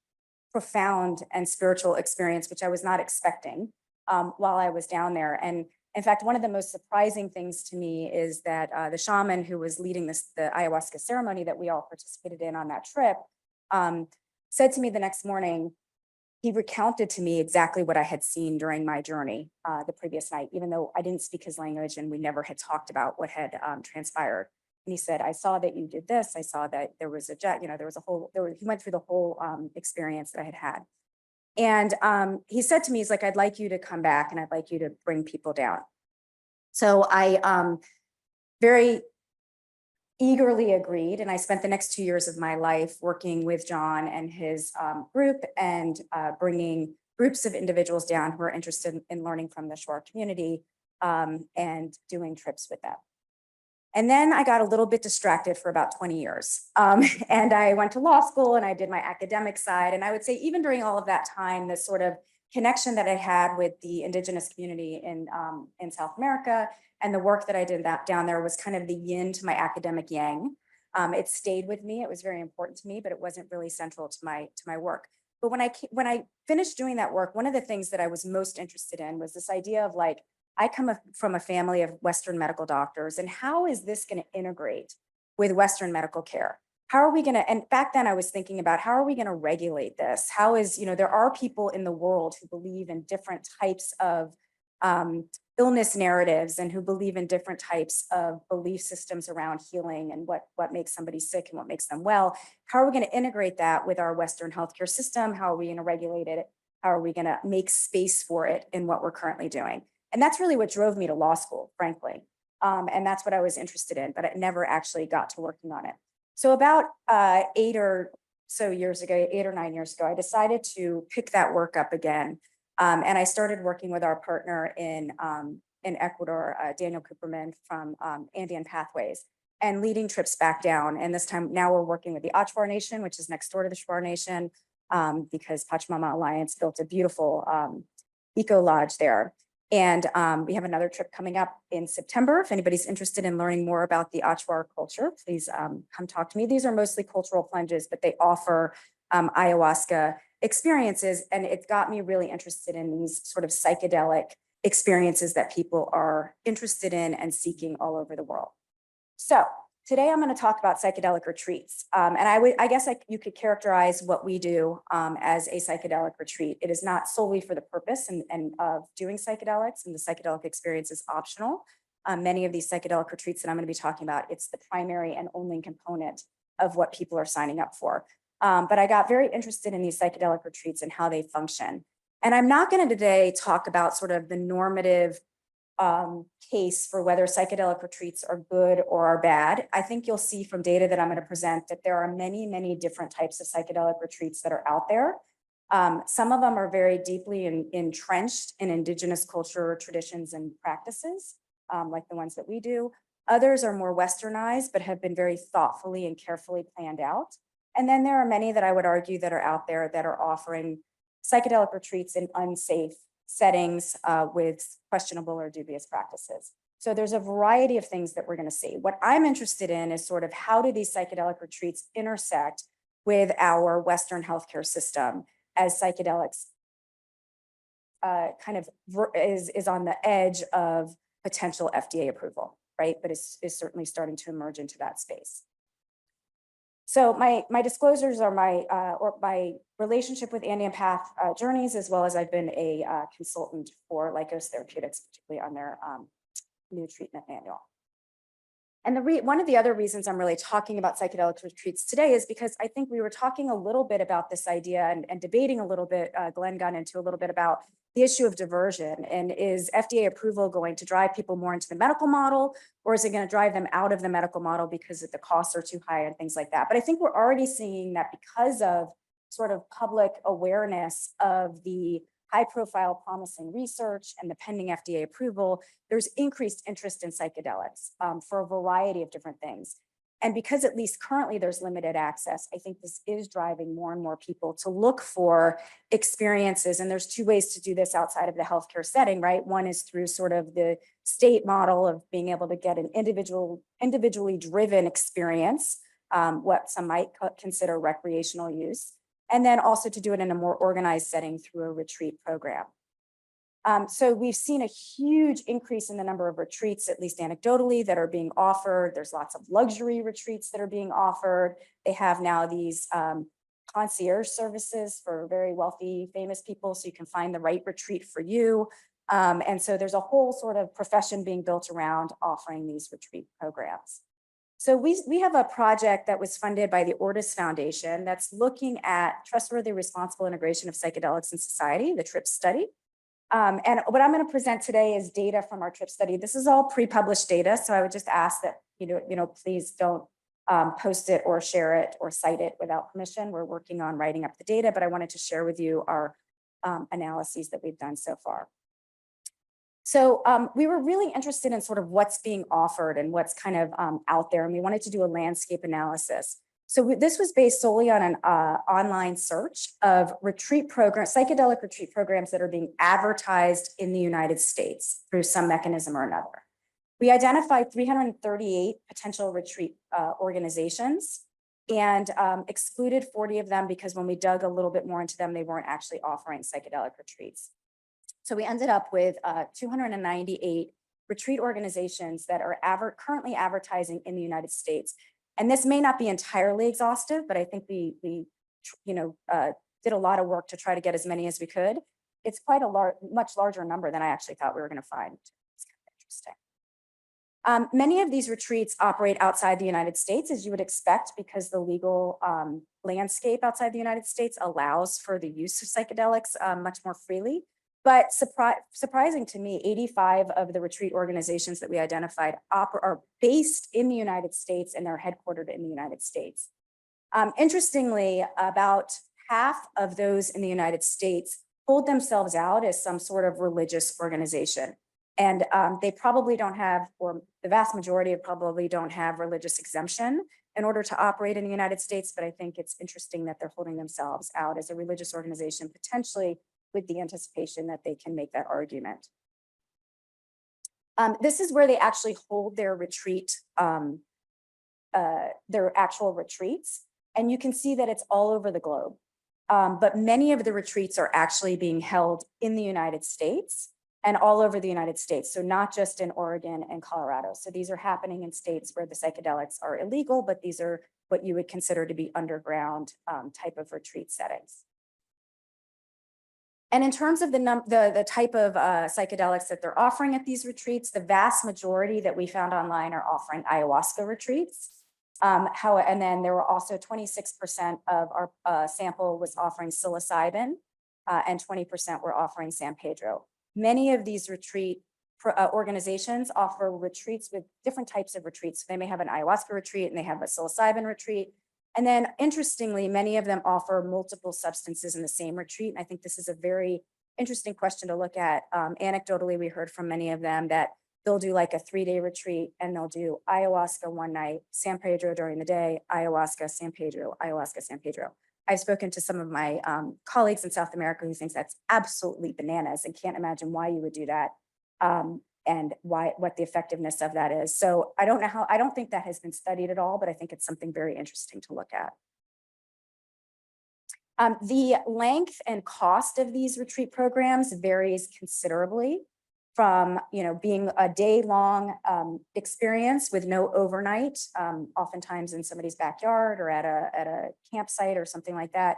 profound and spiritual experience, which I was not expecting while I was down there. And in fact, one of the most surprising things to me is that the shaman who was leading the ayahuasca ceremony that we all participated in on that trip said to me the next morning, he recounted to me exactly what I had seen during my journey the previous night, even though I didn't speak his language and we never had talked about what had transpired. And he said, I saw that you did this. I saw that there was a jet, there was a whole, he went through the whole experience that I had had. And he said to me, he's like, I'd like you to come back and I'd like you to bring people down. So I very eagerly agreed. And I spent the next 2 years of my life working with John and his group and bringing groups of individuals down who are interested in learning from the Shore community and doing trips with them. And then I got a little bit distracted for about 20 years. And I went to law school and I did my academic side. And I would say even during all of that time, the sort of connection that I had with the indigenous community in South America and the work that I did down there was kind of the yin to my academic yang. It stayed with me. It was very important to me, but it wasn't really central to my work. But when I finished doing that work, one of the things that I was most interested in was this idea of like, I come from a family of Western medical doctors, and how is this going to integrate with Western medical care? How are we going to, and back then I was thinking about how are we going to regulate this? How is, there are people in the world who believe in different types of illness narratives and who believe in different types of belief systems around healing and what makes somebody sick and what makes them well. How are we going to integrate that with our Western healthcare system? How are we going to regulate it? How are we going to make space for it in what we're currently doing? And that's really what drove me to law school, frankly. And that's what I was interested in, but I never actually got to working on it. So about 8 or 9 years ago, I decided to pick that work up again. And I started working with our partner in Ecuador, Daniel Cooperman from Andean Pathways, and leading trips back down. And this time now we're working with the Achuar Nation, which is next door to the Shuar Nation, because Pachamama Alliance built a beautiful eco lodge there. And we have another trip coming up in September. If anybody's interested in learning more about the Achuar culture, please come talk to me. These are mostly cultural plunges, but they offer ayahuasca experiences. And it got me really interested in these sort of psychedelic experiences that people are interested in and seeking all over the world. So today I'm going to talk about psychedelic retreats. And I guess you could characterize what we do as a psychedelic retreat. It is not solely for the purpose of doing psychedelics, and the psychedelic experience is optional. Many of these psychedelic retreats that I'm going to be talking about, it's the primary and only component of what people are signing up for. But I got very interested in these psychedelic retreats and how they function. And I'm not going to today talk about sort of the normative case for whether psychedelic retreats are good or are bad. I think you'll see from data that I'm going to present that there are many, many different types of psychedelic retreats that are out there. Some of them are very deeply entrenched in indigenous culture, traditions, and practices, like the ones that we do. Others are more westernized, but have been very thoughtfully and carefully planned out. And then there are many that I would argue that are out there that are offering psychedelic retreats in unsafe settings with questionable or dubious practices. So there's a variety of things that we're going to see. What I'm interested in is sort of how do these psychedelic retreats intersect with our Western healthcare system as psychedelics kind of is on the edge of potential FDA approval, right? But is certainly starting to emerge into that space. So my disclosures are my relationship with Andean Path Journeys, as well as I've been a consultant for Lykos Therapeutics, particularly on their new treatment manual. And one of the other reasons I'm really talking about psychedelic retreats today is because I think we were talking a little bit about this idea and debating a little bit, Glenn got into a little bit about the issue of diversion, and is FDA approval going to drive people more into the medical model, or is it going to drive them out of the medical model because the costs are too high and things like that? But I think we're already seeing that because of sort of public awareness of the high profile promising research and the pending FDA approval, there's increased interest in psychedelics for a variety of different things. And because at least currently there's limited access, I think this is driving more and more people to look for experiences. And there's two ways to do this outside of the healthcare setting, right? One is through sort of the state model of being able to get an individually driven experience, what some might consider recreational use, and then also to do it in a more organized setting through a retreat program. So we've seen a huge increase in the number of retreats, at least anecdotally, that are being offered. There's lots of luxury retreats that are being offered. They have now these concierge services for very wealthy, famous people, so you can find the right retreat for you. And so there's a whole sort of profession being built around offering these retreat programs. So we have a project that was funded by the Ortis Foundation that's looking at trustworthy, responsible integration of psychedelics in society, the TRIP study. And what I'm going to present today is data from our TRIP study. This is all pre-published data, so I would just ask that please don't post it or share it or cite it without permission. We're working on writing up the data, but I wanted to share with you our analyses that we've done so far. So we were really interested in sort of what's being offered and what's kind of out there, and we wanted to do a landscape analysis. So this was based solely on an online search of retreat programs, psychedelic retreat programs that are being advertised in the United States through some mechanism or another. We identified 338 potential retreat organizations and excluded 40 of them because when we dug a little bit more into them, they weren't actually offering psychedelic retreats. So we ended up with 298 retreat organizations that are currently advertising in the United States. And this may not be entirely exhaustive, but I think we did a lot of work to try to get as many as we could. It's quite a much larger number than I actually thought we were going to find. It's kind of interesting. Many of these retreats operate outside the United States, as you would expect, because the legal landscape outside the United States allows for the use of psychedelics much more freely. But surprising to me, 85 of the retreat organizations that we identified are based in the United States and they're headquartered in the United States. Interestingly, about half of those in the United States hold themselves out as some sort of religious organization. And they probably don't have, or the vast majority probably don't have religious exemption in order to operate in the United States. But I think it's interesting that they're holding themselves out as a religious organization, potentially with the anticipation that they can make that argument. This is where they actually hold their retreat, their actual retreats. And you can see that it's all over the globe. But many of the retreats are actually being held in the United States and all over the United States. So not just in Oregon and Colorado. So these are happening in states where the psychedelics are illegal, but these are what you would consider to be underground type of retreat settings. And in terms of the type of psychedelics that they're offering at these retreats, the vast majority that we found online are offering ayahuasca retreats. And then there were also 26% of our sample was offering psilocybin and 20% were offering San Pedro. Many of these retreat organizations offer retreats with different types of retreats. So they may have an ayahuasca retreat and they have a psilocybin retreat. And then interestingly, many of them offer multiple substances in the same retreat. And I think this is a very interesting question to look at. Anecdotally, we heard from many of them that they'll do like a 3-day retreat and they'll do ayahuasca one night, San Pedro during the day, ayahuasca, San Pedro, ayahuasca, San Pedro. I've spoken to some of my colleagues in South America who thinks that's absolutely bananas and can't imagine why you would do that. And what the effectiveness of that is. So I don't think that has been studied at all, but I think it's something very interesting to look at. The length and cost of these retreat programs varies considerably from being a day-long experience with no overnight, oftentimes in somebody's backyard or at a campsite or something like that,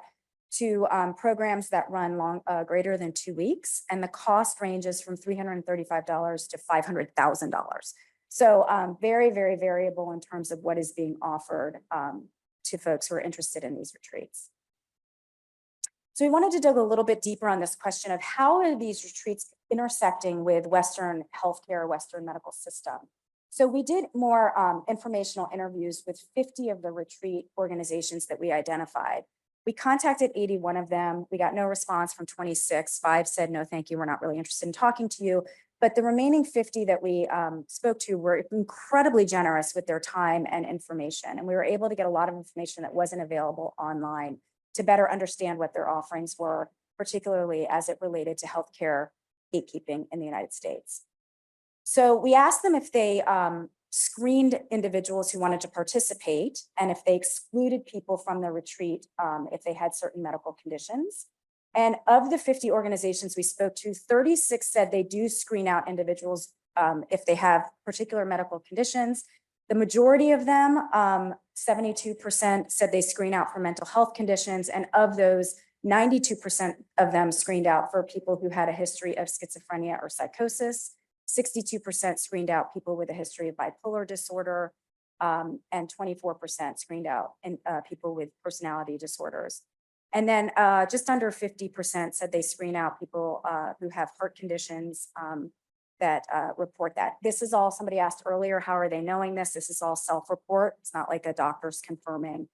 to programs that run greater than 2 weeks. And the cost ranges from $335 to $500,000. So very, very variable in terms of what is being offered to folks who are interested in these retreats. So we wanted to dig a little bit deeper on this question of how are these retreats intersecting with Western healthcare, Western medical system. So we did more informational interviews with 50 of the retreat organizations that we identified. We contacted 81 of them. We got no response from 26. 5 said, no, thank you. We're not really interested in talking to you. But the remaining 50 that we spoke to were incredibly generous with their time and information. And we were able to get a lot of information that wasn't available online to better understand what their offerings were, particularly as it related to healthcare gatekeeping in the United States. So we asked them if they screened individuals who wanted to participate and if they excluded people from the retreat if they had certain medical conditions. And of the 50 organizations we spoke to, 36 said they do screen out individuals if they have particular medical conditions. The majority of them 72% said they screen out for mental health conditions. And of those, 92% of them screened out for people who had a history of schizophrenia or psychosis. 62% screened out people with a history of bipolar disorder, and 24% screened out people with personality disorders. And then just under 50% said they screen out people who have heart conditions that report that. This is all, somebody asked earlier, how are they knowing this? This is all self-report. It's not like a doctor's confirming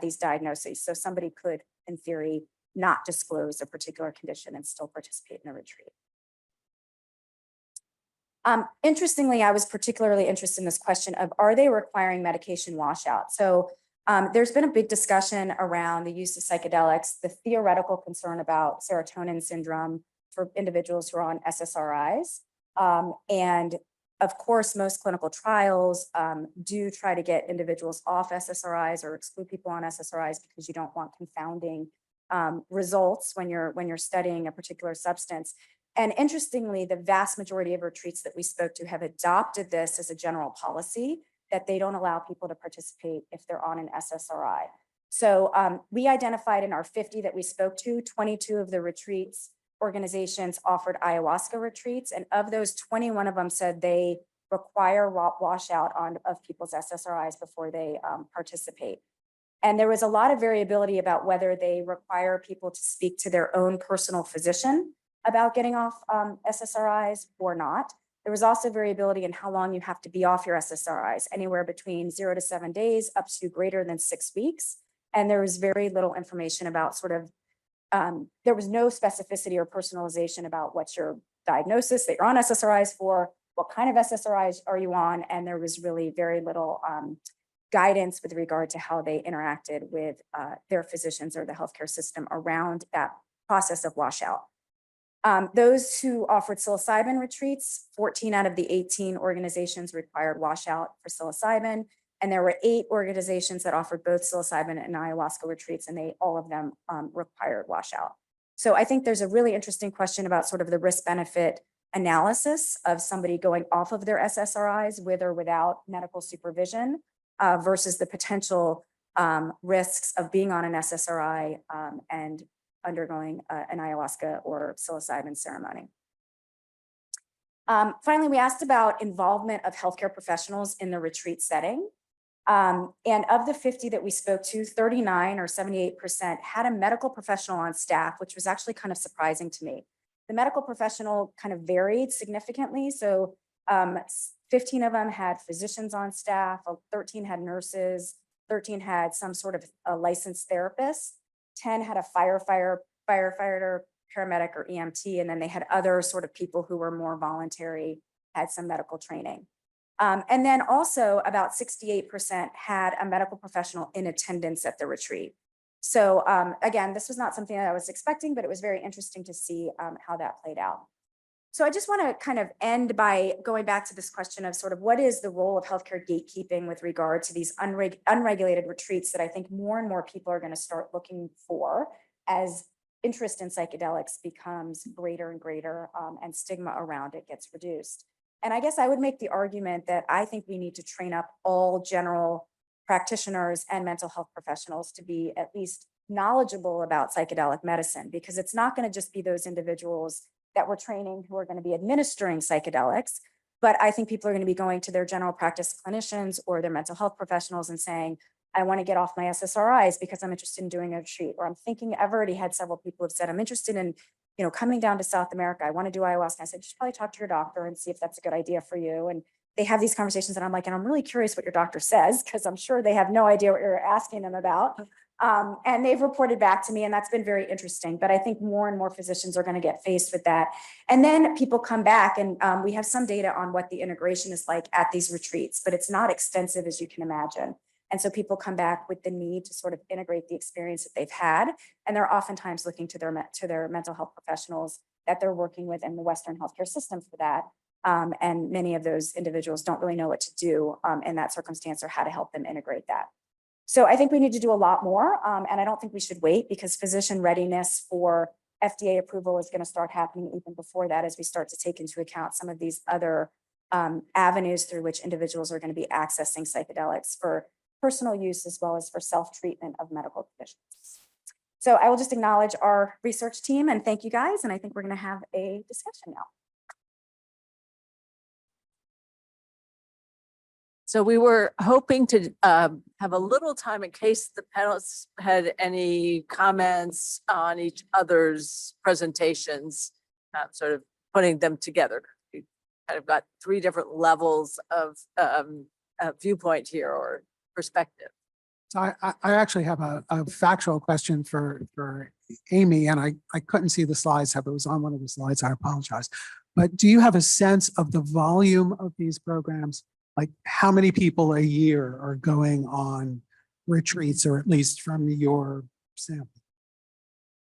these diagnoses. So somebody could, in theory, not disclose a particular condition and still participate in a retreat. Interestingly, I was particularly interested in this question of, are they requiring medication washout? So there's been a big discussion around the use of psychedelics, the theoretical concern about serotonin syndrome for individuals who are on SSRIs. And of course, most clinical trials do try to get individuals off SSRIs or exclude people on SSRIs because you don't want confounding results when you're studying a particular substance. And interestingly, the vast majority of retreats that we spoke to have adopted this as a general policy, that they don't allow people to participate if they're on an SSRI. So we identified in our 50 that we spoke to, 22 of the retreats organizations offered ayahuasca retreats. And of those, 21 of them said they require washout of people's SSRIs before they participate. And there was a lot of variability about whether they require people to speak to their own personal physician about getting off SSRIs or not. There was also variability in how long you have to be off your SSRIs, anywhere between 0 to 7 days up to greater than 6 weeks. And there was very little information about sort of, there was no specificity or personalization about what's your diagnosis that you're on SSRIs for, what kind of SSRIs are you on, and there was really very little guidance with regard to how they interacted with their physicians or the healthcare system around that process of washout. Those who offered psilocybin retreats, 14 out of the 18 organizations required washout for psilocybin. And there were 8 organizations that offered both psilocybin and ayahuasca retreats, and all of them required washout. So I think there's a really interesting question about sort of the risk-benefit analysis of somebody going off of their SSRIs with or without medical supervision versus the potential risks of being on an SSRI and undergoing an ayahuasca or psilocybin ceremony. Finally, we asked about involvement of healthcare professionals in the retreat setting. And of the 50 that we spoke to, 39 or 78% had a medical professional on staff, which was actually kind of surprising to me. The medical professional kind of varied significantly. So 15 of them had physicians on staff, 13 had nurses, 13 had some sort of a licensed therapist, 10 had a firefighter, paramedic, or EMT, and then they had other sort of people who were more voluntary, had some medical training. And then also about 68% had a medical professional in attendance at the retreat. So again, this was not something that I was expecting, but it was very interesting to see how that played out. So I just want to kind of end by going back to this question of sort of what is the role of healthcare gatekeeping with regard to these unregulated retreats that I think more and more people are going to start looking for as interest in psychedelics becomes greater and greater and stigma around it gets reduced. And I guess I would make the argument that I think we need to train up all general practitioners and mental health professionals to be at least knowledgeable about psychedelic medicine, because it's not going to just be those individuals that we're training who are going to be administering psychedelics, but I think people are going to be going to their general practice clinicians or their mental health professionals and saying, I want to get off my SSRIs because I'm interested in doing a retreat, or I'm thinking, I've already had several people have said, I'm interested in, coming down to South America. I want to do ayahuasca. I said, just probably talk to your doctor and see if that's a good idea for you. And they have these conversations and I'm like, and I'm really curious what your doctor says, because I'm sure they have no idea what you're asking them about. And they've reported back to me, and that's been very interesting. But I think more and more physicians are going to get faced with that. And then people come back, and we have some data on what the integration is like at these retreats, but it's not extensive as you can imagine. And so people come back with the need to sort of integrate the experience that they've had. And they're oftentimes looking to their mental health professionals that they're working with in the Western healthcare system for that. And many of those individuals don't really know what to do in that circumstance or how to help them integrate that. So I think we need to do a lot more. And I don't think we should wait, because physician readiness for FDA approval is going to start happening even before that, as we start to take into account some of these other avenues through which individuals are going to be accessing psychedelics for personal use as well as for self-treatment of medical conditions. So I will just acknowledge our research team and thank you guys. And I think we're going to have a discussion now. So we were hoping to have a little time in case the panelists had any comments on each other's presentations, sort of putting them together. We kind of got three different levels of viewpoint here or perspective. So I actually have a factual question for Amy, and I couldn't see the slides, if it was on one of the slides, I apologize. But do you have a sense of the volume of these programs? Like how many people a year are going on retreats, or at least from your sample?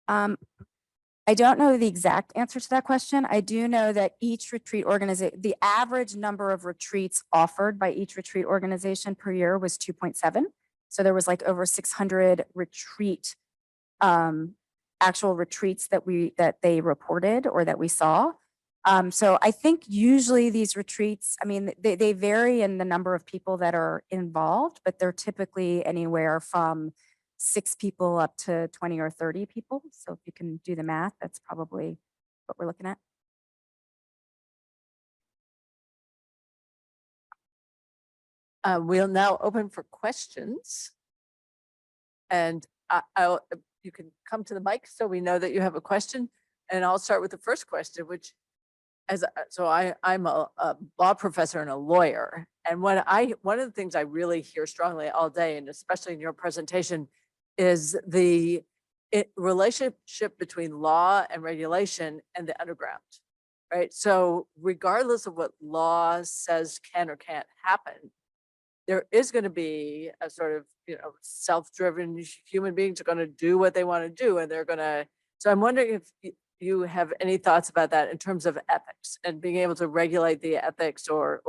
I don't know the exact answer to that question. I do know that each retreat organization, the average number of retreats offered by each retreat organization per year was 2.7. So there was like over 600 retreat, actual retreats that they reported or that we saw. So I think usually these retreats, I mean, they vary in the number of people that are involved, but they're typically anywhere from 6 people up to 20 or 30 people. So if you can do the math, that's probably what we're looking at. We'll now open for questions. And you can come to the mic so we know that you have a question. And I'll start with the first question, which I'm a law professor and a lawyer. And one of the things I really hear strongly all day, and especially in your presentation, is the relationship between law and regulation and the underground, right? So regardless of what law says can or can't happen, there is going to be a sort of, self-driven human beings are going to do what they want to do, and they're going to. So I'm wondering if you have any thoughts about that in terms of ethics and being able to regulate the ethics or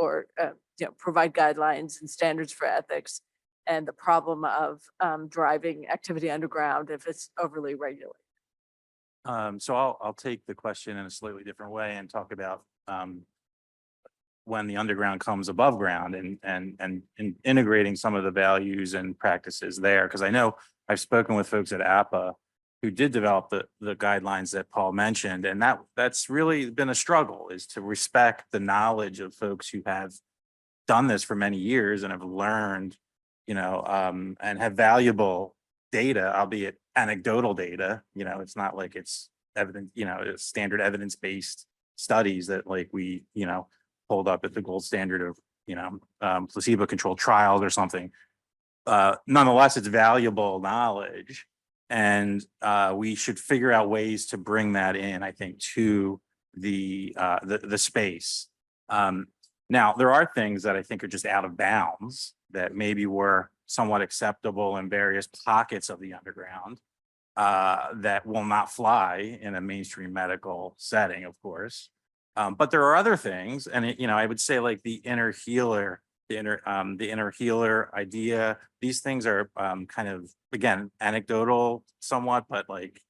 provide guidelines and standards for ethics, and the problem of driving activity underground if it's overly regulated. So I'll take the question in a slightly different way and talk about when the underground comes above ground and integrating some of the values and practices there. Because I know I've spoken with folks at APA who did develop the guidelines that Paul mentioned, and that's really been a struggle, is to respect the knowledge of folks who have done this for many years and have learned, and have valuable data, albeit anecdotal data. It's not like it's evidence, it's standard evidence-based studies that like we, hold up at the gold standard of, placebo-controlled trials or something. Nonetheless, it's valuable knowledge. And we should figure out ways to bring that in, I think, to the space. Now, there are things that I think are just out of bounds that maybe were somewhat acceptable in various pockets of the underground that will not fly in a mainstream medical setting, of course. But there are other things, and I would say like the inner healer idea. These things are kind of, again, anecdotal somewhat, but like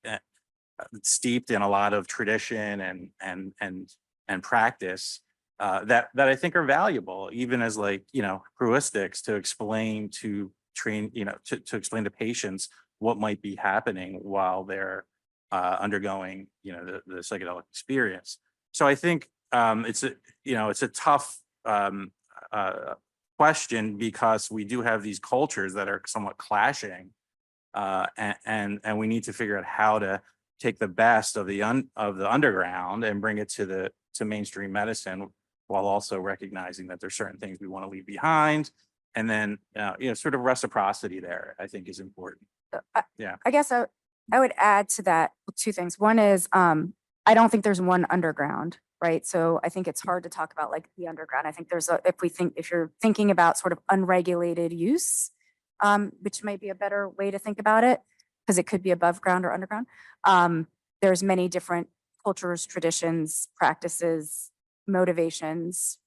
steeped in a lot of tradition and practice that I think are valuable, even as like heuristics to explain to train, to explain to patients what might be happening while they're undergoing the psychedelic experience. So I think it's a tough question, because we do have these cultures that are somewhat clashing, and we need to figure out how to take the best of the underground and bring it to mainstream medicine, while also recognizing that there's certain things we want to leave behind, and then sort of reciprocity there, I think, is important. Yeah, I guess I would add to that 2 things. One is I don't think there's one underground, right? So I think it's hard to talk about like the underground. I think if you're thinking about sort of unregulated use, which might be a better way to think about it, because it could be above ground or underground. There's many different cultures, traditions, practices, motivations,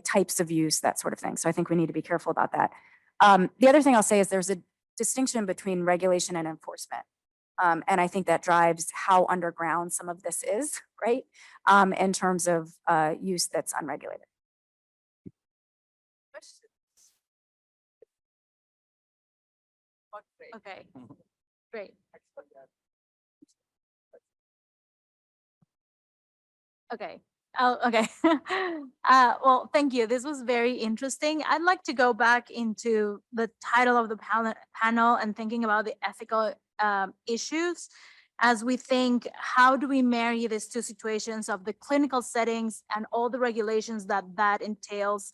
types of use, that sort of thing. So I think we need to be careful about that. The other thing I'll say is there's a distinction between regulation and enforcement. And I think that drives how underground some of this is, right? In terms of use that's unregulated. Okay, great. Okay. Oh, okay. Well, thank you. This was very interesting. I'd like to go back into the title of the panel and thinking about the ethical issues as we think, how do we marry these two situations of the clinical settings and all the regulations that that entails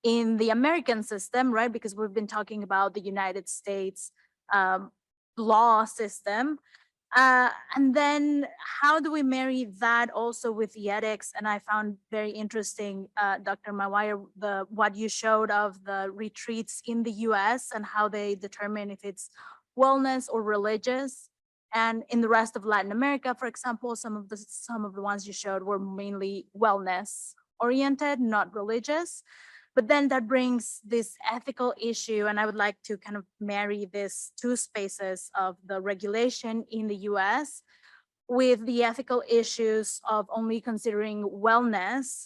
in the American system, right? Because we've been talking about the United States law system. And then how do we marry that also with the ethics? And I found very interesting, Dr. Mawaya, what you showed of the retreats in the US and how they determine if it's wellness or religious. And in the rest of Latin America, for example, some of the ones you showed were mainly wellness oriented, not religious. But then that brings this ethical issue, and I would like to kind of marry these two spaces of the regulation in the US with the ethical issues of only considering wellness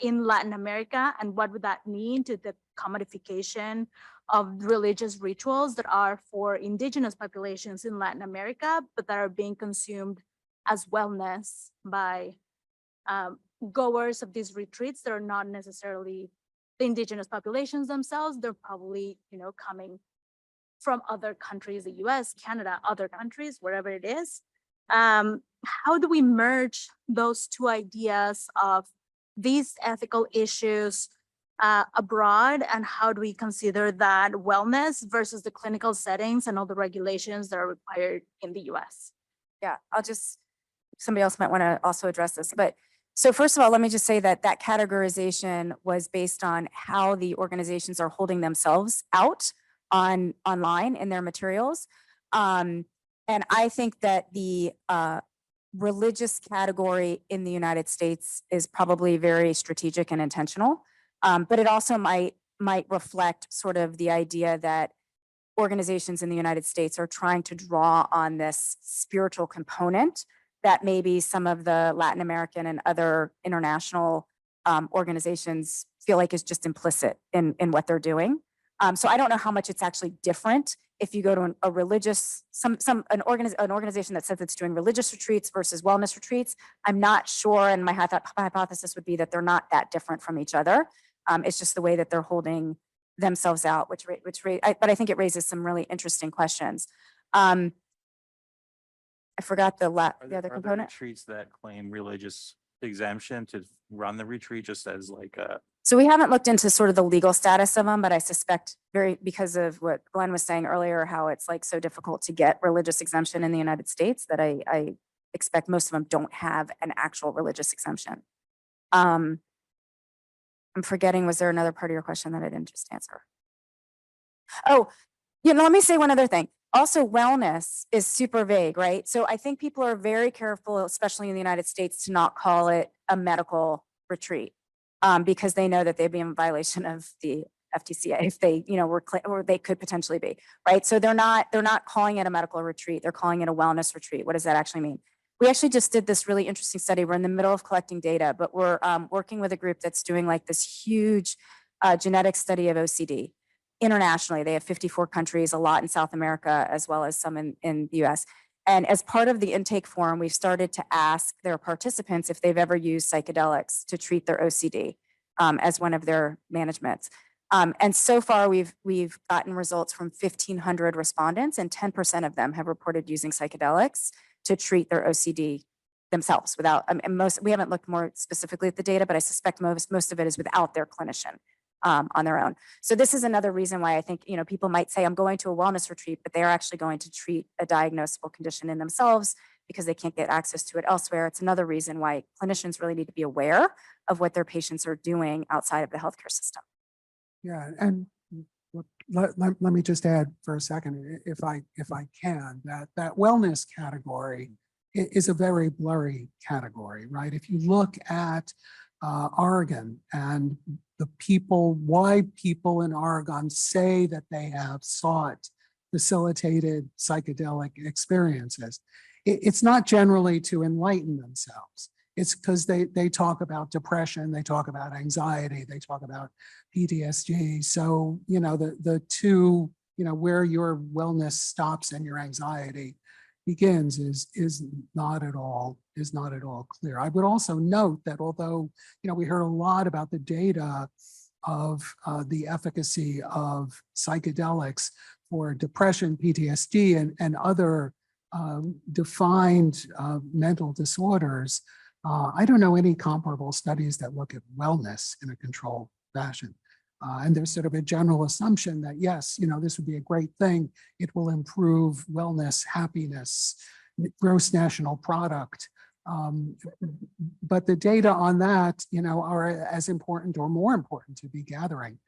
in Latin America, and what would that mean to the commodification of religious rituals that are for indigenous populations in Latin America, but that are being consumed as wellness by goers of these retreats that are not necessarily the indigenous populations themselves. They're probably, coming from other countries, the US, Canada, other countries, wherever it is. How do we merge those two ideas of these ethical issues abroad, and how do we consider that wellness versus the clinical settings and all the regulations that are required in the US? Yeah, somebody else might want to also address this, but so first of all, let me just say that that categorization was based on how the organizations are holding themselves out online in their materials. And I think that the religious category in the United States is probably very strategic and intentional. But it also might reflect sort of the idea that organizations in the United States are trying to draw on this spiritual component that maybe some of the Latin American and other international organizations feel like is just implicit in what they're doing. So I don't know how much it's actually different if you go to a religious, an organization that says it's doing religious retreats versus wellness retreats. I'm not sure, and my hypothesis would be that they're not that different from each other. It's just the way that they're holding themselves out, but I think it raises some really interesting questions. I forgot the other component. Retreats that claim religious exemption to run the retreat just as like a. So we haven't looked into sort of the legal status of them, but I suspect because of what Glenn was saying earlier, how it's like so difficult to get religious exemption in the United States, that I expect most of them don't have an actual religious exemption. I'm forgetting, was there another part of your question that I didn't just answer? Oh, let me say one other thing. Also, wellness is super vague, right? So I think people are very careful, especially in the United States, to not call it a medical retreat because they know that they'd be in violation of the FTCA if they, or they could potentially be, right? So they're not calling it a medical retreat. They're calling it a wellness retreat. What does that actually mean? We actually just did this really interesting study. We're in the middle of collecting data, but we're working with a group that's doing like this huge genetic study of OCD. Internationally, they have 54 countries, a lot in South America, as well as some in the US. And as part of the intake form, we've started to ask their participants if they've ever used psychedelics to treat their OCD as one of their managements. And so far, we've gotten results from 1,500 respondents, and 10% of them have reported using psychedelics to treat their OCD themselves without, we haven't looked more specifically at the data, but I suspect most of it is without their clinician. On their own. So this is another reason why I think, people might say I'm going to a wellness retreat, but they're actually going to treat a diagnosable condition in themselves because they can't get access to it elsewhere. It's another reason why clinicians really need to be aware of what their patients are doing outside of the healthcare system. Yeah, and let me just add for a second, if I can, that wellness category is a very blurry category, right? If you look at Oregon and why people in Oregon say that they have sought facilitated psychedelic experiences, it's not generally to enlighten themselves. It's because they talk about depression, they talk about anxiety, they talk about PTSD. So, the two where your wellness stops and your anxiety begins is not at all clear. I would also note that although, we heard a lot about the data of the efficacy of psychedelics for depression, PTSD, and other defined mental disorders, I don't know any comparable studies that look at wellness in a controlled fashion. And there's sort of a general assumption that, yes, this would be a great thing. It will improve wellness, happiness, gross national product. But the data on that, are as important or more important to be gathering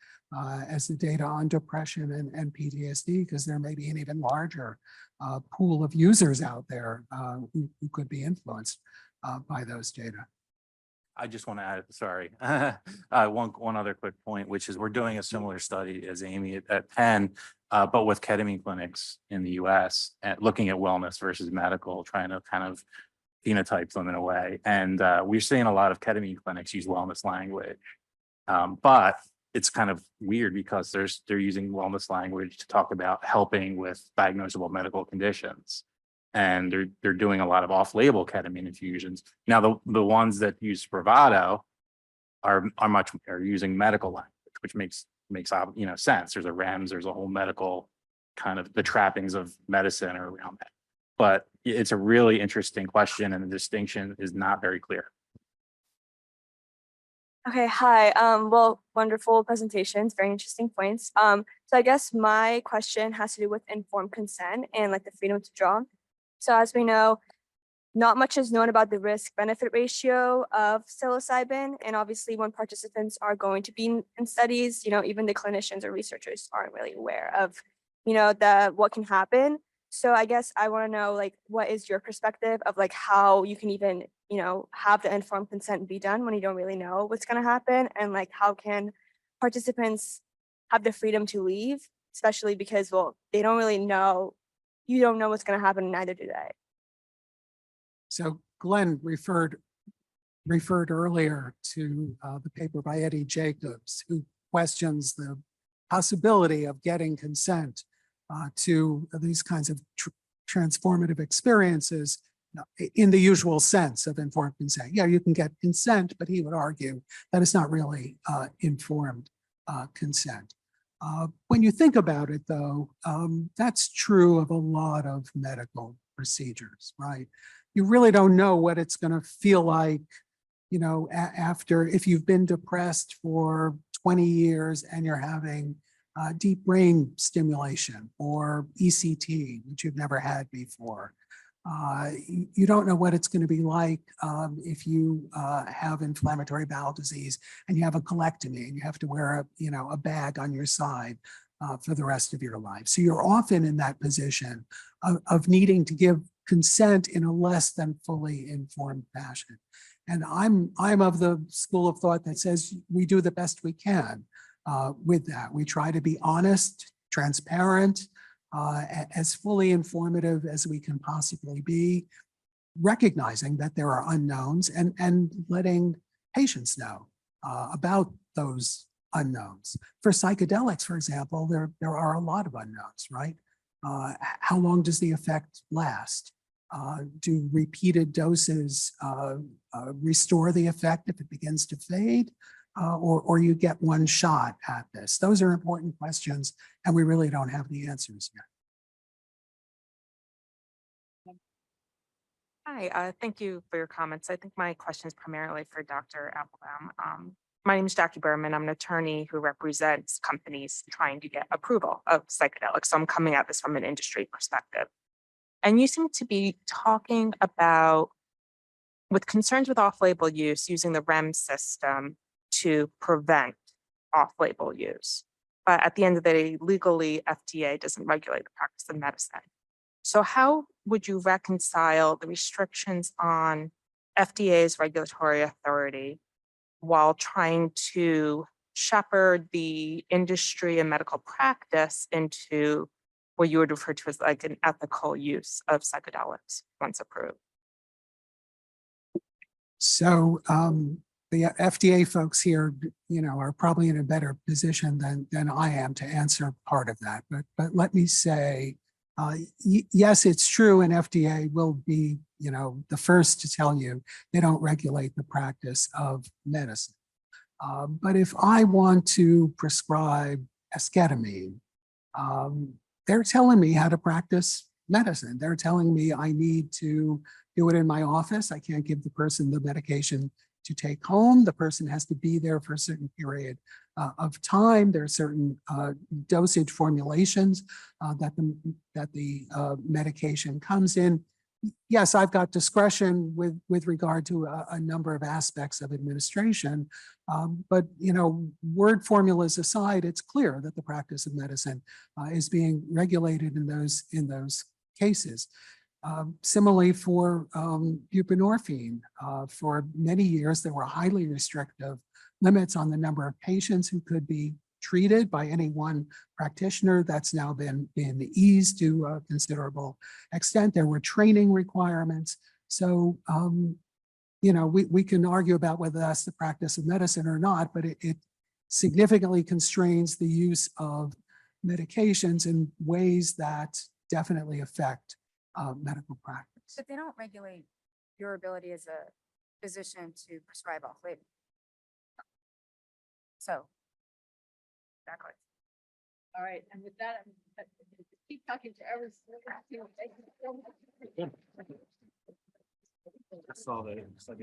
as the data on depression and PTSD, because there may be an even larger pool of users out there who could be influenced by those data. I just want to add, sorry, one other quick point, which is we're doing a similar study as Amy at Penn, but with ketamine clinics in the US, and looking at wellness versus medical, trying to kind of phenotype them in a way. And we're seeing a lot of ketamine clinics use wellness language, but it's kind of weird because they're using wellness language to talk about helping with diagnosable medical conditions. And they're doing a lot of off-label ketamine infusions. Now, the ones that use Spravato are using medical language, which makes sense. There's a REMS, there's a whole medical kind of the trappings of medicine are around that. But it's a really interesting question, and the distinction is not very clear. Okay, hi. Well, wonderful presentations, very interesting points. So I guess my question has to do with informed consent and like the freedom to draw. So as we know, not much is known about the risk-benefit ratio of psilocybin. And obviously when participants are going to be in studies, even the clinicians or researchers aren't really aware of, what can happen. So I guess I want to know, like, what is your perspective of like how you can even, have the informed consent be done when you don't really know what's going to happen? And like, how can participants have the freedom to leave, especially because, well, they don't really know, you don't know what's going to happen, and neither do they. So Glenn referred earlier to the paper by Eddie Jacobs, who questions the possibility of getting consent to these kinds of transformative experiences in the usual sense of informed consent. Yeah, you can get consent, but he would argue that it's not really informed consent. When you think about it, though, that's true of a lot of medical procedures, right? You really don't know what it's going to feel like, after, if you've been depressed for 20 years and you're having deep brain stimulation or ECT, which you've never had before. You don't know what it's going to be like if you have inflammatory bowel disease and you have a colectomy and you have to wear a bag on your side for the rest of your life. So you're often in that position of needing to give consent in a less than fully informed fashion. And I'm of the school of thought that says we do the best we can with that. We try to be honest, transparent, as fully informative as we can possibly be, recognizing that there are unknowns and letting patients know about those unknowns. For psychedelics, for example, there are a lot of unknowns, right? How long does the effect last? Do repeated doses restore the effect if it begins to fade? Or you get one shot at this? Those are important questions, and we really don't have the answers yet. Hi, thank you for your comments. I think my question is primarily for Dr. Applebaum. My name is Jackie Berman. I'm an attorney who represents companies trying to get approval of psychedelics. So I'm coming at this from an industry perspective. And you seem to be talking about, with concerns with off-label use, using the REMS system to prevent off-label use. But at the end of the day, legally, FDA doesn't regulate the practice of medicine. So how would you reconcile the restrictions on FDA's regulatory authority while trying to shepherd the industry and medical practice into what you would refer to as like an ethical use of psychedelics once approved? So the FDA folks here, are probably in a better position than I am to answer part of that. But let me say, yes, it's true, and FDA will be, the first to tell you they don't regulate the practice of medicine. But if I want to prescribe esketamine, they're telling me how to practice medicine. They're telling me I need to do it in my office. I can't give the person the medication to take home. The person has to be there for a certain period of time. There are certain dosage formulations that the medication comes in. Yes, I've got discretion with regard to a number of aspects of administration, but word formulas aside, it's clear that the practice of medicine is being regulated in those cases. Similarly for buprenorphine, for many years there were highly restrictive limits on the number of patients who could be treated by any one practitioner. That's now been eased to a considerable extent. There were training requirements. So, we can argue about whether that's the practice of medicine or not, but it significantly constrains the use of medications in ways that definitely affect medical practice. But they don't regulate your ability as a physician to prescribe off label. So. Exactly. All right, and with that, I'm keep talking to everyone. I saw that. It's like,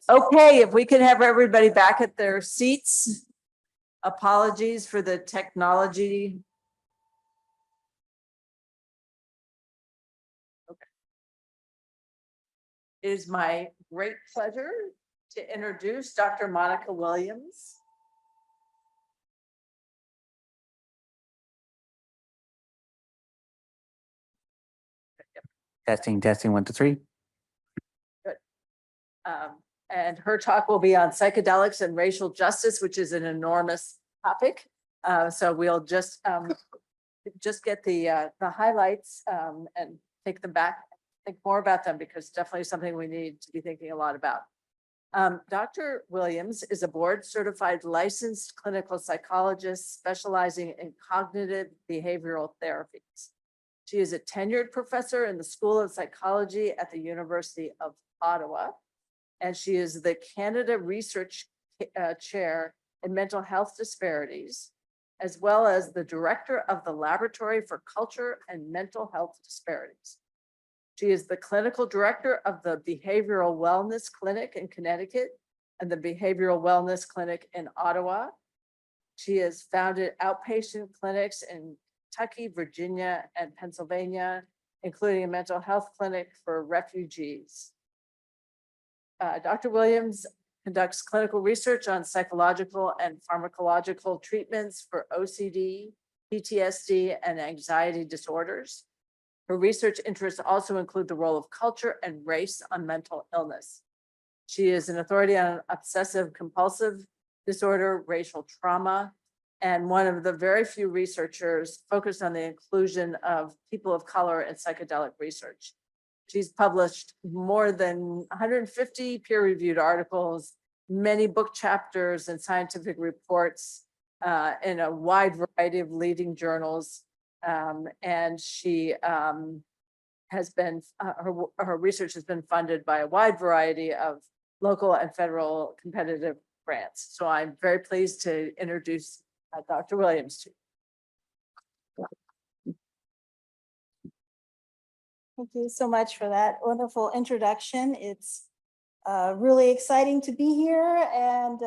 Okay, if we could have everybody back at their seats. Apologies for the technology. Okay. It is my great pleasure to introduce Dr. Monica Williams. Testing, testing, 1, 2, 3. And her talk will be on psychedelics and racial justice, which is an enormous topic. So we'll just get the highlights and take them back, think more about them, because definitely something we need to be thinking a lot about. Dr. Williams is a board certified licensed clinical psychologist specializing in cognitive behavioral therapies. She is a tenured professor in the School of Psychology at the University of Ottawa, and she is the Canada Research Chair in Mental Health Disparities, as well as the Director of the Laboratory for Culture and Mental Health Disparities. She is the Clinical Director of the Behavioral Wellness Clinic in Connecticut and the Behavioral Wellness Clinic in Ottawa. She has founded outpatient clinics in Kentucky, Virginia, and Pennsylvania, including a mental health clinic for refugees. Dr. Williams conducts clinical research on psychological and pharmacological treatments for OCD, PTSD, and anxiety disorders. Her research interests also include the role of culture and race on mental illness. She is an authority on obsessive compulsive disorder, racial trauma, and one of the very few researchers focused on the inclusion of people of color in psychedelic research. She's published more than 150 peer-reviewed articles, many book chapters and scientific reports in a wide variety of leading journals. And she has been, her research has been funded by a wide variety of local and federal competitive grants. So I'm very pleased to introduce Dr. Williams to you. Thank you so much for that wonderful introduction. It's really exciting to be here and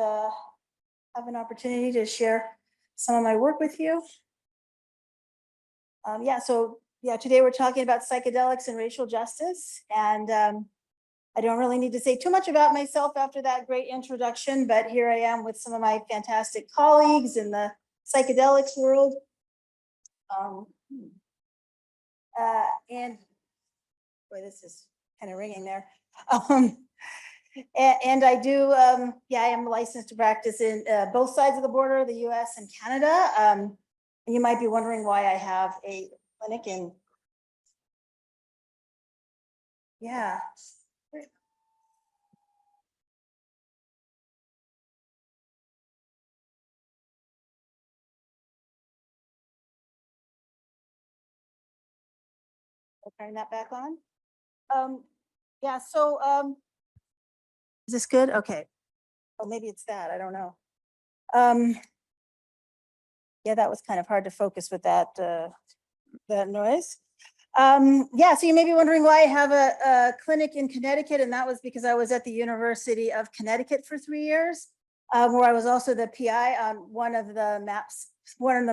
have an opportunity to share some of my work with you. Today we're talking about psychedelics and racial justice. And I don't really need to say too much about myself after that great introduction, but here I am with some of my fantastic colleagues in the psychedelics world. And boy, this is kind of ringing there. And I do, I am licensed to practice in both sides of the border, the US and Canada. And you might be wondering why I have a clinic in, turn that back on. Is this good? Okay. Oh, maybe it's that, I don't know. Yeah, that was kind of hard to focus with that, that noise. So you may be wondering why I have a clinic in Connecticut, and that was because I was at the University of Connecticut for 3 years, where I was also the PI on one of the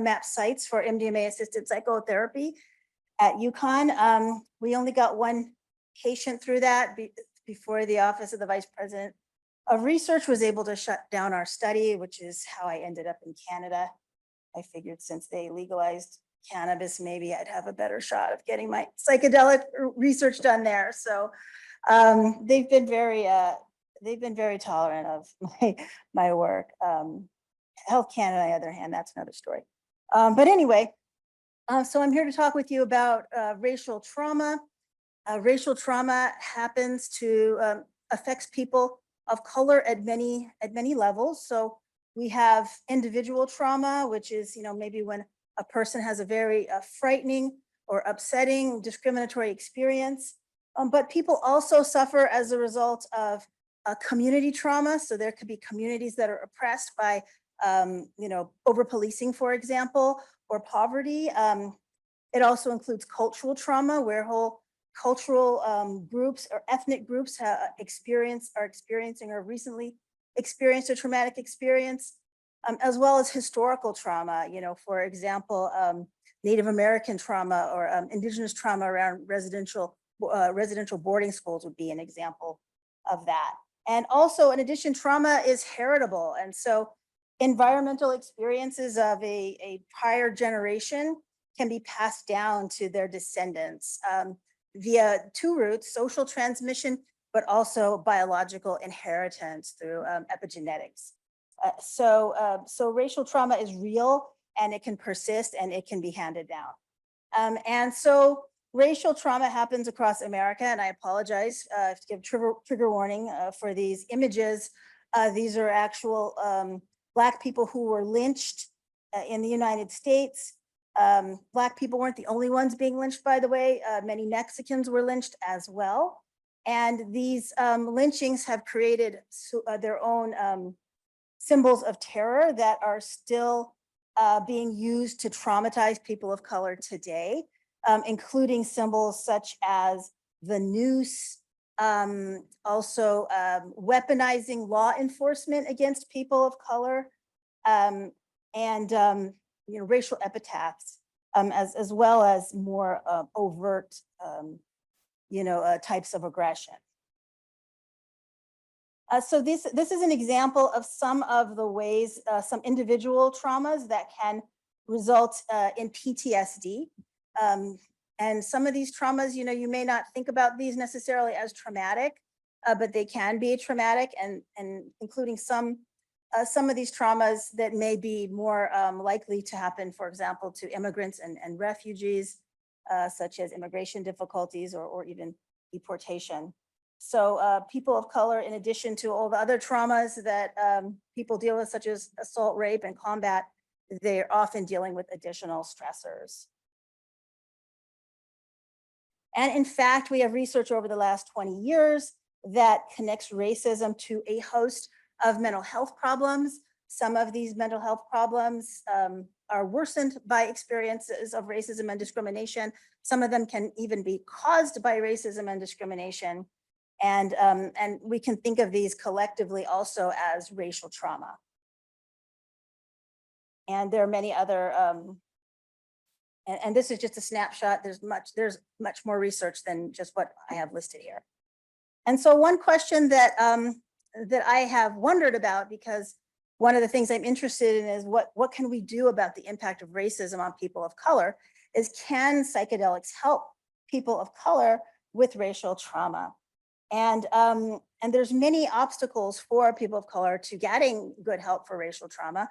MAP sites for MDMA-assisted psychotherapy at UConn. We only got one patient through that before the Office of the Vice President of Research was able to shut down our study, which is how I ended up in Canada. I figured since they legalized cannabis, maybe I'd have a better shot of getting my psychedelic research done there. So they've been very tolerant of my work. Health Canada, on the other hand, that's another story. But anyway, so I'm here to talk with you about racial trauma. Racial trauma happens to affects people of color at many levels. So we have individual trauma, which is, maybe when a person has a very frightening or upsetting discriminatory experience. But people also suffer as a result of community trauma. So there could be communities that are oppressed by, over-policing, for example, or poverty. It also includes cultural trauma, where whole cultural groups or ethnic groups are experiencing or recently experienced a traumatic experience, as well as historical trauma. For example, Native American trauma or indigenous trauma around residential boarding schools would be an example of that. And also, in addition, trauma is heritable. And so environmental experiences of a prior generation can be passed down to their descendants via two routes: social transmission, but also biological inheritance through epigenetics. So racial trauma is real, and it can persist, and it can be handed down. And so racial trauma happens across America, and I apologize to give trigger warning for these images. These are actual Black people who were lynched in the United States. Black people weren't the only ones being lynched, by the way. Many Mexicans were lynched as well. And these lynchings have created their own symbols of terror that are still being used to traumatize people of color today, including symbols such as the noose, also weaponizing law enforcement against people of color, and racial epitaphs, as well as more overt types of aggression. So this is an example of some of the ways, some individual traumas that can result in PTSD. And some of these traumas, you may not think about these necessarily as traumatic, but they can be traumatic, and including some of these traumas that may be more likely to happen, for example, to immigrants and refugees, such as immigration difficulties or even deportation. So people of color, in addition to all the other traumas that people deal with, such as assault, rape, and combat, they're often dealing with additional stressors. And in fact, we have research over the last 20 years that connects racism to a host of mental health problems. Some of these mental health problems are worsened by experiences of racism and discrimination. Some of them can even be caused by racism and discrimination. And we can think of these collectively also as racial trauma. And there are many other, and this is just a snapshot. There's much more research than just what I have listed here. And so one question that I have wondered about, because one of the things I'm interested in is what can we do about the impact of racism on people of color, is can psychedelics help people of color with racial trauma? And there's many obstacles for people of color to getting good help for racial trauma.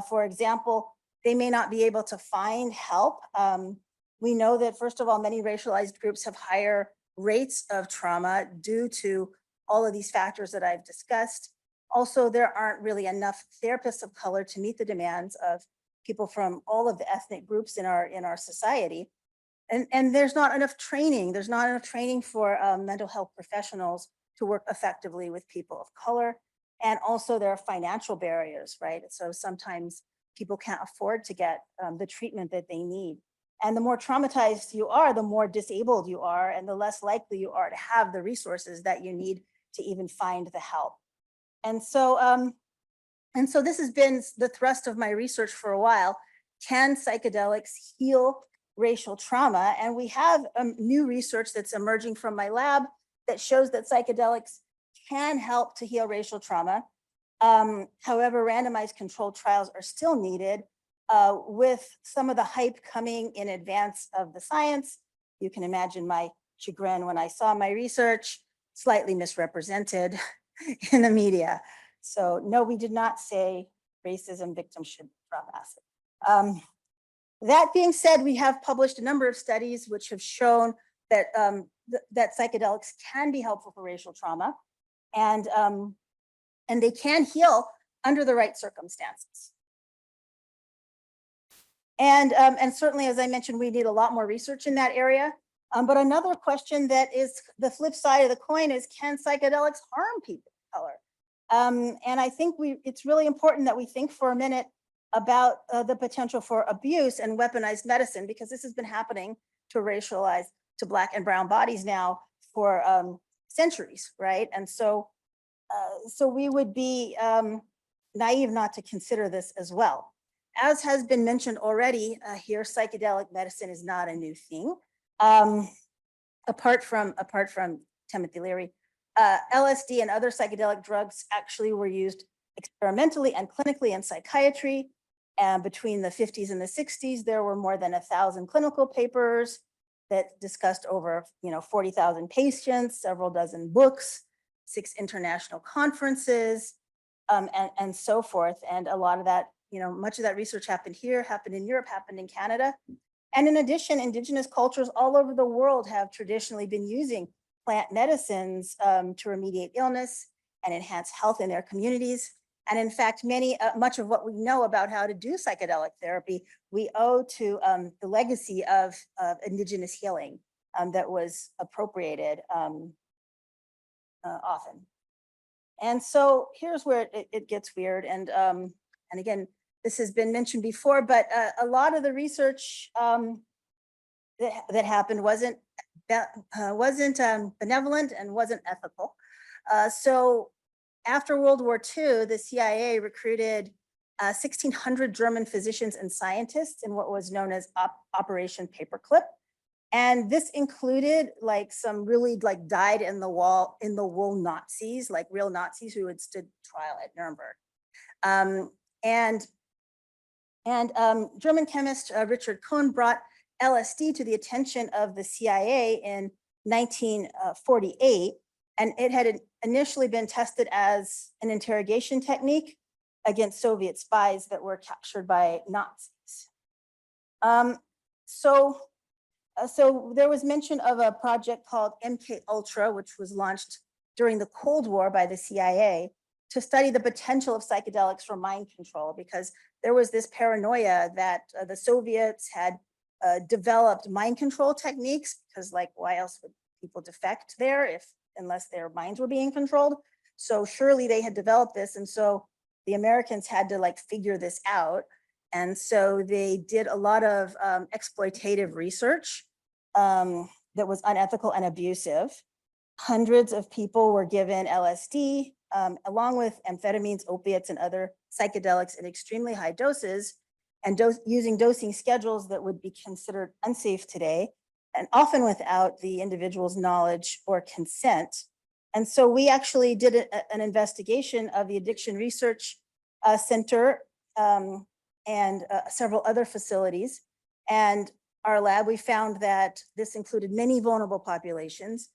For example, they may not be able to find help. We know that, first of all, many racialized groups have higher rates of trauma due to all of these factors that I've discussed. Also, there aren't really enough therapists of color to meet the demands of people from all of the ethnic groups in our society. And there's not enough training. There's not enough training for mental health professionals to work effectively with people of color. And also there are financial barriers, right? So sometimes people can't afford to get the treatment that they need. And the more traumatized you are, the more disabled you are, and the less likely you are to have the resources that you need to even find the help. And so this has been the thrust of my research for a while. Can psychedelics heal racial trauma? And we have new research that's emerging from my lab that shows that psychedelics can help to heal racial trauma. However, randomized controlled trials are still needed, with some of the hype coming in advance of the science. You can imagine my chagrin when I saw my research slightly misrepresented in the media. So no, we did not say racism victims should drop acid. That being said, we have published a number of studies which have shown that, that psychedelics can be helpful for racial trauma, and they can heal under the right circumstances. And certainly, as I mentioned, we need a lot more research in that area. But another question that is the flip side of the coin is, can psychedelics harm people of color? And I think it's really important that we think for a minute about the potential for abuse and weaponized medicine, because this has been happening to racialized to Black and brown bodies now for centuries, right? And so, so we would be naive not to consider this as well. As has been mentioned already here, psychedelic medicine is not a new thing. Apart from Timothy Leary, LSD and other psychedelic drugs actually were used experimentally and clinically in psychiatry. And between the 50s and the 60s, there were more than 1,000 clinical papers that discussed over 40,000 patients, several dozen books, 6 international conferences, and so forth. And a lot of that, much of that research happened here, happened in Europe, happened in Canada. And in addition, indigenous cultures all over the world have traditionally been using plant medicines to remediate illness and enhance health in their communities. And in fact, much of what we know about how to do psychedelic therapy, we owe to the legacy of indigenous healing that was appropriated often. And so here's where it gets weird. And again, this has been mentioned before, but a lot of the research that happened wasn't benevolent and wasn't ethical. So after World War II, the CIA recruited 1,600 German physicians and scientists in what was known as Operation Paperclip. And this included some really dyed in the wool Nazis, like real Nazis who had stood trial at Nuremberg. German chemist Richard Cohn brought LSD to the attention of the CIA in 1948, and it had initially been tested as an interrogation technique against Soviet spies that were captured by Nazis. So there was mention of a project called MK Ultra, which was launched during the Cold War by the CIA to study the potential of psychedelics for mind control, because there was this paranoia that the Soviets had developed mind control techniques, because why else would people defect there unless their minds were being controlled? So surely they had developed this. And so the Americans had to figure this out. And so they did a lot of exploitative research that was unethical and abusive. Hundreds of people were given LSD along with amphetamines, opiates, and other psychedelics in extremely high doses, and using dosing schedules that would be considered unsafe today, and often without the individual's knowledge or consent. And so we actually did an investigation of the Addiction Research Center and several other facilities. And our lab, we found that this included many vulnerable populations.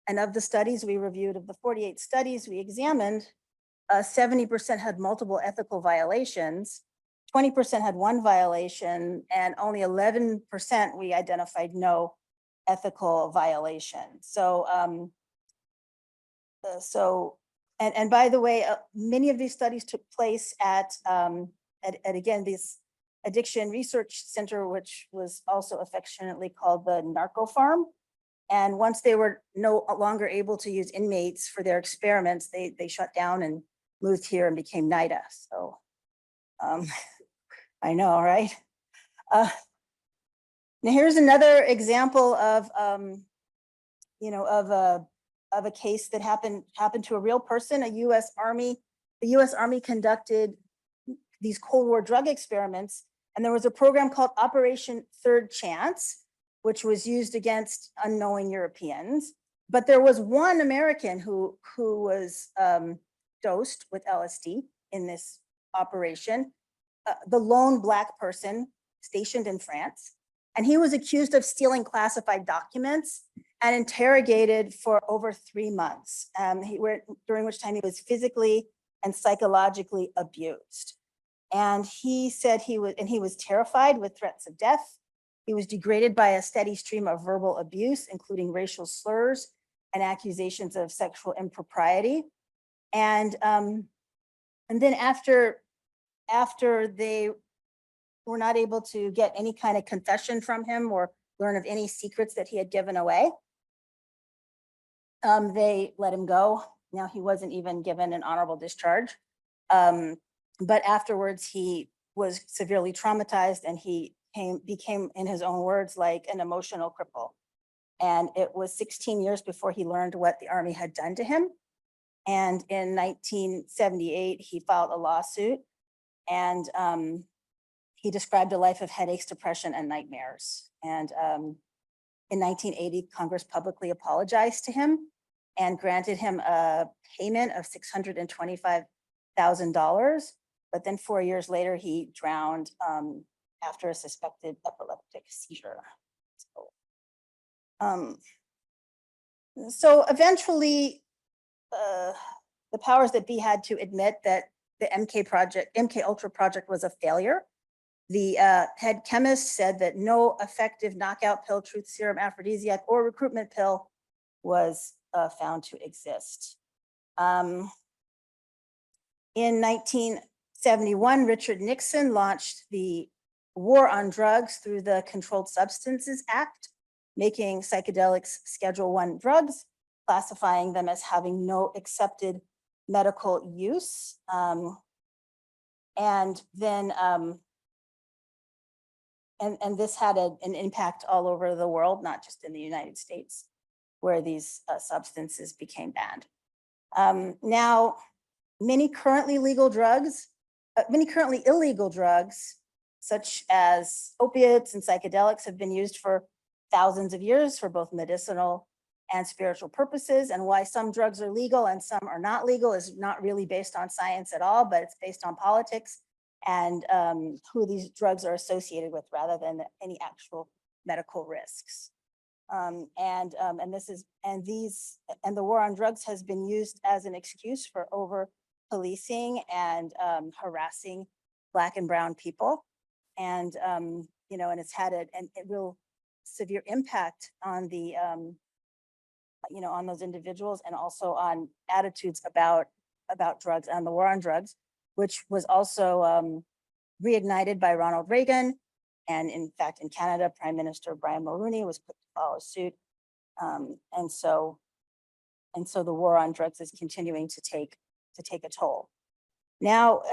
And of the studies we reviewed, of the 48 studies we examined, 70% had multiple ethical violations, 20% had one violation, and only 11% we identified no ethical violation. So, and by the way, many of these studies took place at again, this Addiction Research Center, which was also affectionately called the Narco Farm. And once they were no longer able to use inmates for their experiments, they shut down and moved here and became NIDA. So I know, right? Now here's another example of, of a case that happened to a real person. The U.S. Army conducted these Cold War drug experiments, and there was a program called Operation Third Chance, which was used against unknowing Europeans. But there was one American who was dosed with LSD in this operation, the lone Black person stationed in France. And he was accused of stealing classified documents and interrogated for over 3 months, during which time he was physically and psychologically abused. And he said he was terrified with threats of death. He was degraded by a steady stream of verbal abuse, including racial slurs and accusations of sexual impropriety. And then after they were not able to get any kind of confession from him or learn of any secrets that he had given away, they let him go. Now, he wasn't even given an honorable discharge. But afterwards, he was severely traumatized, and he became, in his own words, like an emotional cripple. And it was 16 years before he learned what the Army had done to him. And in 1978, he filed a lawsuit, and he described a life of headaches, depression, and nightmares. And in 1980, Congress publicly apologized to him and granted him a payment of $625,000. But then 4 years later, he drowned after a suspected epileptic seizure. So eventually, the powers that be had to admit that the MK Ultra project was a failure. The head chemist said that no effective knockout pill, truth serum, aphrodisiac, or recruitment pill was found to exist. In 1971, Richard Nixon launched the war on drugs through the Controlled Substances Act, making psychedelics Schedule I drugs, classifying them as having no accepted medical use. And then, and this had an impact all over the world, not just in the United States, where these substances became banned. Now, many currently illegal drugs, such as opiates and psychedelics, have been used for thousands of years for both medicinal and spiritual purposes. And why some drugs are legal and some are not legal is not really based on science at all, but it's based on politics and who these drugs are associated with, rather than any actual medical risks. And the war on drugs has been used as an excuse for over policing and harassing Black and brown people. And and it's had a real severe impact on the on those individuals, and also on attitudes about drugs and the war on drugs, which was also reignited by Ronald Reagan. And in fact, in Canada, Prime Minister Brian Mulroney was quick to follow suit. And so the war on drugs is continuing to take a toll. Now,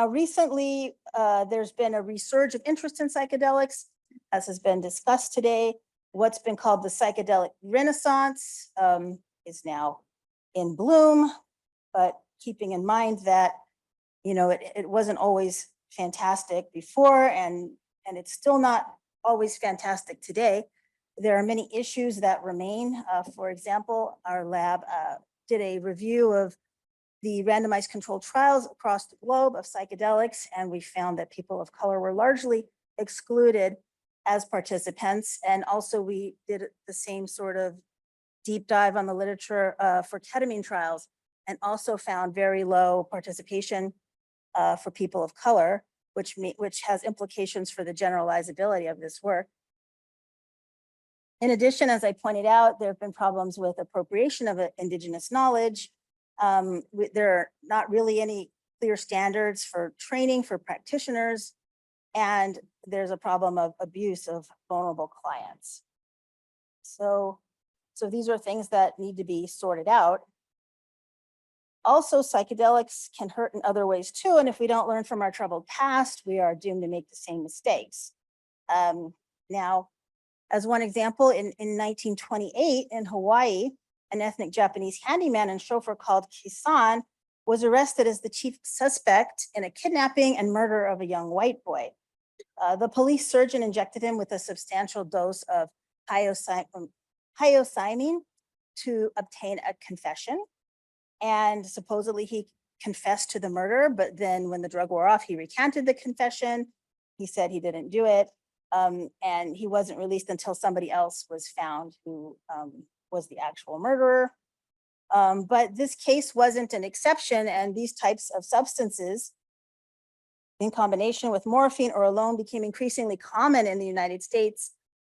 recently, there's been a resurge of interest in psychedelics, as has been discussed today. What's been called the psychedelic renaissance is now in bloom, but keeping in mind that it wasn't always fantastic before, and it's still not always fantastic today. There are many issues that remain. For example, our lab did a review of the randomized controlled trials across the globe of psychedelics, and we found that people of color were largely excluded as participants. And also we did the same sort of deep dive on the literature for ketamine trials, and also found very low participation for people of color, which has implications for the generalizability of this work. In addition, as I pointed out, there have been problems with appropriation of indigenous knowledge. There are not really any clear standards for training for practitioners, and there's a problem of abuse of vulnerable clients. So these are things that need to be sorted out. Also, psychedelics can hurt in other ways too, and if we don't learn from our troubled past, we are doomed to make the same mistakes. Now, as one example, in 1928 in Hawaii, an ethnic Japanese handyman and chauffeur called Kisan was arrested as the chief suspect in a kidnapping and murder of a young white boy. The police surgeon injected him with a substantial dose of hyoscyamin to obtain a confession. And supposedly he confessed to the murder, but then when the drug wore off, he recanted the confession. He said he didn't do it. And he wasn't released until somebody else was found who was the actual murderer. But this case wasn't an exception, and these types of substances, in combination with morphine or alone, became increasingly common in the United States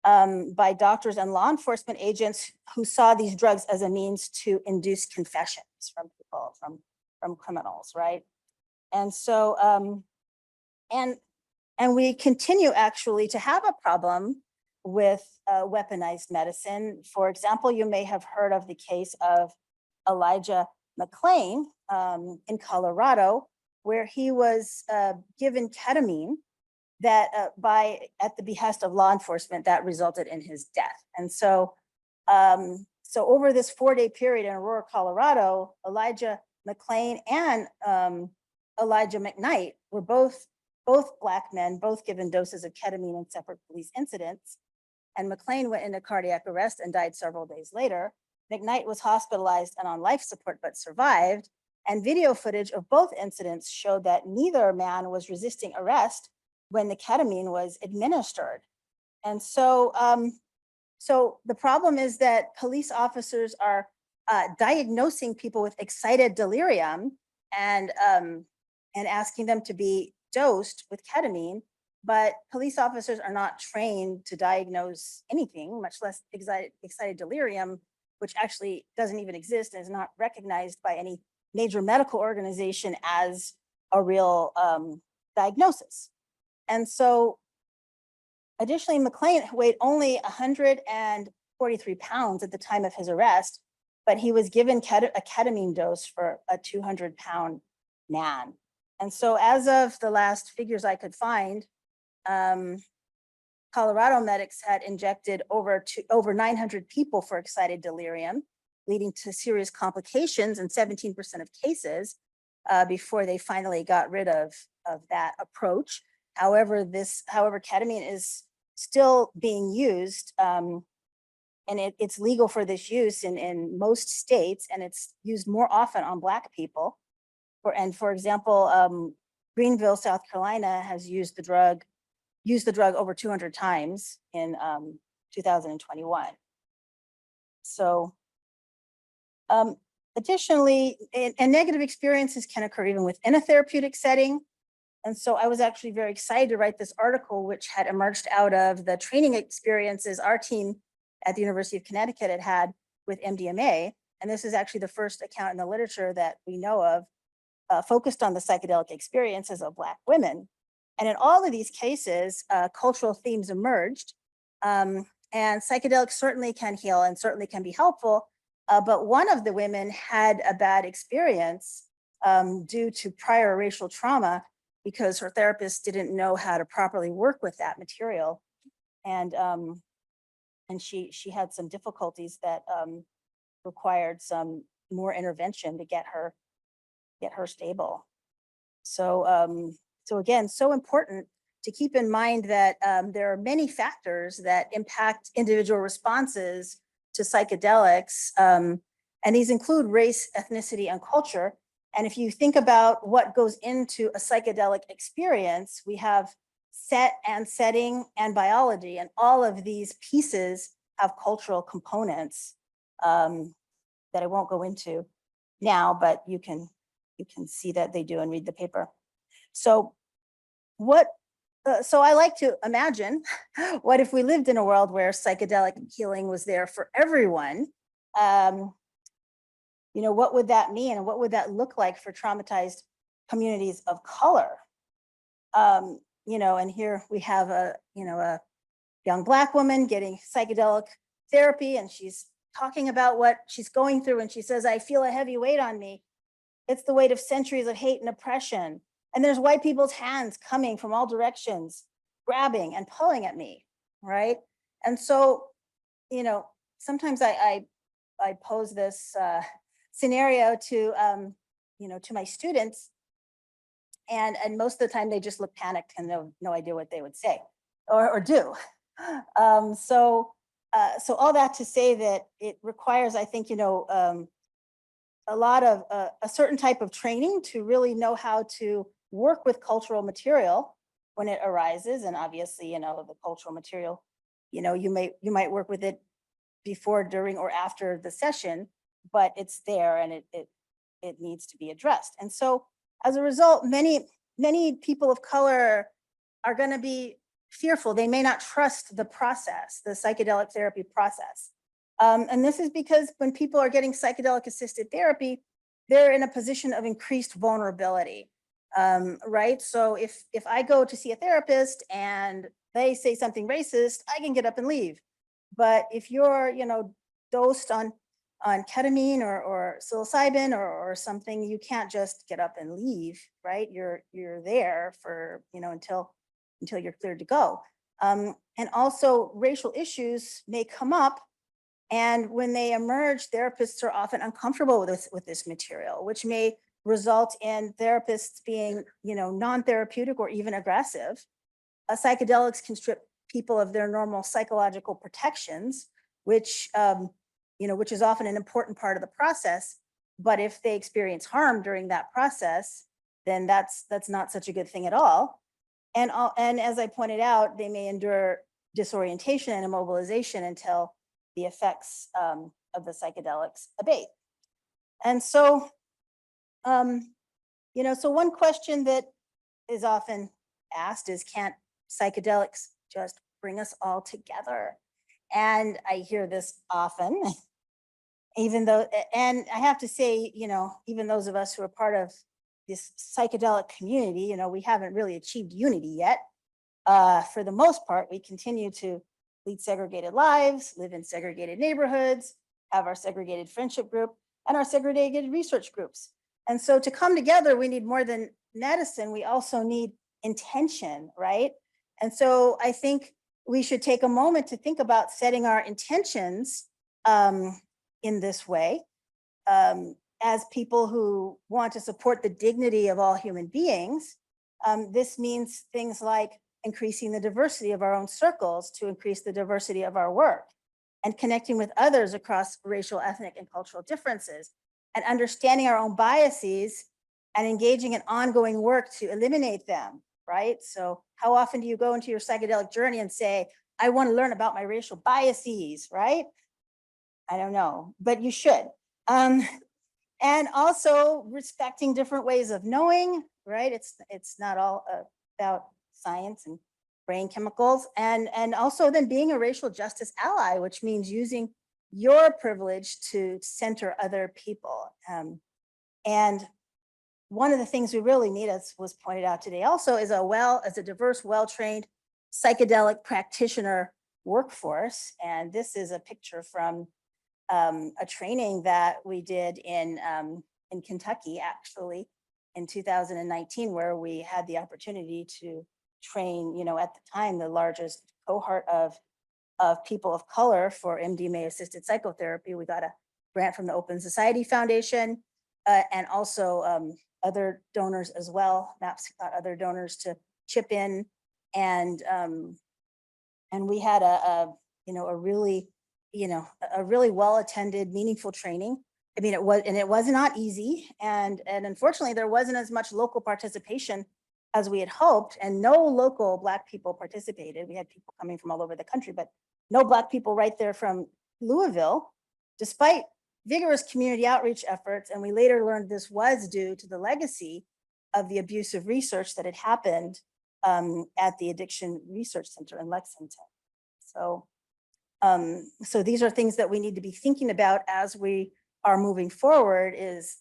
by doctors and law enforcement agents who saw these drugs as a means to induce confessions from people, from criminals, right? And so, and we continue actually to have a problem with weaponized medicine. For example, you may have heard of the case of Elijah McClain in Colorado, where he was given ketamine that at the behest of law enforcement, that resulted in his death. And so, so over this 4-day period in Aurora, Colorado, Elijah McClain and Elijah McKnight were both Black men, both given doses of ketamine in separate police incidents. And McClain went into cardiac arrest and died several days later. McKnight was hospitalized and on life support, but survived. And video footage of both incidents showed that neither man was resisting arrest when the ketamine was administered. And so, so the problem is that police officers are diagnosing people with excited delirium and asking them to be dosed with ketamine, but police officers are not trained to diagnose anything, much less excited delirium, which actually doesn't even exist and is not recognized by any major medical organization as a real diagnosis. And so additionally, McClain weighed only 143 pounds at the time of his arrest, but he was given a ketamine dose for a 200-pound man. And so as of the last figures I could find, Colorado medics had injected over 900 people for excited delirium, leading to serious complications in 17% of cases before they finally got rid of that approach. However, ketamine is still being used, and it's legal for this use in most states, and it's used more often on Black people. For example, Greenville, South Carolina has used the drug over 200 times in 2021. So additionally, and negative experiences can occur even within a therapeutic setting. And so I was actually very excited to write this article, which had emerged out of the training experiences our team at the University of Connecticut had with MDMA. And this is actually the first account in the literature that we know of focused on the psychedelic experiences of Black women. And in all of these cases, cultural themes emerged. And psychedelics certainly can heal and certainly can be helpful. But one of the women had a bad experience due to prior racial trauma because her therapist didn't know how to properly work with that material. And she had some difficulties that required some more intervention to get her stable. So, so again, so important to keep in mind that there are many factors that impact individual responses to psychedelics, and these include race, ethnicity, and culture. And if you think about what goes into a psychedelic experience, we have set and setting and biology, and all of these pieces have cultural components that I won't go into now, but you can see that they do and read the paper. So so I like to imagine what if we lived in a world where psychedelic healing was there for everyone? You know, what would that mean and what would that look like for traumatized communities of color? You know, and here we have a young Black woman getting psychedelic therapy, and she's talking about what she's going through, and she says, I feel a heavy weight on me. It's the weight of centuries of hate and oppression. And there's white people's hands coming from all directions, grabbing and pulling at me, right? And so, you know, sometimes I pose this scenario to, you know, to my students, and most of the time they just look panicked and they have no idea what they would say or do. So all that to say that it requires, I think, you know, a lot of a certain type of training to really know how to work with cultural material when it arises. And obviously, you know, the cultural material, you know, you might work with it before, during, or after the session, but it's there and it needs to be addressed. And so as a result, many people of color are going to be fearful. They may not trust the process, the psychedelic therapy process. And this is because when people are getting psychedelic assisted therapy, they're in a position of increased vulnerability, right? So if I go to see a therapist and they say something racist, I can get up and leave. But if you're, you know, dosed on ketamine or psilocybin or something, you can't just get up and leave, right? You're there for, you know, until until you're cleared to go. And also racial issues may come up, and when they emerge, therapists are often uncomfortable with this material, which may result in therapists being, non-therapeutic or even aggressive. Psychedelics can strip people of their normal psychological protections, which, which is often an important part of the process. But if they experience harm during that process, then that's not such a good thing at all. And as I pointed out, they may endure disorientation and immobilization until the effects of the psychedelics abate. And so, so one question that is often asked is, can't psychedelics just bring us all together? And I hear this often, even though, and I have to say, even those of us who are part of this psychedelic community, we haven't really achieved unity yet. For the most part, we continue to lead segregated lives, live in segregated neighborhoods, have our segregated friendship group and our segregated research groups. And so to come together, we need more than medicine. We also need intention, right? And so I think we should take a moment to think about setting our intentions in this way, as people who want to support the dignity of all human beings. This means things like increasing the diversity of our own circles to increase the diversity of our work, and connecting with others across racial, ethnic, and cultural differences, and understanding our own biases and engaging in ongoing work to eliminate them, right? So how often do you go into your psychedelic journey and say, I want to learn about my racial biases, right? I don't know, but you should. And also respecting different ways of knowing, right? It's not all about science and brain chemicals. And also then being a racial justice ally, which means using your privilege to center other people. And one of the things we really need, as was pointed out today also, is a diverse, well-trained psychedelic practitioner workforce. And this is a picture from a training that we did in Kentucky, actually, in 2019, where we had the opportunity to train, at the time, the largest cohort of people of color for MDMA-assisted psychotherapy. We got a grant from the Open Society Foundation, and also other donors as well. MAPS got other donors to chip in, and we had a really well-attended, meaningful training. I mean, it was not easy, and unfortunately, there wasn't as much local participation as we had hoped, and no local Black people participated. We had people coming from all over the country, but no Black people right there from Louisville, despite vigorous community outreach efforts. And we later learned this was due to the legacy of the abusive research that had happened at the Addiction Research Center in Lexington. So these are things that we need to be thinking about as we are moving forward, is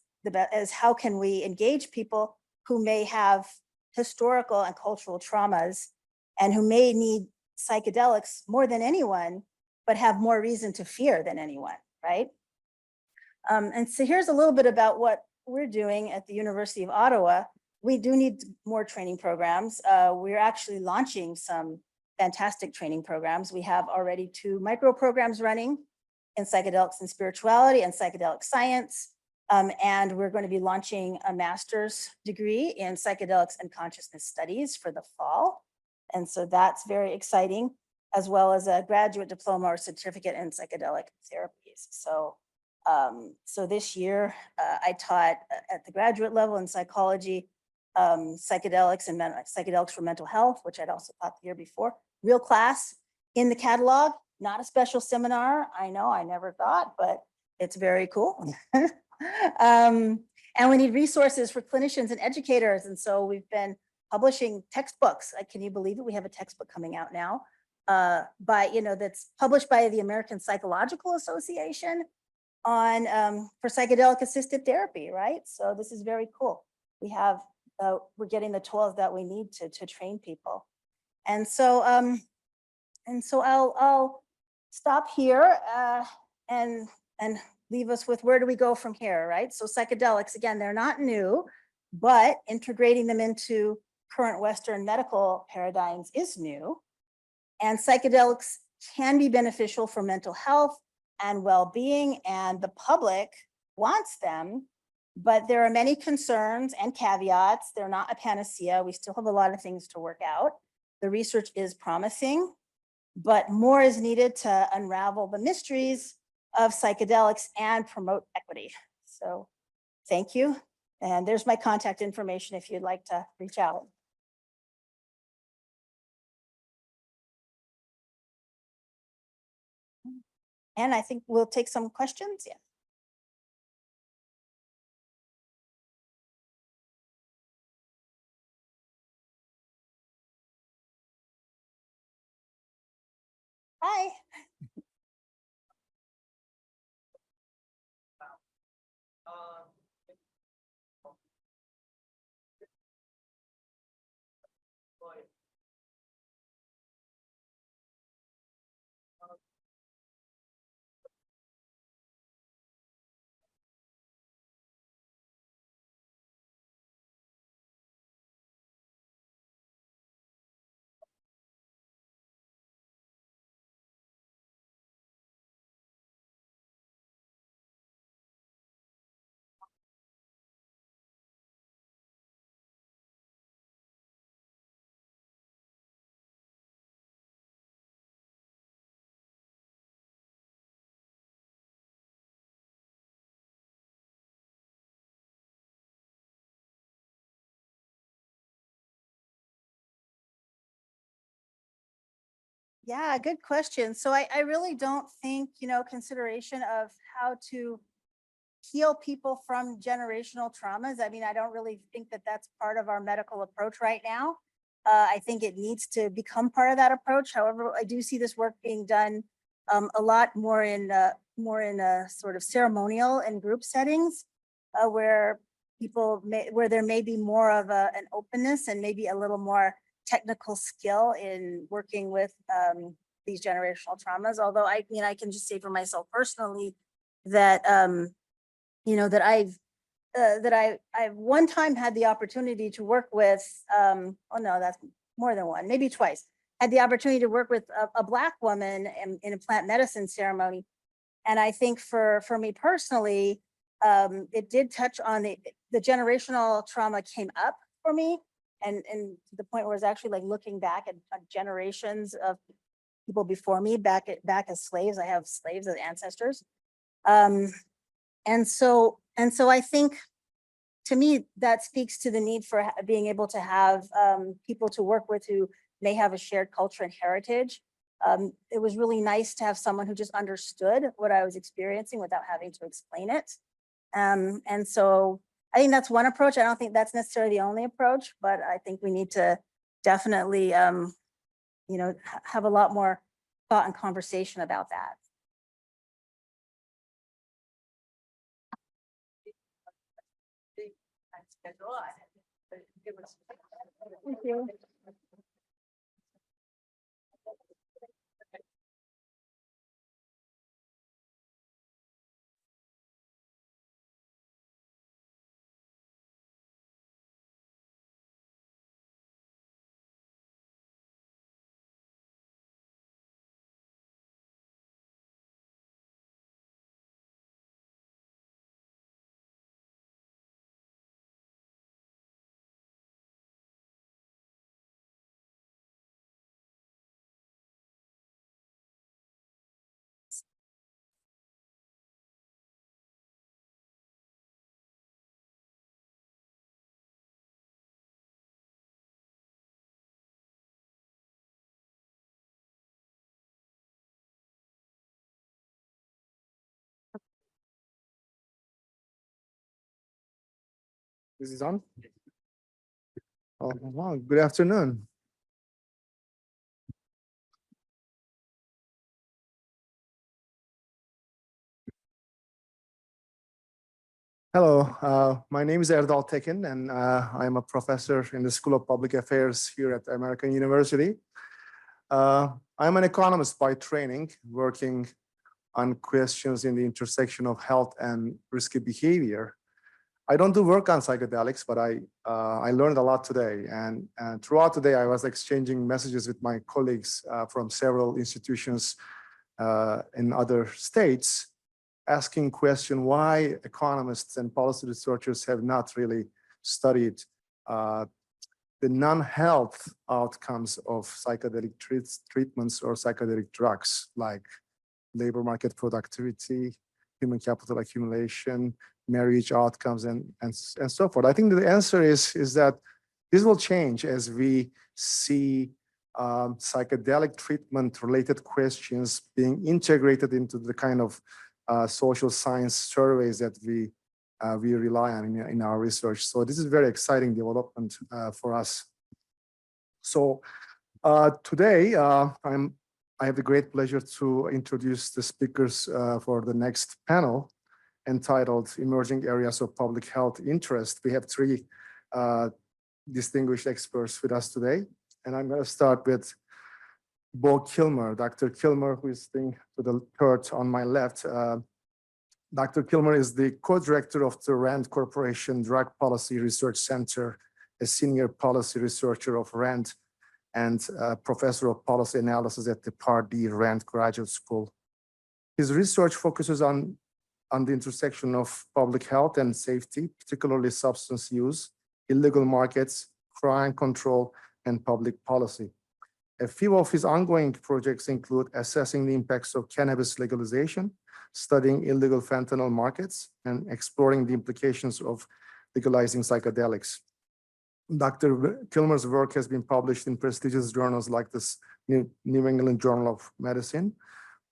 how can we engage people who may have historical and cultural traumas and who may need psychedelics more than anyone, but have more reason to fear than anyone, right? And so here's a little bit about what we're doing at the University of Ottawa. We do need more training programs. We're actually launching some fantastic training programs. We have already 2 micro programs running in psychedelics and spirituality and psychedelic science. And we're going to be launching a master's degree in psychedelics and consciousness studies for the fall. And so that's very exciting, as well as a graduate diploma or certificate in psychedelic therapies. So this year I taught at the graduate level in psychology, psychedelics and psychedelics for mental health, which I'd also taught the year before. Real class in the catalog, not a special seminar. I know, I never thought, but it's very cool. And we need resources for clinicians and educators. And so we've been publishing textbooks. Can you believe it? We have a textbook coming out now that's published by the American Psychological Association for psychedelic assisted therapy, right? So this is very cool. We're getting the tools that we need to train people. And so I'll stop here and leave us with, where do we go from here, right? So psychedelics, again, they're not new, but integrating them into current Western medical paradigms is new, and psychedelics can be beneficial for mental health and well-being, and the public wants them, but there are many concerns and caveats. They're not a panacea. We still have a lot of things to work out. The research is promising, but more is needed to unravel the mysteries of psychedelics and promote equity. So thank you. And there's my contact information if you'd like to reach out. And I think we'll take some questions. Yeah. Hi. Yeah, good question. So I really don't think, consideration of how to heal people from generational traumas. I mean, I don't really think that that's part of our medical approach right now. I think it needs to become part of that approach. However, I do see this work being done a lot more in sort of ceremonial and group settings where where there may be more of an openness and maybe a little more technical skill in working with these generational traumas. Although I can just say for myself personally that that I've one time had the opportunity to work with oh no, that's more than one, maybe twice, had the opportunity to work with a Black woman in a plant medicine ceremony. And I think for me personally, it did touch on the generational trauma came up for me, and to the point where it's actually like looking back at generations of people before me, back as slaves. I have slaves as ancestors. And so I think, to me, that speaks to the need for being able to have people to work with who may have a shared culture and heritage. It was really nice to have someone who just understood what I was experiencing without having to explain it. And so I think that's one approach. I don't think that's necessarily the only approach, but I think we need to definitely, have a lot more thought and conversation about that. Thank you. This is on. Oh, wow. Good afternoon. Hello, my name is Erdal Tekin, and I'm a professor in the School of Public Affairs here at American University. I'm an economist by training, working on questions in the intersection of health and risky behavior. I don't do work on psychedelics, but I learned a lot today. And throughout the day, I was exchanging messages with my colleagues from several institutions in other states, asking question why economists and policy researchers have not really studied the non-health outcomes of psychedelic treatments or psychedelic drugs, like labor market productivity, human capital accumulation, marriage outcomes, and so forth. I think the answer is that this will change as we see psychedelic treatment related questions being integrated into the kind of social science surveys that we rely on in our research. So this is very exciting development for us. So today I have the great pleasure to introduce the speakers for the next panel entitled Emerging Areas of Public Health Interest. We have three distinguished experts with us today. And I'm going to start with Bo Kilmer, Dr. Kilmer, who is sitting to the third on my left. Dr. Kilmer is the co-director of the RAND Corporation Drug Policy Research Center, a senior policy researcher of RAND, and professor of policy analysis at the Pardee RAND Graduate School. His research focuses on the intersection of public health and safety, particularly substance use, illegal markets, crime control, and public policy. A few of his ongoing projects include assessing the impacts of cannabis legalization, studying illegal fentanyl markets, and exploring the implications of legalizing psychedelics. Dr. Kilmer's work has been published in prestigious journals like the New England Journal of Medicine,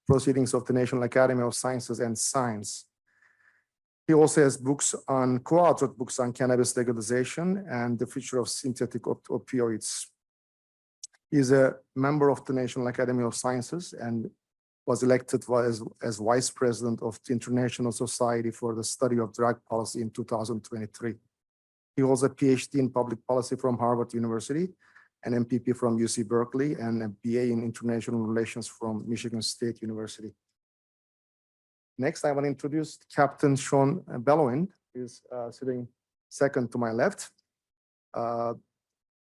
Proceedings of the National Academy of Sciences, and Science. He also has co-authored books on cannabis legalization and the future of synthetic opioids. He's a member of the National Academy of Sciences and was elected as Vice President of the International Society for the Study of Drug Policy in 2023. He holds a PhD in public policy from Harvard University, an MPP from UC Berkeley, and a BA in international relations from Michigan State University. Next, I want to introduce Captain Sean Bellowin, who is sitting second to my left.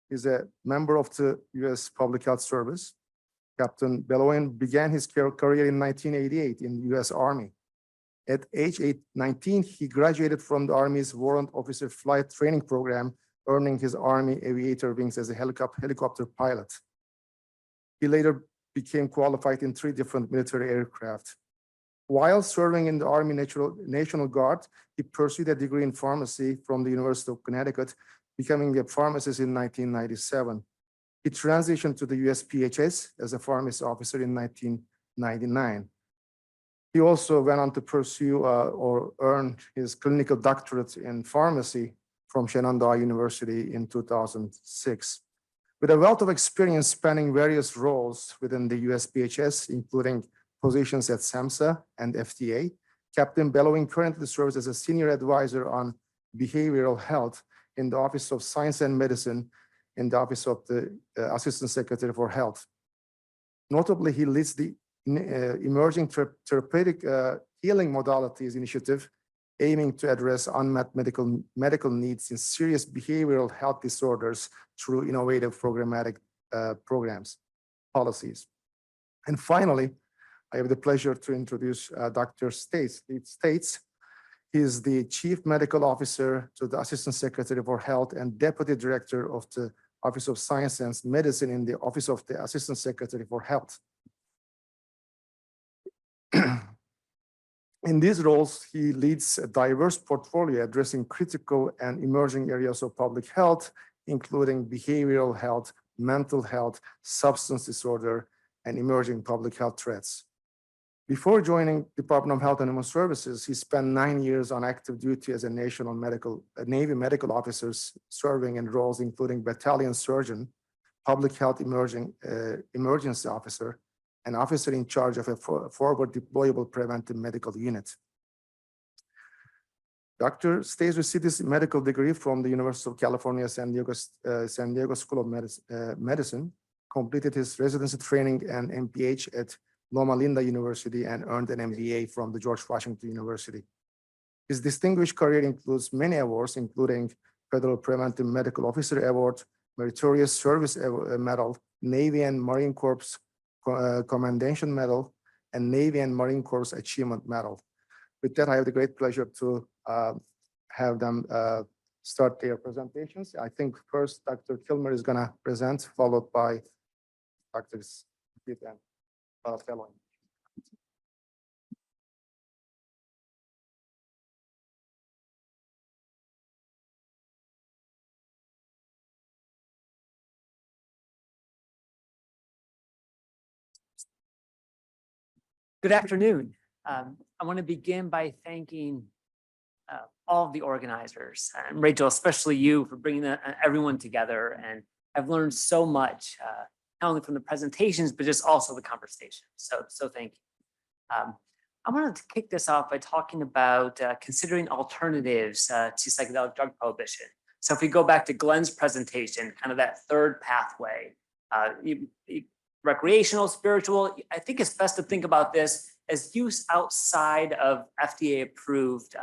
He's a member of the U.S. Public Health Service. Captain Bellowin began his career in 1988 in the U.S. Army. At age 19, he graduated from the Army's Warrant Officer Flight Training Program, earning his Army aviator wings as a helicopter pilot. He later became qualified in 3 different military aircraft. While serving in the Army National Guard, he pursued a degree in pharmacy from the University of Connecticut, becoming a pharmacist in 1997. He transitioned to the USPHS as a pharmacy officer in 1999. He also went on to pursue or earn his clinical doctorate in pharmacy from Shenandoah University in 2006. With a wealth of experience spanning various roles within the USPHS, including positions at SAMHSA and FDA, Captain Bellowin currently serves as a senior advisor on behavioral health in the Office of Science and Medicine in the Office of the Assistant Secretary for Health. Notably, he leads the Emerging Therapeutic Healing Modalities Initiative, aiming to address unmet medical needs in serious behavioral health disorders through innovative programmatic programs, policies. And finally, I have the pleasure to introduce Dr. States. He is the Chief Medical Officer to the Assistant Secretary for Health and Deputy Director of the Office of Science and Medicine in the Office of the Assistant Secretary for Health. In these roles, he leads a diverse portfolio addressing critical and emerging areas of public health, including behavioral health, mental health, substance disorder, and emerging public health threats. Before joining Department of Health and Human Services, he spent 9 years on active duty as a Navy medical officer, serving in roles including battalion surgeon, public health emergency officer, an officer in charge of a forward deployable preventive medical unit. Dr. Stays received his medical degree from the University of California, San Diego School of Medicine, completed his residency training and MPH at Loma Linda University, and earned an MBA from the George Washington University. His distinguished career includes many awards, including Federal Preventive Medical Officer Award, Meritorious Service Medal, Navy and Marine Corps Commendation Medal, and Navy and Marine Corps Achievement Medal. With that, I have the great pleasure to have them start their presentations. I think first Dr. Kilmer is going to present, followed by Dr. Smith and fellow. Good afternoon. I want to begin by thanking all of the organizers, and Rachel, especially you, for bringing everyone together. And I've learned so much, not only from the presentations, but just also the conversation. So thank you. I wanted to kick this off by talking about considering alternatives to psychedelic drug prohibition. So if we go back to Glenn's presentation, kind of that third pathway, recreational, spiritual, I think it's best to think about this as use outside of FDA approved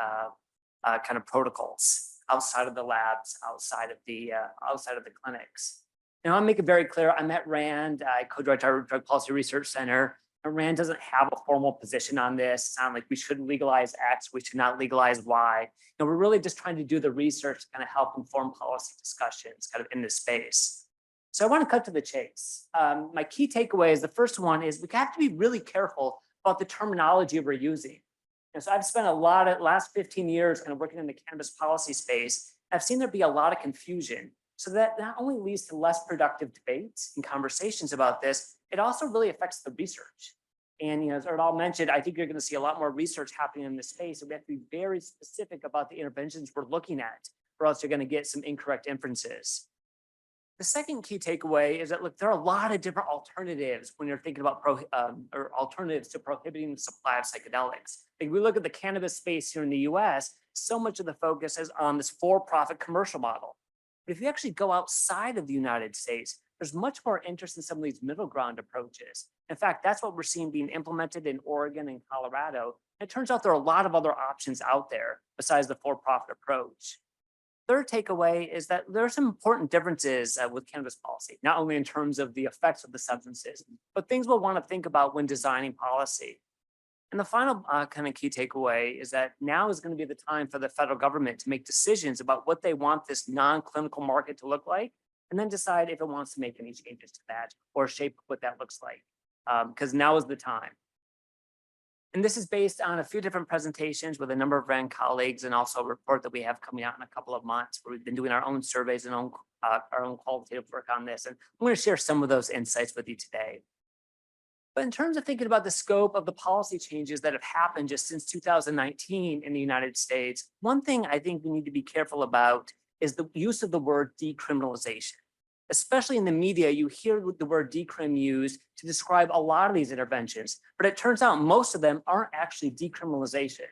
kind of protocols, outside of the labs, outside of the clinics. Now, I'll make it very clear, I'm at RAND, I co-direct our Drug Policy Research Center, and RAND doesn't have a formal position on this. It's not like we should legalize X, we should not legalize Y. And we're really just trying to do the research to kind of help inform policy discussions kind of in this space. So I want to cut to the chase. My key takeaways, the first one is we have to be really careful about the terminology we're using. And so I've spent a lot of last 15 years kind of working in the cannabis policy space. I've seen there be a lot of confusion. So that not only leads to less productive debates and conversations about this, it also really affects the research. And as Erdal mentioned, I think you're going to see a lot more research happening in this space. And we have to be very specific about the interventions we're looking at, or else you're going to get some incorrect inferences. The second key takeaway is that, look, there are a lot of different alternatives when you're thinking about or alternatives to prohibiting the supply of psychedelics. If we look at the cannabis space here in the US, so much of the focus is on this for-profit commercial model. But if you actually go outside of the United States, there's much more interest in some of these middle ground approaches. In fact, that's what we're seeing being implemented in Oregon and Colorado. And it turns out there are a lot of other options out there besides the for-profit approach. Third takeaway is that there are some important differences with cannabis policy, not only in terms of the effects of the substances, but things we'll want to think about when designing policy. And the final kind of key takeaway is that now is going to be the time for the federal government to make decisions about what they want this non-clinical market to look like, and then decide if it wants to make any changes to that or shape what that looks like, because now is the time. And this is based on a few different presentations with a number of RAND colleagues, and also a report that we have coming out in a couple of months where we've been doing our own surveys and our own qualitative work on this. And I'm going to share some of those insights with you today. But in terms of thinking about the scope of the policy changes that have happened just since 2019 in the United States, one thing I think we need to be careful about is the use of the word decriminalization. Especially in the media, you hear the word decrim used to describe a lot of these interventions, but it turns out most of them aren't actually decriminalization.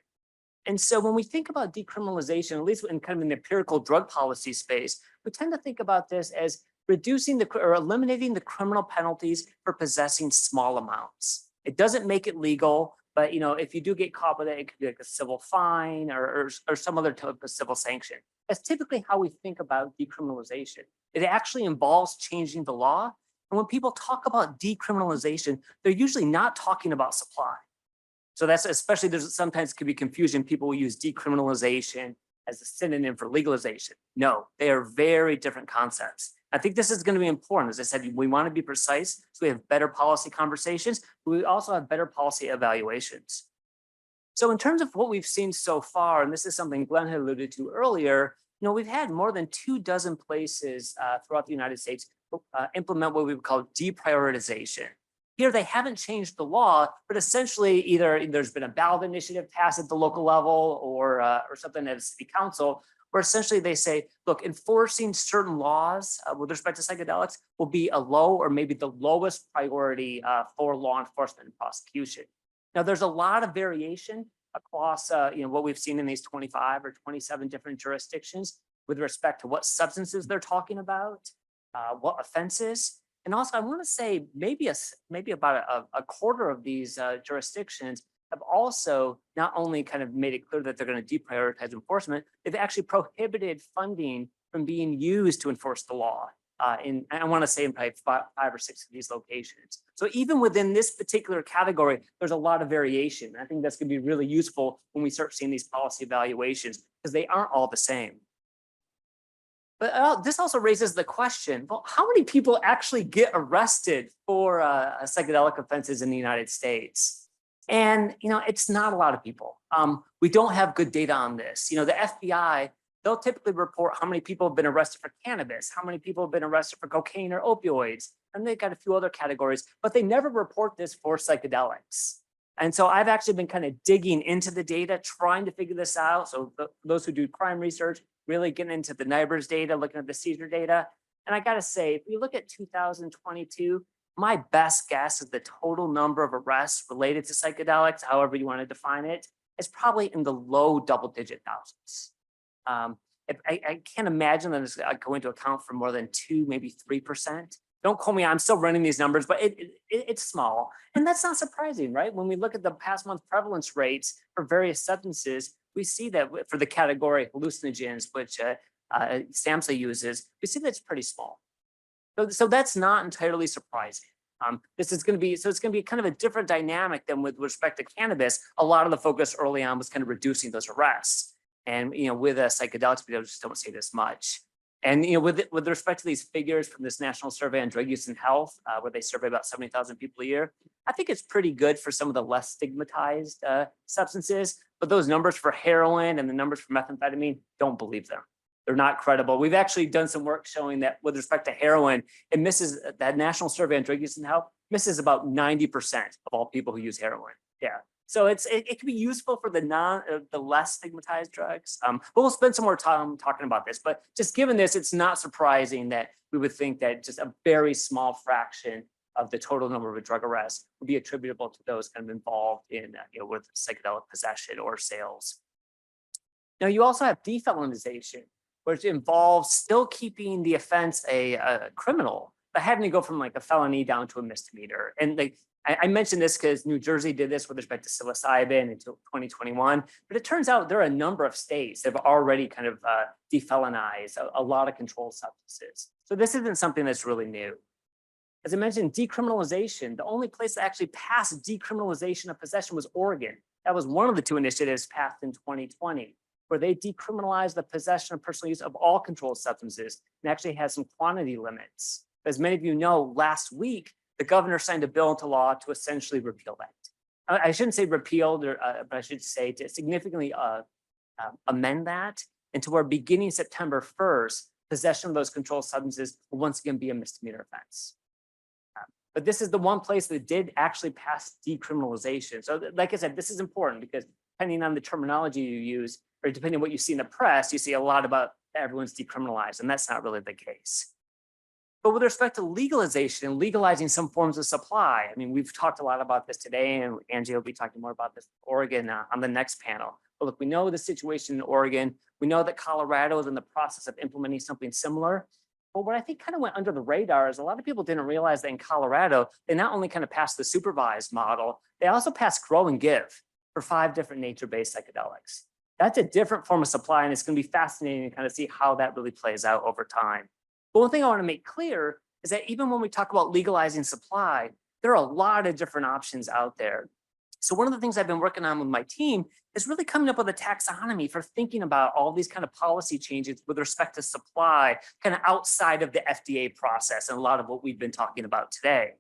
And so when we think about decriminalization, at least in kind of an empirical drug policy space, we tend to think about this as reducing or eliminating the criminal penalties for possessing small amounts. It doesn't make it legal, but if you do get caught with it, it could be like a civil fine or some other type of civil sanction. That's typically how we think about decriminalization. It actually involves changing the law. And when people talk about decriminalization, they're usually not talking about supply. So that's especially, there's sometimes could be confusion. People will use decriminalization as a synonym for legalization. No, they are very different concepts. I think this is going to be important. As I said, we want to be precise so we have better policy conversations, but we also have better policy evaluations. So in terms of what we've seen so far, and this is something Glenn had alluded to earlier, we've had more than 24 places throughout the United States implement what we would call deprioritization. Here, they haven't changed the law, but essentially either there's been a ballot initiative passed at the local level or something at a city council, where essentially they say, look, enforcing certain laws with respect to psychedelics will be a low or maybe the lowest priority for law enforcement and prosecution. Now, there's a lot of variation across what we've seen in these 25 or 27 different jurisdictions with respect to what substances they're talking about, what offenses. And also, I want to say maybe about a quarter of these jurisdictions have also not only kind of made it clear that they're going to deprioritize enforcement, they've actually prohibited funding from being used to enforce the law. I want to say in probably five or six of these locations. So even within this particular category, there's a lot of variation. I think that's going to be really useful when we start seeing these policy evaluations because they aren't all the same. But this also raises the question, well, how many people actually get arrested for psychedelic offenses in the United States? And, it's not a lot of people. We don't have good data on this. The FBI, they'll typically report how many people have been arrested for cannabis, how many people have been arrested for cocaine or opioids, and they've got a few other categories, but they never report this for psychedelics. And so I've actually been kind of digging into the data, trying to figure this out. So those who do crime research, really getting into the NIBRS data, looking at the seizure data. And I gotta say, if we look at 2022, my best guess is the total number of arrests related to psychedelics, however you want to define it, is probably in the low double-digit thousands. I can't imagine that it's going to account for more than 2, maybe 3%. Don't quote me, I'm still running these numbers, but it's small. And that's not surprising, right? When we look at the past month prevalence rates for various substances, we see that for the category hallucinogens, which SAMHSA uses, we see that it's pretty small. So that's not entirely surprising. This is going to be, so it's going to be kind of a different dynamic than with respect to cannabis. A lot of the focus early on was kind of reducing those arrests. And, with psychedelics, we just don't see this much. And, with respect to these figures from this National Survey on Drug Use and Health, where they survey about 70,000 people a year, I think it's pretty good for some of the less stigmatized substances. But those numbers for heroin and the numbers for methamphetamine, don't believe them. They're not credible. We've actually done some work showing that with respect to heroin, it misses, that National Survey on Drug Use and Health misses about 90% of all people who use heroin. Yeah. So it can be useful for the less stigmatized drugs. But we'll spend some more time talking about this. But just given this, it's not surprising that we would think that just a very small fraction of the total number of drug arrests would be attributable to those kind of involved in with psychedelic possession or sales. Now you also have defelonization, which involves still keeping the offense a criminal, but having to go from like a felony down to a misdemeanor. And I mentioned this because New Jersey did this with respect to psilocybin until 2021, but it turns out there are a number of states that have already kind of defelonized a lot of controlled substances. So this isn't something that's really new. As I mentioned, decriminalization, the only place that actually passed decriminalization of possession was Oregon. That was one of the 2 initiatives passed in 2020, where they decriminalized the possession of personal use of all controlled substances and actually has some quantity limits. As many of you know, last week, the governor signed a bill into law to essentially repeal that. I shouldn't say repealed, but I should say to significantly amend that, and to where beginning September 1st, possession of those controlled substances will once again be a misdemeanor offense. But this is the one place that did actually pass decriminalization. So like I said, this is important because depending on the terminology you use, or depending on what you see in the press, you see a lot about everyone's decriminalized, and that's not really the case. But with respect to legalization and legalizing some forms of supply, I mean, we've talked a lot about this today, and Angie will be talking more about this in Oregon on the next panel. But look, we know the situation in Oregon. We know that Colorado is in the process of implementing something similar. But what I think kind of went under the radar is a lot of people didn't realize that in Colorado, they not only kind of passed the supervised model, they also passed grow and give for 5 different nature-based psychedelics. That's a different form of supply, and it's going to be fascinating to kind of see how that really plays out over time. But one thing I want to make clear is that even when we talk about legalizing supply, there are a lot of different options out there. So one of the things I've been working on with my team is really coming up with a taxonomy for thinking about all these kind of policy changes with respect to supply, kind of outside of the FDA process and a lot of what we've been talking about today.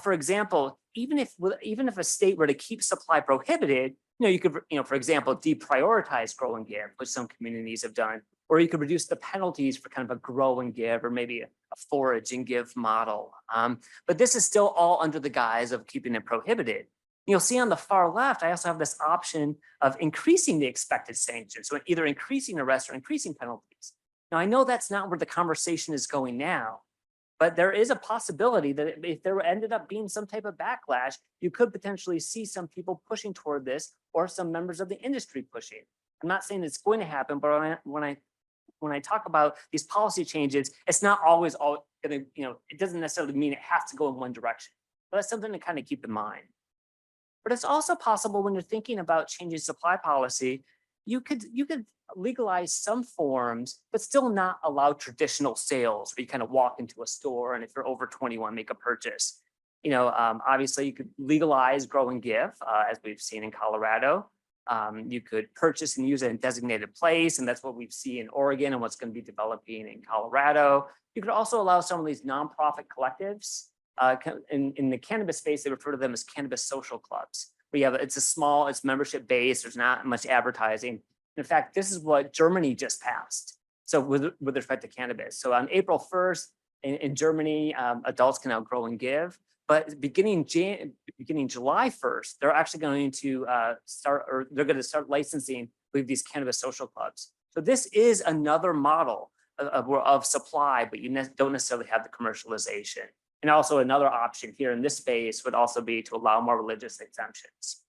For example, even if a state were to keep supply prohibited, you could, for example, deprioritize grow and give, which some communities have done, or you could reduce the penalties for kind of a grow and give, or maybe a forage and give model. But this is still all under the guise of keeping it prohibited. You'll see on the far left, I also have this option of increasing the expected sanctions, so either increasing arrests or increasing penalties. Now, I know that's not where the conversation is going now, but there is a possibility that if there ended up being some type of backlash, you could potentially see some people pushing toward this, or some members of the industry pushing. I'm not saying it's going to happen, but when I talk about these policy changes, it's not always all going to, it doesn't necessarily mean it has to go in one direction. But that's something to kind of keep in mind. But it's also possible when you're thinking about changing supply policy, you could legalize some forms, but still not allow traditional sales where you kind of walk into a store and if you're over 21, make a purchase. Obviously you could legalize grow and give, as we've seen in Colorado. You could purchase and use it in a designated place, and that's what we've seen in Oregon and what's going to be developing in Colorado. You could also allow some of these nonprofit collectives. In the cannabis space, they refer to them as cannabis social clubs. It's membership based, there's not much advertising. In fact, this is what Germany just passed. So with respect to cannabis. So on April 1st in Germany, adults can now grow and give. But beginning July 1st, they're actually going to start licensing with these cannabis social clubs. So this is another model of supply, but you don't necessarily have the commercialization. And also another option here in this space would also be to allow more religious exemptions.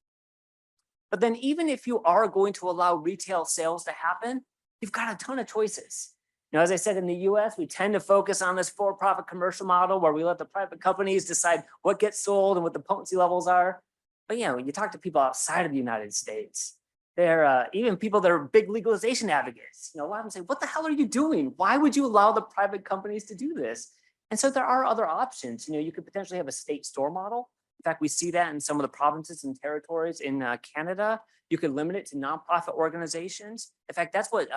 But then even if you are going to allow retail sales to happen, you've got a ton of choices. As I said, in the US, we tend to focus on this for-profit commercial model where we let the private companies decide what gets sold and what the potency levels are. But when you talk to people outside of the United States, they're even people that are big legalization advocates. A lot of them say, what the hell are you doing? Why would you allow the private companies to do this? And so there are other options. You could potentially have a state store model. In fact, we see that in some of the provinces and territories in Canada. You could limit it to nonprofit organizations. In fact, that's what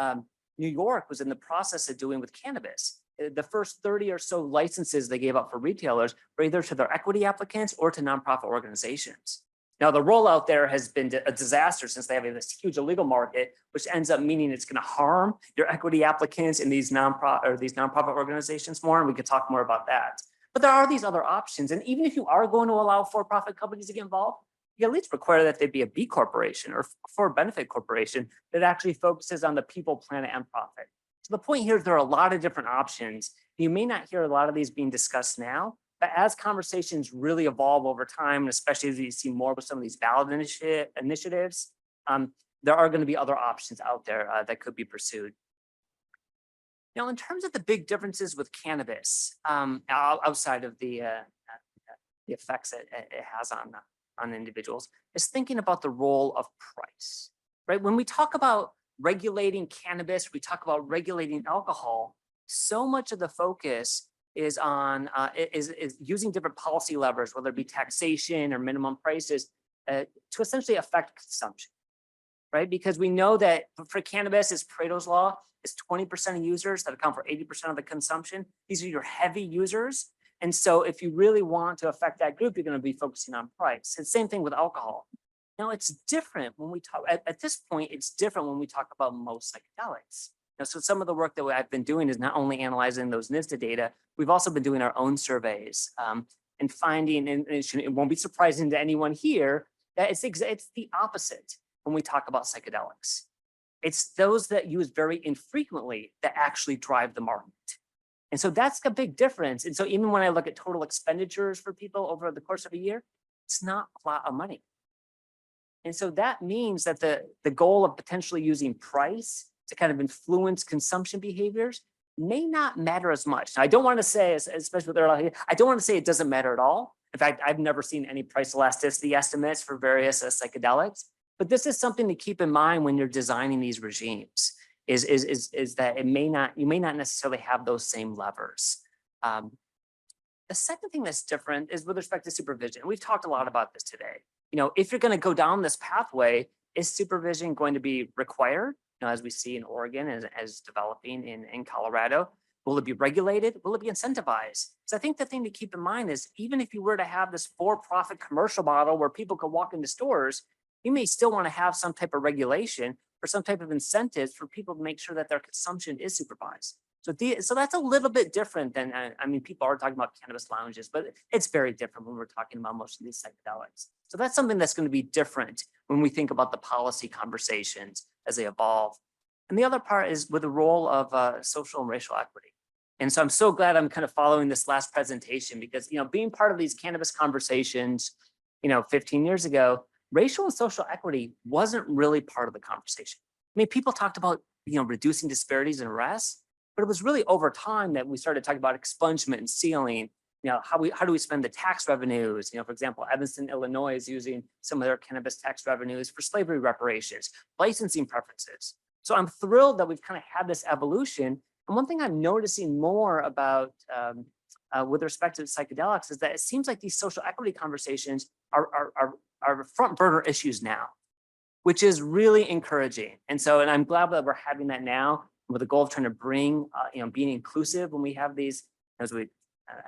New York was in the process of doing with cannabis. The first 30 or so licenses they gave out for retailers were either to their equity applicants or to nonprofit organizations. Now, the rollout there has been a disaster since they have this huge illegal market, which ends up meaning it's going to harm your equity applicants in these nonprofit organizations more, and we could talk more about that. But there are these other options, and even if you are going to allow for-profit companies to get involved, you at least require that they be a B corporation or for-benefit corporation that actually focuses on the people, planet, and profit. So the point here is there are a lot of different options. You may not hear a lot of these being discussed now, but as conversations really evolve over time, and especially as you see more with some of these ballot initiatives, there are going to be other options out there that could be pursued. Now, in terms of the big differences with cannabis, outside of the effects that it has on individuals, is thinking about the role of price, right? When we talk about regulating cannabis, we talk about regulating alcohol, so much of the focus is on is using different policy levers, whether it be taxation or minimum prices, to essentially affect consumption, right? Because we know that for cannabis, it's Pareto's law, is 20% of users that account for 80% of the consumption. These are your heavy users. And so if you really want to affect that group, you're going to be focusing on price. It's the same thing with alcohol. Now, it's different when we talk, at this point, it's different when we talk about most psychedelics. So some of the work that I've been doing is not only analyzing those NISTA data, we've also been doing our own surveys and finding, and it won't be surprising to anyone here, that it's the opposite when we talk about psychedelics. It's those that use very infrequently that actually drive the market. And so that's a big difference. And so even when I look at total expenditures for people over the course of a year, it's not a lot of money. And so that means that the goal of potentially using price to kind of influence consumption behaviors may not matter as much. Now, I don't want to say, especially with early, I don't want to say it doesn't matter at all. In fact, I've never seen any price elasticity estimates for various psychedelics, but this is something to keep in mind when you're designing these regimes, is that you may not necessarily have those same levers. The second thing that's different is with respect to supervision. We've talked a lot about this today. If you're going to go down this pathway, is supervision going to be required? As we see in Oregon, as developing in Colorado, will it be regulated? Will it be incentivized? So I think the thing to keep in mind is even if you were to have this for-profit commercial model where people could walk into stores, you may still want to have some type of regulation or some type of incentives for people to make sure that their consumption is supervised. So that's a little bit different than, people are talking about cannabis lounges, but it's very different when we're talking about most of these psychedelics. So that's something that's going to be different when we think about the policy conversations as they evolve. And the other part is with the role of social and racial equity. And so I'm so glad I'm kind of following this last presentation because, being part of these cannabis conversations, 15 years ago, racial and social equity wasn't really part of the conversation. People talked about, reducing disparities in arrests, but it was really over time that we started talking about expungement and ceiling how do we spend the tax revenues? For example, Evanston, Illinois is using some of their cannabis tax revenues for slavery reparations, licensing preferences. So I'm thrilled that we've kind of had this evolution. And one thing I'm noticing more about with respect to psychedelics is that it seems like these social equity conversations are front burner issues now, which is really encouraging. And I'm glad that we're having that now with the goal of trying to bring, being inclusive when we have these, as I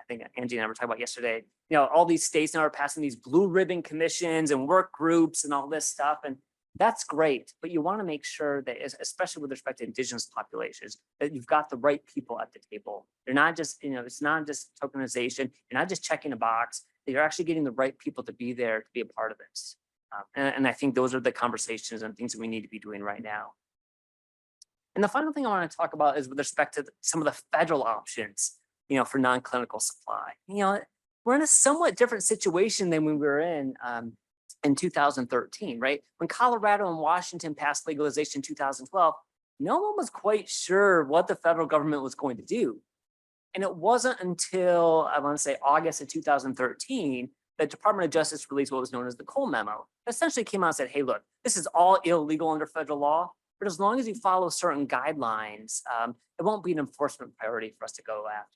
think Angie and I were talking about yesterday, all these states now are passing these blue ribbon commissions and work groups and all this stuff. And that's great, but you want to make sure that, especially with respect to indigenous populations, that you've got the right people at the table. You're not just, it's not just tokenization. You're not just checking a box. That you're actually getting the right people to be there to be a part of this. And I think those are the conversations and things that we need to be doing right now. And the final thing I want to talk about is with respect to some of the federal options, for non-clinical supply. We're in a somewhat different situation than when we were in 2013, right? When Colorado and Washington passed legalization in 2012, no one was quite sure what the federal government was going to do. And it wasn't until, I want to say, August of 2013, the Department of Justice released what was known as the Cole Memo. It essentially came out and said, hey, look, this is all illegal under federal law, but as long as you follow certain guidelines, it won't be an enforcement priority for us to go after.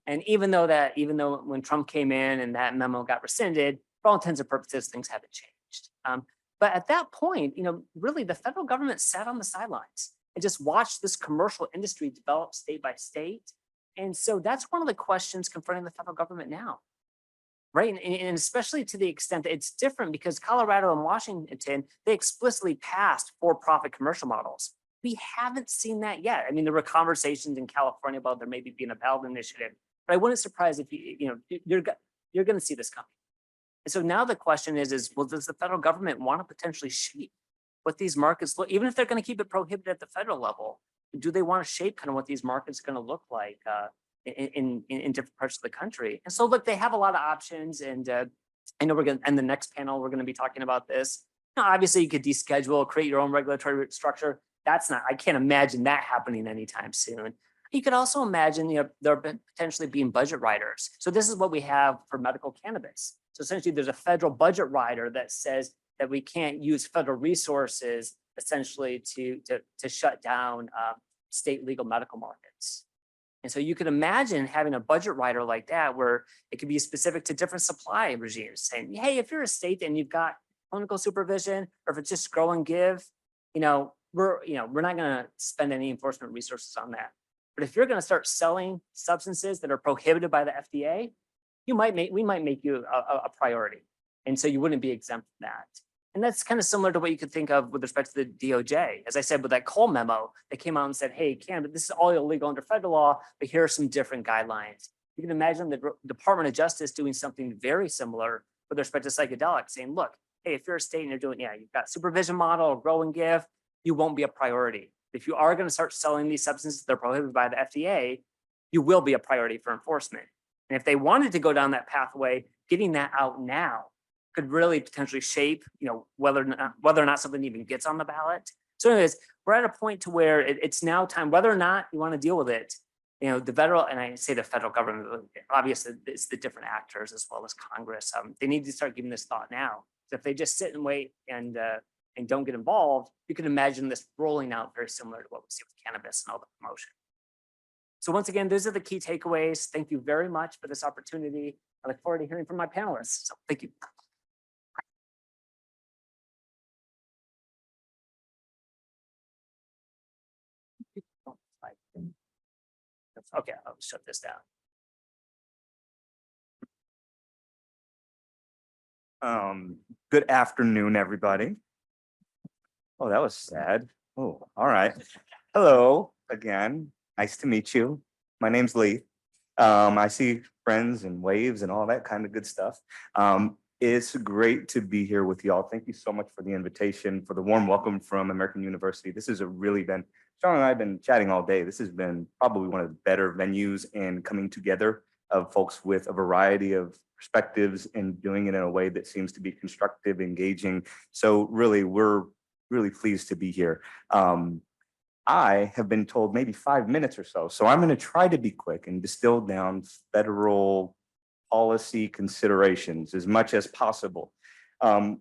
And even though when Trump came in and that memo got rescinded, for all intents and purposes, things haven't changed. But at that point, really the federal government sat on the sidelines and just watched this commercial industry develop state by state. And so that's one of the questions confronting the federal government now, right? And especially to the extent that it's different because Colorado and Washington, they explicitly passed for-profit commercial models. We haven't seen that yet. I mean, there were conversations in California about there maybe being a ballot initiative, but I wouldn't surprise if you're going to see this coming. And so now the question is, well, does the federal government want to potentially shape what these markets look, even if they're going to keep it prohibited at the federal level? Do they want to shape kind of what these markets are going to look like in different parts of the country? And so, look, they have a lot of options, and I know in the next panel we're going to be talking about this. Obviously, you could deschedule, create your own regulatory structure. I can't imagine that happening anytime soon. You could also imagine, there potentially being budget riders. So this is what we have for medical cannabis. So essentially, there's a federal budget rider that says that we can't use federal resources essentially to shut down state legal medical markets. And so you could imagine having a budget rider like that, where it could be specific to different supply regimes, saying, hey, if you're a state and you've got clinical supervision, or if it's just grow and give, we're not going to spend any enforcement resources on that. But if you're going to start selling substances that are prohibited by the FDA, we might make you a priority. And so you wouldn't be exempt from that. And that's kind of similar to what you could think of with respect to the DOJ. As I said, with that Cole memo, they came out and said, hey, cannabis, this is all illegal under federal law, but here are some different guidelines. You can imagine the Department of Justice doing something very similar with respect to psychedelics, saying, look, hey, if you're a state and you're doing, you've got supervision model or grow and give, you won't be a priority. If you are going to start selling these substances that are prohibited by the FDA, you will be a priority for enforcement. And if they wanted to go down that pathway, getting that out now could really potentially shape, whether or not something even gets on the ballot. So anyways, we're at a point to where it's now time, whether or not you want to deal with it, the federal, and I say the federal government, obviously it's the different actors as well as Congress. They need to start giving this thought now. So if they just sit and wait and don't get involved, you can imagine this rolling out very similar to what we see with cannabis and all the promotion. So once again, those are the key takeaways. Thank you very much for this opportunity. I look forward to hearing from my panelists. So thank you. Okay, I'll shut this down. Good afternoon, everybody. Oh, that was sad. Oh, all right. Hello again. Nice to meet you. My name's Lee. I see friends and waves and all that kind of good stuff. It's great to be here with y'all. Thank you so much for the invitation, for the warm welcome from American University. This has really been, Sean and I have been chatting all day. This has been probably one of the better venues in coming together of folks with a variety of perspectives and doing it in a way that seems to be constructive, engaging. So really, we're really pleased to be here. I have been told maybe 5 minutes or so. So I'm going to try to be quick and distill down federal policy considerations as much as possible.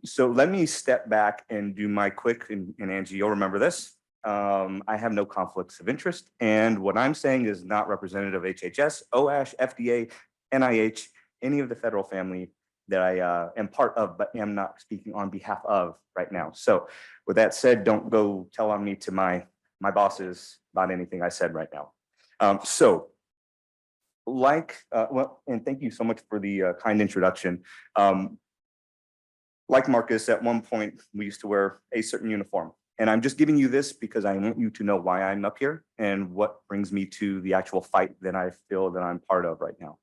So let me step back and do my quick, and Angie, you'll remember this. I have no conflicts of interest. And what I'm saying is not representative of HHS, OASH, FDA, NIH, any of the federal family that I am part of, but am not speaking on behalf of right now. So with that said, don't go tell on me to my bosses about anything I said right now. Well, and thank you so much for the kind introduction. Like Marcus, at one point, we used to wear a certain uniform. And I'm just giving you this because I want you to know why I'm up here and what brings me to the actual fight that I feel that I'm part of right now.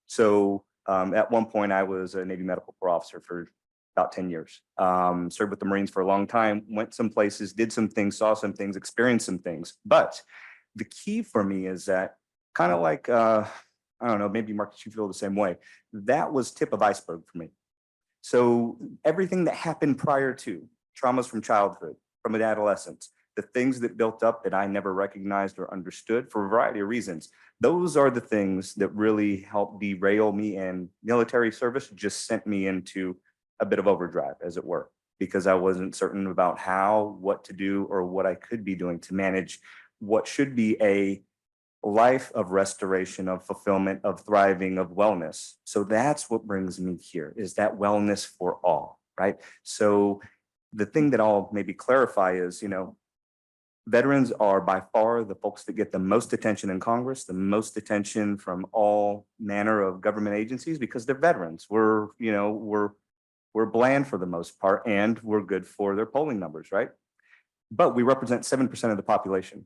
So at one point, I was a Navy medical corps officer for about 10 years. Served with the Marines for a long time, went some places, did some things, saw some things, experienced some things. But the key for me is that kind of like, I don't know, maybe Marcus, you feel the same way. That was tip of iceberg for me. So everything that happened prior to traumas from childhood, from adolescence, the things that built up that I never recognized or understood for a variety of reasons, those are the things that really helped derail me, and military service just sent me into a bit of overdrive, as it were, because I wasn't certain about how, what to do, or what I could be doing to manage what should be a life of restoration, of fulfillment, of thriving, of wellness. So that's what brings me here, is that wellness for all, right? So the thing that I'll maybe clarify is, veterans are by far the folks that get the most attention in Congress, the most attention from all manner of government agencies, because they're veterans. We're bland for the most part, and we're good for their polling numbers, right? But we represent 7% of the population.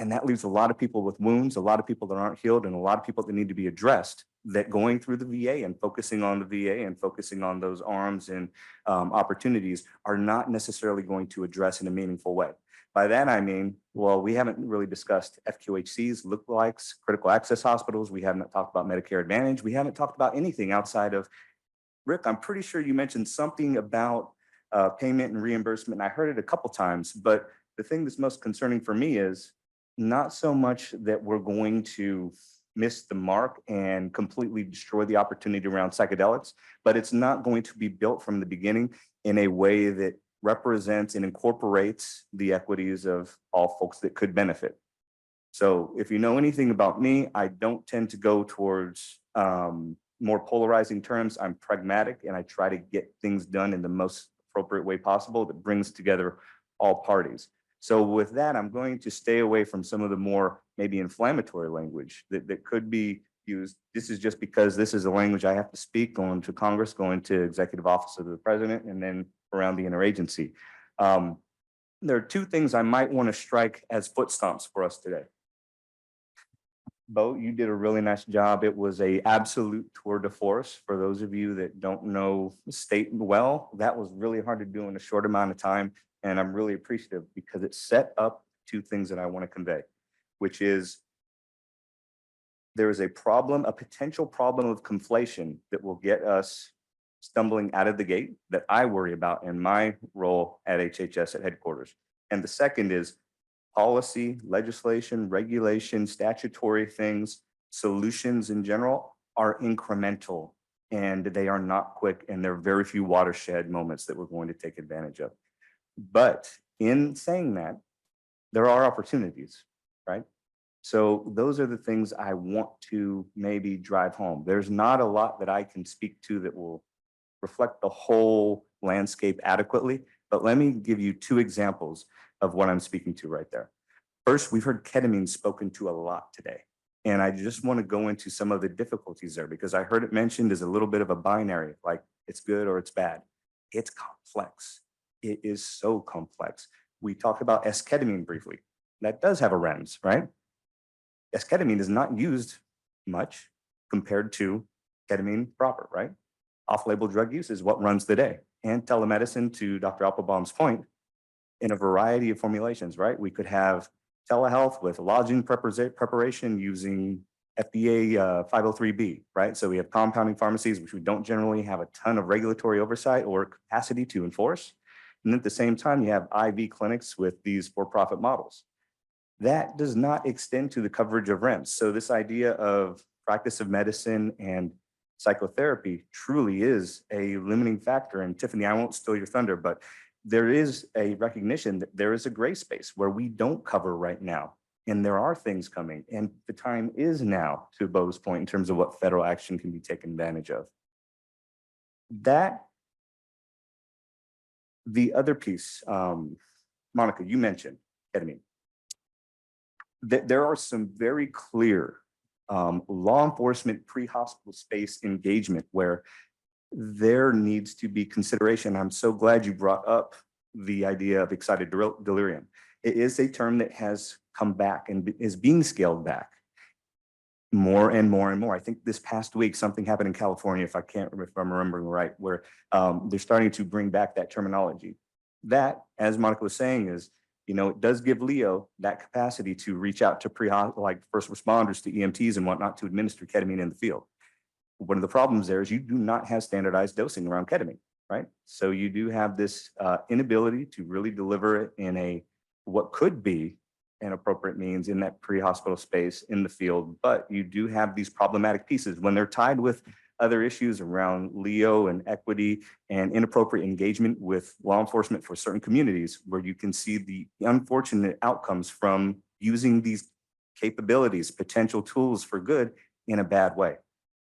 And that leaves a lot of people with wounds, a lot of people that aren't healed, and a lot of people that need to be addressed, that going through the VA and focusing on the VA and focusing on those arms and opportunities are not necessarily going to address in a meaningful way. By that, I mean, well, we haven't really discussed FQHCs, lookalikes, critical access hospitals. We haven't talked about Medicare Advantage. We haven't talked about anything outside of, Rick, I'm pretty sure you mentioned something about payment and reimbursement. And I heard it a couple times, but the thing that's most concerning for me is not so much that we're going to miss the mark and completely destroy the opportunity around psychedelics, but it's not going to be built from the beginning in a way that represents and incorporates the equities of all folks that could benefit. So if you know anything about me, I don't tend to go towards more polarizing terms. I'm pragmatic, and I try to get things done in the most appropriate way possible that brings together all parties. So with that, I'm going to stay away from some of the more maybe inflammatory language that could be used. This is just because this is a language I have to speak going to Congress, going to executive office of the president, and then around the interagency. There are two things I might want to strike as foot stomps for us today. Bo, you did a really nice job. It was an absolute tour de force. For those of you that don't know the state well, that was really hard to do in a short amount of time. And I'm really appreciative because it set up two things that I want to convey, which is there is a problem, a potential problem of conflation that will get us stumbling out of the gate that I worry about in my role at HHS at headquarters. And the second is policy, legislation, regulation, statutory things, solutions in general are incremental, and they are not quick, and there are very few watershed moments that we're going to take advantage of. But in saying that, there are opportunities, right? So those are the things I want to maybe drive home. There's not a lot that I can speak to that will reflect the whole landscape adequately, but let me give you two examples of what I'm speaking to right there. First, we've heard ketamine spoken to a lot today. And I just want to go into some of the difficulties there because I heard it mentioned as a little bit of a binary, like it's good or it's bad. It's complex. It is so complex. We talked about esketamine briefly. That does have a REMS, right? Esketamine is not used much compared to ketamine proper, right? Off-label drug use is what runs the day. And telemedicine, to Dr. Applebaum's point, in a variety of formulations, right? We could have telehealth with lodging preparation using FDA 503B, right? So we have compounding pharmacies, which we don't generally have a ton of regulatory oversight or capacity to enforce. And at the same time, you have IV clinics with these for-profit models. That does not extend to the coverage of REMS. So this idea of practice of medicine and psychotherapy truly is a limiting factor. And Tiffany, I won't steal your thunder, but there is a recognition that there is a gray space where we don't cover right now. And there are things coming, and the time is now, to Bo's point, in terms of what federal action can be taken advantage of. That, the other piece, Monica, you mentioned ketamine. There are some very clear law enforcement pre-hospital space engagement where there needs to be consideration. I'm so glad you brought up the idea of excited delirium. It is a term that has come back and is being scaled back more and more and more. I think this past week, something happened in California, if I'm remembering right, where they're starting to bring back that terminology. That, as Monica was saying, is, you know, it does give Leo that capacity to reach out to like first responders, to EMTs and whatnot, to administer ketamine in the field. One of the problems there is you do not have standardized dosing around ketamine, right? So you do have this inability to really deliver it in a what could be an appropriate means in that pre-hospital space in the field, but you do have these problematic pieces when they're tied with other issues around Leo and equity and inappropriate engagement with law enforcement for certain communities, where you can see the unfortunate outcomes from using these capabilities, potential tools for good, in a bad way.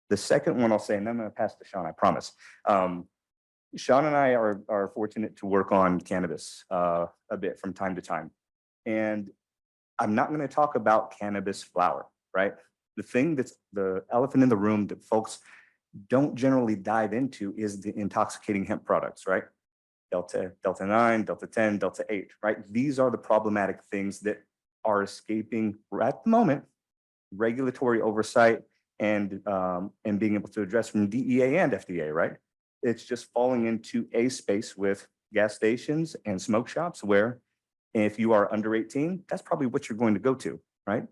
The second one I'll say, and then I'm going to pass to Sean, I promise. Sean and I are fortunate to work on cannabis a bit from time to time. And I'm not going to talk about cannabis flower, right? The thing that's the elephant in the room that folks don't generally dive into is the intoxicating hemp products, right? Delta 9, Delta 10, Delta 8, right? These are the problematic things that are escaping at the moment regulatory oversight and being able to address from DEA and FDA, right? It's just falling into a space with gas stations and smoke shops where if you are under 18, that's probably what you're going to go to, right?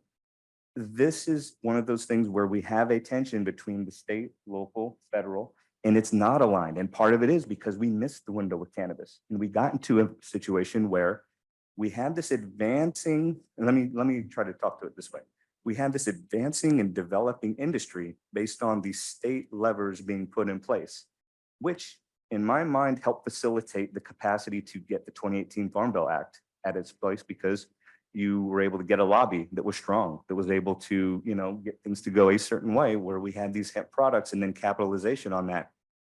This is one of those things where we have a tension between the state, local, federal, and it's not aligned. And part of it is because we missed the window with cannabis. And we got into a situation where we had this advancing, and let me try to talk to it this way. We had this advancing and developing industry based on the state levers being put in place, which in my mind helped facilitate the capacity to get the 2018 Farm Bill Act at its place, because you were able to get a lobby that was strong, that was able to, you know, get things to go a certain way, where we had these hemp products and then capitalization on that.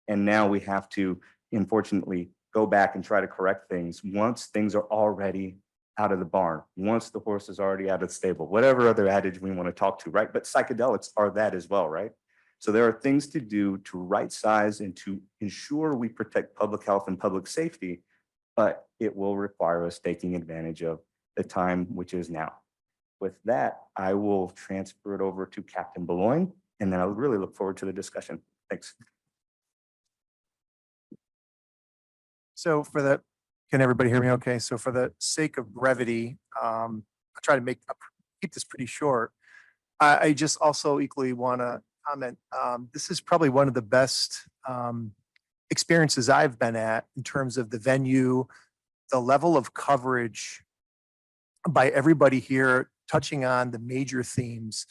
And now we have to, unfortunately, go back and try to correct things once things are already out of the barn, once the horse is already out of the stable, whatever other adage we want to talk to, right? But psychedelics are that as well, right? So there are things to do to right size and to ensure we protect public health and public safety, but it will require us taking advantage of the time, which is now. With that, I will transfer it over to Captain Boulogne, and then I would really look forward to the discussion. Thanks. So can everybody hear me okay? So for the sake of brevity, I'll try to keep this pretty short. I just also equally want to comment. This is probably one of the best experiences I've been at in terms of the venue, the level of coverage by everybody here touching on the major themes.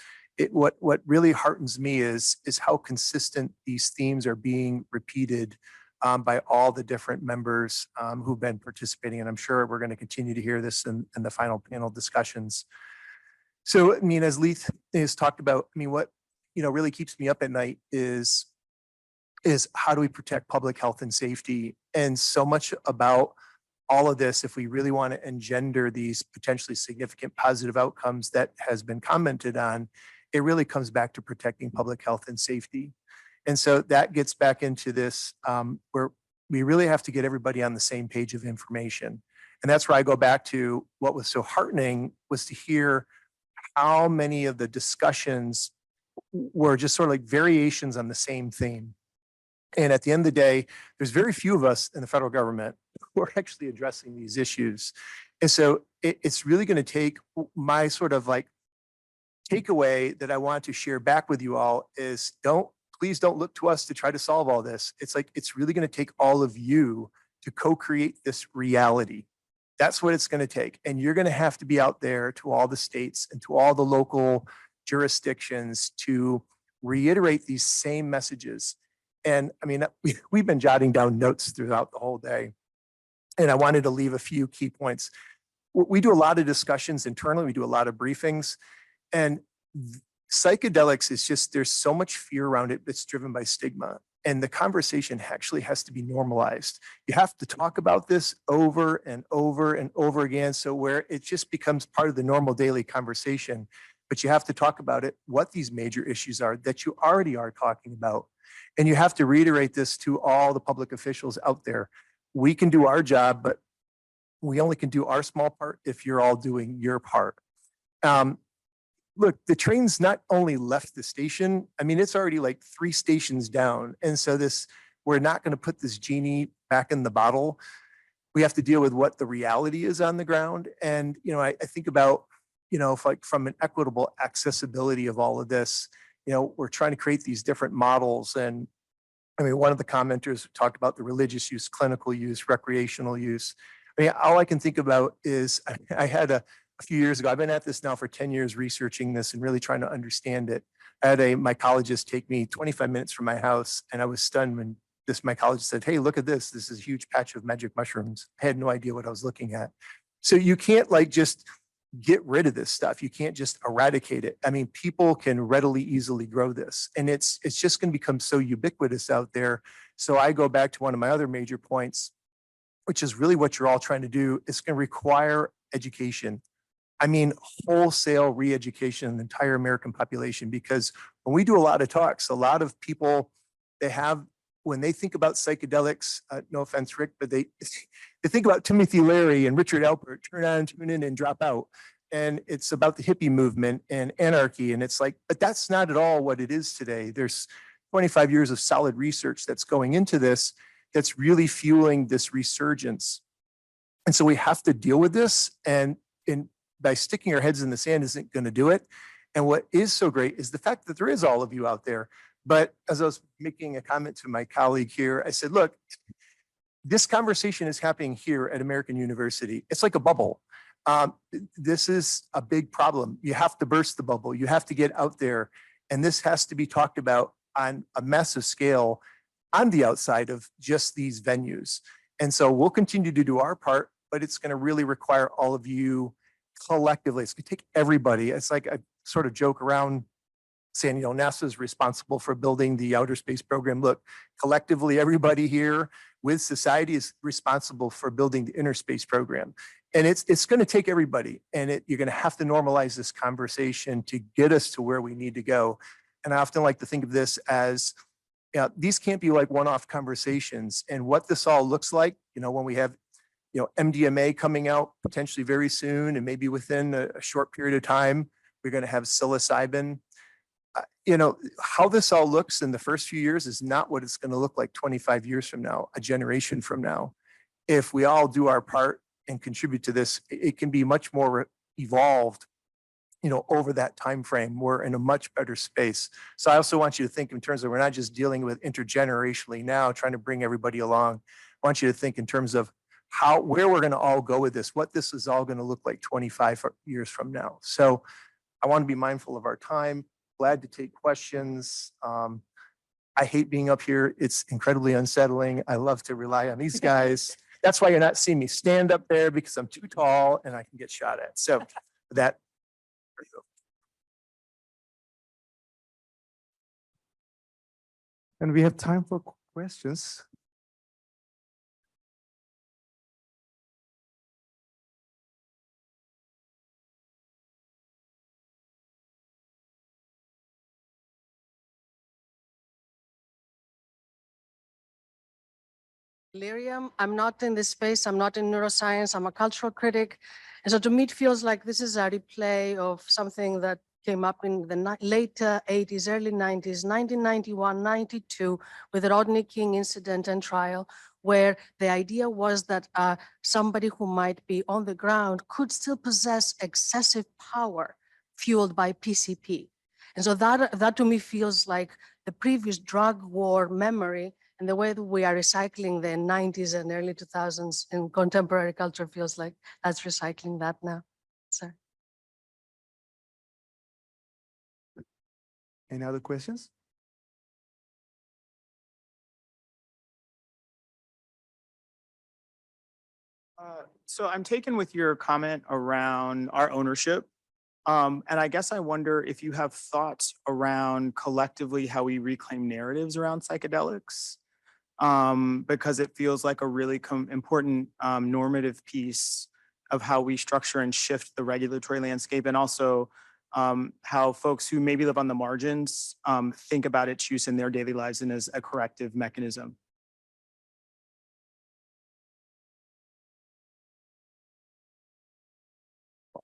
What really heartens me is how consistent these themes are being repeated by all the different members who've been participating. And I'm sure we're going to continue to hear this in the final panel discussions. So, I mean, as Leith has talked about, I mean, what, you know, really keeps me up at night is how do we protect public health and safety? And so much about all of this, if we really want to engender these potentially significant positive outcomes that has been commented on, it really comes back to protecting public health and safety. And so that gets back into this where we really have to get everybody on the same page of information. And that's where I go back to what was so heartening was to hear how many of the discussions were just sort of like variations on the same theme. And at the end of the day, there's very few of us in the federal government who are actually addressing these issues. And so it's really going to take my sort of like takeaway that I want to share back with you all is please don't look to us to try to solve all this. It's like, it's really going to take all of you to co-create this reality. That's what it's going to take. And you're going to have to be out there to all the states and to all the local jurisdictions to reiterate these same messages. And I mean, we've been jotting down notes throughout the whole day. And I wanted to leave a few key points. We do a lot of discussions internally. We do a lot of briefings. And psychedelics is just, there's so much fear around it that's driven by stigma. And the conversation actually has to be normalized. You have to talk about this over and over and over again. So where it just becomes part of the normal daily conversation, but you have to talk about it, what these major issues are that you already are talking about. And you have to reiterate this to all the public officials out there. We can do our job, but we only can do our small part if you're all doing your part. Look, the train's not only left the station, I mean, it's already like 3 stations down. And so we're not going to put this genie back in the bottle. We have to deal with what the reality is on the ground. And, I think about, if like from an equitable accessibility of all of this, we're trying to create these different models. And I mean, one of the commenters talked about the religious use, clinical use, recreational use. I mean, all I can think about is I had a few years ago, I've been at this now for 10 years researching this and really trying to understand it. I had a mycologist take me 25 minutes from my house, and I was stunned when this mycologist said, "Hey, look at this. This is a huge patch of magic mushrooms." I had no idea what I was looking at. So you can't like just get rid of this stuff. You can't just eradicate it. I mean, people can readily, easily grow this, and it's just going to become so ubiquitous out there. So I go back to one of my other major points, which is really what you're all trying to do. It's going to require education. I mean, wholesale re-education of the entire American population, because when we do a lot of talks, a lot of people, when they think about psychedelics, no offense, Rick, but they think about Timothy Leary and Richard Alpert, turn on, tune in, and drop out. And it's about the hippie movement and anarchy. And it's like, but that's not at all what it is today. There's 25 years of solid research that's going into this, that's really fueling this resurgence. And so we have to deal with this. And by sticking our heads in the sand isn't going to do it. And what is so great is the fact that there is all of you out there. But as I was making a comment to my colleague here, I said, look, this conversation is happening here at American University. It's like a bubble. This is a big problem. You have to burst the bubble. You have to get out there. And this has to be talked about on a massive scale on the outside of just these venues. And so we'll continue to do our part, but it's going to really require all of you collectively. It's going to take everybody. It's like I sort of joke around saying, NASA is responsible for building the outer space program. Look, collectively, everybody here with society is responsible for building the inner space program. And it's going to take everybody. And you're going to have to normalize this conversation to get us to where we need to go. And I often like to think of this as, these can't be like one-off conversations. And what this all looks like, when we have MDMA coming out potentially very soon, and maybe within a short period of time, we're going to have psilocybin. How this all looks in the first few years is not what it's going to look like 25 years from now, a generation from now. If we all do our part and contribute to this, it can be much more evolved, over that time frame. We're in a much better space. So I also want you to think in terms of, we're not just dealing with intergenerationally now, trying to bring everybody along. I want you to think in terms of where we're going to all go with this, what this is all going to look like 25 years from now. So I want to be mindful of our time. Glad to take questions. I hate being up here. It's incredibly unsettling. I love to rely on these guys. That's why you're not seeing me stand up there, because I'm too tall and I can get shot at. So that. And we have time for questions. Delirium. I'm not in this space. I'm not in neuroscience. I'm a cultural critic. And so to me, it feels like this is a replay of something that came up in the late 80s, early 90s, 1991, 92, with the Rodney King incident and trial, where the idea was that somebody who might be on the ground could still possess excessive power fueled by PCP. And so that to me feels like the previous drug war memory, and the way that we are recycling the 90s and early 2000s in contemporary culture feels like that's recycling that now. Sir. Any other questions? So I'm taken with your comment around our ownership. And I guess I wonder if you have thoughts around collectively how we reclaim narratives around psychedelics, because it feels like a really important normative piece of how we structure and shift the regulatory landscape, and also how folks who maybe live on the margins think about its use in their daily lives and as a corrective mechanism.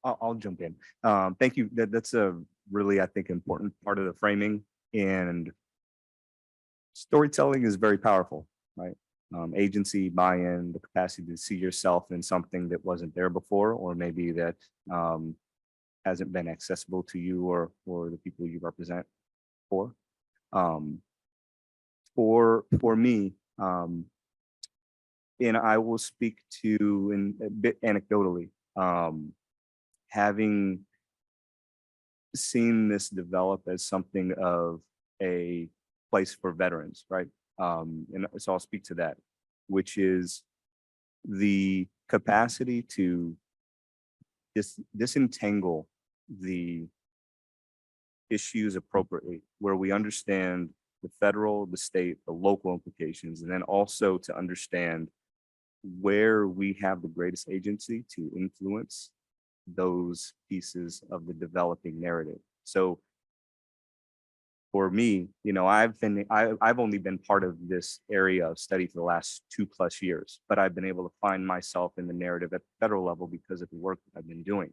I'll jump in. Thank you. That's a really, I think, important part of the framing, and storytelling is very powerful, right? Agency, buy-in, the capacity to see yourself in something that wasn't there before, or maybe that hasn't been accessible to you or the people you represent for. For me, and I will speak to in a bit anecdotally, having seen this develop as something of a place for veterans, right? And so I'll speak to that, which is the capacity to disentangle the issues appropriately, where we understand the federal, the state, the local implications, and then also to understand where we have the greatest agency to influence those pieces of the developing narrative. So for me, I've only been part of this area of study for the last 2+ years, but I've been able to find myself in the narrative at the federal level because of the work that I've been doing.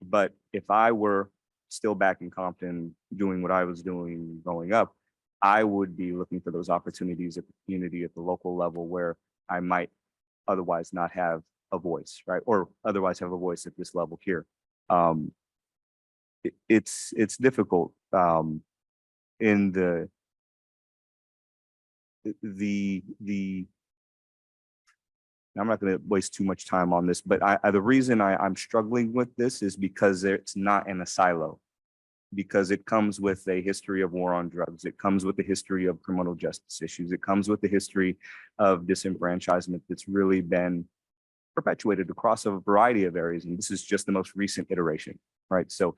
But if I were still back in Compton doing what I was doing growing up, I would be looking for those opportunities at the community, at the local level, where I might otherwise not have a voice, right? Or otherwise have a voice at this level here. It's difficult in the I'm not going to waste too much time on this, but the reason I'm struggling with this is because it's not in a silo, because it comes with a history of war on drugs. It comes with a history of criminal justice issues. It comes with the history of disenfranchisement that's really been perpetuated across a variety of areas. And this is just the most recent iteration, right? So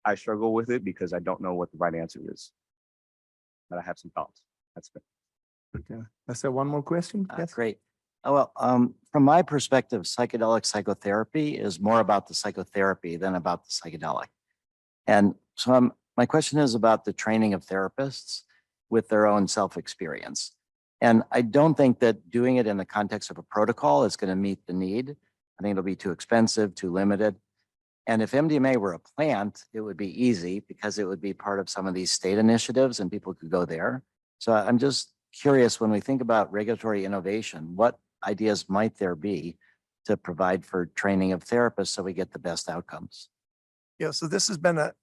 I struggle with it because I don't know what the right answer is, but I have some thoughts. That's good. Okay, let's have one more question. Yes. Great. Oh, well, from my perspective, psychedelic psychotherapy is more about the psychotherapy than about the psychedelic. And so my question is about the training of therapists with their own self-experience. And I don't think that doing it in the context of a protocol is going to meet the need. I think it'll be too expensive, too limited. And if MDMA were a plant, it would be easy because it would be part of some of these state initiatives and people could go there. So I'm just curious, when we think about regulatory innovation, what ideas might there be to provide for training of therapists so we get the best outcomes? Yeah, so this has been a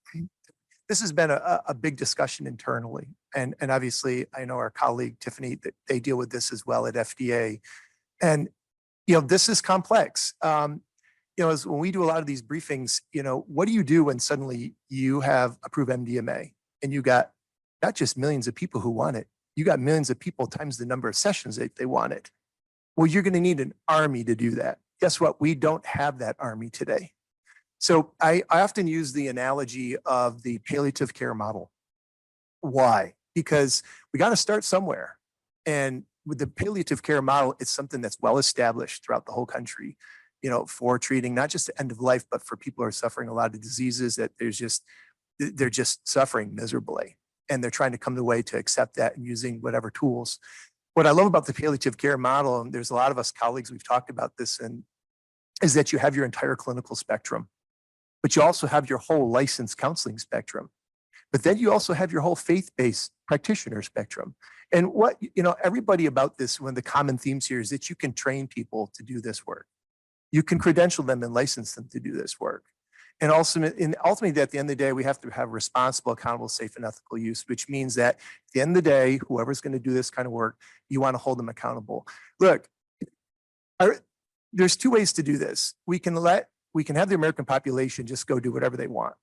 big discussion internally. And obviously I know our colleague Tiffany, that they deal with this as well at FDA. And, this is complex. As when we do a lot of these briefings, what do you do when suddenly you have approved MDMA and you got not just millions of people who want it, you got millions of people times the number of sessions that they want it. Well, you're going to need an army to do that. Guess what? We don't have that army today. So I often use the analogy of the palliative care model. Why? Because we got to start somewhere. And with the palliative care model, it's something that's well established throughout the whole country, for treating not just the end of life, but for people who are suffering a lot of diseases that they're just suffering miserably. And they're trying to come to a way to accept that and using whatever tools. What I love about the palliative care model, and there's a lot of us colleagues, we've talked about this, and is that you have your entire clinical spectrum, but you also have your whole licensed counseling spectrum. But then you also have your whole faith-based practitioner spectrum. And what, everybody about this, one of the common themes here is that you can train people to do this work. You can credential them and license them to do this work. And ultimately, at the end of the day, we have to have responsible, accountable, safe, and ethical use, which means that at the end of the day, whoever's going to do this kind of work, you want to hold them accountable. Look, there's two ways to do this. We can have the American population just go do whatever they want.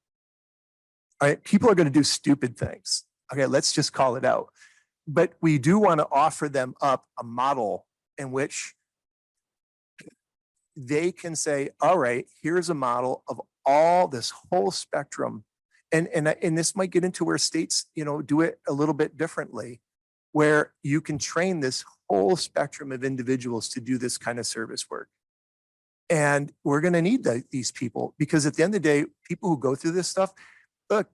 All right, people are going to do stupid things. Okay, let's just call it out. But we do want to offer them up a model in which they can say, all right, here's a model of all this whole spectrum. And this might get into where states, do it a little bit differently, where you can train this whole spectrum of individuals to do this kind of service work. And we're going to need these people, because at the end of the day, people who go through this stuff, look,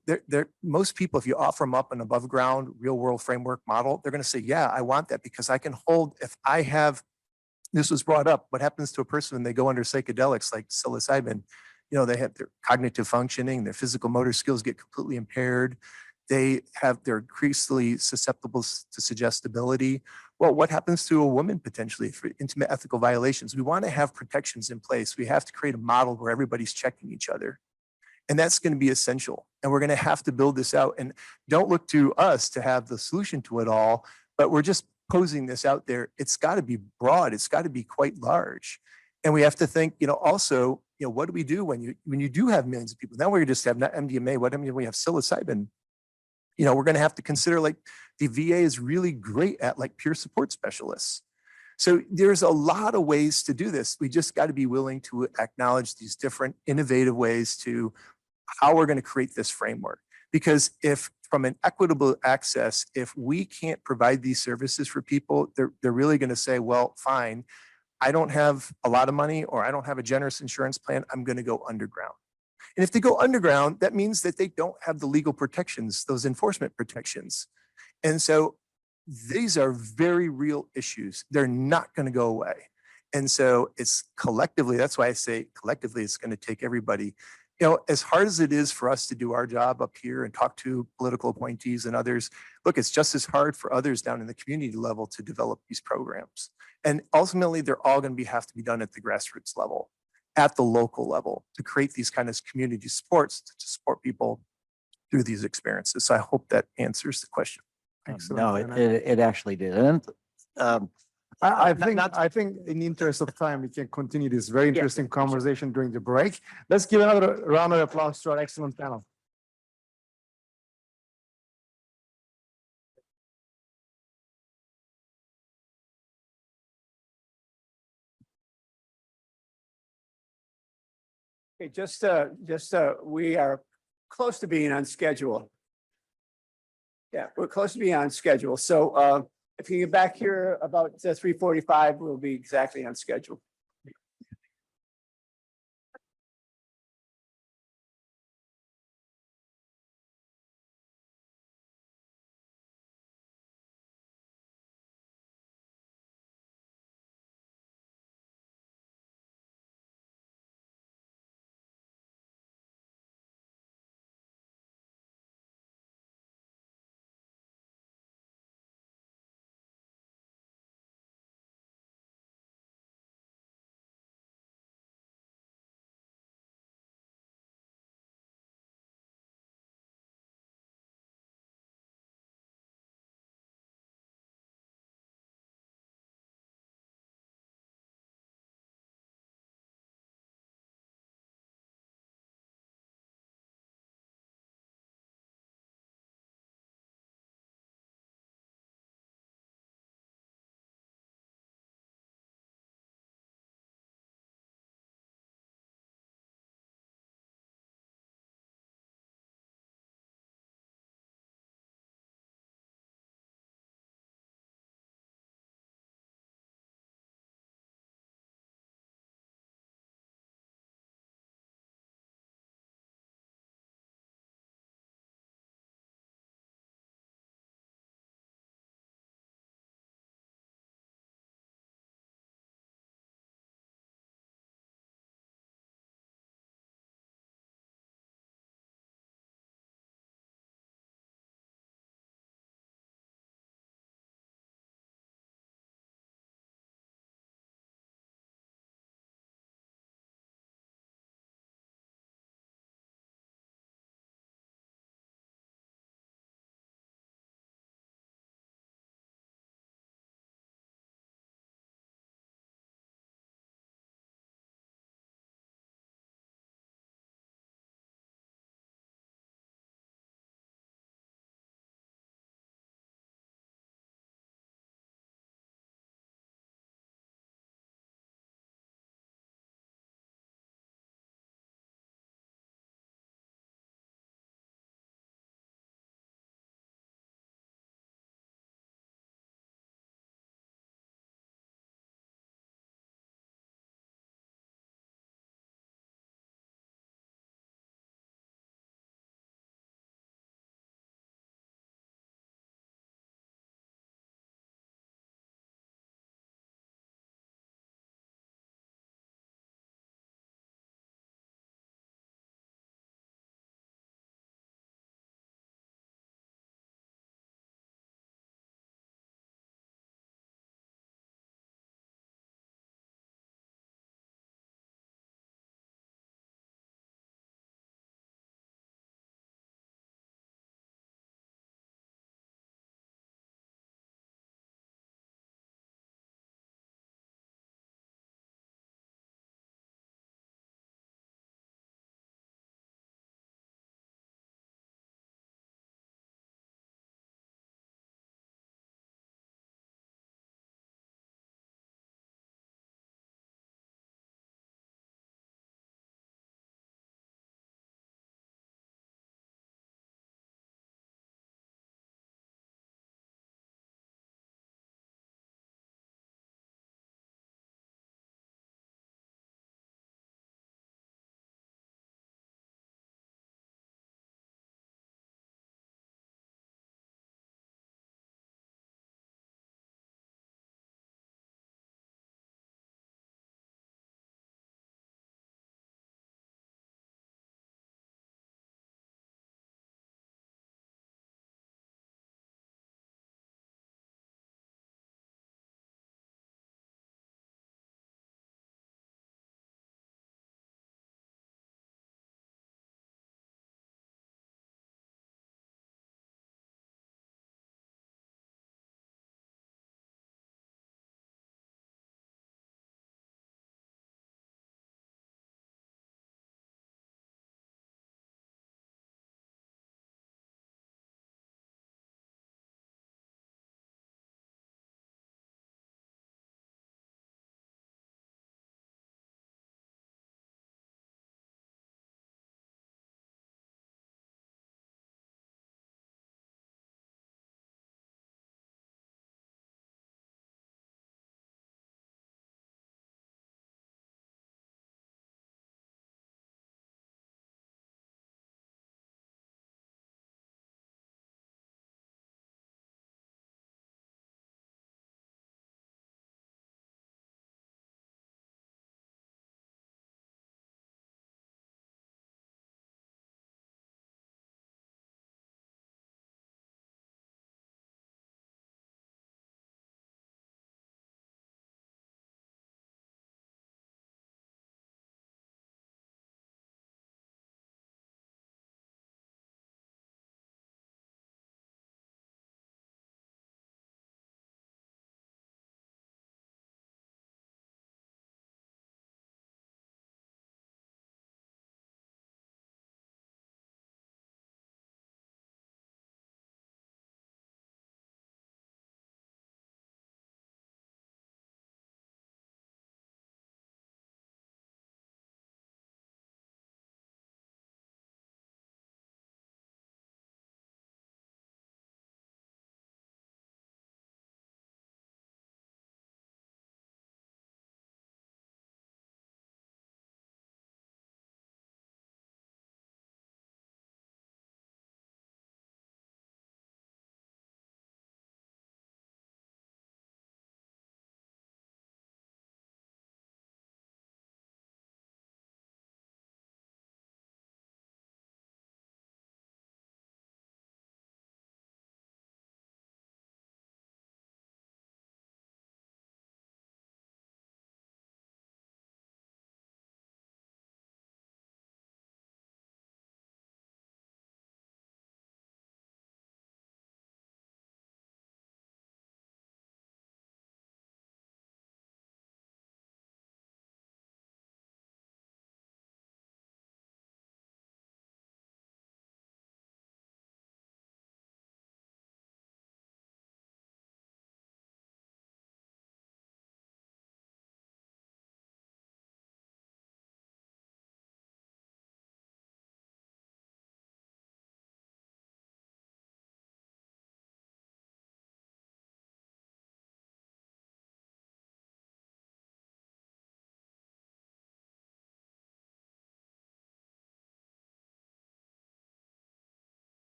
most people, if you offer them up an above ground real world framework model, they're going to say, yeah, I want that, because I can hold, if I have, this was brought up, what happens to a person when they go under psychedelics like psilocybin? They have their cognitive functioning, their physical motor skills get completely impaired. They're increasingly susceptible to suggestibility. Well, what happens to a woman potentially for intimate ethical violations? We want to have protections in place. We have to create a model where everybody's checking each other. And that's going to be essential. And we're going to have to build this out. And don't look to us to have the solution to it all, but we're just posing this out there. It's got to be broad. It's got to be quite large. And we have to think, also, what do we do when you do have millions of people? Now we just have not MDMA. What I mean, we have psilocybin. We're going to have to consider, like, the VA is really great at, like, peer support specialists. So there's a lot of ways to do this. We just got to be willing to acknowledge these different innovative ways to how we're going to create this framework. Because if from an equitable access, if we can't provide these services for people, they're really going to say, well, fine, I don't have a lot of money, or I don't have a generous insurance plan, I'm going to go underground. And if they go underground, that means that they don't have the legal protections, those enforcement protections. And so these are very real issues. They're not going to go away. And so it's collectively, that's why I say collectively, it's going to take everybody. As hard as it is for us to do our job up here and talk to political appointees and others, look, it's just as hard for others down in the community level to develop these programs. And ultimately, they're all going to have to be done at the grassroots level, at the local level, to create these kind of community supports to support people through these experiences. So I hope that answers the question. No, it actually did. And I think in the interest of time, we can continue this very interesting conversation during the break. Let's give another round of applause to our excellent panel. Okay, we are close to being on schedule. Yeah, we're close to being on schedule. So if you get back here about 3:45, we'll be exactly on schedule.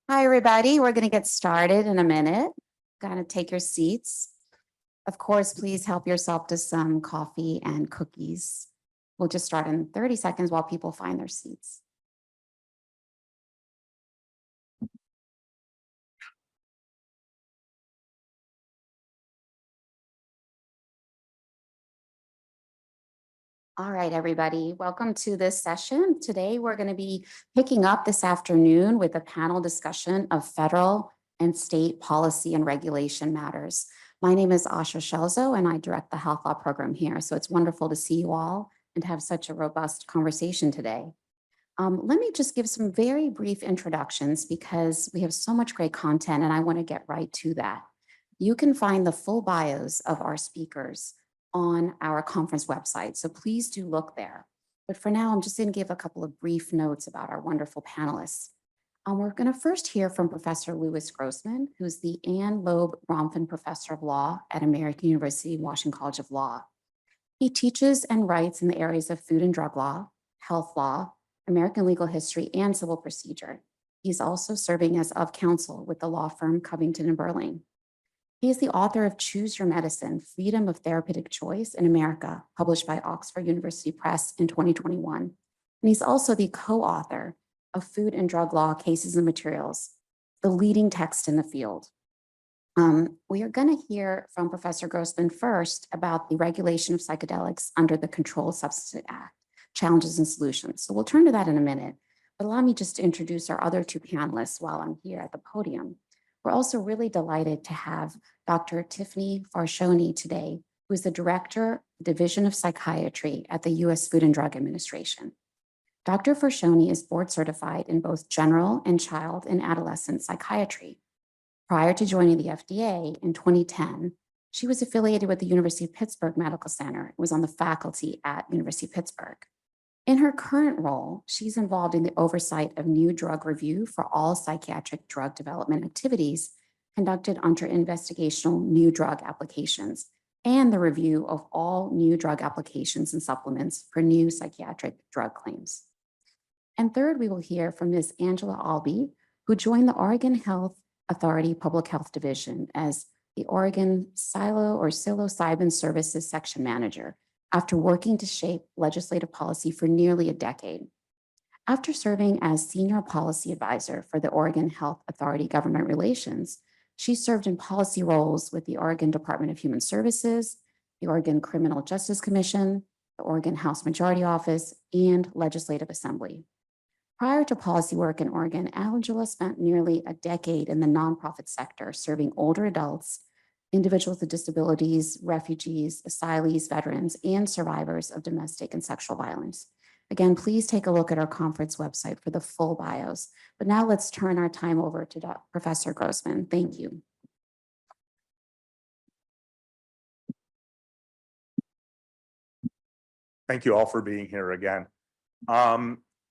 Hi, everybody. We're going to get started in a minute. Going to take your seats. Of course, please help yourself to some coffee and cookies. We'll just start in 30 seconds while people find their seats. All right, everybody, welcome to this session. Today, we're going to be picking up this afternoon with a panel discussion of federal and state policy and regulation matters. My name is Asha Shelzo, and I direct the health law program here. So it's wonderful to see you all and have such a robust conversation today. Let me just give some very brief introductions because we have so much great content and I want to get right to that. You can find the full bios of our speakers on our conference website, so please do look there. But for now, I'm just going to give a couple of brief notes about our wonderful panelists. We're going to first hear from Professor Louis Grossman, who's the Ann Loeb Romfin Professor of Law at American University Washington College of Law. He teaches and writes in the areas of food and drug law, health law, American legal history, and civil procedure. He's also serving as of counsel with the law firm Covington and Burling. He is the author of Choose Your Medicine, Freedom of Therapeutic Choice in America, published by Oxford University Press in 2021. And he's also the co-author of Food and Drug Law Cases and Materials, the leading text in the field. We are going to hear from Professor Grossman first about the regulation of psychedelics under the Controlled Substances Act, challenges and solutions. So we'll turn to that in a minute, but allow me just to introduce our other two panelists while I'm here at the podium. We're also really delighted to have Dr. Tiffany Farshoni today, who is the Director, Division of Psychiatry at the U.S. Food and Drug Administration. Dr. Farshoni is board certified in both general and child and adolescent psychiatry. Prior to joining the FDA in 2010, she was affiliated with the University of Pittsburgh Medical Center and was on the faculty at University of Pittsburgh. In her current role, she's involved in the oversight of new drug review for all psychiatric drug development activities conducted under investigational new drug applications and the review of all new drug applications and supplements for new psychiatric drug claims. And third, we will hear from Ms. Angela Albee, who joined the Oregon Health Authority Public Health Division as the Oregon Psilocybin Services Section Manager after working to shape legislative policy for nearly a decade. After serving as Senior Policy Advisor for the Oregon Health Authority Government Relations, she served in policy roles with the Oregon Department of Human Services, the Oregon Criminal Justice Commission, the Oregon House Majority Office, and Legislative Assembly. Prior to policy work in Oregon, Angela spent nearly a decade in the nonprofit sector, serving older adults, individuals with disabilities, refugees, asylees, veterans, and survivors of domestic and sexual violence. Again, please take a look at our conference website for the full bios. But now let's turn our time over to Professor Grossman. Thank you. Thank you all for being here again.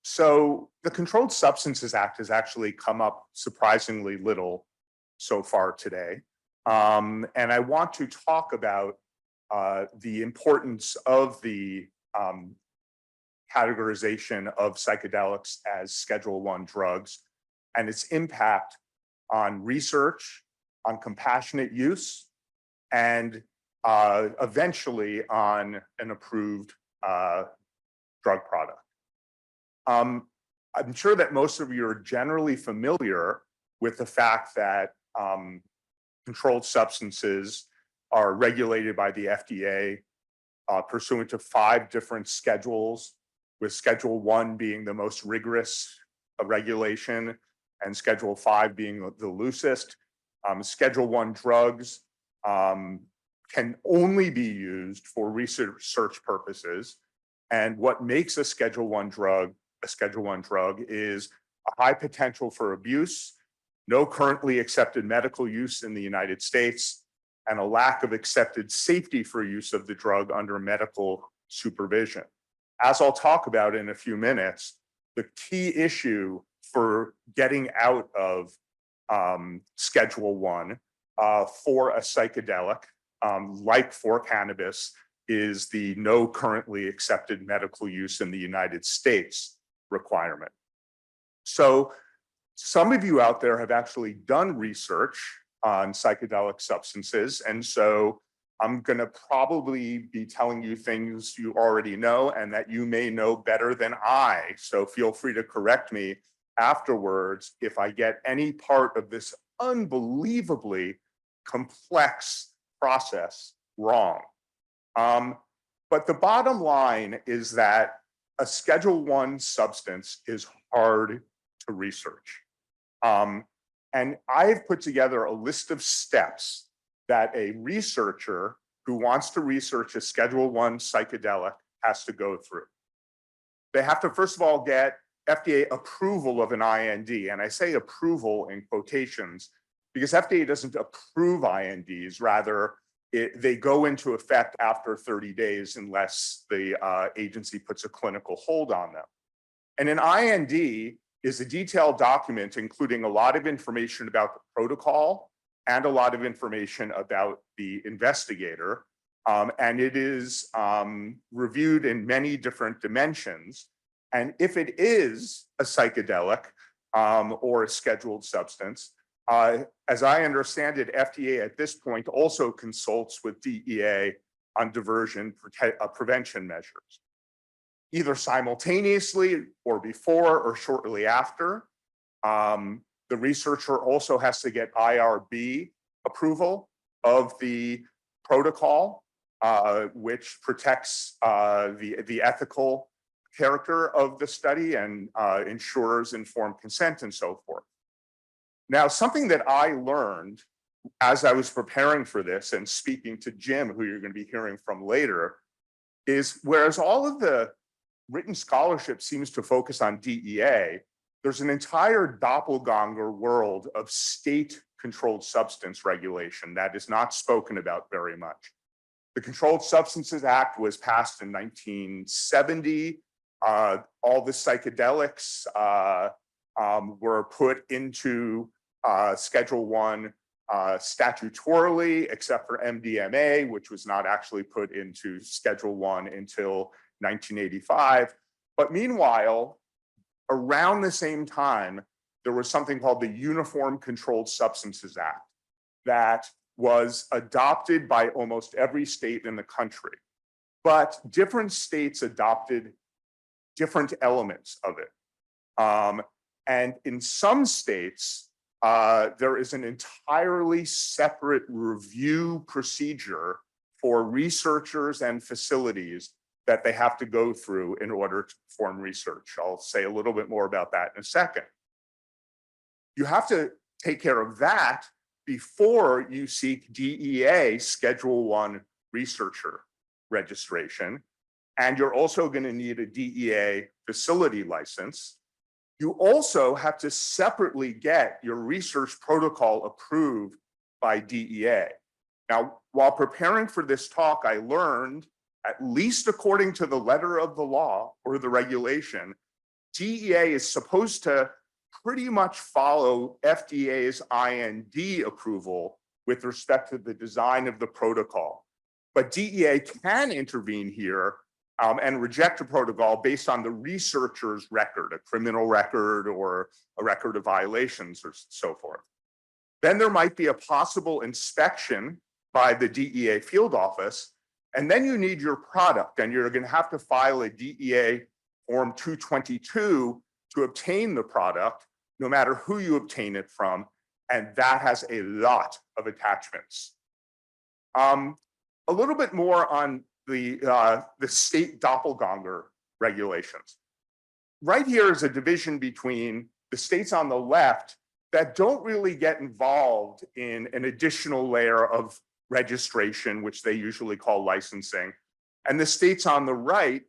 So the Controlled Substances Act has actually come up surprisingly little so far today. And I want to talk about the importance of the categorization of psychedelics as Schedule I drugs and its impact on research, on compassionate use, and eventually on an approved drug product. I'm sure that most of you are generally familiar with the fact that controlled substances are regulated by the FDA pursuant to 5 different schedules, with Schedule I being the most rigorous regulation and Schedule 5 being the loosest. Schedule I drugs can only be used for research purposes. And what makes a Schedule I drug is a high potential for abuse, no currently accepted medical use in the United States, and a lack of accepted safety for use of the drug under medical supervision. As I'll talk about in a few minutes, the key issue for getting out of Schedule I for a psychedelic, like for cannabis, is the no currently accepted medical use in the United States requirement. So Some of you out there have actually done research on psychedelic substances, and so I'm going to probably be telling you things you already know and that you may know better than I. So feel free to correct me afterwards if I get any part of this unbelievably complex process wrong. But the bottom line is that a Schedule I substance is hard to research. And I've put together a list of steps that a researcher who wants to research a Schedule I psychedelic has to go through. They have to, first of all, get FDA approval of an IND. And I say approval in quotations because FDA doesn't approve INDs, rather they go into effect after 30 days unless the agency puts a clinical hold on them. And an IND is a detailed document including a lot of information about the protocol and a lot of information about the investigator. And it is reviewed in many different dimensions. And if it is a psychedelic or a scheduled substance, as I understand it, FDA at this point also consults with DEA on diversion prevention measures, either simultaneously or before or shortly after. The researcher also has to get IRB approval of the protocol, which protects the ethical character of the study and ensures informed consent and so forth. Now, something that I learned as I was preparing for this and speaking to Jim, who you're going to be hearing from later, is whereas all of the written scholarship seems to focus on DEA, there's an entire doppelganger world of state-controlled substance regulation that is not spoken about very much. The Controlled Substances Act was passed in 1970. All the psychedelics were put into Schedule I statutorily, except for MDMA, which was not actually put into Schedule I until 1985. But meanwhile, around the same time, there was something called the Uniform Controlled Substances Act that was adopted by almost every state in the country. But different states adopted different elements of it. And in some states, there is an entirely separate review procedure for researchers and facilities that they have to go through in order to perform research. I'll say a little bit more about that in a second. You have to take care of that before you seek DEA Schedule I researcher registration. And you're also going to need a DEA facility license. You also have to separately get your research protocol approved by DEA. Now, while preparing for this talk, I learned, at least according to the letter of the law or the regulation, DEA is supposed to pretty much follow FDA's IND approval with respect to the design of the protocol. But DEA can intervene here and reject a protocol based on the researcher's record, a criminal record or a record of violations or so forth. Then there might be a possible inspection by the DEA field office, and then you need your product, and you're going to have to file a DEA Form 222 to obtain the product, no matter who you obtain it from, and that has a lot of attachments. A little bit more on the state doppelganger regulations. Right here is a division between the states on the left that don't really get involved in an additional layer of registration, which they usually call licensing, and the states on the right,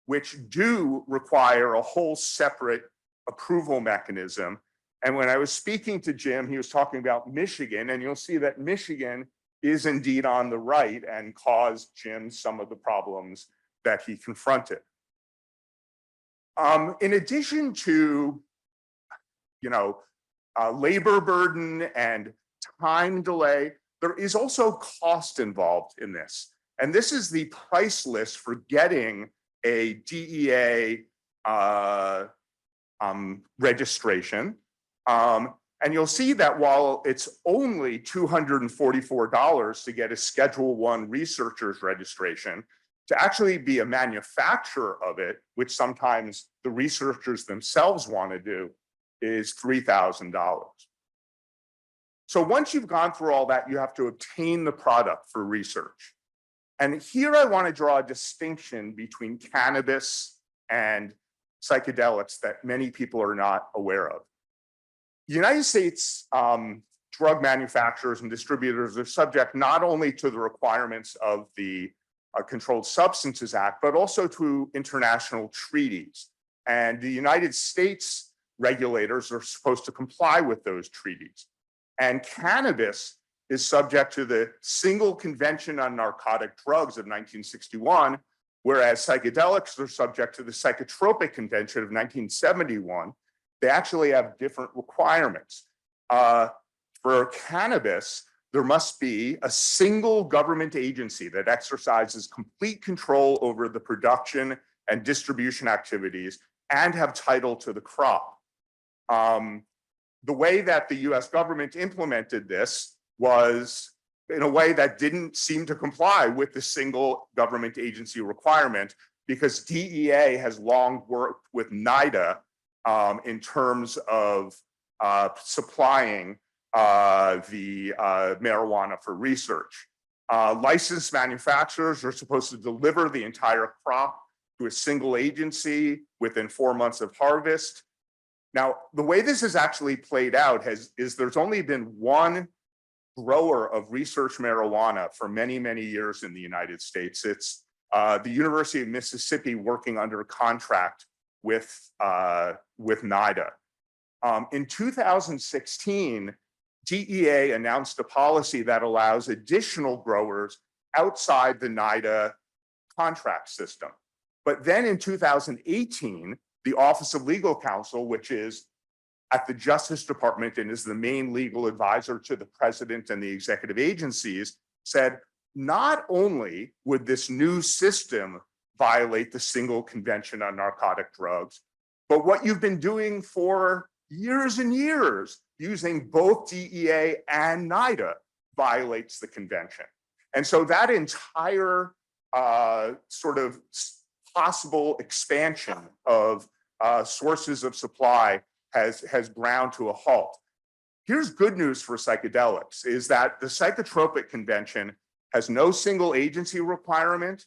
which do require a whole separate approval mechanism. And when I was speaking to Jim, he was talking about Michigan, and you'll see that Michigan is indeed on the right and caused Jim some of the problems that he confronted. In addition to, labor burden and time delay, there is also cost involved in this. And this is the price list for getting a DEA registration. And you'll see that while it's only $244 to get a Schedule I researcher's registration, to actually be a manufacturer of it, which sometimes the researchers themselves want to do, is $3,000. So once you've gone through all that, you have to obtain the product for research. And here I want to draw a distinction between cannabis and psychedelics that many people are not aware of. United States drug manufacturers and distributors are subject not only to the requirements of the Controlled Substances Act, but also to international treaties. And the United States regulators are supposed to comply with those treaties. And cannabis is subject to the Single Convention on Narcotic Drugs of 1961, whereas psychedelics are subject to the Psychotropic Convention of 1971. They actually have different requirements. For cannabis, there must be a single government agency that exercises complete control over the production and distribution activities and have title to the crop. The way that the US government implemented this was in a way that didn't seem to comply with the single government agency requirement, because DEA has long worked with NIDA in terms of supplying the marijuana for research. Licensed manufacturers are supposed to deliver the entire crop to a single agency within 4 months of harvest. Now, the way this has actually played out is there's only been one grower of research marijuana for many, many years in the United States. It's the University of Mississippi working under a contract with NIDA. In 2016, DEA announced a policy that allows additional growers outside the NIDA contract system. But then in 2018, the Office of Legal Counsel, which is at the Justice Department and is the main legal advisor to the president and the executive agencies, said not only would this new system violate the Single Convention on Narcotic Drugs, but what you've been doing for years and years, using both DEA and NIDA, violates the convention. And so that entire sort of possible expansion of sources of supply has ground to a halt. Here's good news for psychedelics, is that the Psychotropic Convention has no single agency requirement.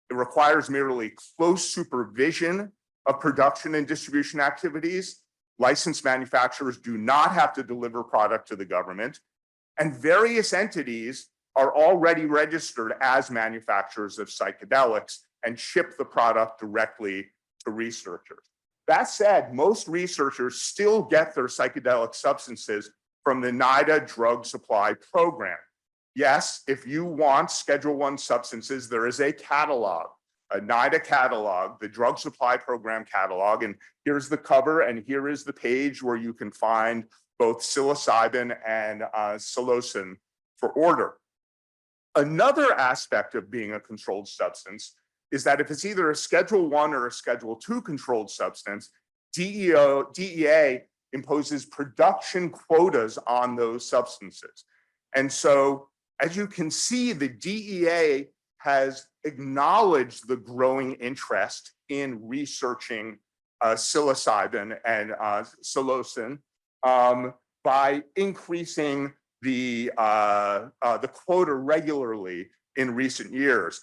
It requires merely close supervision of production and distribution activities. Licensed manufacturers do not have to deliver product to the government, and various entities are already registered as manufacturers of psychedelics and ship the product directly to researchers. That said, most researchers still get their psychedelic substances from the NIDA drug supply program. Yes, if you want Schedule I substances, there is a catalog, a NIDA catalog, the drug supply program catalog, and here's the cover and here is the page where you can find both psilocybin and psilocin for order. Another aspect of being a controlled substance is that if it's either a Schedule I or a Schedule II controlled substance, DEA imposes production quotas on those substances. And so, as you can see, the DEA has acknowledged the growing interest in researching psilocybin and psilocin by increasing the quota regularly in recent years.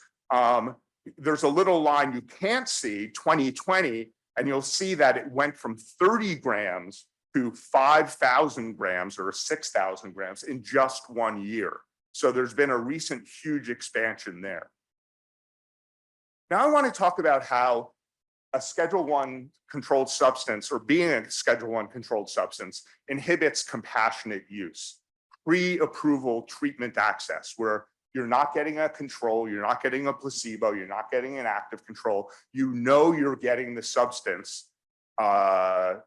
There's a little line you can't see, 2020, and you'll see that it went from 30 grams to 5,000 grams or 6,000 grams in just 1 year. So there's been a recent huge expansion there. Now I want to talk about how a Schedule I controlled substance, or being a Schedule I controlled substance, inhibits compassionate use, pre-approval treatment access, where you're not getting a control, you're not getting a placebo, you're not getting an active control. You know you're getting the substance, and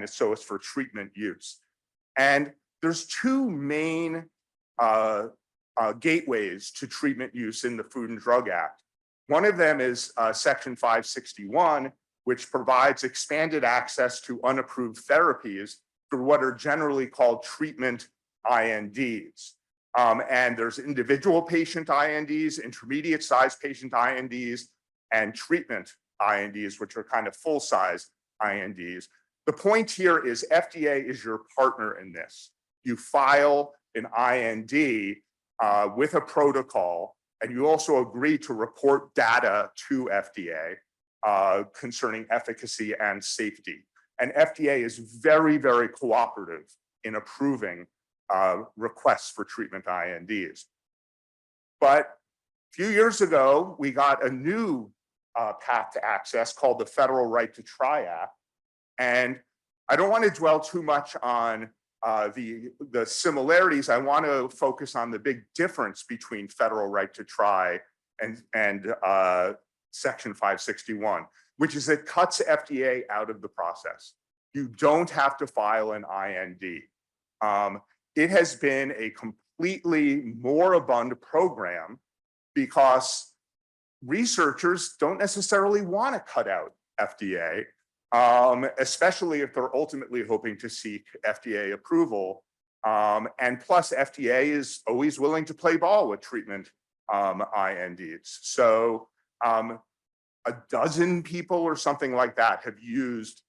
so it's for treatment use. And there's two main gateways to treatment use in the Food and Drug Act. One of them is Section 561, which provides expanded access to unapproved therapies for what are generally called treatment INDs. And there's individual patient INDs, intermediate size patient INDs, and treatment INDs, which are kind of full size INDs. The point here is FDA is your partner in this. You file an IND with a protocol, and you also agree to report data to FDA concerning efficacy and safety. And FDA is very, very cooperative in approving requests for treatment INDs. But a few years ago, we got a new path to access called the Federal Right to Try Act. And I don't want to dwell too much on the similarities. I want to focus on the big difference between Federal Right to Try and Section 561, which is it cuts FDA out of the process. You don't have to file an IND. It has been a completely moribund program because researchers don't necessarily want to cut out FDA, especially if they're ultimately hoping to seek FDA approval. And plus, FDA is always willing to play ball with treatment INDs. So a dozen people or something like that have used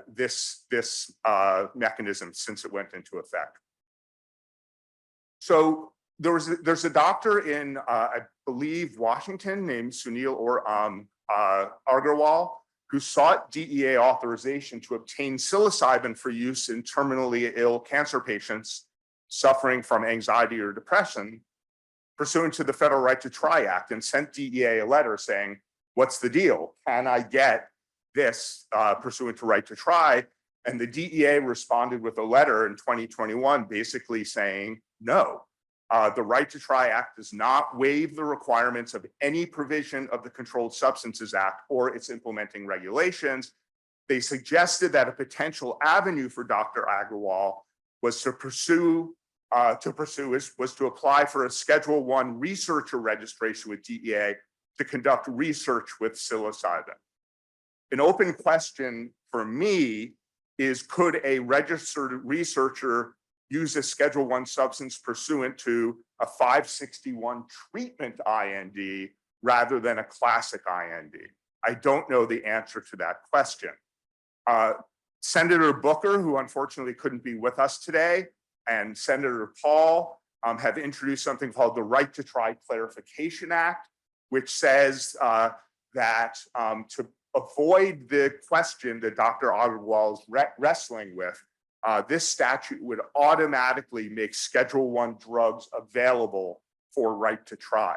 this mechanism since it went into effect. So there's a doctor in, I believe, Washington named Sunil Agarwal, who sought DEA authorization to obtain psilocybin for use in terminally ill cancer patients suffering from anxiety or depression, pursuant to the Federal Right to Try Act, and sent DEA a letter saying, what's the deal? Can I get this pursuant to Right to Try? And the DEA responded with a letter in 2021 basically saying, no. The Right to Try Act does not waive the requirements of any provision of the Controlled Substances Act or its implementing regulations. They suggested that a potential avenue for Dr. Agarwal was to apply for a Schedule I researcher registration with DEA to conduct research with psilocybin. An open question for me is, could a registered researcher use a Schedule I substance pursuant to a 561 treatment IND rather than a classic IND? I don't know the answer to that question. Senator Booker, who unfortunately couldn't be with us today, and Senator Paul have introduced something called the Right to Try Clarification Act, which says that to avoid the question that Dr. Agarwal is wrestling with, this statute would automatically make Schedule I drugs available for Right to Try.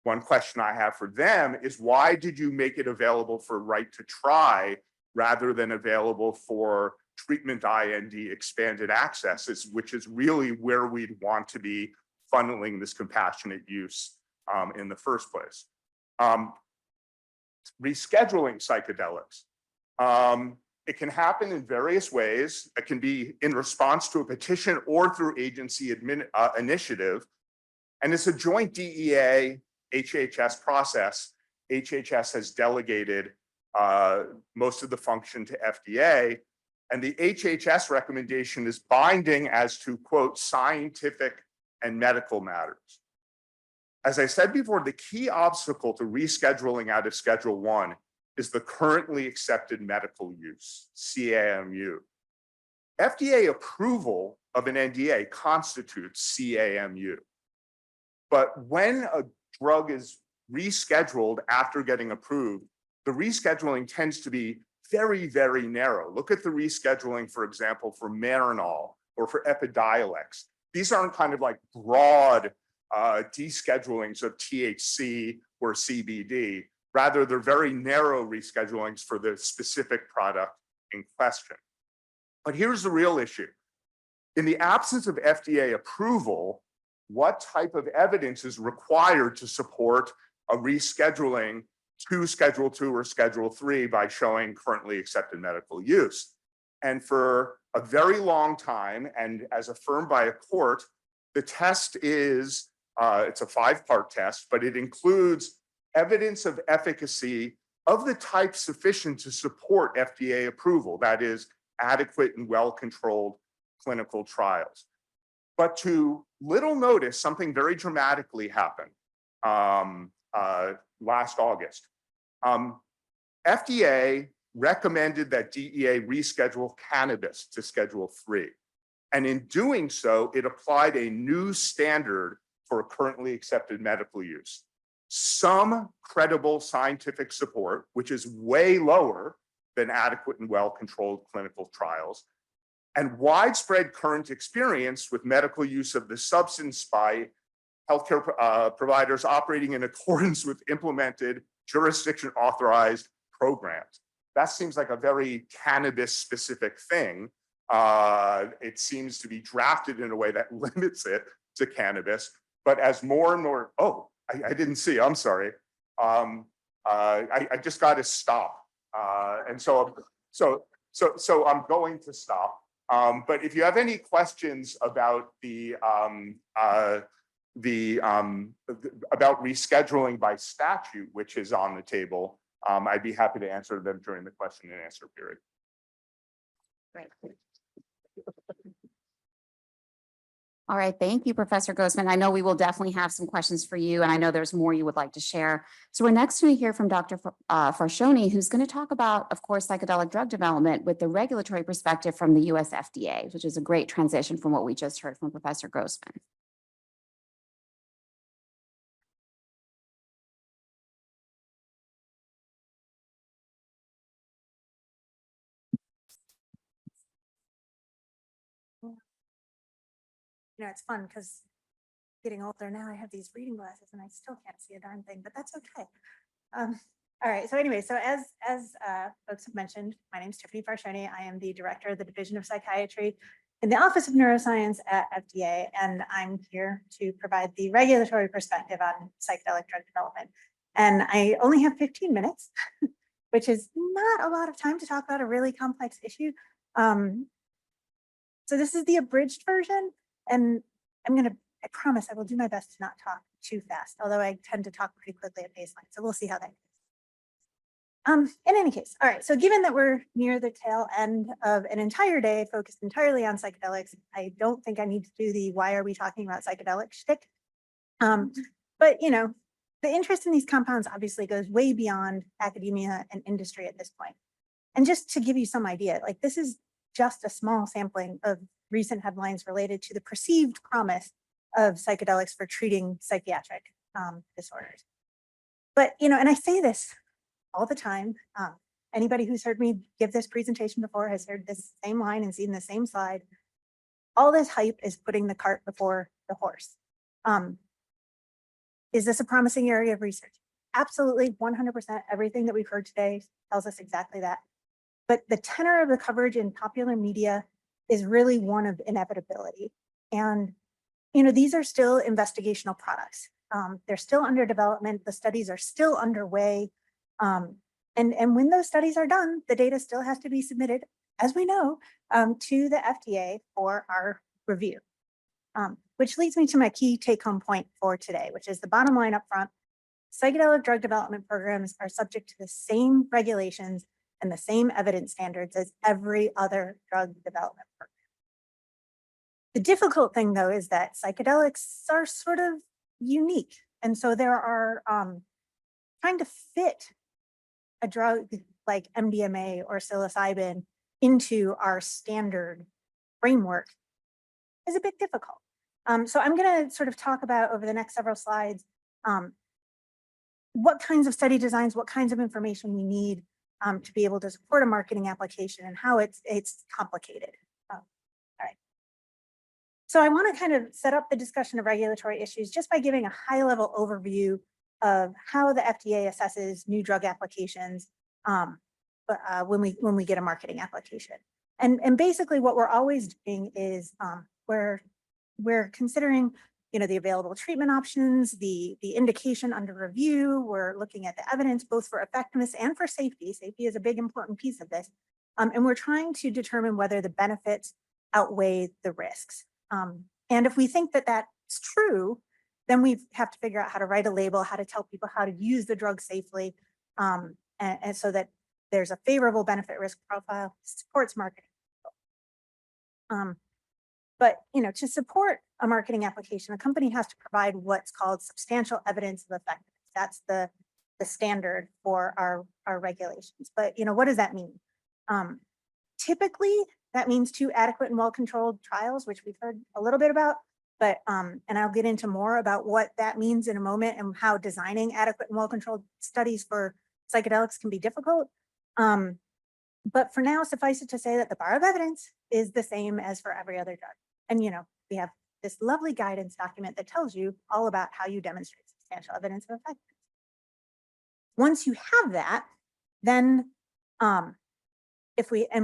One question I have for them is, why did you make it available for Right to Try rather than available for treatment IND expanded access, which is really where we'd want to be funneling this compassionate use in the first place. Rescheduling psychedelics. It can happen in various ways. It can be in response to a petition or through agency initiative. And it's a joint DEA HHS process. HHS has delegated most of the function to FDA. And the HHS recommendation is binding as to, quote, scientific and medical matters. As I said before, the key obstacle to rescheduling out of Schedule I is the currently accepted medical use, CAMU. FDA approval of an NDA constitutes CAMU. But when a drug is rescheduled after getting approved, the rescheduling tends to be very, very narrow. Look at the rescheduling, for example, for Marinol or for Epidiolex. These aren't kind of like broad deschedulings of THC or CBD. Rather, they're very narrow reschedulings for the specific product in question. But here's the real issue. In the absence of FDA approval, what type of evidence is required to support a rescheduling to Schedule II or Schedule III by showing currently accepted medical use? And for a very long time, and as affirmed by a court, the test is, it's a 5-part test, but it includes evidence of efficacy of the type sufficient to support FDA approval. That is, adequate and well-controlled clinical trials. But to little notice, something very dramatically happened last August. FDA recommended that DEA reschedule cannabis to Schedule 3. And in doing so, it applied a new standard for currently accepted medical use. Some credible scientific support, which is way lower than adequate and well-controlled clinical trials, and widespread current experience with medical use of the substance by healthcare providers operating in accordance with implemented jurisdiction authorized programs. That seems like a very cannabis specific thing. It seems to be drafted in a way that limits it to cannabis, but as more and more, oh, I didn't see, I'm sorry. I just got to stop. And so I'm going to stop. But if you have any questions about about rescheduling by statute, which is on the table, I'd be happy to answer them during the question and answer period. Great. All right, thank you, Professor Grossman. I know we will definitely have some questions for you, and I know there's more you would like to share. So we're next going to hear from Dr. Farshoni, who's going to talk about, of course, psychedelic drug development with the regulatory perspective from the US FDA, which is a great transition from what we just heard from Professor Grossman. You know, it's fun because getting older now, I have these reading glasses and I still can't see a darn thing, but that's okay. All right, so anyway, so as folks have mentioned, my name is Tiffany Farshoni. I am the director of the Division of Psychiatry in the Office of Neuroscience at FDA, and I'm here to provide the regulatory perspective on psychedelic drug development. And I only have 15 minutes, which is not a lot of time to talk about a really complex issue. So this is the abridged version. And I promise I will do my best to not talk too fast, although I tend to talk pretty quickly at baseline. So we'll see how that goes. In any case, all right. So given that we're near the tail end of an entire day focused entirely on psychedelics, I don't think I need to do the why are we talking about psychedelics shtick. But you know, the interest in these compounds obviously goes way beyond academia and industry at this point. And just to give you some idea, like this is just a small sampling of recent headlines related to the perceived promise of psychedelics for treating psychiatric disorders. But, you know, and I say this all the time. Anybody who's heard me give this presentation before has heard this same line and seen the same slide. All this hype is putting the cart before the horse. Is this a promising area of research? Absolutely, 100%. Everything that we've heard today tells us exactly that. But the tenor of the coverage in popular media is really one of inevitability. And, you know, these are still investigational products. They're still under development. The studies are still underway. And when those studies are done, the data still has to be submitted, as we know, to the FDA for our review. Which leads me to my key take-home point for today, which is the bottom line up front. Psychedelic drug development programs are subject to the same regulations and the same evidence standards as every other drug development program. The difficult thing, though, is that psychedelics are sort of unique. And so there are trying to fit a drug like MDMA or psilocybin into our standard framework is a bit difficult. So I'm going to sort of talk about over the next several slides what kinds of study designs, what kinds of information we need to be able to support a marketing application and how it's complicated. All right. So I want to kind of set up the discussion of regulatory issues just by giving a high level overview of how the FDA assesses new drug applications when we get a marketing application. And basically what we're always doing is we're considering, you know, the available treatment options, the indication under review. We're looking at the evidence both for effectiveness and for safety. Safety is a big important piece of this. And we're trying to determine whether the benefits outweigh the risks. And if we think that that's true, then we have to figure out how to write a label, how to tell people how to use the drug safely, and so that there's a favorable benefit risk profile, supports marketing. But, to support a marketing application, a company has to provide what's called substantial evidence of effectiveness. That's the standard for our regulations. But, what does that mean? Typically, that means 2 adequate and well-controlled trials, which we've heard a little bit about. But, and I'll get into more about what that means in a moment and how designing adequate and well-controlled studies for psychedelics can be difficult. But for now, suffice it to say that the bar of evidence is the same as for every other drug. And, we have this lovely guidance document that tells you all about how you demonstrate substantial evidence of effectiveness. Once you have that, then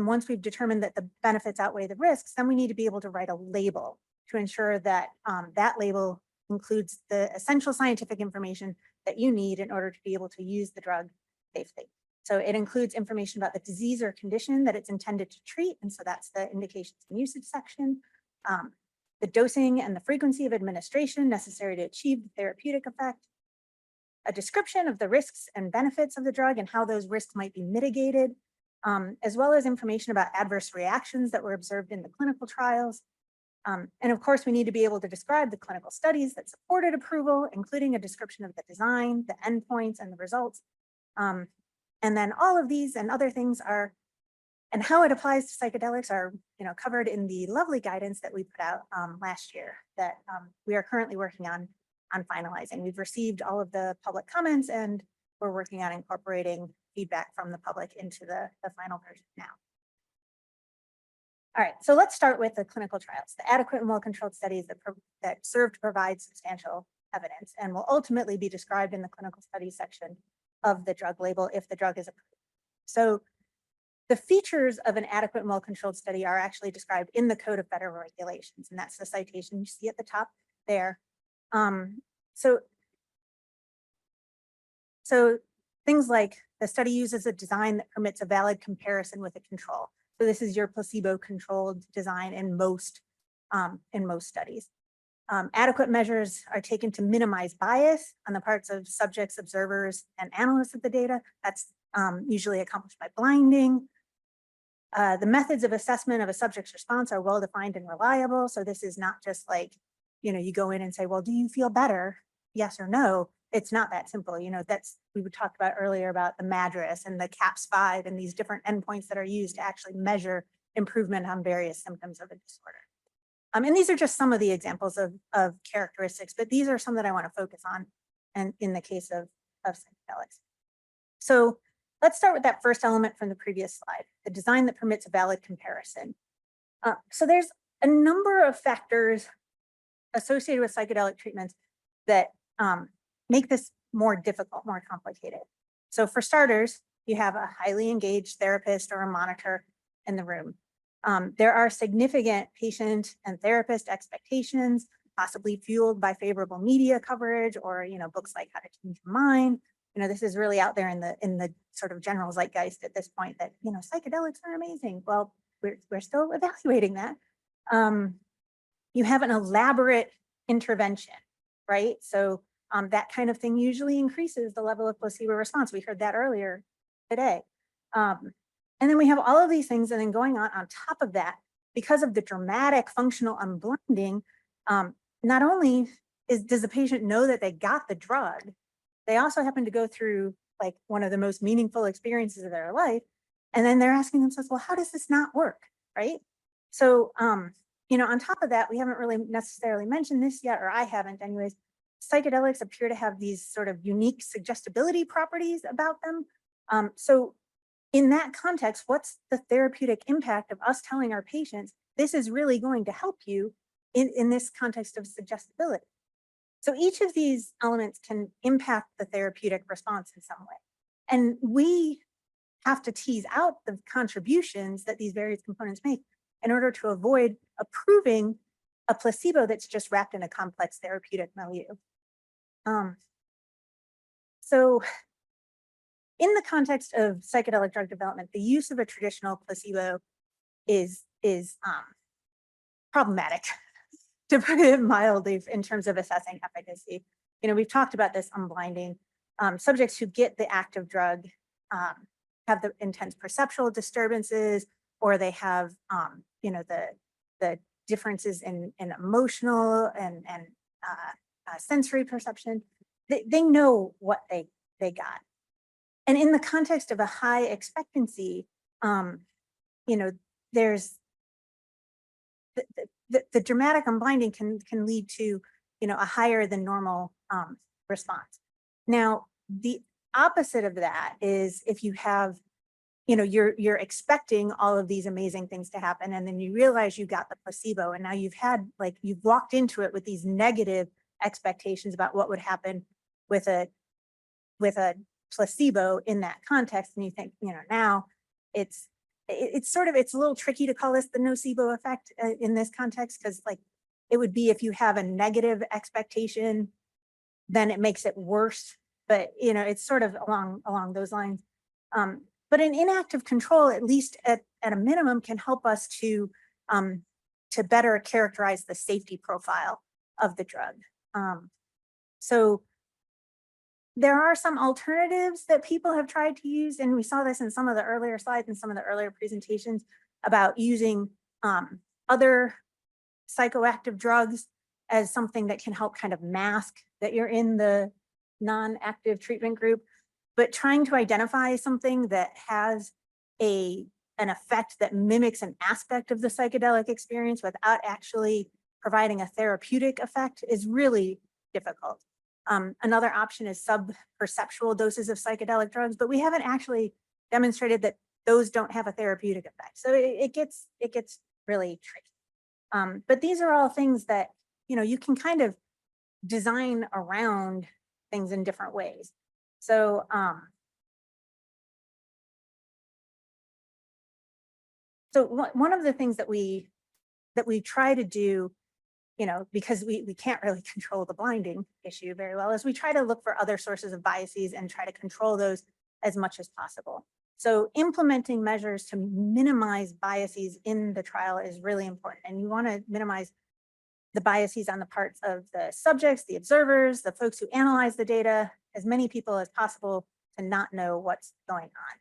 once we've determined that the benefits outweigh the risks, then we need to be able to write a label to ensure that that label includes the essential scientific information that you need in order to be able to use the drug safely. So it includes information about the disease or condition that it's intended to treat. And so that's the indications and usage section, the dosing and the frequency of administration necessary to achieve the therapeutic effect, a description of the risks and benefits of the drug and how those risks might be mitigated, as well as information about adverse reactions that were observed in the clinical trials. And of course, we need to be able to describe the clinical studies that supported approval, including a description of the design, the endpoints, and the results. And then all of these and other things and how it applies to psychedelics are, covered in the lovely guidance that we put out last year that we are currently working on finalizing. We've received all of the public comments and we're working on incorporating feedback from the public into the final version now. All right, so let's start with the clinical trials, the adequate and well-controlled studies that serve to provide substantial evidence and will ultimately be described in the clinical studies section of the drug label if the drug is approved. So the features of an adequate and well-controlled study are actually described in the Code of Federal Regulations, and that's the citation you see at the top there. So things like the study uses a design that permits a valid comparison with a control. So this is your placebo-controlled design in most studies. Adequate measures are taken to minimize bias on the parts of subjects, observers, and analysts of the data. That's usually accomplished by blinding. The methods of assessment of a subject's response are well-defined and reliable. So this is not just like, you go in and say, well, do you feel better? Yes or no. It's not that simple. We would talk about earlier about the MADRS and the CAPS-5 and these different endpoints that are used to actually measure improvement on various symptoms of a disorder. And these are just some of the examples of characteristics, but these are some that I want to focus on and in the case of psychedelics. So let's start with that first element from the previous slide, the design that permits a valid comparison. So there's a number of factors associated with psychedelic treatments that make this more difficult, more complicated. So for starters, you have a highly engaged therapist or a monitor in the room. There are significant patient and therapist expectations, possibly fueled by favorable media coverage or books like How to Change Your Mind. This is really out there in the sort of general zeitgeist at this point that psychedelics are amazing. Well, we're still evaluating that. You have an elaborate intervention, right? So that kind of thing usually increases the level of placebo response. We heard that earlier today. And then we have all of these things and then going on top of that, because of the dramatic functional unblinding, not only does the patient know that they got the drug, they also happen to go through like one of the most meaningful experiences of their life. And then they're asking themselves, well, how does this not work, right? So, on top of that, we haven't really necessarily mentioned this yet, or I haven't anyways. Psychedelics appear to have these sort of unique suggestibility properties about them. So in that context, what's the therapeutic impact of us telling our patients, this is really going to help you in this context of suggestibility? So each of these elements can impact the therapeutic response in some way. And we have to tease out the contributions that these various components make in order to avoid approving a placebo that's just wrapped in a complex therapeutic milieu. So in the context of psychedelic drug development, the use of a traditional placebo is problematic, to put it mildly, in terms of assessing efficacy. We've talked about this unblinding. Subjects who get the active drug have the intense perceptual disturbances, or they have, the differences in emotional and sensory perception. They know what they got. And in the context of a high expectancy, you know, there's the dramatic unblinding can lead to, you know, a higher than normal response. Now, the opposite of that is if you have, you know, you're expecting all of these amazing things to happen, and then you realize you got the placebo, and now you've walked into it with these negative expectations about what would happen with a placebo in that context, and you think, you know, now it's a little tricky to call this the nocebo effect in this context, because like it would be if you have a negative expectation, then it makes it worse. But you know, it's sort of along those lines. But an inactive control, at least at a minimum, can help us to better characterize the safety profile of the drug. So there are some alternatives that people have tried to use, and we saw this in some of the earlier slides and some of the earlier presentations about using other psychoactive drugs as something that can help kind of mask that you're in the non-active treatment group, but trying to identify something that has an effect that mimics an aspect of the psychedelic experience without actually providing a therapeutic effect is really difficult. Another option is sub-perceptual doses of psychedelic drugs, but we haven't actually demonstrated that those don't have a therapeutic effect. So it gets really tricky. But these are all things that, you know, you can kind of design around things in different ways. So one of the things that we try to do, you know, because we can't really control the blinding issue very well, is we try to look for other sources of biases and try to control those as much as possible. So implementing measures to minimize biases in the trial is really important. And you want to minimize the biases on the parts of the subjects, the observers, the folks who analyze the data, as many people as possible to not know what's going on.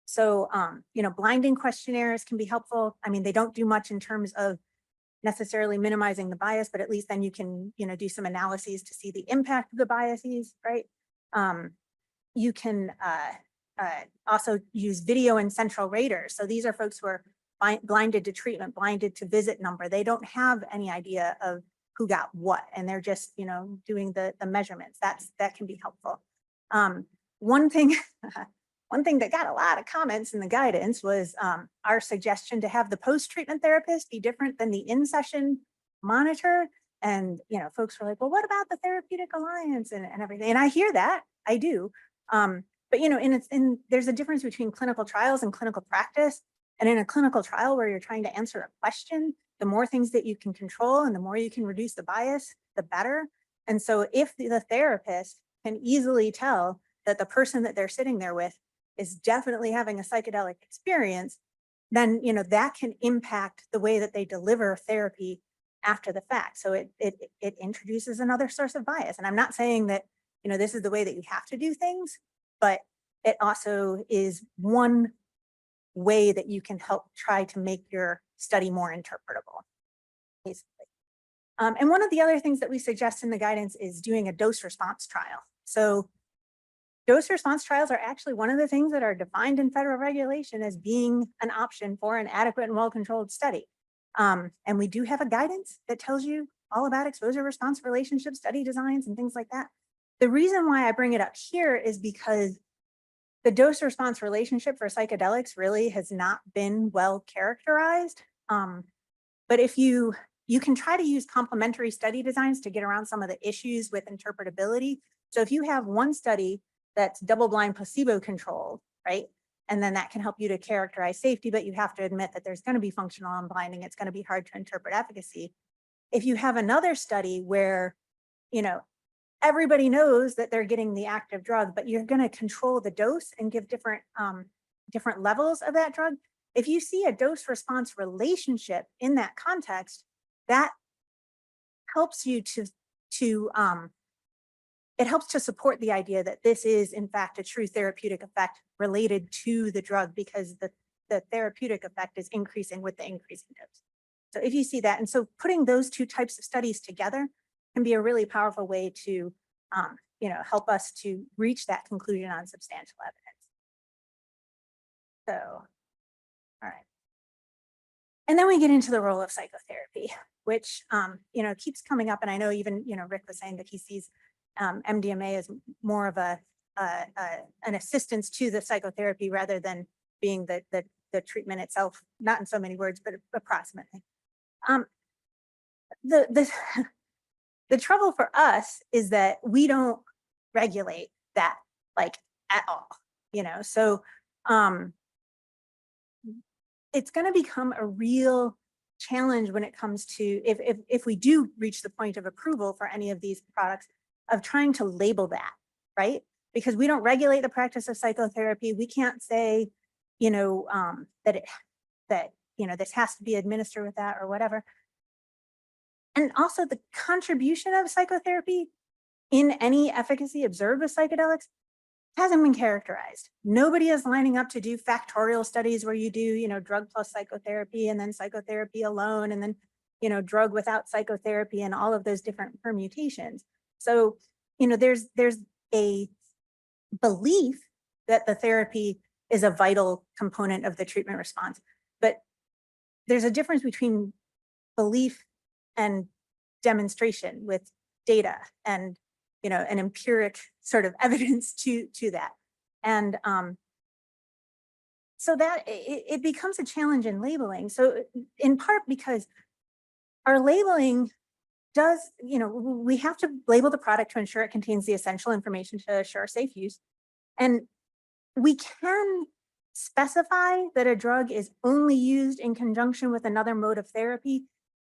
So, you know, blinding questionnaires can be helpful. I mean, they don't do much in terms of necessarily minimizing the bias, but at least then you can, you know, do some analyses to see the impact of the biases, right? You can also use video and central raters. So these are folks who are blinded to treatment, blinded to visit number. They don't have any idea of who got what, and they're just, you know, doing the measurements. That can be helpful. One thing that got a lot of comments in the guidance was our suggestion to have the post-treatment therapist be different than the in-session monitor. And, you know, folks were like, well, what about the therapeutic alliance and everything? And I hear that, I do. But, you know, there's a difference between clinical trials and clinical practice. And in a clinical trial where you're trying to answer a question, the more things that you can control and the more you can reduce the bias, the better. And so if the therapist can easily tell that the person that they're sitting there with is definitely having a psychedelic experience, then, you know, that can impact the way that they deliver therapy after the fact. So it introduces another source of bias. And I'm not saying that, you know, this is the way that you have to do things, but it also is one way that you can help try to make your study more interpretable, basically. And one of the other things that we suggest in the guidance is doing a dose response trial. So dose response trials are actually one of the things that are defined in federal regulation as being an option for an adequate and well-controlled study. And we do have a guidance that tells you all about exposure response relationship study designs and things like that. The reason why I bring it up here is because the dose response relationship for psychedelics really has not been well characterized. But if you can try to use complementary study designs to get around some of the issues with interpretability. So if you have one study that's double-blind placebo controlled, right? And then that can help you to characterize safety, but you have to admit that there's going to be functional unblinding. It's going to be hard to interpret efficacy. If you have another study where, you know, everybody knows that they're getting the active drug, but you're going to control the dose and give different levels of that drug. If you see a dose response relationship in that context, that helps you it helps to support the idea that this is in fact a true therapeutic effect related to the drug, because the therapeutic effect is increasing with the increasing dose. So if you see that, and so putting those two types of studies together can be a really powerful way to, help us to reach that conclusion on substantial evidence. So, all right. And then we get into the role of psychotherapy, which, keeps coming up. And I know even, Rick was saying that he sees MDMA as more of an assistance to the psychotherapy rather than being the treatment itself, not in so many words, but approximately. The trouble for us is that we don't regulate that like at all, so it's going to become a real challenge when it comes to if we do reach the point of approval for any of these products, of trying to label that, right? Because we don't regulate the practice of psychotherapy. We can't say, that this has to be administered with that or whatever. And also the contribution of psychotherapy in any efficacy observed with psychedelics hasn't been characterized. Nobody is lining up to do factorial studies where you do, drug plus psychotherapy and then psychotherapy alone and then, drug without psychotherapy and all of those different permutations. So, there's a belief that the therapy is a vital component of the treatment response, but there's a difference between belief and demonstration with data and an empiric sort of evidence to that. And so that it becomes a challenge in labeling. So in part because our labeling does, we have to label the product to ensure it contains the essential information to assure safe use. And we can specify that a drug is only used in conjunction with another mode of therapy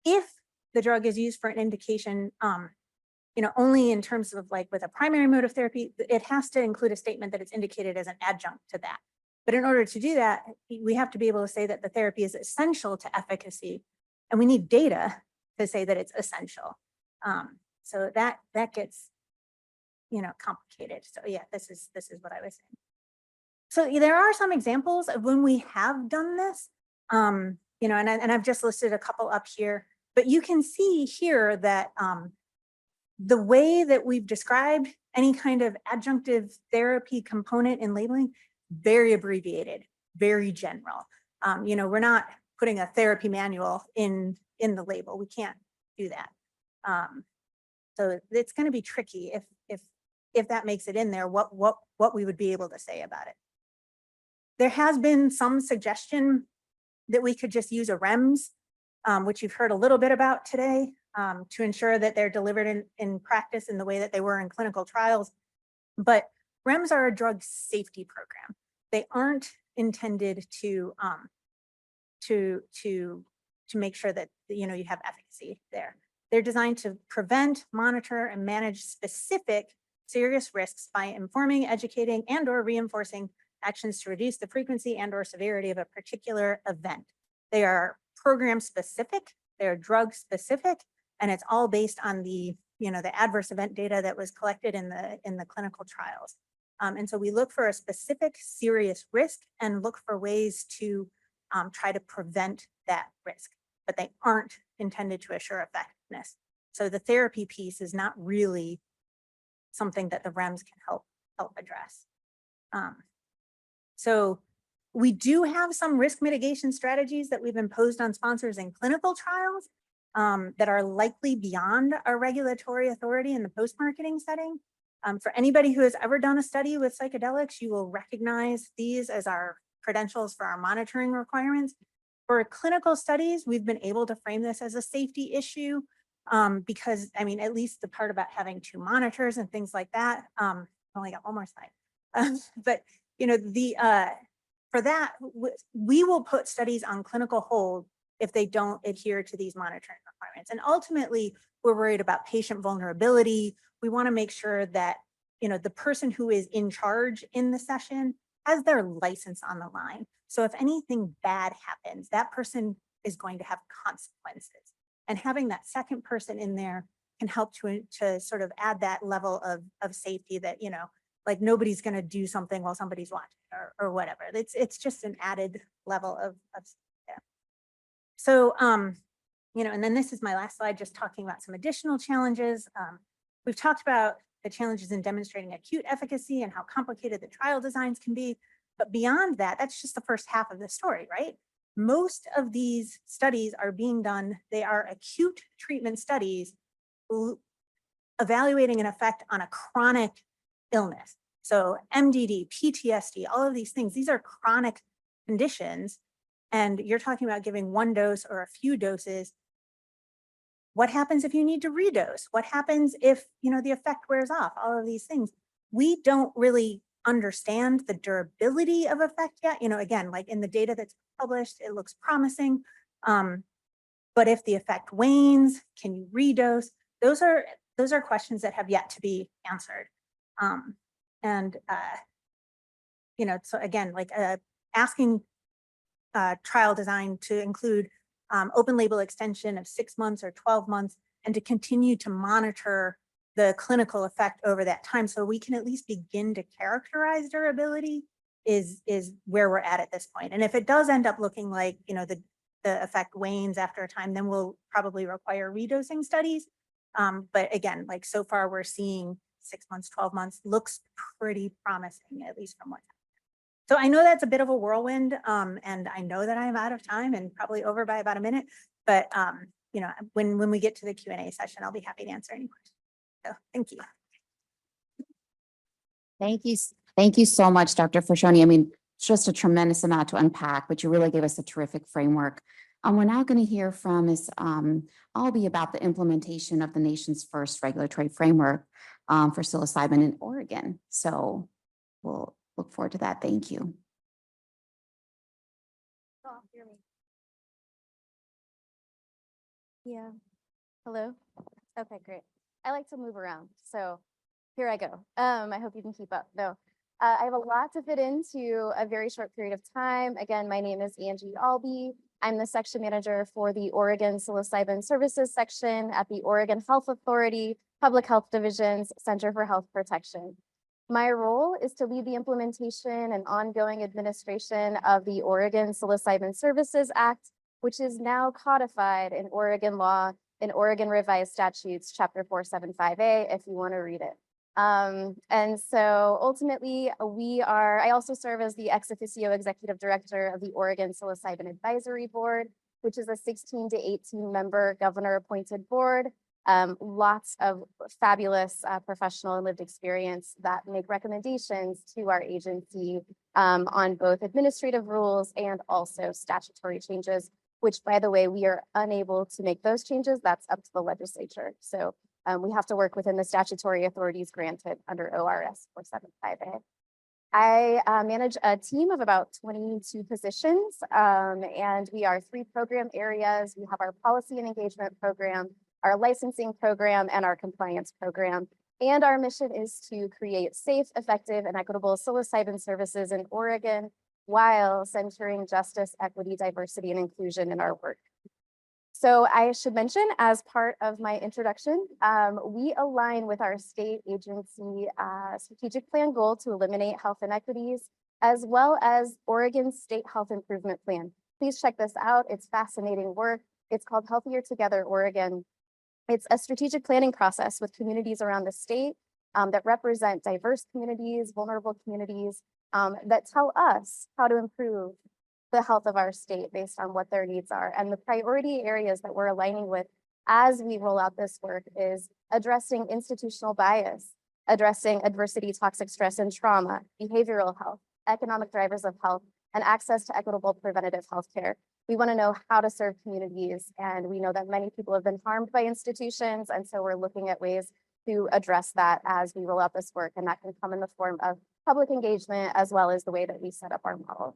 if the drug is used for an indication, only in terms of like with a primary mode of therapy. It has to include a statement that it's indicated as an adjunct to that. But in order to do that, we have to be able to say that the therapy is essential to efficacy, and we need data to say that it's essential. So that gets, complicated. So yeah, this is what I was saying. So there are some examples of when we have done this, and I've just listed a couple up here, but you can see here that the way that we've described any kind of adjunctive therapy component in labeling, very abbreviated, very general. We're not putting a therapy manual in the label. We can't do that. So it's going to be tricky if that makes it in there, what we would be able to say about it. There has been some suggestion that we could just use a REMS, which you've heard a little bit about today, to ensure that they're delivered in practice in the way that they were in clinical trials. But REMS are a drug safety program. They aren't intended to make sure that you have efficacy there. They're designed to prevent, monitor, and manage specific serious risks by informing, educating, and/or reinforcing actions to reduce the frequency and/or severity of a particular event. They are program specific, they're drug specific, and it's all based on the adverse event data that was collected in the clinical trials. And so we look for a specific serious risk and look for ways to try to prevent that risk, but they aren't intended to assure effectiveness. So the therapy piece is not really something that the REMS can help address. So we do have some risk mitigation strategies that we've imposed on sponsors in clinical trials that are likely beyond our regulatory authority in the post-marketing setting. For anybody who has ever done a study with psychedelics, you will recognize these as our credentials for our monitoring requirements. For clinical studies, we've been able to frame this as a safety issue because, at least the part about having 2 monitors and things like that, I only got one more slide. But, for that, we will put studies on clinical hold if they don't adhere to these monitoring requirements. And ultimately, we're worried about patient vulnerability. We want to make sure that, the person who is in charge in the session has their license on the line. So if anything bad happens, that person is going to have consequences. And having that second person in there can help to sort of add that level of safety that, like nobody's going to do something while somebody's watching or whatever. It's just an added level of yeah. So And then this is my last slide, just talking about some additional challenges. We've talked about the challenges in demonstrating acute efficacy and how complicated the trial designs can be. But beyond that, that's just the first half of the story, right? Most of these studies are being done, they are acute treatment studies evaluating an effect on a chronic illness. So MDD, PTSD, all of these things, these are chronic conditions. And you're talking about giving one dose or a few doses. What happens if you need to redose? What happens if, the effect wears off? All of these things. We don't really understand the durability of effect yet. Again, like in the data that's published, it looks promising. But if the effect wanes, can you redose? Those are questions that have yet to be answered. So again, like asking trial design to include open label extension of 6 months or 12 months, and to continue to monitor the clinical effect over that time, so we can at least begin to characterize durability is where we're at this point. And if it does end up looking like, the effect wanes after a time, then we'll probably require redosing studies. But again, like so far we're seeing 6 months, 12 months looks pretty promising, at least from what's happening. So I know that's a bit of a whirlwind, and I know that I'm out of time and probably over by about a minute, but when we get to the Q&A session, I'll be happy to answer any questions. So thank you. Thank you. Thank you so much, Dr. Frashoni. I mean, it's just a tremendous amount to unpack, but you really gave us a terrific framework. We're now going to hear from Albie about the implementation of the nation's first regulatory framework for psilocybin in Oregon. So we'll look forward to that. Thank you. Oh, hear me. Yeah. Hello? Okay, great. I like to move around, so here I go. I hope you can keep up. No, I have a lot to fit into a very short period of time. Again, my name is Angie Albee. I'm the section manager for the Oregon Psilocybin Services section at the Oregon Health Authority Public Health Division's Center for Health Protection. My role is to lead the implementation and ongoing administration of the Oregon Psilocybin Services Act, which is now codified in Oregon law in Oregon Revised Statutes, Chapter 475A, if you want to read it. And so ultimately, I also serve as the ex officio executive director of the Oregon Psilocybin Advisory Board, which is a 16 to 18 member governor appointed board. Lots of fabulous professional and lived experience that make recommendations to our agency on both administrative rules and also statutory changes, which, by the way, we are unable to make those changes. That's up to the legislature. So we have to work within the statutory authorities granted under ORS 475A. I manage a team of about 22 positions, and we are 3 program areas. We have our policy and engagement program, our licensing program, and our compliance program. And our mission is to create safe, effective, and equitable psilocybin services in Oregon while centering justice, equity, diversity, and inclusion in our work. So I should mention, as part of my introduction, we align with our state agency strategic plan goal to eliminate health inequities, as well as Oregon's State Health Improvement Plan. Please check this out. It's fascinating work. It's called Healthier Together Oregon. It's a strategic planning process with communities around the state that represent diverse communities, vulnerable communities, that tell us how to improve the health of our state based on what their needs are. And the priority areas that we're aligning with as we roll out this work is addressing institutional bias, addressing adversity, toxic stress, and trauma, behavioral health, economic drivers of health, and access to equitable preventative health care. We want to know how to serve communities, and we know that many people have been harmed by institutions, and so we're looking at ways to address that as we roll out this work, and that can come in the form of public engagement as well as the way that we set up our model.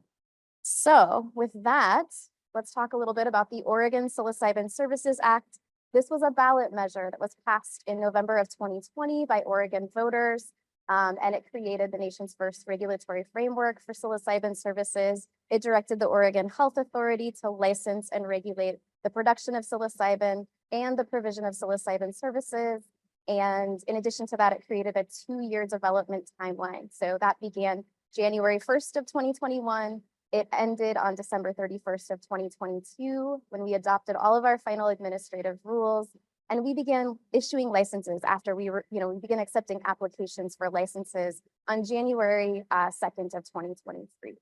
So with that, let's talk a little bit about the Oregon Psilocybin Services Act. This was a ballot measure that was passed in November of 2020 by Oregon voters, and it created the nation's first regulatory framework for psilocybin services. It directed the Oregon Health Authority to license and regulate the production of psilocybin and the provision of psilocybin services. And in addition to that, it created a 2-year development timeline. So that began January 1st of 2021 It ended on December 31st of 2022 when we adopted all of our final administrative rules and we began issuing licenses after we began accepting applications for licenses on January 2nd of 2023.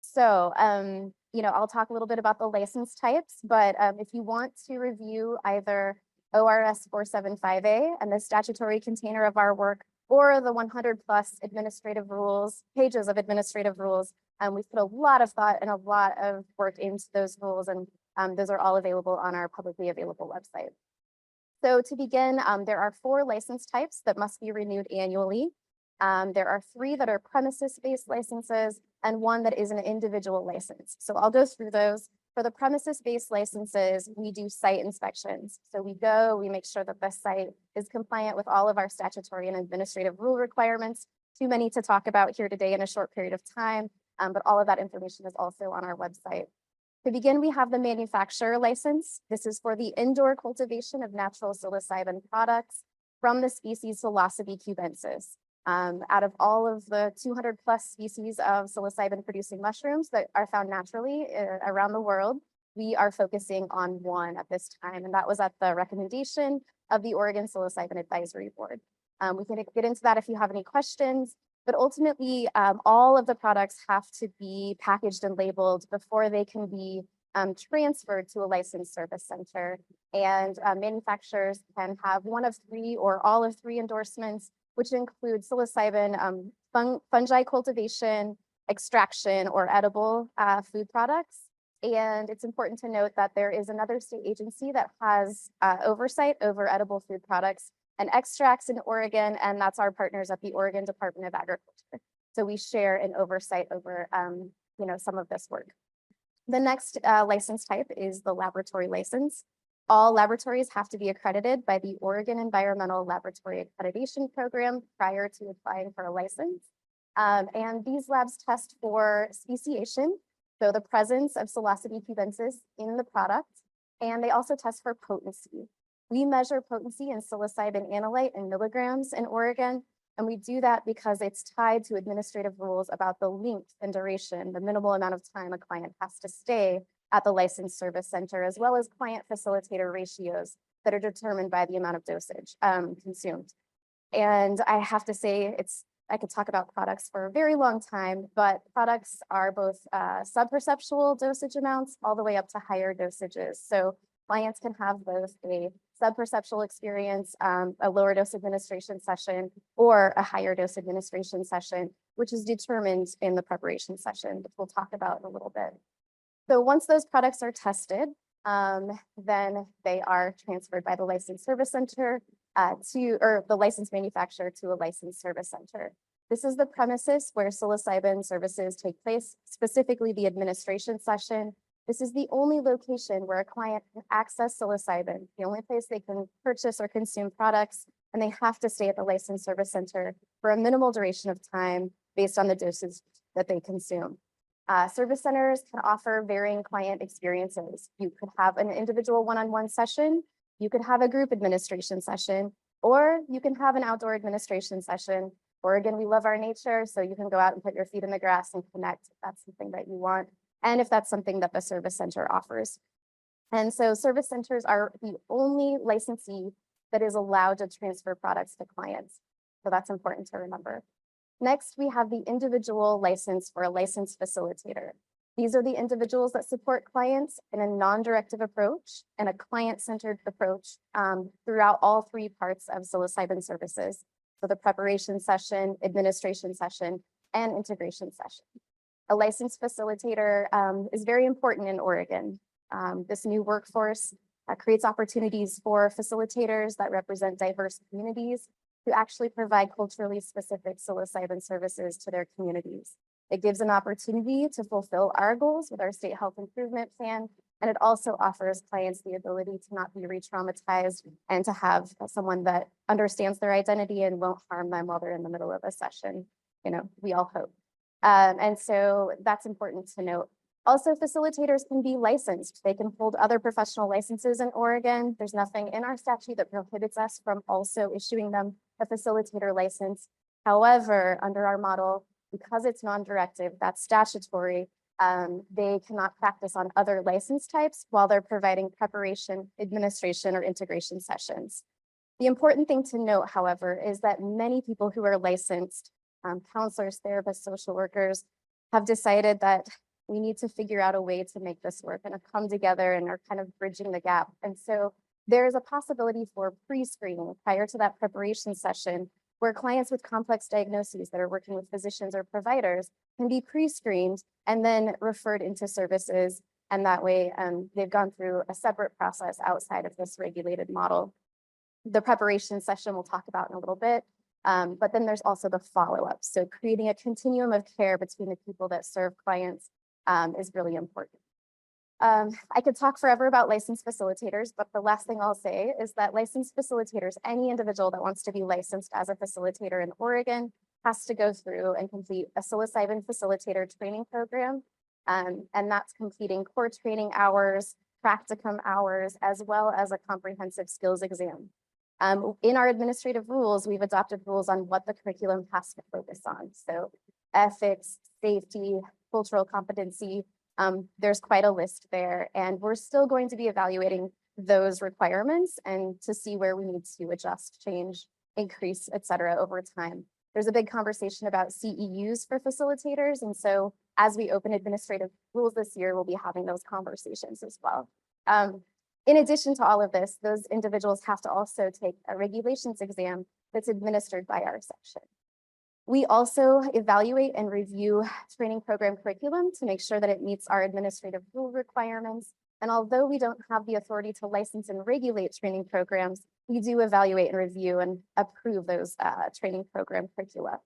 So, I'll talk a little bit about the license types, but if you want to review either ORS 475A and the statutory container of our work, or the 100+ administrative rules, pages of administrative rules, we've put a lot of thought and a lot of work into those rules, and those are all available on our publicly available website. So to begin, there are 4 license types that must be renewed annually. There are 3 that are premises-based licenses and 1 that is an individual license. So I'll go through those. For the premises-based licenses, we do site inspections. So we go, we make sure that the site is compliant with all of our statutory and administrative rule requirements. Too many to talk about here today in a short period of time, but all of that information is also on our website. To begin, we have the manufacturer license. This is for the indoor cultivation of natural psilocybin products from the species Psilocybe cubensis. Out of all of the 200+ species of psilocybin producing mushrooms that are found naturally around the world, we are focusing on 1 at this time, and that was at the recommendation of the Oregon Psilocybin Advisory Board. We can get into that if you have any questions, but ultimately all of the products have to be packaged and labeled before they can be transferred to a licensed service center, and manufacturers can have 1 of 3 or all of 3 endorsements, which include psilocybin fungi cultivation, extraction, or edible food products. And it's important to note that there is another state agency that has oversight over edible food products and extracts in Oregon, and that's our partners at the Oregon Department of Agriculture. So we share an oversight over some of this work. The next license type is the laboratory license. All laboratories have to be accredited by the Oregon Environmental Laboratory Accreditation Program prior to applying for a license. And these labs test for speciation, so the presence of Psilocybe cubensis in the product, and they also test for potency. We measure potency in psilocybin analyte in milligrams in Oregon, and we do that because it's tied to administrative rules about the length and duration, the minimal amount of time a client has to stay at the licensed service center, as well as client facilitator ratios that are determined by the amount of dosage consumed. And I have to say, I could talk about products for a very long time, but products are both subperceptual dosage amounts all the way up to higher dosages. So clients can have both a subperceptual experience, a lower dose administration session, or a higher dose administration session, which is determined in the preparation session, which we'll talk about in a little bit. So once those products are tested, then they are transferred by the licensed service center or the licensed manufacturer to a licensed service center. This is the premises where psilocybin services take place, specifically the administration session. This is the only location where a client can access psilocybin, the only place they can purchase or consume products, and they have to stay at the licensed service center for a minimal duration of time based on the doses that they consume. Service centers can offer varying client experiences. You could have an individual one-on-one session, you could have a group administration session, or you can have an outdoor administration session. Oregon, we love our nature, so you can go out and put your feet in the grass and connect if that's something that you want, and if that's something that the service center offers. And so service centers are the only licensee that is allowed to transfer products to clients. So that's important to remember. Next, we have the individual license for a licensed facilitator. These are the individuals that support clients in a non-directive approach and a client-centered approach throughout all 3 parts of psilocybin services. So the preparation session, administration session, and integration session. A licensed facilitator is very important in Oregon. This new workforce creates opportunities for facilitators that represent diverse communities to actually provide culturally specific psilocybin services to their communities. It gives an opportunity to fulfill our goals with our state health improvement plan, and it also offers clients the ability to not be re-traumatized and to have someone that understands their identity and won't harm them while they're in the middle of a session. We all hope. And so that's important to note. Also, facilitators can be licensed. They can hold other professional licenses in Oregon. There's nothing in our statute that prohibits us from also issuing them a facilitator license. However, under our model, because it's non-directive, that's statutory, They cannot practice on other license types while they're providing preparation, administration, or integration sessions. The important thing to note, however, is that many people who are licensed, counselors, therapists, social workers, have decided that we need to figure out a way to make this work and have come together and are kind of bridging the gap. And so there is a possibility for pre-screening prior to that preparation session where clients with complex diagnoses that are working with physicians or providers can be pre-screened and then referred into services. And that way they've gone through a separate process outside of this regulated model. The preparation session we'll talk about in a little bit, but then there's also the follow-up. So creating a continuum of care between the people that serve clients is really important. I could talk forever about licensed facilitators, but the last thing I'll say is that licensed facilitators, any individual that wants to be licensed as a facilitator in Oregon has to go through and complete a psilocybin facilitator training program. And that's completing core training hours, practicum hours, as well as a comprehensive skills exam. In our administrative rules, we've adopted rules on what the curriculum has to focus on. So ethics, safety, cultural competency, there's quite a list there. And we're still going to be evaluating those requirements and to see where we need to adjust, change, increase, et cetera, over time. There's a big conversation about CEUs for facilitators. And so as we open administrative rules this year, we'll be having those conversations as well. In addition to all of this, those individuals have to also take a regulations exam that's administered by our section. We also evaluate and review training program curriculum to make sure that it meets our administrative rule requirements. And although we don't have the authority to license and regulate training programs, we do evaluate and review and approve those training program curricula.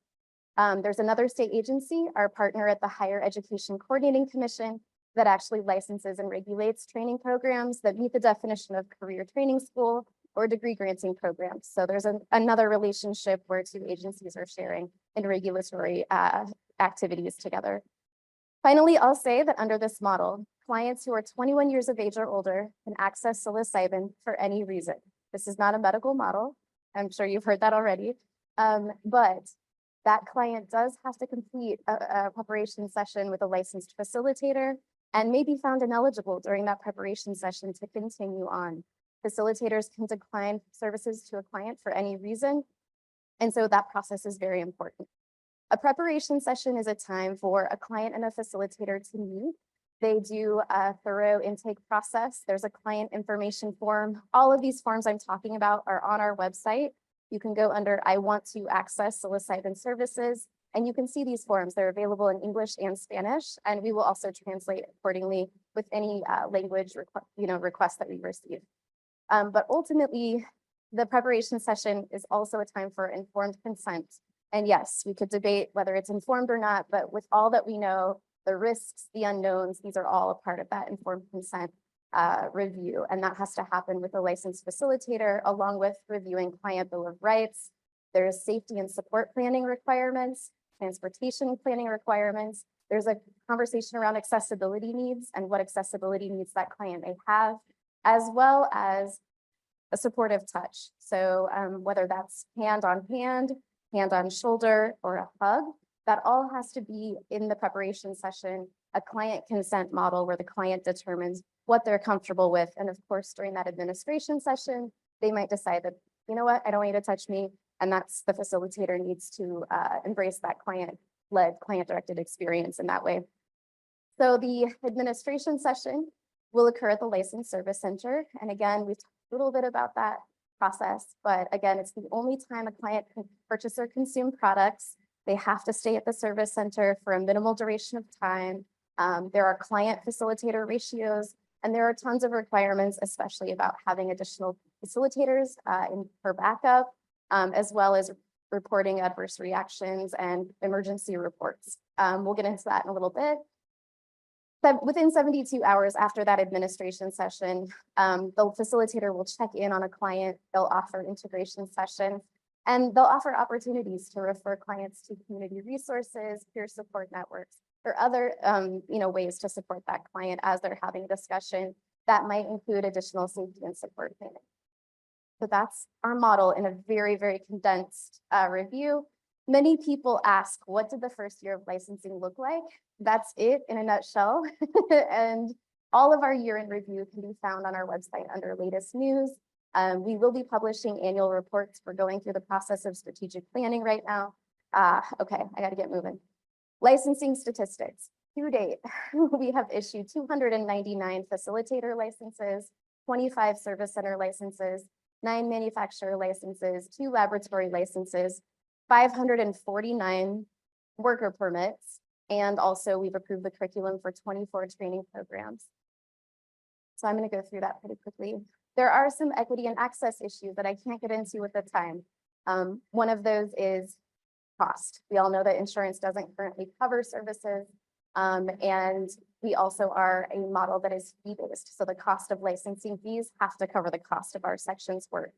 There's another state agency, our partner at the Higher Education Coordinating Commission, that actually licenses and regulates training programs that meet the definition of career training school or degree granting programs. So there's another relationship where two agencies are sharing in regulatory activities together. Finally, I'll say that under this model, clients who are 21 years of age or older can access psilocybin for any reason. This is not a medical model. I'm sure you've heard that already. But that client does have to complete a preparation session with a licensed facilitator and may be found ineligible during that preparation session to continue on. Facilitators can decline services to a client for any reason. And so that process is very important. A preparation session is a time for a client and a facilitator to meet. They do a thorough intake process. There's a client information form. All of these forms I'm talking about are on our website. You can go under I want to access psilocybin services, and you can see these forms. They're available in English and Spanish, and we will also translate accordingly with any language requests that we receive. But ultimately, the preparation session is also a time for informed consent. And yes, we could debate whether it's informed or not, but with all that we know, the risks, the unknowns, these are all a part of that informed consent review. And that has to happen with a licensed facilitator, along with reviewing client bill of rights. There's safety and support planning requirements, transportation planning requirements. There's a conversation around accessibility needs and what accessibility needs that client may have, as well as a supportive touch. So whether that's hand on shoulder, or a hug, that all has to be in the preparation session, a client consent model where the client determines what they're comfortable with. And of course, during that administration session, they might decide that, you know what, I don't want you to touch me. And that's the facilitator needs to embrace that client-led, client-directed experience in that way. So the administration session will occur at the Licensed Service Center. And again, we've talked a little bit about that process, but again, it's the only time a client can purchase or consume products. They have to stay at the service center for a minimal duration of time. There are client facilitator ratios, and there are tons of requirements, especially about having additional facilitators for backup, as well as reporting adverse reactions and emergency reports. We'll get into that in a little bit. But within 72 hours after that administration session, the facilitator will check in on a client. They'll offer integration sessions, and they'll offer opportunities to refer clients to community resources, peer support networks, or other ways to support that client as they're having a discussion. That might include additional safety and support planning. So that's our model in a very, very condensed review. Many people ask, what did the first year of licensing look like? That's it in a nutshell. And all of our year in review can be found on our website under latest news. We will be publishing annual reports. We're going through the process of strategic planning right now. Okay, I got to get moving. Licensing statistics. To date, we have issued 299 facilitator licenses, 25 service center licenses, 9 manufacturer licenses, 2 laboratory licenses, 549 worker permits, and also we've approved the curriculum for 24 training programs. So I'm going to go through that pretty quickly. There are some equity and access issues that I can't get into at the time. One of those is cost. We all know that insurance doesn't currently cover services, and we also are a model that is fee-based. So the cost of licensing fees have to cover the cost of our sections work.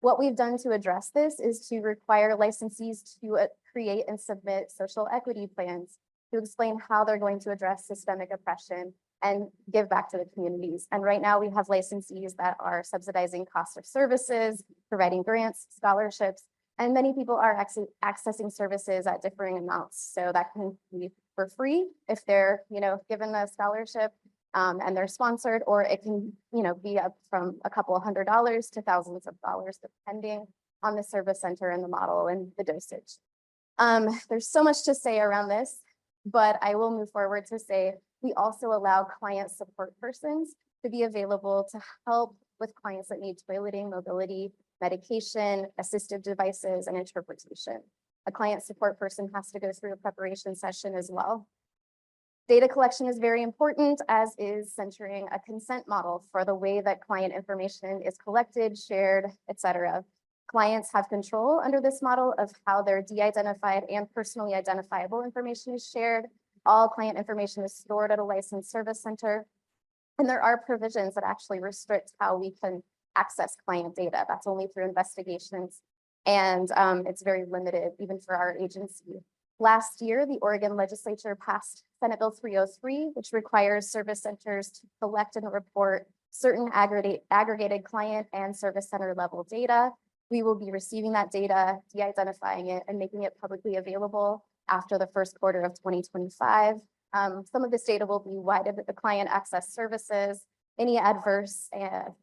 What we've done to address this is to require licensees to create and submit social equity plans to explain how they're going to address systemic oppression and give back to the communities. And right now we have licensees that are subsidizing cost of services, providing grants, scholarships, and many people are accessing services at differing amounts. So that can be for free if they're, given a scholarship and they're sponsored, or it can, be up from a couple $100s to thousands of dollars, depending on the service center and the model and the dosage. There's so much to say around this, but I will move forward to say we also allow client support persons to be available to help with clients that need toileting, mobility, medication, assistive devices, and interpretation. A client support person has to go through a preparation session as well. Data collection is very important, as is centering a consent model for the way that client information is collected, shared, etc. Clients have control under this model of how their de-identified and personally identifiable information is shared. All client information is stored at a licensed service center. And there are provisions that actually restrict how we can access client data. That's only through investigations. And it's very limited even for our agency. Last year, the Oregon legislature passed Senate Bill 303, which requires service centers to collect and report certain aggregated client and service center level data. We will be receiving that data, de-identifying it, and making it publicly available after the first quarter of 2025. Some of this data will be why did the client access services, any adverse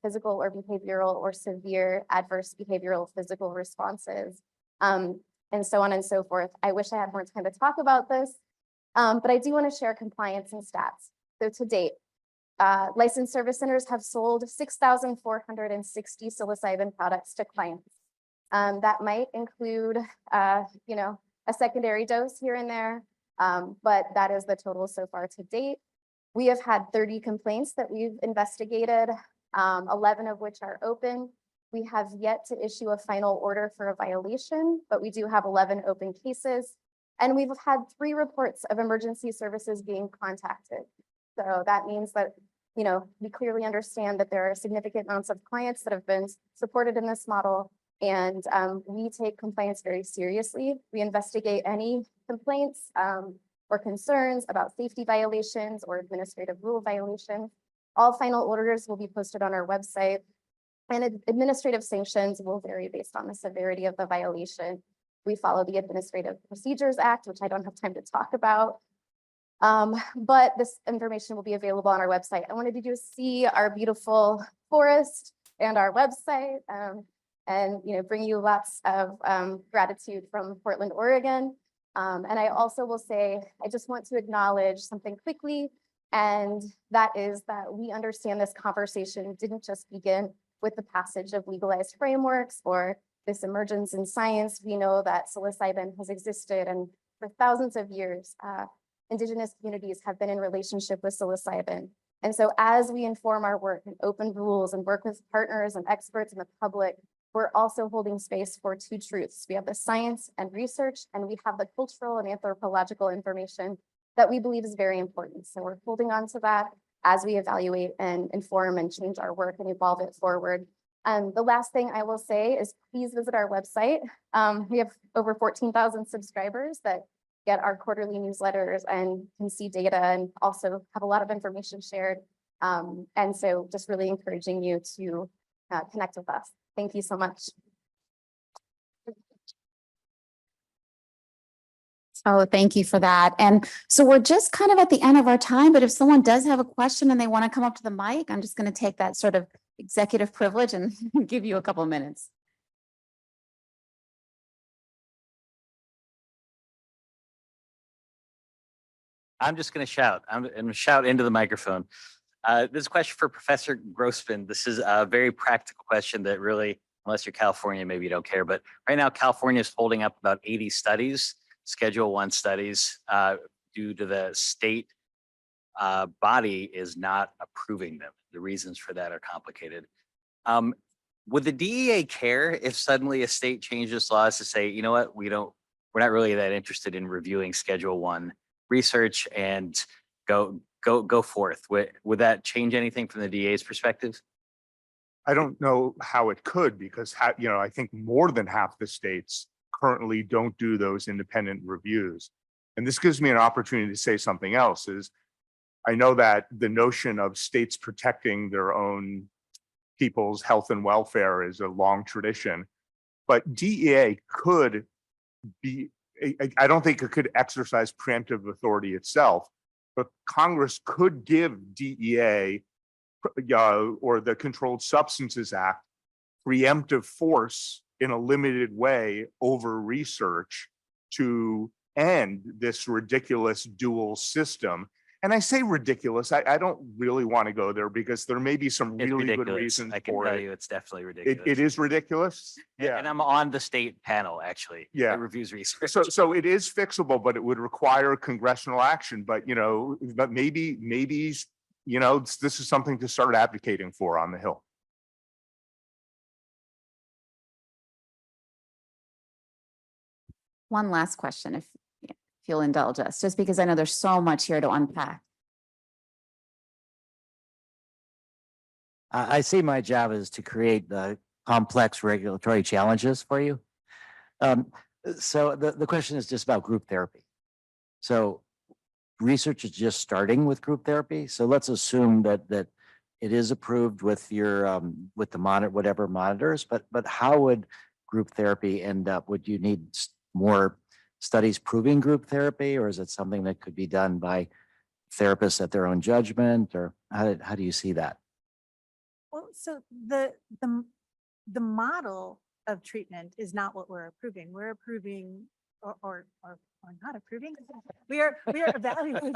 physical or behavioral or severe adverse behavioral physical responses, and so on and so forth. I wish I had more time to talk about this, but I do want to share compliance and stats. So to date, licensed service centers have sold 6,460 psilocybin products to clients. That might include, a secondary dose here and there, but that is the total so far to date. We have had 30 complaints that we've investigated, 11 of which are open. We have yet to issue a final order for a violation, but we do have 11 open cases. And we've had 3 reports of emergency services being contacted. So that means that, we clearly understand that there are significant amounts of clients that have been supported in this model. And we take complaints very seriously. We investigate any complaints or concerns about safety violations or administrative rule violations. All final orders will be posted on our website, and administrative sanctions will vary based on the severity of the violation. We follow the Administrative Procedures Act, which I don't have time to talk about. But this information will be available on our website. I wanted you to see our beautiful forest and our website, and bring you lots of gratitude from Portland, Oregon. And I also will say, I just want to acknowledge something quickly, and that is that we understand this conversation didn't just begin with the passage of legalized frameworks or this emergence in science. We know that psilocybin has existed, and for thousands of years, Indigenous communities have been in relationship with psilocybin. And so as we inform our work and open rules and work with partners and experts in the public, we're also holding space for 2 truths. We have the science and research, and we have the cultural and anthropological information that we believe is very important. So we're holding on to that as we evaluate and inform and change our work and evolve it forward. The last thing I will say is please visit our website. We have over 14,000 subscribers that get our quarterly newsletters and can see data and also have a lot of information shared. And so just really encouraging you to connect with us. Thank you so much. Oh, thank you for that. And so we're just kind of at the end of our time, but if someone does have a question and they want to come up to the mic, I'm just going to take that sort of executive privilege and give you a couple of minutes. I'm just going to shout. I'm going to shout into the microphone. This is a question for Professor Grossman. This is a very practical question that really, unless you're California, maybe you don't care. But right now, California is holding up about 80 studies, Schedule I studies, due to the state body is not approving them. The reasons for that are complicated. Would the DEA care if suddenly a state changes laws to say, you know what, we're not really that interested in reviewing Schedule I research and go forth? Would that change anything from the DA's perspective? I don't know how it could, because I think more than half the states currently don't do those independent reviews. And this gives me an opportunity to say something else. Is I know that the notion of states protecting their own people's health and welfare is a long tradition, but DEA could be, I don't think it could exercise preemptive authority itself, but Congress could give DEA or the Controlled Substances Act preemptive force in a limited way over research to end this ridiculous dual system. And I say ridiculous, I don't really want to go there because there may be some It's really good ridiculous. reasons I can for tell it. you it's definitely ridiculous. It is ridiculous. Yeah. And I'm on the state panel, actually. Yeah. That reviews research. So it is fixable, but it would require congressional action. But maybe this is something to start advocating for on the Hill. One last question, if you'll indulge us, just because I know there's so much here to unpack. I see my job is to create the complex regulatory challenges for you. So the question is just about group therapy. So research is just starting with group therapy. So let's assume that it is approved with your with the whatever monitors, but how would group therapy end up? Would you need more studies proving group therapy, or is it something that could be done by therapists at their own judgment, or how do you see that? Well, so the model of treatment is not what we're approving. We're approving or not approving. We are evaluating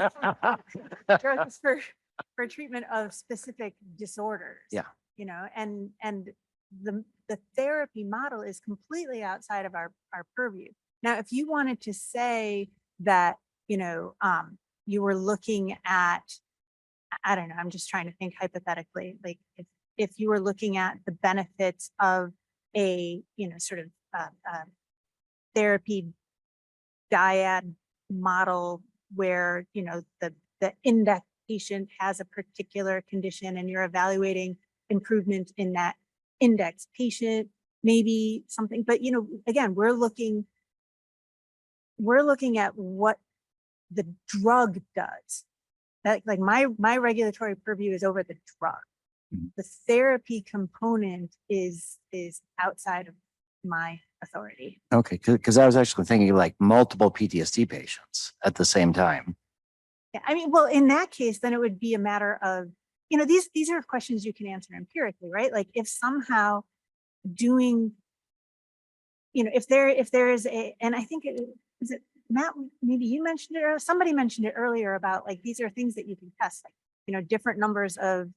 drugs for treatment of specific disorders. Yeah. And the therapy model is completely outside of our purview. Now, if you wanted to say that, you were looking at, I don't know, I'm just trying to think hypothetically, like if you were looking at the benefits of a, sort of therapy dyad model where, the index patient has a particular condition and you're evaluating improvement in that index patient, maybe something, but, again, we're looking at what the drug does. That, like, my regulatory purview is over the drug. The therapy component is outside of my authority. Okay, because I was actually thinking like multiple PTSD patients at the same time. Yeah, I mean, well, in that case, then it would be a matter of, these are questions you can answer empirically, right? Like if somehow doing, if there is and I think is it Matt, maybe you mentioned it or somebody mentioned it earlier about like, these are things that you can test, like, different numbers of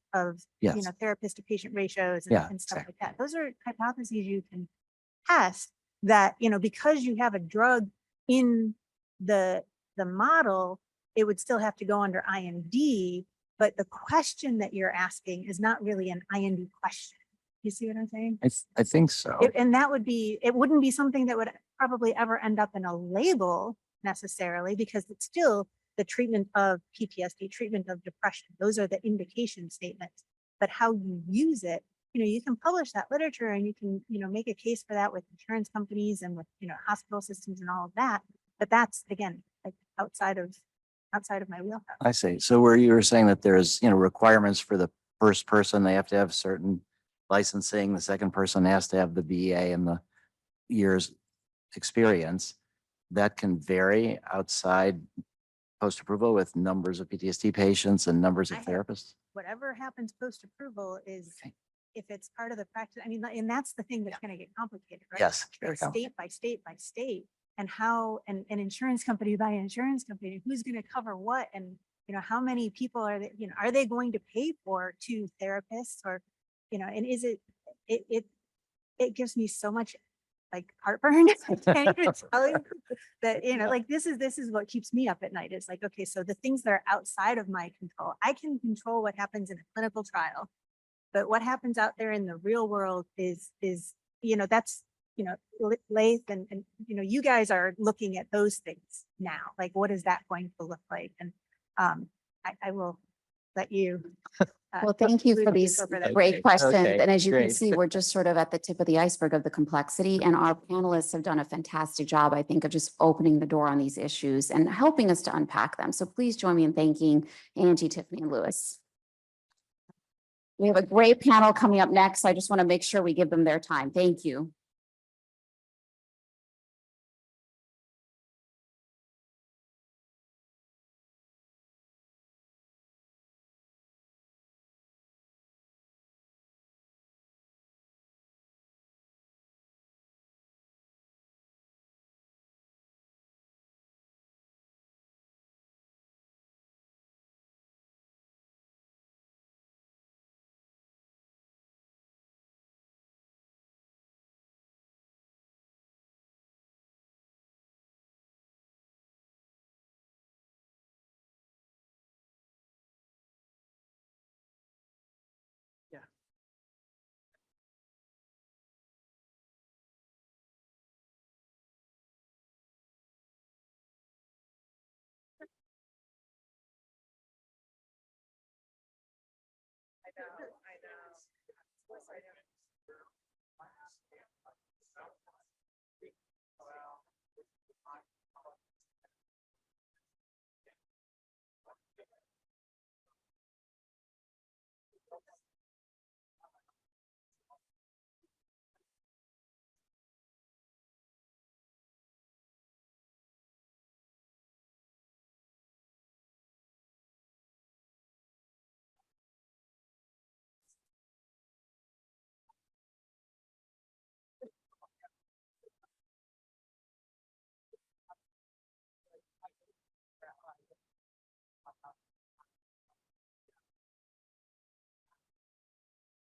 Yes. therapist to patient ratios and, Yeah, and stuff exactly. like that. Those are hypotheses you can test that, because you have a drug in the model, it would still have to go under IND, but the question that you're asking is not really an IND question. You see what I'm saying? I think so. And that would be, it wouldn't be something that would probably ever end up in a label necessarily, because it's still the treatment of PTSD, treatment of depression. Those are the indication statements, but how you use it, you can publish that literature and you can, make a case for that with insurance companies and with, hospital systems and all of that. But that's, again, like outside of my wheelhouse. I see. So where you were saying that there's, requirements for the first person, they have to have certain licensing, the second person has to have the BA and the years experience. that can vary outside post-approval with numbers of PTSD patients and numbers of I have- therapists? Whatever happens post-approval is, if it's part of the practice, I mean, and that's the thing that's gonna get complicated, right? Yes. It's state by state by state, and how, and insurance company by insurance company, who's gonna cover what, and, you know, how many people are they, you know, are they going to pay for two therapists, or, you know, and is it gives me so much like heartburn. I can't even tell you that, you know, like this is what keeps me up at night. It's like, okay, so the things that are outside of my control, I can control what happens in a clinical trial, but what happens out there in the real world is, you know, that's, you know, Laith and, you know, you guys are looking at those things now. Like, what is that going to look like? And I will let you. Well, thank you for conclude these over that. great questions. Okay, And as you can great. see, we're just sort of at the tip of the iceberg of the complexity. And our panelists have done a fantastic job, I think, of just opening the door on these issues and helping us to unpack them. So please join me in thanking Angie, Tiffany, and Lewis. We have a great panel coming up next. I just want to make sure we give them their time. Thank you.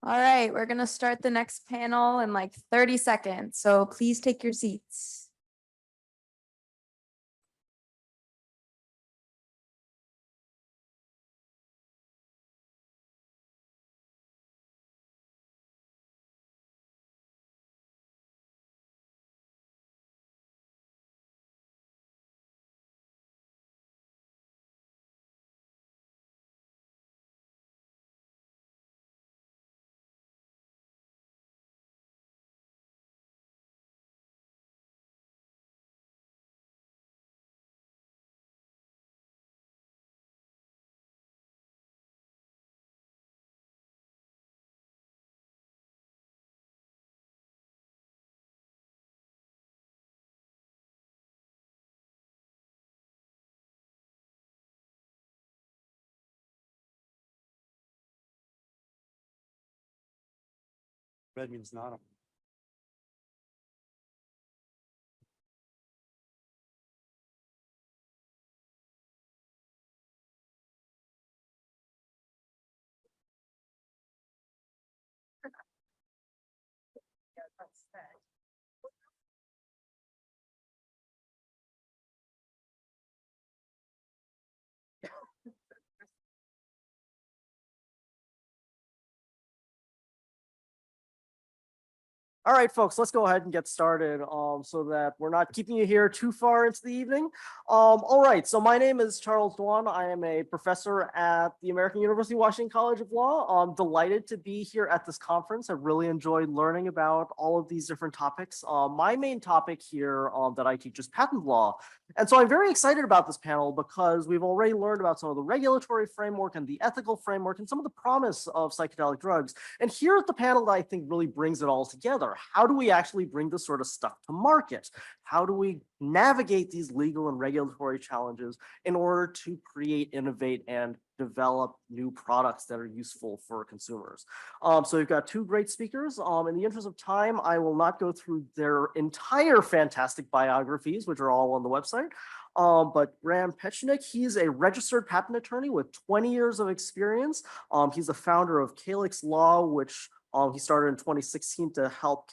All right, we're gonna start the next panel in like 30 seconds, so please take your seats. Red means not. All right, folks, let's go ahead and get started so that we're not keeping you here too far into the evening. All right, so my name is Charles Dwan. I am a professor at the American University Washington College of Law. I'm delighted to be here at this conference. I've really enjoyed learning about all of these different topics. My main topic here that I teach is patent law. And so I'm very excited about this panel because we've already learned about some of the regulatory framework and the ethical framework and some of the promise of psychedelic drugs. And here at the panel that I think really brings it all together. how do we actually bring this sort of stuff to market? How do we navigate these legal and regulatory challenges in order to create, innovate, and develop new products that are useful for consumers? So we've got two great speakers. In the interest of time, I will not go through their entire fantastic biographies, which are all on the website. But Graham Petchnick, he's a registered patent attorney with 20 years of experience. He's the founder of Calyx Law, which he started in 2016 to help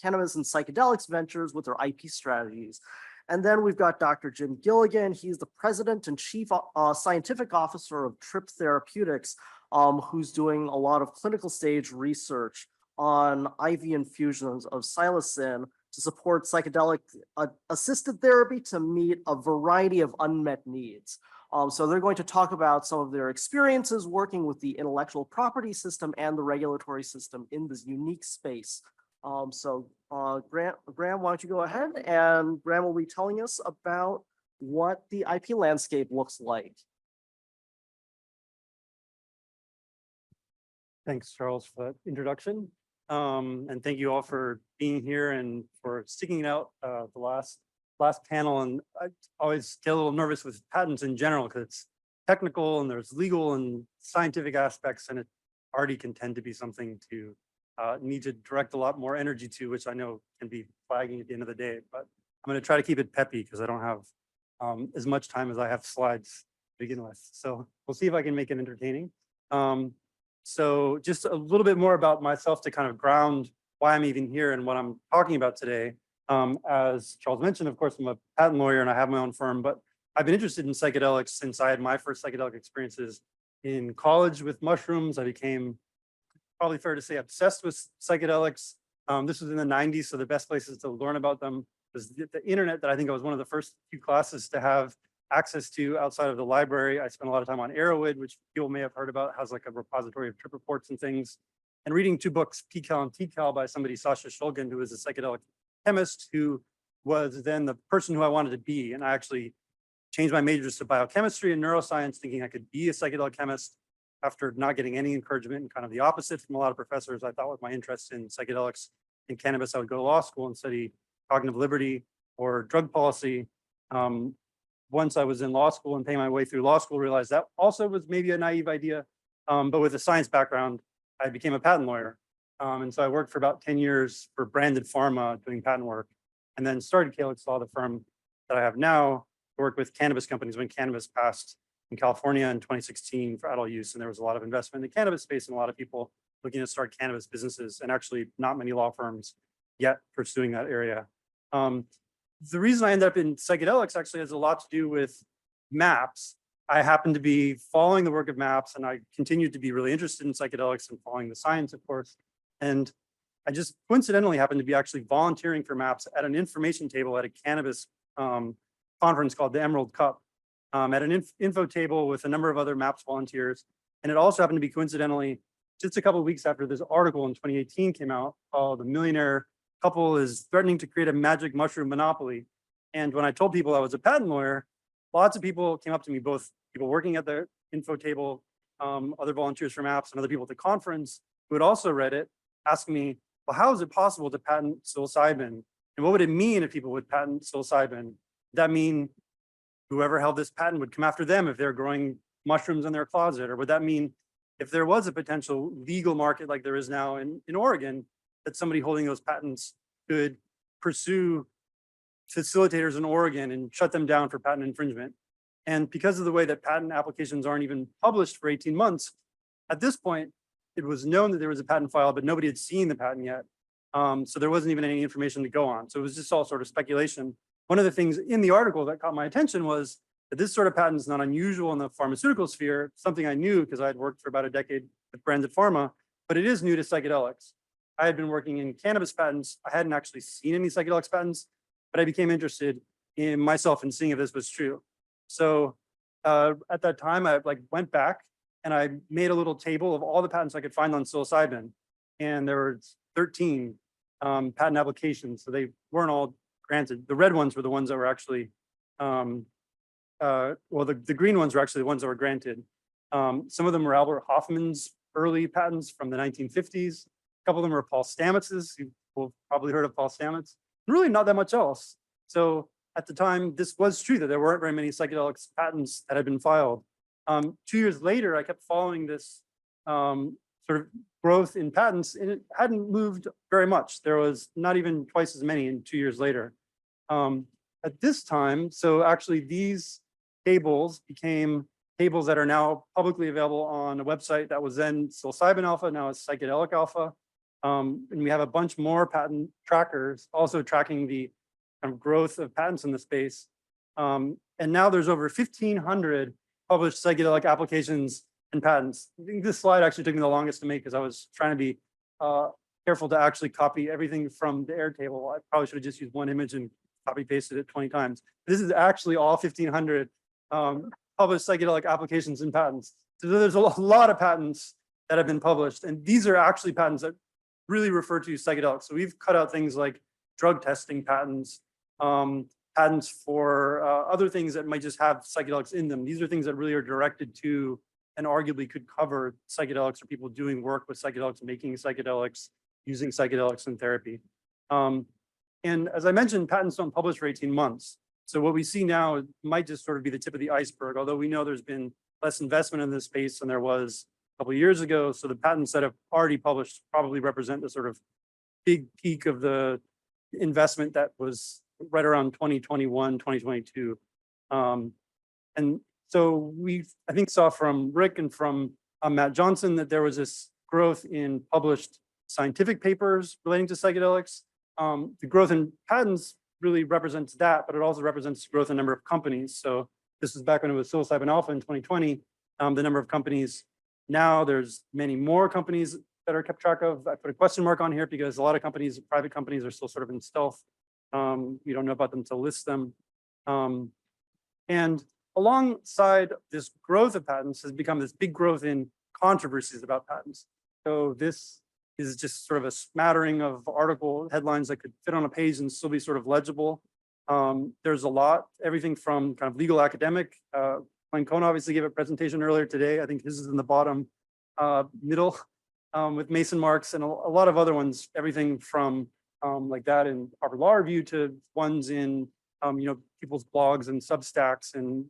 cannabis and psychedelics ventures with their IP strategies. And then we've got Dr. Jim Gilligan. He's the president and chief scientific officer of Trip Therapeutics, who's doing a lot of clinical stage research on IV infusions of psilocin to support psychedelic assisted therapy to meet a variety of unmet needs. So they're going to talk about some of their experiences working with the intellectual property system and the regulatory system in this unique space. Graham, why don't you go ahead, and Graham will be telling us about what the IP landscape looks like. Thanks, Charles, for that introduction. And thank you all for being here and for sticking it out the last panel. And I always get a little nervous with patents in general because it's technical and there's legal and scientific aspects, and it already can tend to be something to need to direct a lot more energy to, which I know can be flagging at the end of the day. But I'm going to try to keep it peppy because I don't have as much time as I have slides to begin with. So we'll see if I can make it entertaining. So just a little bit more about myself to kind of ground why I'm even here and what I'm talking about today. As Charles mentioned, of course, I'm a patent lawyer and I have my own firm, but I've been interested in psychedelics since I had my first psychedelic experiences in college with mushrooms. I became, probably fair to say, obsessed with psychedelics. This was in the 90s, so the best places to learn about them was the internet, that I think I was one of the first few classes to have access to outside of the library. I spent a lot of time on Arrowhead, which people may have heard about, has like a repository of trip reports and things, and reading two books, PCAL and TCAL, by somebody, Sasha Shulgin, who was a psychedelic chemist, who was then the person who I wanted to be. And I actually changed my majors to biochemistry and neuroscience, thinking I could be a psychedelic chemist after not getting any encouragement, and kind of the opposite from a lot of professors. I thought with my interest in psychedelics and cannabis, I would go to law school and study cognitive liberty or drug policy. Once I was in law school and paying my way through law school, realized that also was maybe a naive idea. But with a science background, I became a patent lawyer. And so I worked for about 10 years for branded pharma doing patent work, and then started Calyx Law, the firm that I have now, to work with cannabis companies when cannabis passed in California in 2016 for adult use. And there was a lot of investment in the cannabis space and a lot of people looking to start cannabis businesses, and actually not many law firms yet pursuing that area. The reason I ended up in psychedelics actually has a lot to do with MAPS. I happened to be following the work of MAPS, and I continued to be really interested in psychedelics and following the science, of course. And I just coincidentally happened to be actually volunteering for MAPS at an information table at a cannabis conference called the Emerald Cup, at an info table with a number of other MAPS volunteers. And it also happened to be coincidentally just a couple of weeks after this article in 2018 came out called "The Millionaire Couple is Threatening to Create a Magic Mushroom Monopoly." And when I told people I was a patent lawyer, lots of people came up to me, both people working at the info table, other volunteers from MAPS, and other people at the conference who had also read it, asking me, well, how is it possible to patent psilocybin? And what would it mean if people would patent psilocybin? Would that mean whoever held this patent would come after them if they're growing mushrooms in their closet? Or would that mean if there was a potential legal market like there is now in Oregon, that somebody holding those patents could pursue facilitators in Oregon and shut them down for patent infringement? And because of the way that patent applications aren't even published for 18 months, at this point, it was known that there was a patent file, but nobody had seen the patent yet. So there wasn't even any information to go on. So it was just all sort of speculation. One of the things in the article that caught my attention was that this sort of patent is not unusual in the pharmaceutical sphere, something I knew because I had worked for about a decade with branded pharma, but it is new to psychedelics. I had been working in cannabis patents. I hadn't actually seen any psychedelics patents, but I became interested in myself and seeing if this was true. So at that time, I went back and I made a little table of all the patents I could find on psilocybin. And there were 13 patent applications. So they weren't all granted. The red ones were the ones that were actually, the green ones were actually the ones that were granted. Some of them were Albert Hoffman's early patents from the 1950s. A couple of them were Paul Stamets's, who people have probably heard of Paul Stamets, really not that much else. So at the time, this was true that there weren't very many psychedelics patents that had been filed. 2 years later, I kept following this sort of growth in patents, and it hadn't moved very much. There was not even twice as many in 2 years later. At this time, so actually these tables became tables that are now publicly available on a website that was then psilocybin alpha, now it's psychedelic alpha. And we have a bunch more patent trackers also tracking the kind of growth of patents in the space. And now there's over 1,500 published psychedelic applications and patents. I think this slide actually took me the longest to make because I was trying to be careful to actually copy everything from the Airtable. I probably should have just used one image and copy pasted it 20 times. This is actually all 1,500 published psychedelic applications and patents. So there's a lot of patents that have been published, and these are actually patents that really refer to psychedelics. So we've cut out things like drug testing patents, patents for other things that might just have psychedelics in them. These are things that really are directed to and arguably could cover psychedelics or people doing work with psychedelics, making psychedelics, using psychedelics in therapy. And as I mentioned, patents don't publish for 18 months. So what we see now might just sort of be the tip of the iceberg, although we know there's been less investment in this space than there was a couple of years ago. So the patents that have already published probably represent the sort of big peak of the investment that was right around 2021, 2022. And so I think saw from Rick and from Matt Johnson that there was this growth in published scientific papers relating to psychedelics. The growth in patents really represents that, but it also represents growth in number of companies. So this was back when it was psilocybin alpha in 2020, the number of companies. Now there's many more companies that are kept track of. I put a question mark on here because a lot of companies, private companies, are still sort of in stealth. We don't know about them to list them. And alongside this growth of patents has become this big growth in controversies about patents. So this is just sort of a smattering of article headlines that could fit on a page and still be sort of legible. There's a lot, everything from kind of legal academic. Glenn Cohn obviously gave a presentation earlier today. I think his is in the bottom middle with Mason marks and a lot of other ones, everything from like that in Harvard Law Review to ones in people's blogs and Substacks and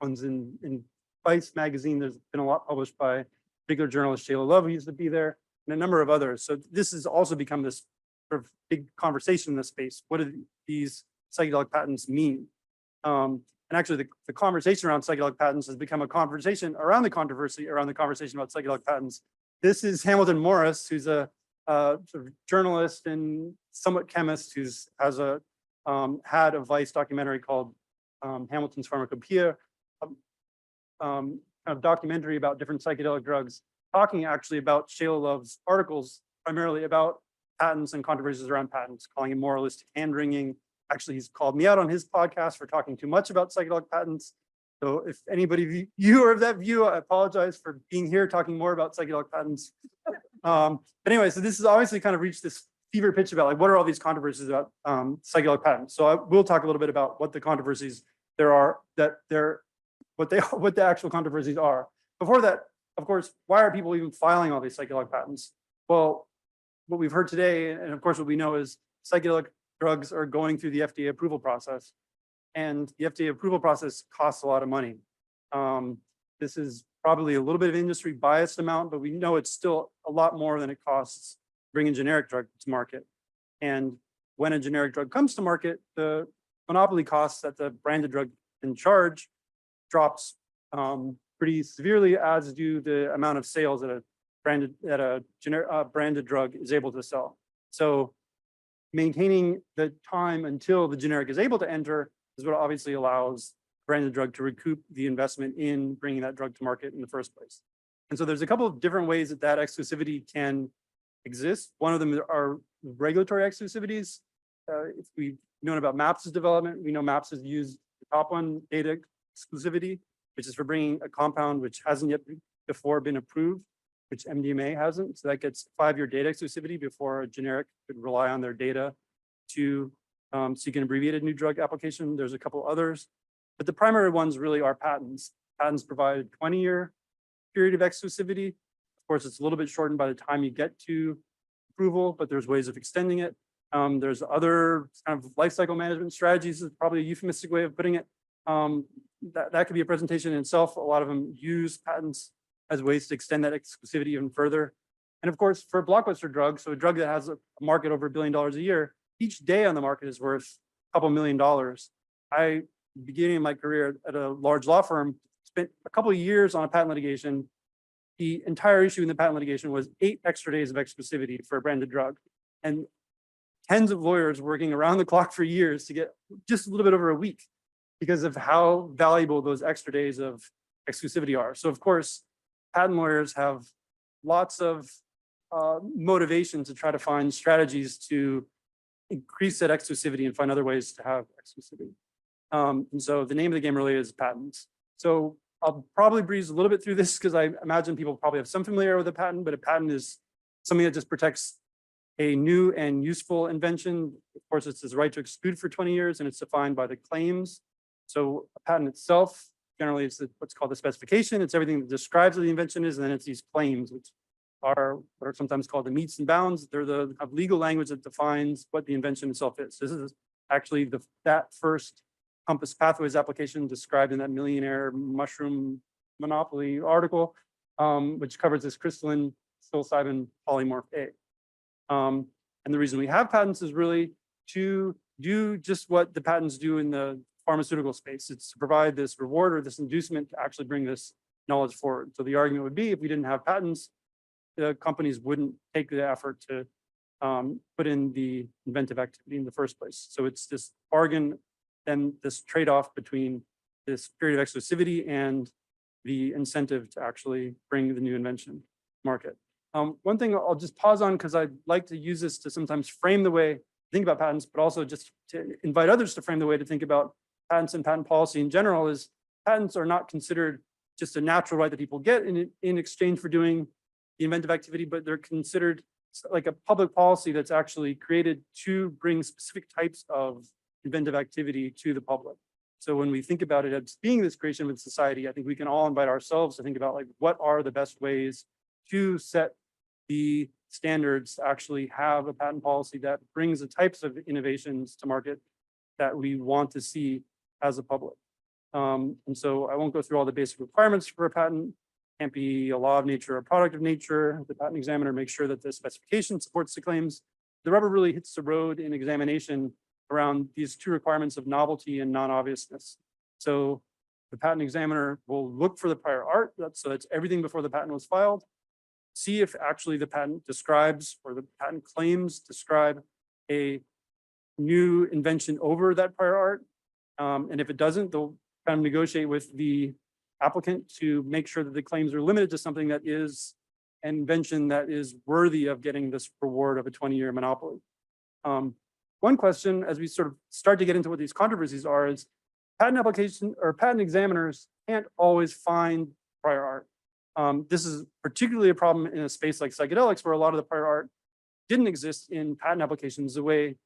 ones in Vice magazine. There's been a lot published by a particular journalist, Shayla Love, who used to be there, and a number of others. So this has also become this sort of big conversation in this space. What do these psychedelic patents mean? And actually the conversation around psychedelic patents has become a conversation around the controversy around the conversation about psychedelic patents. This is Hamilton Morris, who's a sort of journalist and somewhat chemist who's had a Vice documentary called Hamilton's Pharmacopoeia, kind of documentary about different psychedelic drugs, talking actually about Shayla Love's articles, primarily about patents and controversies around patents, calling it moralistic hand-wringing. Actually, he's called me out on his podcast for talking too much about psychedelic patents. So if anybody you are of that view, I apologize for being here talking more about psychedelic patents. But anyway, so this has obviously kind of reached this fever pitch about like, what are all these controversies about psychedelic patents? So I will talk a little bit about what the controversies there are, what the actual controversies are. Before that, of course, why are people even filing all these psychedelic patents? Well, what we've heard today, and of course what we know is psychedelic drugs are going through the FDA approval process. And the FDA approval process costs a lot of money. This is probably a little bit of industry biased amount, but we know it's still a lot more than it costs to bring a generic drug to market. And when a generic drug comes to market, the monopoly costs that the branded drug can charge drops pretty severely, as do the amount of sales that a branded drug is able to sell. So maintaining the time until the generic is able to enter is what obviously allows branded drug to recoup the investment in bringing that drug to market in the first place. And so there's a couple of different ways that that exclusivity can exist. One of them are regulatory exclusivities. If we've known about MAPS' development, we know MAPS has used the top one, data exclusivity, which is for bringing a compound which hasn't yet before been approved, which MDMA hasn't. So that gets 5-year data exclusivity before a generic could rely on their data to seek an abbreviated new drug application. There's a couple others, but the primary ones really are patents. Patents provide a 20-year period of exclusivity. Of course, it's a little bit shortened by the time you get to approval, but there's ways of extending it. There's other kind of life cycle management strategies is probably a euphemistic way of putting it. That could be a presentation in itself. A lot of them use patents as ways to extend that exclusivity even further. And of course, for a blockbuster drug, so a drug that has a market over $1 billion a year, each day on the market is worth a couple $1 million. Beginning of my career at a large law firm, spent a couple of years on a patent litigation. The entire issue in the patent litigation was 8 extra days of exclusivity for a branded drug. And tens of lawyers working around the clock for years to get just a little bit over a week because of how valuable those extra days of exclusivity are. So of course, patent lawyers have lots of motivation to try to find strategies to increase that exclusivity and find other ways to have exclusivity. And so the name of the game really is patents. So I'll probably breeze a little bit through this because I imagine people probably have some familiarity with a patent, but a patent is something that just protects a new and useful invention. Of course, it's this right to exclude for 20 years, and it's defined by the claims. So a patent itself, generally it's what's called the specification. It's everything that describes what the invention is, and then it's these claims, which are what are sometimes called the metes and bounds. They're the kind of legal language that defines what the invention itself is. This is actually that first Compass Pathways application described in that millionaire mushroom monopoly article, which covers this crystalline psilocybin polymorph A. And the reason we have patents is really to do just what the patents do in the pharmaceutical space. It's to provide this reward or this inducement to actually bring this knowledge forward. So the argument would be if we didn't have patents, the companies wouldn't take the effort to put in the inventive activity in the first place. So it's this bargain and this trade-off between this period of exclusivity and the incentive to actually bring the new invention to market. One thing I'll just pause on because I'd like to use this to sometimes frame the way to think about patents, but also just to invite others to frame the way to think about patents and patent policy in general is patents are not considered just a natural right that people get in exchange for doing the inventive activity, but they're considered like a public policy that's actually created to bring specific types of inventive activity to the public. So when we think about it as being this creation of society, I think we can all invite ourselves to think about like what are the best ways to set the standards to actually have a patent policy that brings the types of innovations to market that we want to see as a public. And so I won't go through all the basic requirements for a patent. Can't be a law of nature or a product of nature. The patent examiner makes sure that the specification supports the claims. The rubber really hits the road in examination around these two requirements of novelty and non-obviousness. So the patent examiner will look for the prior art, so that's everything before the patent was filed, see if actually the patent describes or the patent claims describe a new invention over that prior art. And if it doesn't, they'll kind of negotiate with the applicant to make sure that the claims are limited to something that is an invention that is worthy of getting this reward of a 20-year monopoly. One question as we sort of start to get into what these controversies are is patent application or patent examiners can't always find prior art. This is particularly a problem in a space like psychedelics where a lot of the prior art didn't exist in patent applications the way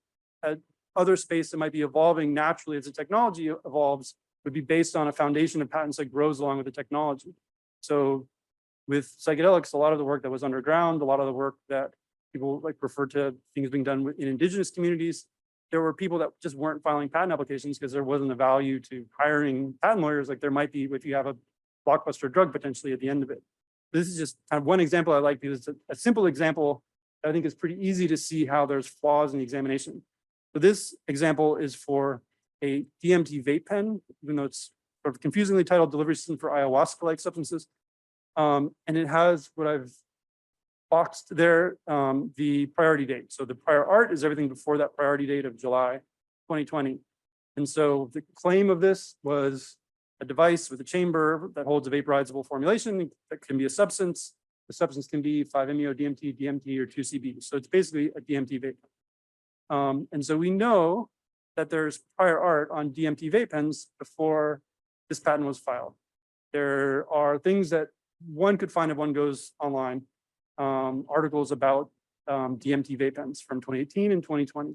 other space that might be evolving naturally as the technology evolves would be based on a foundation of patents that grows along with the technology. So with psychedelics, a lot of the work that was underground, a lot of the work that people like refer to things being done in indigenous communities, there were people that just weren't filing patent applications because there wasn't a value to hiring patent lawyers like there might be if you have a blockbuster drug potentially at the end of it. This is just kind of one example I like because it's a simple example that I think is pretty easy to see how there's flaws in the examination. So this example is for a DMT vape pen, even though it's sort of confusingly titled delivery system for ayahuasca-like substances. And it has what I've boxed there, the priority date. So the prior art is everything before that priority date of July 2020. And so the claim of this was a device with a chamber that holds a vaporizable formulation that can be a substance. The substance can be 5-MeO-DMT, DMT, or 2CB. So it's basically a DMT vape. And so we know that there's prior art on DMT vape pens before this patent was filed. There are things that one could find if one goes online, articles about DMT vape pens from 2018 and 2020.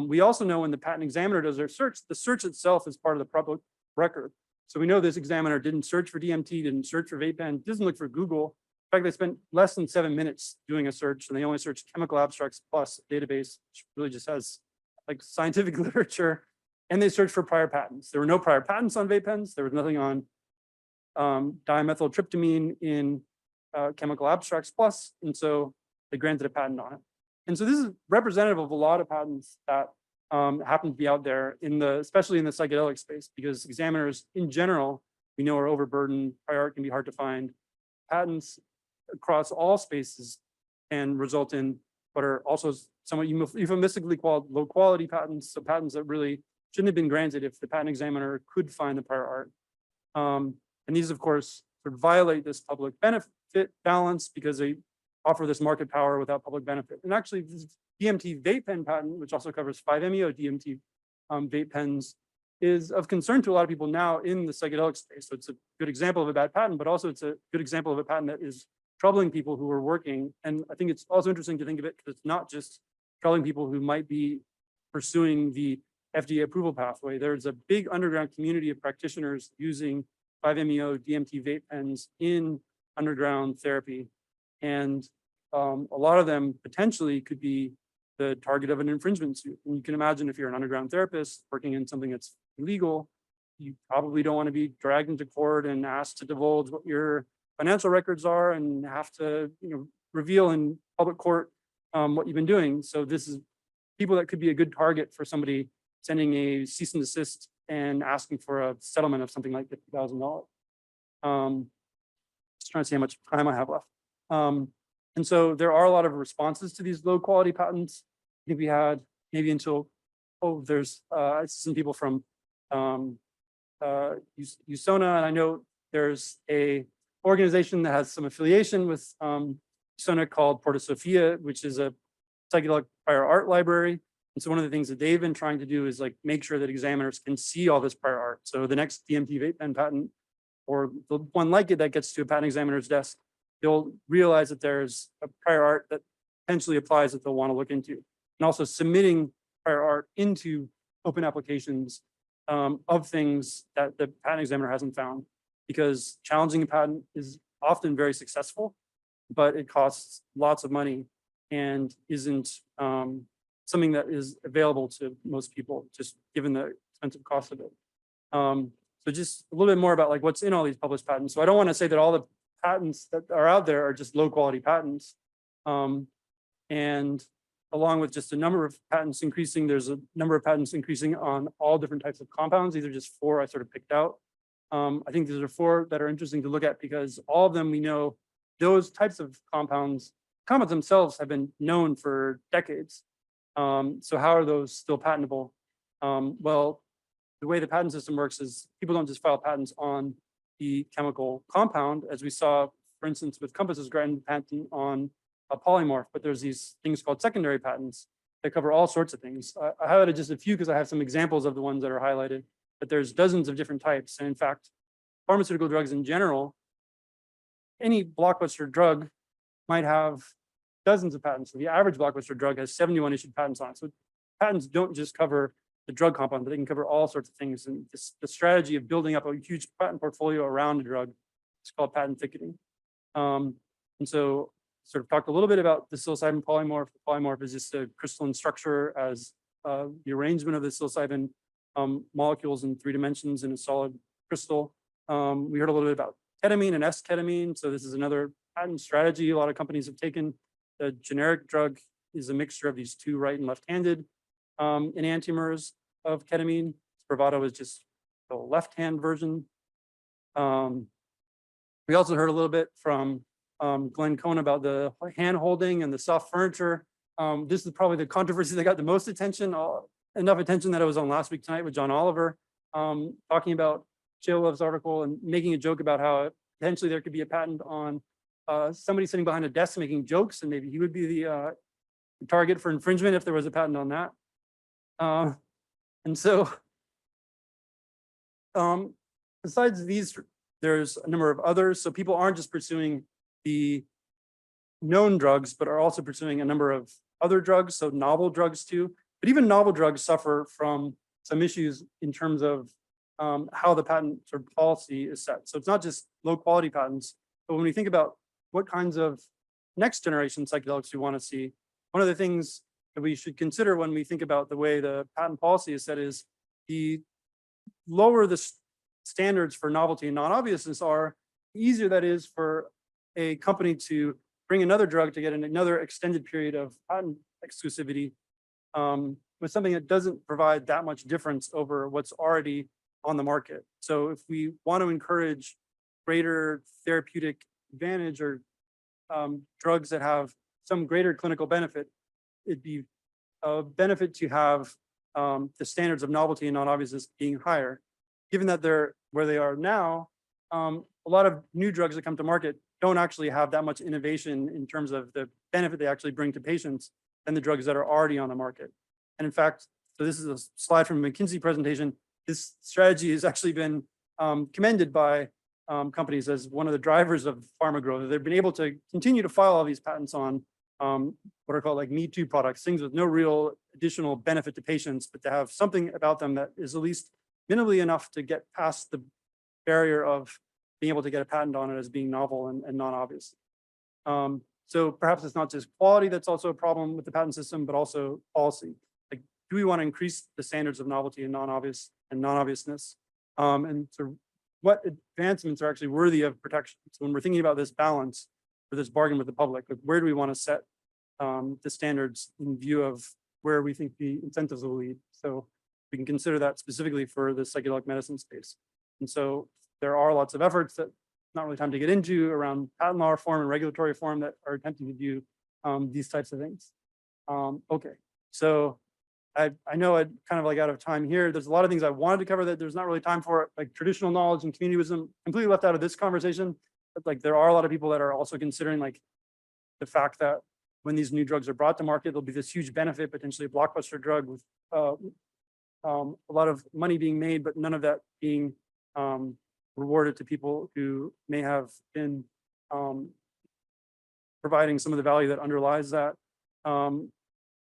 We also know when the patent examiner does their search, the search itself is part of the public record. So we know this examiner didn't search for DMT, didn't search for vape pen, doesn't look for Google, fact, they spent less than 7 minutes doing a search, and they only searched chemical abstracts plus database, which really just has like scientific literature, and they searched for prior patents. There were no prior patents on vape pens. There was nothing on dimethyltryptamine in chemical abstracts plus, and so they granted a patent on it. And so this is representative of a lot of patents that happen to be out there especially in the psychedelic space, because examiners in general, we know, are overburdened. Prior art can be hard to find. Patents across all spaces can result in what are also somewhat euphemistically called low quality patents. So patents that really shouldn't have been granted if the patent examiner could find the prior art. And these, of course, sort of violate this public benefit balance because they offer this market power without public benefit. And actually, this DMT vape pen patent, which also covers 5-MeO DMT vape pens, is of concern to a lot of people now in the psychedelic space. So it's a good example of a bad patent, but also it's a good example of a patent that is troubling people who are working. And I think it's also interesting to think of it because it's not just troubling people who might be pursuing the FDA approval pathway. There's a big underground community of practitioners using 5-MeO DMT vape pens in underground therapy. And a lot of them potentially could be the target of an infringement suit. And you can imagine if you're an underground therapist working in something that's illegal, you probably don't want to be dragged into court and asked to divulge what your financial records are and have to, reveal in public court what you've been doing. So this is people that could be a good target for somebody sending a cease and desist and asking for a settlement of something like $50,000. Just trying to see how much time I have left. And so there are a lot of responses to these low quality patents. I think we had maybe until, there's some people from USONA, and I know there's a organization that has some affiliation with USONA called Porta Sophia, which is a psychedelic prior art library. And so one of the things that they've been trying to do is like make sure that examiners can see all this prior art. So the next DMT vape pen patent, or the one like it that gets to a patent examiner's desk, they'll realize that there's a prior art that potentially applies that they'll want to look into. And also submitting prior art into open applications of things that the patent examiner hasn't found, because challenging a patent is often very successful, but it costs lots of money and isn't something that is available to most people, just given the expensive cost of it. So just a little bit more about like what's in all these published patents. So I don't want to say that all the patents that are out there are just low quality patents. And along with just a number of patents increasing, there's a number of patents increasing on all different types of compounds. These are just 4 I sort of picked out. I think these are 4 that are interesting to look at because all of them, we know those types of compounds themselves have been known for decades. So how are those still patentable? Well, the way the patent system works is people don't just file patents on the chemical compound, as we saw, for instance, with Compass's granted patent on a polymorph, but there's these things called secondary patents that cover all sorts of things. I highlighted just a few because I have some examples of the ones that are highlighted, but there's dozens of different types. And in fact, pharmaceutical drugs in general, any blockbuster drug might have dozens of patents. So the average blockbuster drug has 71 issued patents on it. So patents don't just cover the drug compound, but they can cover all sorts of things. And the strategy of building up a huge patent portfolio around a drug is called patent ticketing. And so sort of talked a little bit about the psilocybin polymorph. The polymorph is just a crystalline structure as the arrangement of the psilocybin molecules in 3 dimensions in a solid crystal. We heard a little bit about ketamine and S-ketamine. So this is another patent strategy a lot of companies have taken. The generic drug is a mixture of these 2 right and left-handed enantiomers of ketamine. Spravato is just the left-hand version. We also heard a little bit from Glenn Cohn about the hand holding and the soft furniture. This is probably the controversy that got the most attention, enough attention that I was on Last Week Tonight with John Oliver, talking about Jill Love's article and making a joke about how potentially there could be a patent on somebody sitting behind a desk making jokes, and maybe he would be the target for infringement if there was a patent on that. And so besides these, there's a number of others. So people aren't just pursuing the known drugs, but are also pursuing a number of other drugs, so novel drugs too. But even novel drugs suffer from some issues in terms of how the patent sort of policy is set. So it's not just low quality patents, but when we think about what kinds of next generation psychedelics we want to see. One of the things that we should consider when we think about the way the patent policy is set is the lower the standards for novelty and non-obviousness are, the easier that is for a company to bring another drug to get another extended period of patent exclusivity with something that doesn't provide that much difference over what's already on the market. So if we want to encourage greater therapeutic advantage or drugs that have some greater clinical benefit, it'd be a benefit to have the standards of novelty and non-obviousness being higher. Given that they're where they are now, a lot of new drugs that come to market don't actually have that much innovation in terms of the benefit they actually bring to patients than the drugs that are already on the market. And in fact, so this is a slide from a McKinsey presentation. This strategy has actually been commended by companies as one of the drivers of pharma growth. They've been able to continue to file all these patents on what are called like Me Too products, things with no real additional benefit to patients, but to have something about them that is at least minimally enough to get past the barrier of being able to get a patent on it as being novel and non-obvious. So perhaps it's not just quality that's also a problem with the patent system, but also policy. Like, do we want to increase the standards of novelty and non-obviousness? And so what advancements are actually worthy of protection? So when we're thinking about this balance or this bargain with the public, like where do we want to set the standards in view of where we think the incentives will lead? So we can consider that specifically for the psychedelic medicine space. And so there are lots of efforts that not really time to get into around patent law reform and regulatory reform that are attempting to do these types of things. Okay, so I know I'm kind of like out of time here. There's a lot of things I wanted to cover that there's not really time for, like traditional knowledge and community wisdom completely left out of this conversation. But like there are a lot of people that are also considering like the fact that when these new drugs are brought to market, there'll be this huge benefit, potentially a blockbuster drug with a lot of money being made, but none of that being rewarded to people who may have been providing some of the value that underlies that.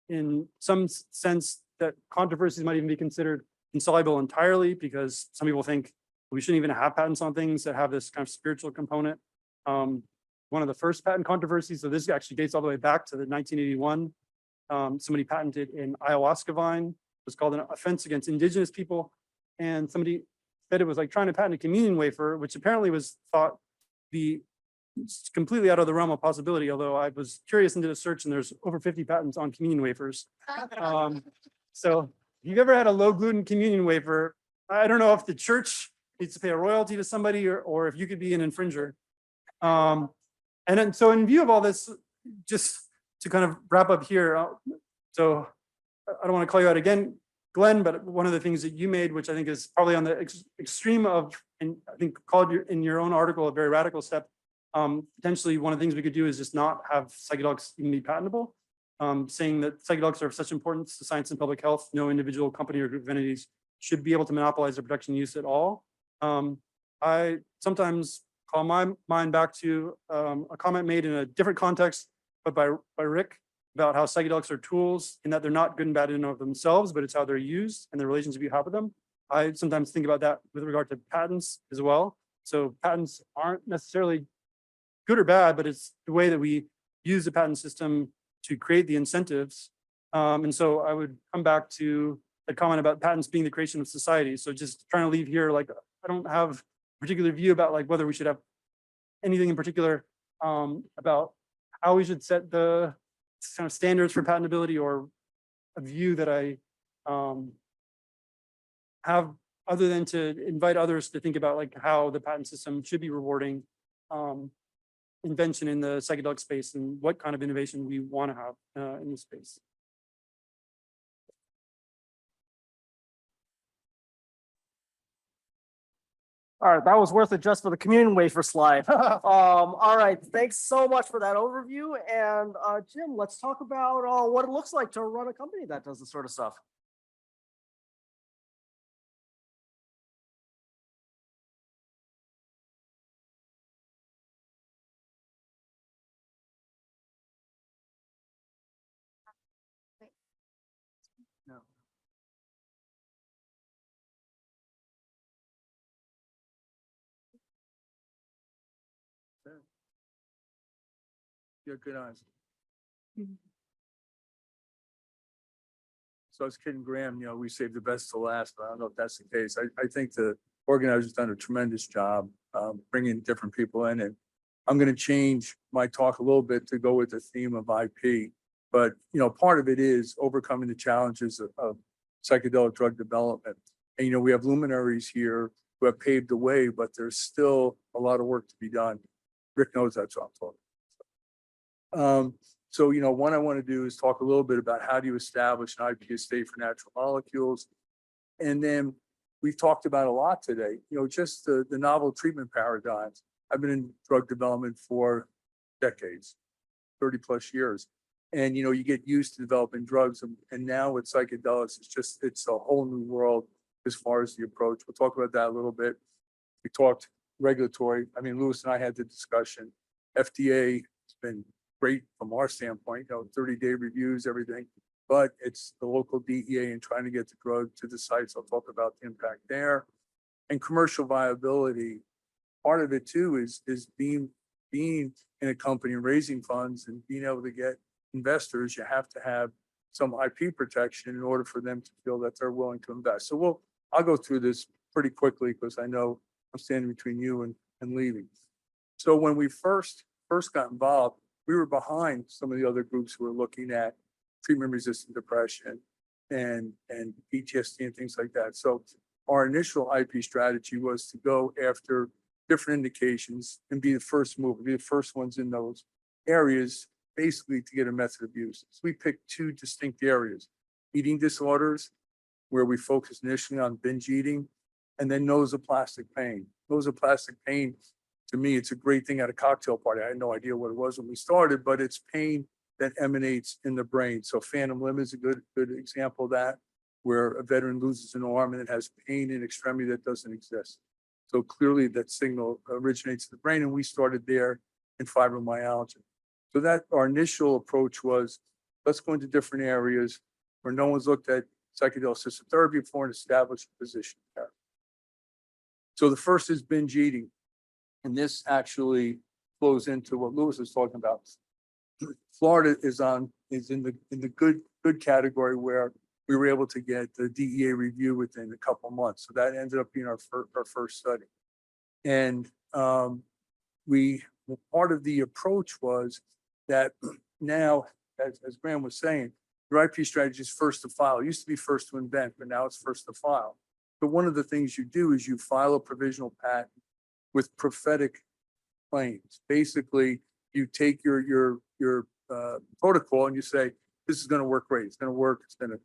In some sense, that controversies might even be considered insoluble entirely, because some people think we shouldn't even have patents on things that have this kind of spiritual component. One of the first patent controversies, so this actually dates all the way back to the 1981. Somebody patented an ayahuasca vine. It was called an offense against indigenous people. And somebody said it was like trying to patent a communion wafer, which apparently was thought to be completely out of the realm of possibility, although I was curious and did a search and there's over 50 patents on communion wafers. So if you've ever had a low gluten communion wafer, I don't know if the church needs to pay a royalty to somebody or if you could be an infringer. And then, so in view of all this, just to kind of wrap up here, so I don't want to call you out again, Glenn, but one of the things that you made, which I think is probably on the extreme of, and I think called in your own article, a very radical step. Potentially one of the things we could do is just not have psychedelics even be patentable, saying that psychedelics are of such importance to science and public health, no individual company or group of entities should be able to monopolize their production use at all. I sometimes call my mind back to a comment made in a different context, but by Rick, about how psychedelics are tools and that they're not good and bad in and of themselves, but it's how they're used and the relationship you have with them. I sometimes think about that with regard to patents as well. So patents aren't necessarily good or bad, but it's the way that we use the patent system to create the incentives. And so I would come back to a comment about patents being the creation of society. So just trying to leave here, like, I don't have a particular view about like whether we should have anything in particular about how we should set the kind of standards for patentability, or a view that I have other than to invite others to think about like how the patent system should be rewarding invention in the psychedelic space and what kind of innovation we want to have in this space. All right, that was worth it just for the communion wafer slide. All right, thanks so much for that overview. And Jim, let's talk about what it looks like to run a company that does this sort of stuff. You got good eyes. So I was kidding Graham, we saved the best to last, but I don't know if that's the case. I think the organizers done a tremendous job bringing different people in, and I'm going to change my talk a little bit to go with the theme of IP. But, part of it is overcoming the challenges of psychedelic drug development. And, we have luminaries here who have paved the way, but there's still a lot of work to be done. Rick knows that's what I'm talking. So, one I want to do is talk a little bit about how do you establish an IP estate for natural molecules. And then we've talked about a lot today, just the novel treatment paradigms. I've been in drug development for decades, 30 plus years. And, you get used to developing drugs. And now with psychedelics, it's a whole new world as far as the approach. We'll talk about that a little bit. We talked regulatory. I mean, Lewis and I had the discussion. FDA has been great from our standpoint, 30-day reviews, everything. But it's the local DEA and trying to get the drug to the sites. I'll talk about the impact there. And commercial viability. Part of it too is being in a company and raising funds and being able to get investors. You have to have some IP protection in order for them to feel that they're willing to invest. So I'll go through this pretty quickly because I know I'm standing between you and leaving. So when we first got involved, we were behind some of the other groups who were looking at treatment-resistant depression and PTSD and things like that. So our initial IP strategy was to go after different indications and be the first mover, be the first ones in those areas, basically to get a method of use. So we picked two distinct areas: eating disorders, where we focused initially on binge eating, and then nosoplastic pain. Nosoplastic pain, to me, it's a great thing at a cocktail party. I had no idea what it was when we started, but it's pain that emanates in the brain. So phantom limb is a good example of that, where a veteran loses an arm and it has pain in extremity that doesn't exist. So clearly that signal originates in the brain, and we started there in fibromyalgia. So that our initial approach was, let's go into different areas where no one's looked at psychedelic assisted therapy before and establish a position there. So the first is binge eating. And this actually flows into what Lewis was talking about. Florida is in the good category where we were able to get the DEA review within a couple of months. So that ended up being our first study. And part of the approach was that now, as Graham was saying, your IP strategy is first to file. It used to be first to invent, but now it's first to file. But one of the things you do is you file a provisional patent with prophetic claims. Basically, you take your protocol and you say, this is going to work great. It's going to work. It's going to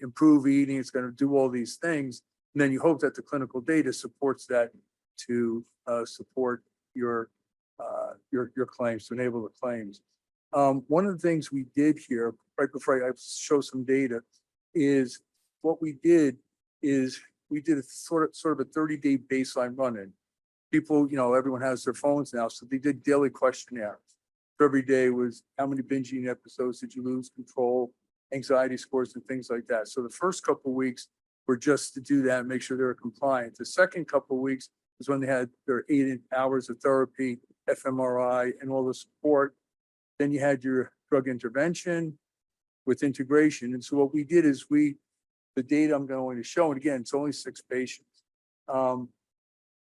improve eating. It's going to do all these things. And then you hope that the clinical data supports that to support your claims, to enable the claims. One of the things we did here, right before I show some data, is what we did is we did a sort of a 30-day baseline run-in. People, everyone has their phones now, so they did daily questionnaires. So every day was how many binge eating episodes did you lose control, anxiety scores, and things like that. So the first couple of weeks were just to do that and make sure they were compliant. The second couple of weeks was when they had their 8 hours of therapy, fMRI, and all the support. Then you had your drug intervention with integration. And so what we did is the data I'm going to show, and again, it's only 6 patients,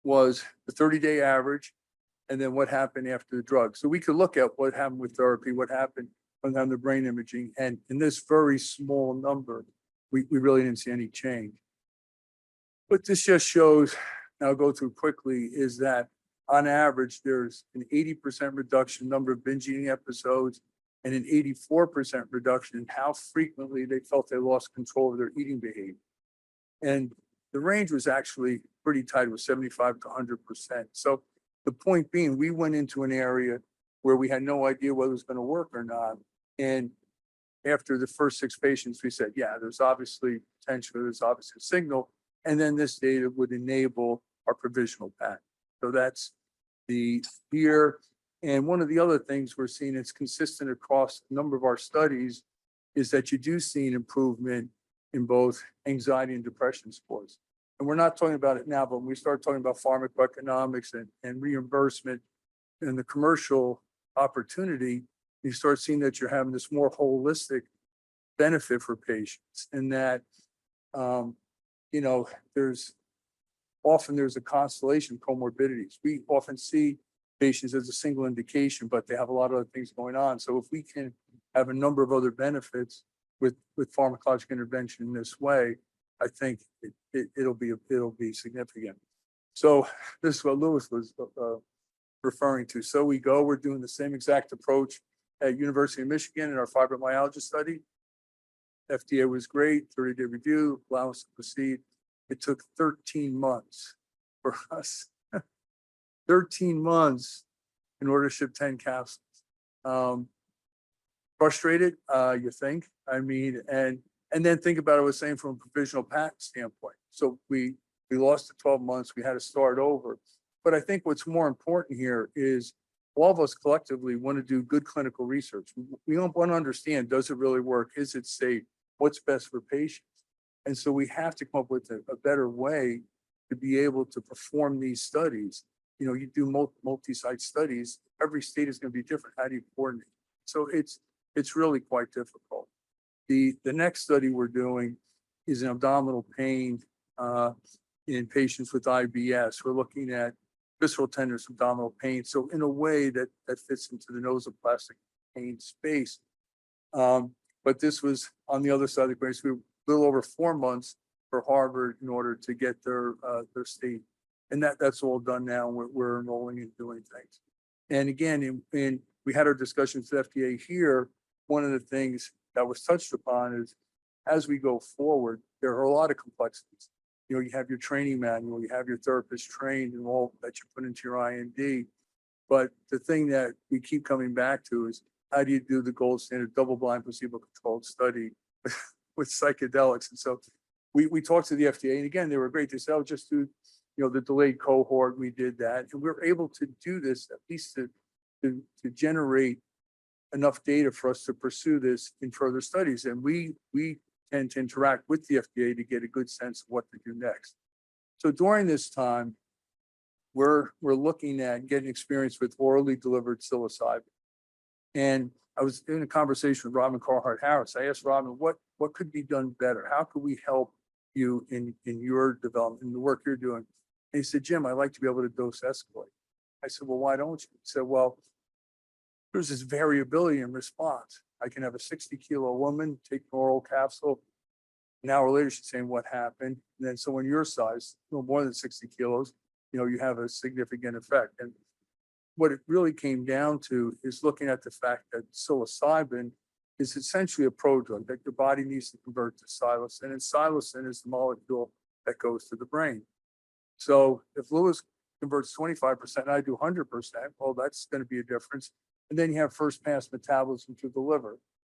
was the 30-day average, and then what happened after the drug. So we could look at what happened with therapy, what happened on the brain imaging, and in this very small number, we really didn't see any change. What this just shows, and I'll go through quickly, is that on average, there's an 80% reduction in number of binge eating episodes and an 84% reduction in how frequently they felt they lost control of their eating behavior. And the range was actually pretty tight, it was 75 to 100%. So the point being, we went into an area where we had no idea whether it was going to work or not. And after the first 6 patients, we said, yeah, there's obviously potential, there's obviously a signal. And then this data would enable our provisional patent. So that's the here. And one of the other things we're seeing, it's consistent across a number of our studies, is that you do see an improvement in both anxiety and depression scores. And we're not talking about it now, but when we start talking about pharmacoeconomics and reimbursement in the commercial opportunity, you start seeing that you're having this more holistic benefit for patients, and that, you know, there's a constellation of comorbidities. We often see patients as a single indication, but they have a lot of other things going on. So if we can have a number of other benefits with pharmacologic intervention in this way, I think it'll be significant. So this is what Lewis was referring to. So we're doing the same exact approach at University of Michigan in our fibromyalgia study. FDA was great, 30-day review, allow us to proceed. It took 13 months for us, 13 months in order to ship 10 capsules. Frustrated, you think? I mean, and then think about what I was saying from a provisional patent standpoint. So we lost the 12 months, we had to start over. But I think what's more important here is all of us collectively want to do good clinical research. We don't want to understand, does it really work? Is it safe? What's best for patients? And so we have to come up with a better way to be able to perform these studies. You know, you do multi-site studies, every state is going to be different. How do you coordinate? So it's really quite difficult. The next study we're doing is in abdominal pain in patients with IBS. We're looking at visceral tenderness, abdominal pain. So in a way that fits into the nasoplastic pain space. But this was on the other side of the equation. We were a little over 4 months for Harvard in order to get their state. And that's all done now. We're enrolling and doing things. And again, we had our discussions with FDA here. One of the things that was touched upon is as we go forward, there are a lot of complexities. You know, you have your training manual, you have your therapist trained and all that you put into your IND. But the thing that we keep coming back to is how do you do the gold standard double-blind placebo-controlled study with psychedelics? And so we talked to the FDA, and again, they were great. They said, "Oh, just do, you know, the delayed cohort." We did that, and we were able to do this at least to generate enough data for us to pursue this in further studies. And we tend to interact with the FDA to get a good sense of what to do next. So during this time, we're looking at getting experience with orally delivered psilocybin. And I was in a conversation with Robin Carhart Harris. I asked Robin, what could be done better? How could we help you in your development, in the work you're doing? And he said, "Jim, I'd like to be able to dose escalate." I said, "Well, why don't you?" He said, "Well, there's this variability in response. I can have a 60-kilo woman take an oral capsule. An hour later, she's saying, 'What happened?' And then someone your size, no more than 60 kilos, you know, you have a significant effect." And what it really came down to is looking at the fact that psilocybin is essentially a prodrug that your body needs to convert to psilocin, and psilocin is the molecule that goes to the brain. So if Lewis converts 25% and I do 100%, well, that's going to be a difference. And then you have first pass metabolism through the liver.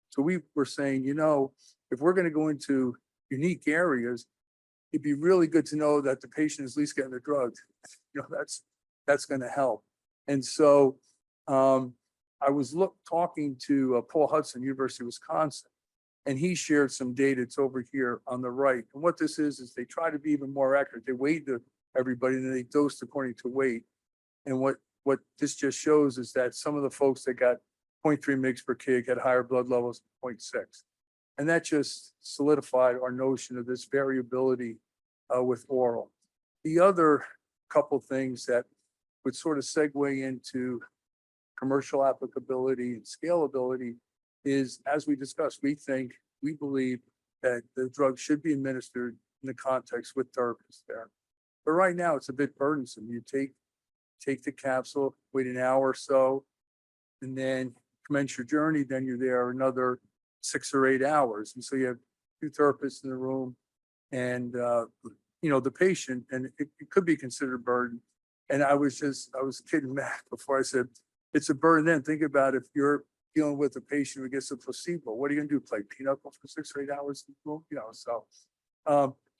So we were saying, you know, if we're going to go into unique areas, it'd be really good to know that the patient is at least getting the drug. You know, that's going to help. And so I was talking to Paul Hudson, University of Wisconsin, and he shared some data. It's over here on the right. And what this is they try to be even more accurate. They weighed everybody and they dosed according to weight. And what this just shows is that some of the folks that got 0.3 mg per kg had higher blood levels than 0.6. And that just solidified our notion of this variability with oral. The other couple things that would sort of segue into commercial applicability and scalability is, as we discussed, we believe that the drug should be administered in the context with therapists there. But right now it's a bit burdensome. You take the capsule, wait an hour or so, and then commence your journey. Then you're there another 6 or 8 hours. And so you have 2 therapists in the room and, you know, the patient, and it could be considered a burden. And I was kidding Matt before I said, it's a burden. Then think about if you're dealing with a patient who gets a placebo, what are you gonna do? Play pinochle for 6 or 8 hours? You know,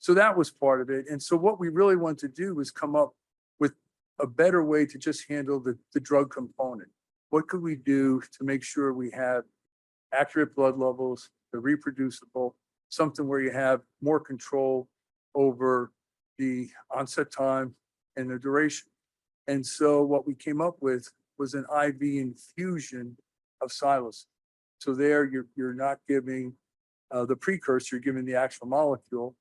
so that was part of it. And so what we really want to do is come up with a better way to just handle the drug component. What could we do to make sure we have accurate blood levels, they're reproducible, something where you have more control over the onset time and the duration. And so what we came up with was an IV infusion of psilocin. So there you're not giving the precursor, you're giving the actual molecule,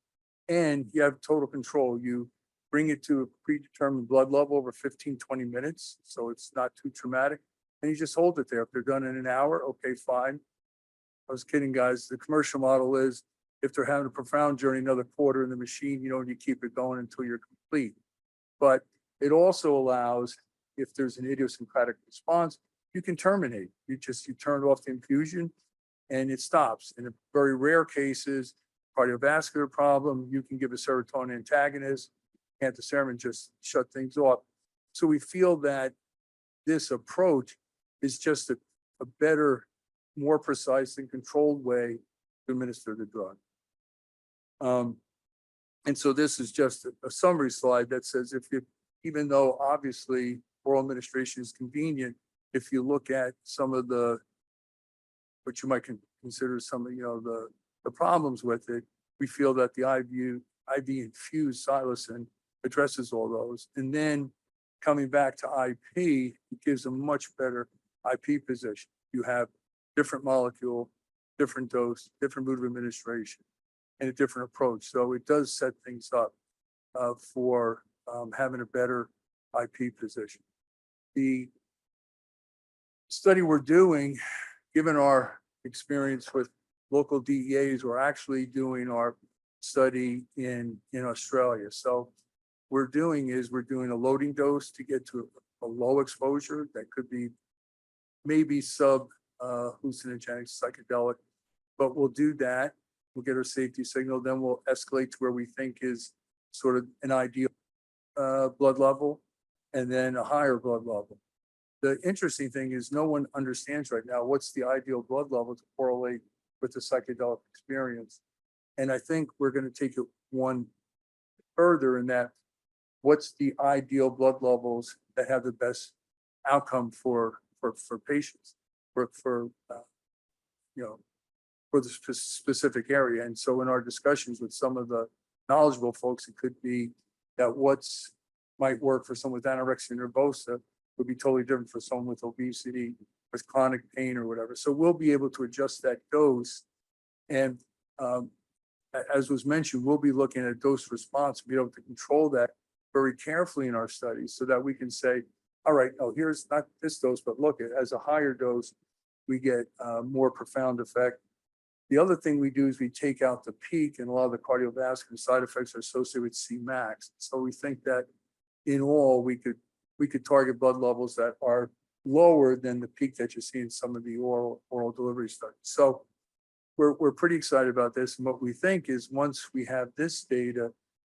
and you have total control. You bring it to a predetermined blood level over 15, 20 minutes, so it's not too traumatic. And you just hold it there. If they're done in an hour, okay, fine. I was kidding, guys. The commercial model is if they're having a profound journey, another quarter in the machine, you keep it going until you're complete. But it also allows, if there's an idiosyncratic response, you can terminate. You turn off the infusion and it stops. In very rare cases, cardiovascular problem, you can give a serotonin antagonist, antiserum, and just shut things off. So we feel that this approach is just a better, more precise and controlled way to administer the drug. And so this is just a summary slide that says even though obviously oral administration is convenient, if you look at some of what you might consider some of the problems with it, we feel that the IV infused psilocin addresses all those. And then coming back to IP, it gives a much better IP position. You have different molecule, different dose, different route of administration, and a different approach. So it does set things up for having a better IP position. The study we're doing, given our experience with local DEAs, we're actually doing our study in Australia. So we're doing a loading dose to get to a low exposure that could be maybe sub hallucinogenic psychedelic, but we'll do that. We'll get our safety signal, then we'll escalate to where we think is sort of an ideal blood level, and then a higher blood level. The interesting thing is no one understands right now what's the ideal blood level to correlate with the psychedelic experience. And I think we're going to take it one further in that what's the ideal blood levels that have the best outcome for patients, for the specific area. And so in our discussions with some of the knowledgeable folks, it could be that might work for someone with anorexia nervosa would be totally different for someone with obesity, with chronic pain or whatever. So we'll be able to adjust that dose. And as was mentioned, we'll be looking at dose response, be able to control that very carefully in our studies so that we can say, all right, here's not this dose, but look, as a higher dose, we get more profound effect. The other thing we do is we take out the peak, and a lot of the cardiovascular side effects are associated with Cmax. So we think that in all, we could target blood levels that are lower than the peak that you see in some of the oral delivery studies. So we're pretty excited about this. And what we think is once we have this data,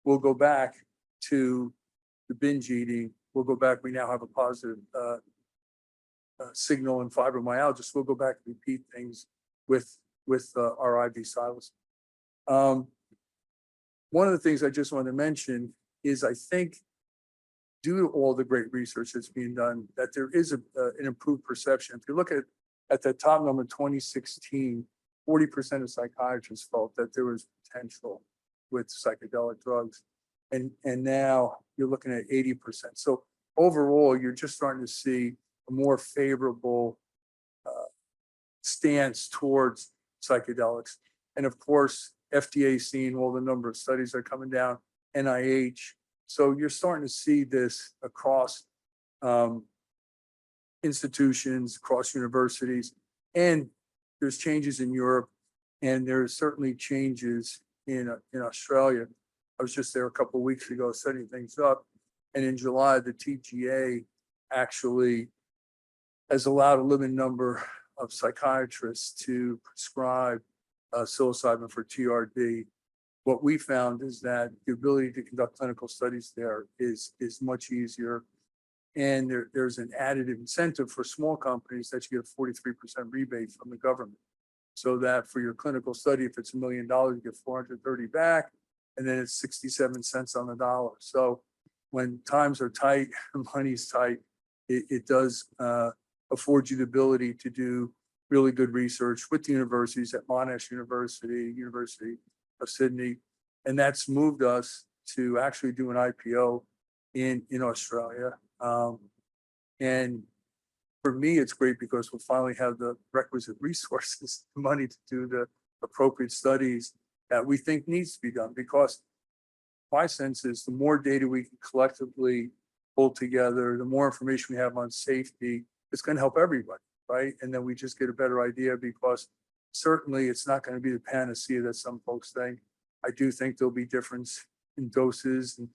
we'll go back to the binge eating. We'll go back. We now have a positive signal in fibromyalgia. So we'll go back and repeat things with our IV psilocin. One of the things I just wanted to mention is I think due to all the great research that's being done, that there is an improved perception. If you look at the top number, 2016, 40% of psychiatrists felt that there was potential with psychedelic drugs. And now you're looking at 80%. So overall, you're just starting to see a more favorable stance towards psychedelics. And of course, FDA seeing all the number of studies that are coming down, NIH. So you're starting to see this across institutions, across universities, and there's changes in Europe, and there's certainly changes in Australia. I was just there a couple of weeks ago setting things up, and in July, the TGA actually has allowed a limited number of psychiatrists to prescribe psilocybin for TRD. What we found is that the ability to conduct clinical studies there is much easier. And there's an additive incentive for small companies that you get a 43% rebate from the government. So that for your clinical study, if it's $1 million, you get 430 back, and then it's 67 cents on the dollar. So when times are tight, money's tight, it does afford you the ability to do really good research with the universities at Monash University, University of Sydney. And that's moved us to actually do an IPO in Australia. And for me, it's great because we'll finally have the requisite resources, money to do the appropriate studies that we think needs to be done. Because my sense is the more data we can collectively pull together, the more information we have on safety, it's going to help everybody, right? And then we just get a better idea, because certainly it's not going to be the panacea that some folks think. I do think there'll be difference in doses. And,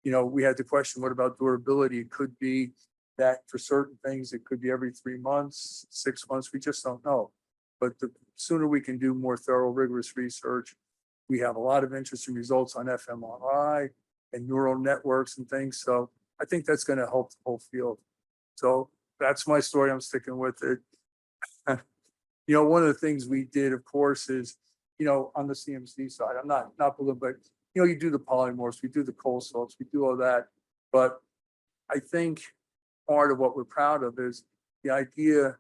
you know, we had the question, what about durability? It could be that for certain things, it could be every 3 months, 6 months, we just don't know. But the sooner we can do more thorough, rigorous research, we have a lot of interesting results on fMRI and neural networks and things. So I think that's going to help the whole field. So that's my story. I'm sticking with it. You know, one of the things we did, of course, is, you know, on the CMC side, I'm not balloon, but, you know, you do the polymorphs, we do the cold salts, we do all that. But I think part of what we're proud of is the idea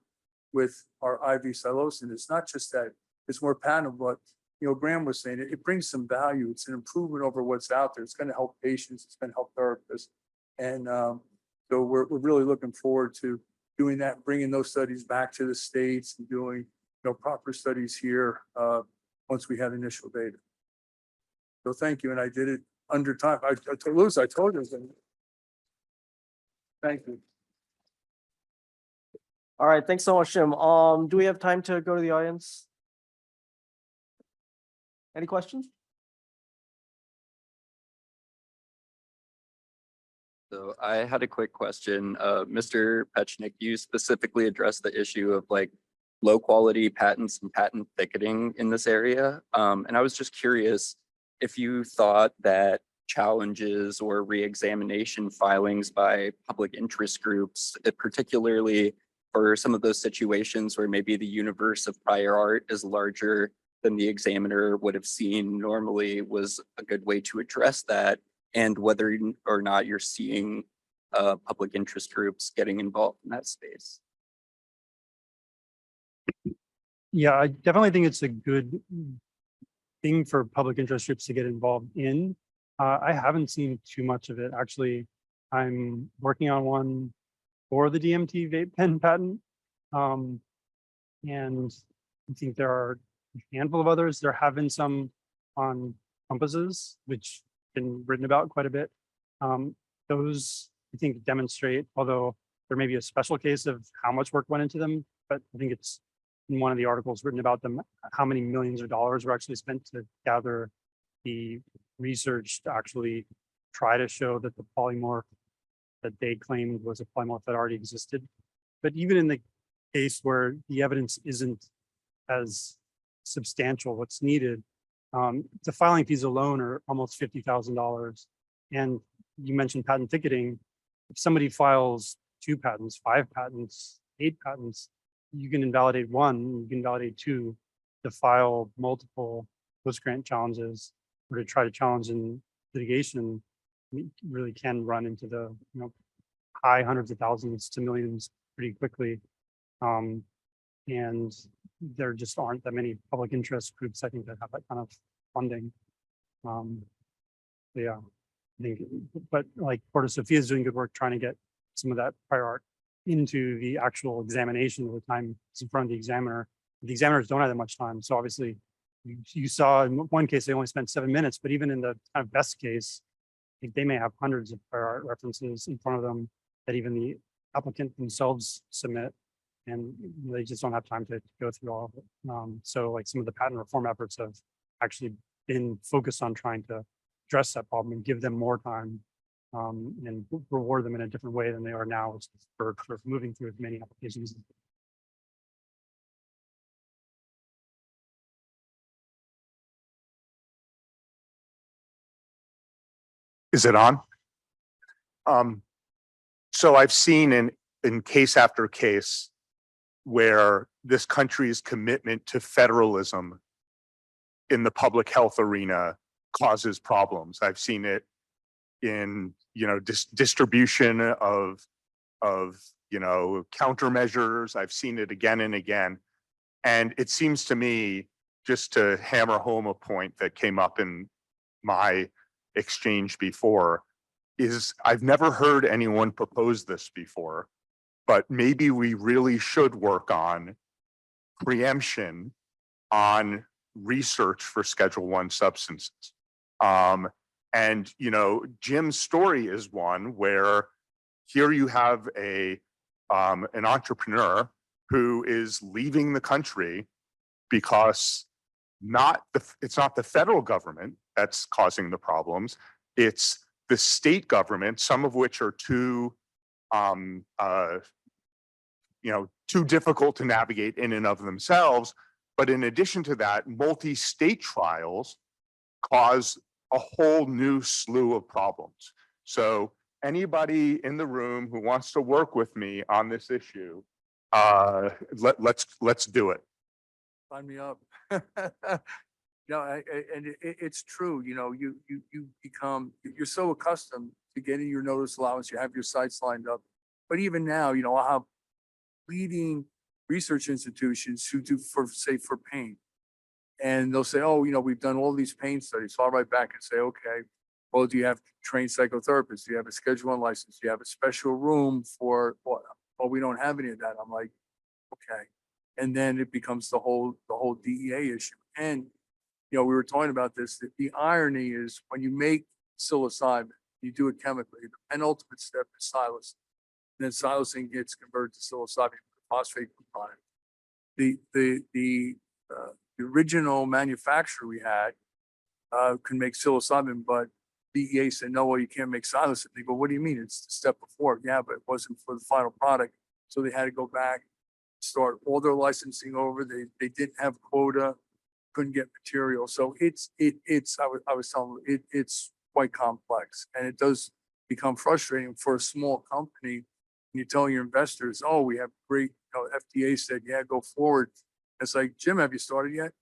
with our IV psilocin. It's not just that it's more patentable, but, you know, Graham was saying it brings some value. It's an improvement over what's out there. It's going to help patients. It's going to help therapists. And so we're really looking forward to doing that, bringing those studies back to the States and doing, you know, proper studies here once we have initial data. So thank you. And I did it under time. I told you. Thank you. All right, thanks so much, Jim. Do we have time to go to the audience? Any questions? So I had a quick question. Mr. Pechnik, you specifically addressed the issue of like low quality patents and patent thicketing in this area. And I was just curious if you thought that challenges or reexamination filings by public interest groups, particularly for some of those situations where maybe the universe of prior art is larger than the examiner would have seen normally, was a good way to address that, and whether or not you're seeing public interest groups getting involved in that space. Yeah, I definitely think it's a good thing for public interest groups to get involved in. I haven't seen too much of it. Actually, I'm working on one for the DMT vape pen patent. And I think there are a handful of others. There have been some on compasses, which have been written about quite a bit. Those, I think, demonstrate, although there may be a special case of how much work went into them, but I think it's in one of the articles written about them, how many millions of dollars were actually spent to gather the research to actually try to show that the polymorph that they claimed was a polymorph that already existed. But even in the case where the evidence isn't as substantial, what's needed, the filing fees alone are almost $50,000. And you mentioned patent ticketing. If somebody files 2 patents, 5 patents, 8 patents, you can invalidate 1, you can invalidate 2 to file multiple post-grant challenges or to try to challenge in litigation. You really can run into the high hundreds of thousands to millions pretty quickly. And there just aren't that many public interest groups, I think, that have that kind of funding. Yeah, I think, but like Porta Sophia is doing good work trying to get some of that prior art into the actual examination of the time it's in front of the examiner. The examiners don't have that much time. So obviously you saw in one case, they only spent 7 minutes, but even in the kind of best case, I think they may have hundreds of prior art references in front of them that even the applicant themselves submit, and they just don't have time to go through all of it. So like some of the patent reform efforts have actually been focused on trying to address that problem and give them more time and reward them in a different way than they are now, which is for moving through as many applications. Is it on? So I've seen in case after case where this country's commitment to federalism in the public health arena causes problems. I've seen it in, distribution of countermeasures. I've seen it again and again. And it seems to me, just to hammer home a point that came up in my exchange before, is I've never heard anyone propose this before, but maybe we really should work on preemption on research for Schedule 1 substances. And, you know, Jim's story is one where here you have an entrepreneur who is leaving the country because it's not the federal government that's causing the problems. It's the state government, some of which are too difficult to navigate in and of themselves. But in addition to that, multi-state trials cause a whole new slew of problems. So anybody in the room who wants to work with me on this issue, let's do it. Sign me up. It's true, you know, you become, you're so accustomed to getting your notice allowance, you have your sites lined up. But even now, you know, I'll have leading research institutions who do for pain. And they'll say, oh, you know, we've done all these pain studies. So I'll write back and say, okay, well, do you have trained psychotherapists? Do you have a Schedule 1 license? Do you have a special room for what? Well, we don't have any of that. I'm like, okay. And then it becomes the whole DEA issue. And, you know, we were talking about this, that the irony is when you make psilocybin, you do it chemically, the penultimate step is silencing. And then silencing gets converted to psilocybin phosphate component. The original manufacturer we had can make psilocybin, but DEA said, no, well, you can't make psilocybin. They go, what do you mean? It's the step before. Yeah, but it wasn't for the final product. So they had to go back, start all their licensing over. They didn't have quota, couldn't get material. So I was telling you, it's quite complex, and it does become frustrating for a small company. And you're telling your investors, oh, we have great, you know, FDA said, yeah, go forward. It's like, Jim, have you started yet?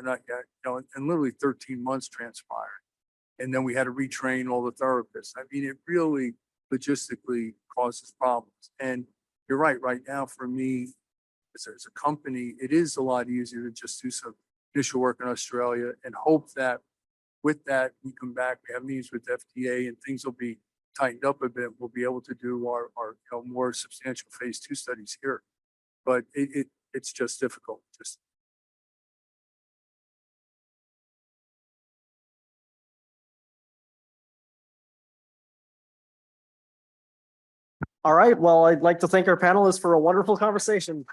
Not yet. You know, and literally 13 months transpired. And then we had to retrain all the therapists. I mean, it really logistically causes problems. And you're right now for me, as a company, it is a lot easier to just do some initial work in Australia and hope that with that, we come back, we have meetings with FDA and things will be tightened up a bit. We'll be able to do our you know, more substantial phase 2 studies here. But it's just difficult. All right, well, I'd like to thank our panelists for a wonderful conversation.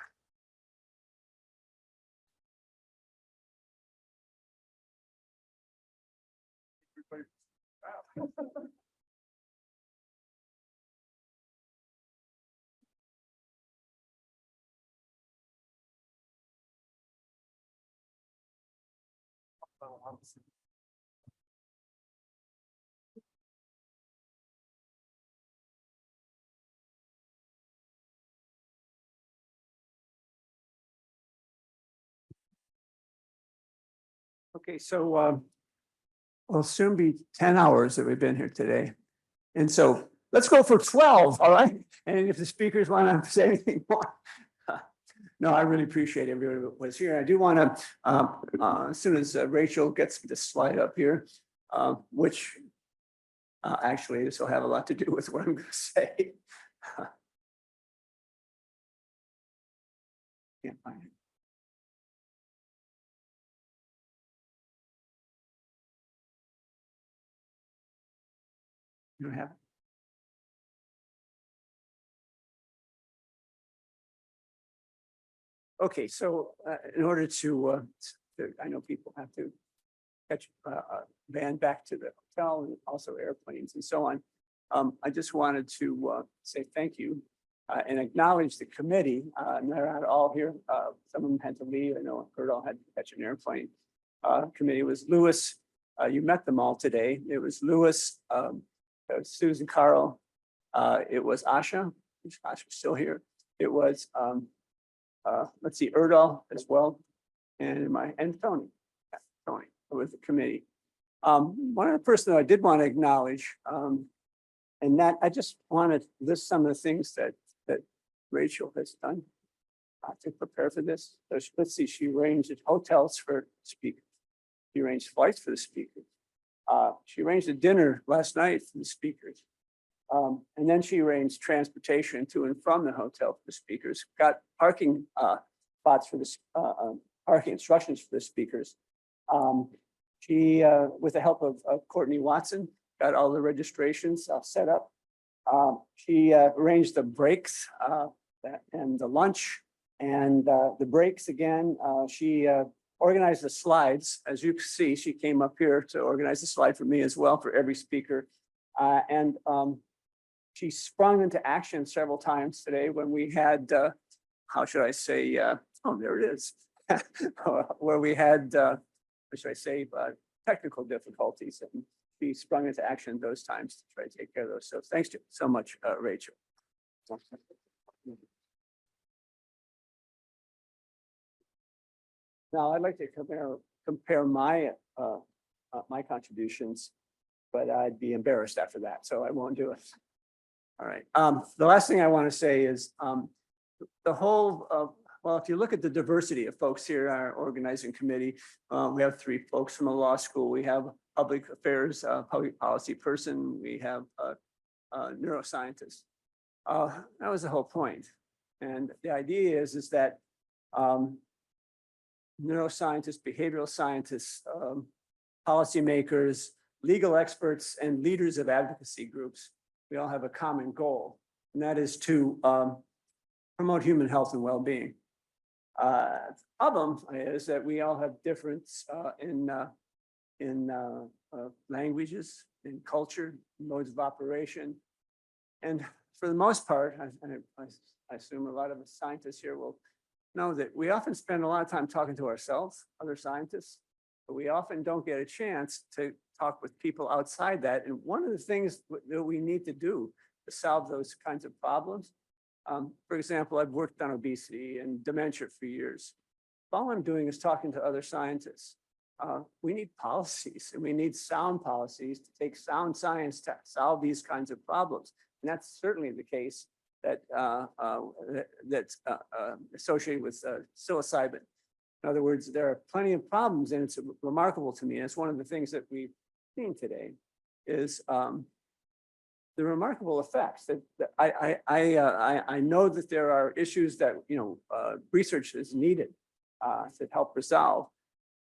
Okay, so it'll soon be 10 hours that we've been here today. And so let's go for 12, all right? And if the speakers want to say anything more. No, I really appreciate everybody that was here. I do want to, as soon as Rachel gets this slide up here, which actually this will have a lot to do with what I'm going to say. Can't find it. You don't have it? Okay, so in order to, I know people have to catch a van back to the hotel and also airplanes and so on. I just wanted to say thank you and acknowledge the committee. They're not all here. Some of them had to leave. I know Gerdahl had to catch an airplane. Committee was Lewis. You met them all today. It was Lewis, Susan Carl. It was Asha. Is Asha still here? It was let's see, Erdal as well, and Tony. Yeah, Tony with the committee. One other person that I did want to acknowledge, and that I just want to list some of the things that Rachel has done to prepare for this. So let's see, she arranged hotels for speakers. She arranged flights for the speakers. She arranged a dinner last night for the speakers. And then she arranged transportation to and from the hotel for the speakers, got parking spots for the parking instructions for the speakers. She, with the help of Courtney Watson, got all the registrations set up. She arranged the breaks and the lunch and the breaks again. She organized the slides. As you can see, she came up here to organize the slide for me as well for every speaker. And she sprung into action several times today when we had, how should I say, oh, there it is, where we had, what should I say, technical difficulties. And she sprung into action those times to try to take care of those. So thanks to so much, Rachel. Now I'd like to compare my my contributions, but I'd be embarrassed after that, so I won't do it. All right. The last thing I want to say is the whole well, if you look at the diversity of folks here on our organizing committee, we have 3 folks from a law school. We have public affairs, public policy person. We have a neuroscientist. That was the whole point. And the idea is that neuroscientists, behavioral scientists, policymakers, legal experts, and leaders of advocacy groups, we all have a common goal, and that is to promote human health and well-being. The problem is that we all have difference in languages, in culture, modes of operation. And for the most part, I assume a lot of the scientists here will know that we often spend a lot of time talking to ourselves, other scientists, but we often don't get a chance to talk with people outside that. And one of the things that we need to do to solve those kinds of problems, for example, I've worked on obesity and dementia for years. All I'm doing is talking to other scientists. We need policies, and we need sound policies to take sound science to solve these kinds of problems. And that's certainly the case that's associated with psilocybin. In other words, there are plenty of problems, and it's remarkable to me. And it's one of the things that we've seen today is the remarkable effects that I know that there are issues that research is needed to help resolve,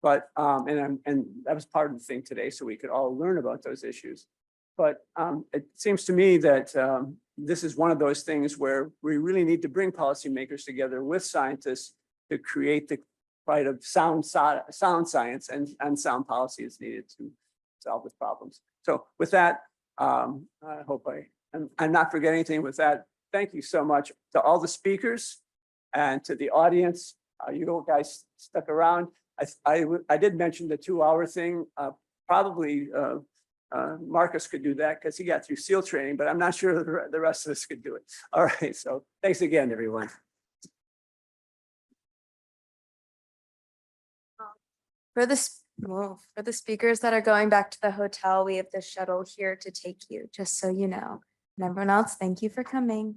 but and that was part of the thing today, so we could all learn about those issues. But it seems to me that this is one of those things where we really need to bring policymakers together with scientists to create the kind of sound science and sound policy is needed to solve the problems. So with that, I hope I'm not forgetting anything with that. Thank you so much to all the speakers and to the audience. You guys stuck around. I did mention the 2-hour thing. Probably Marcus could do that because he got through SEAL training, but I'm not sure the rest of us could do it. All right, so thanks again, everyone. For the speakers that are going back to the hotel, we have the shuttle here to take you, just so you know. And everyone else, thank you for coming.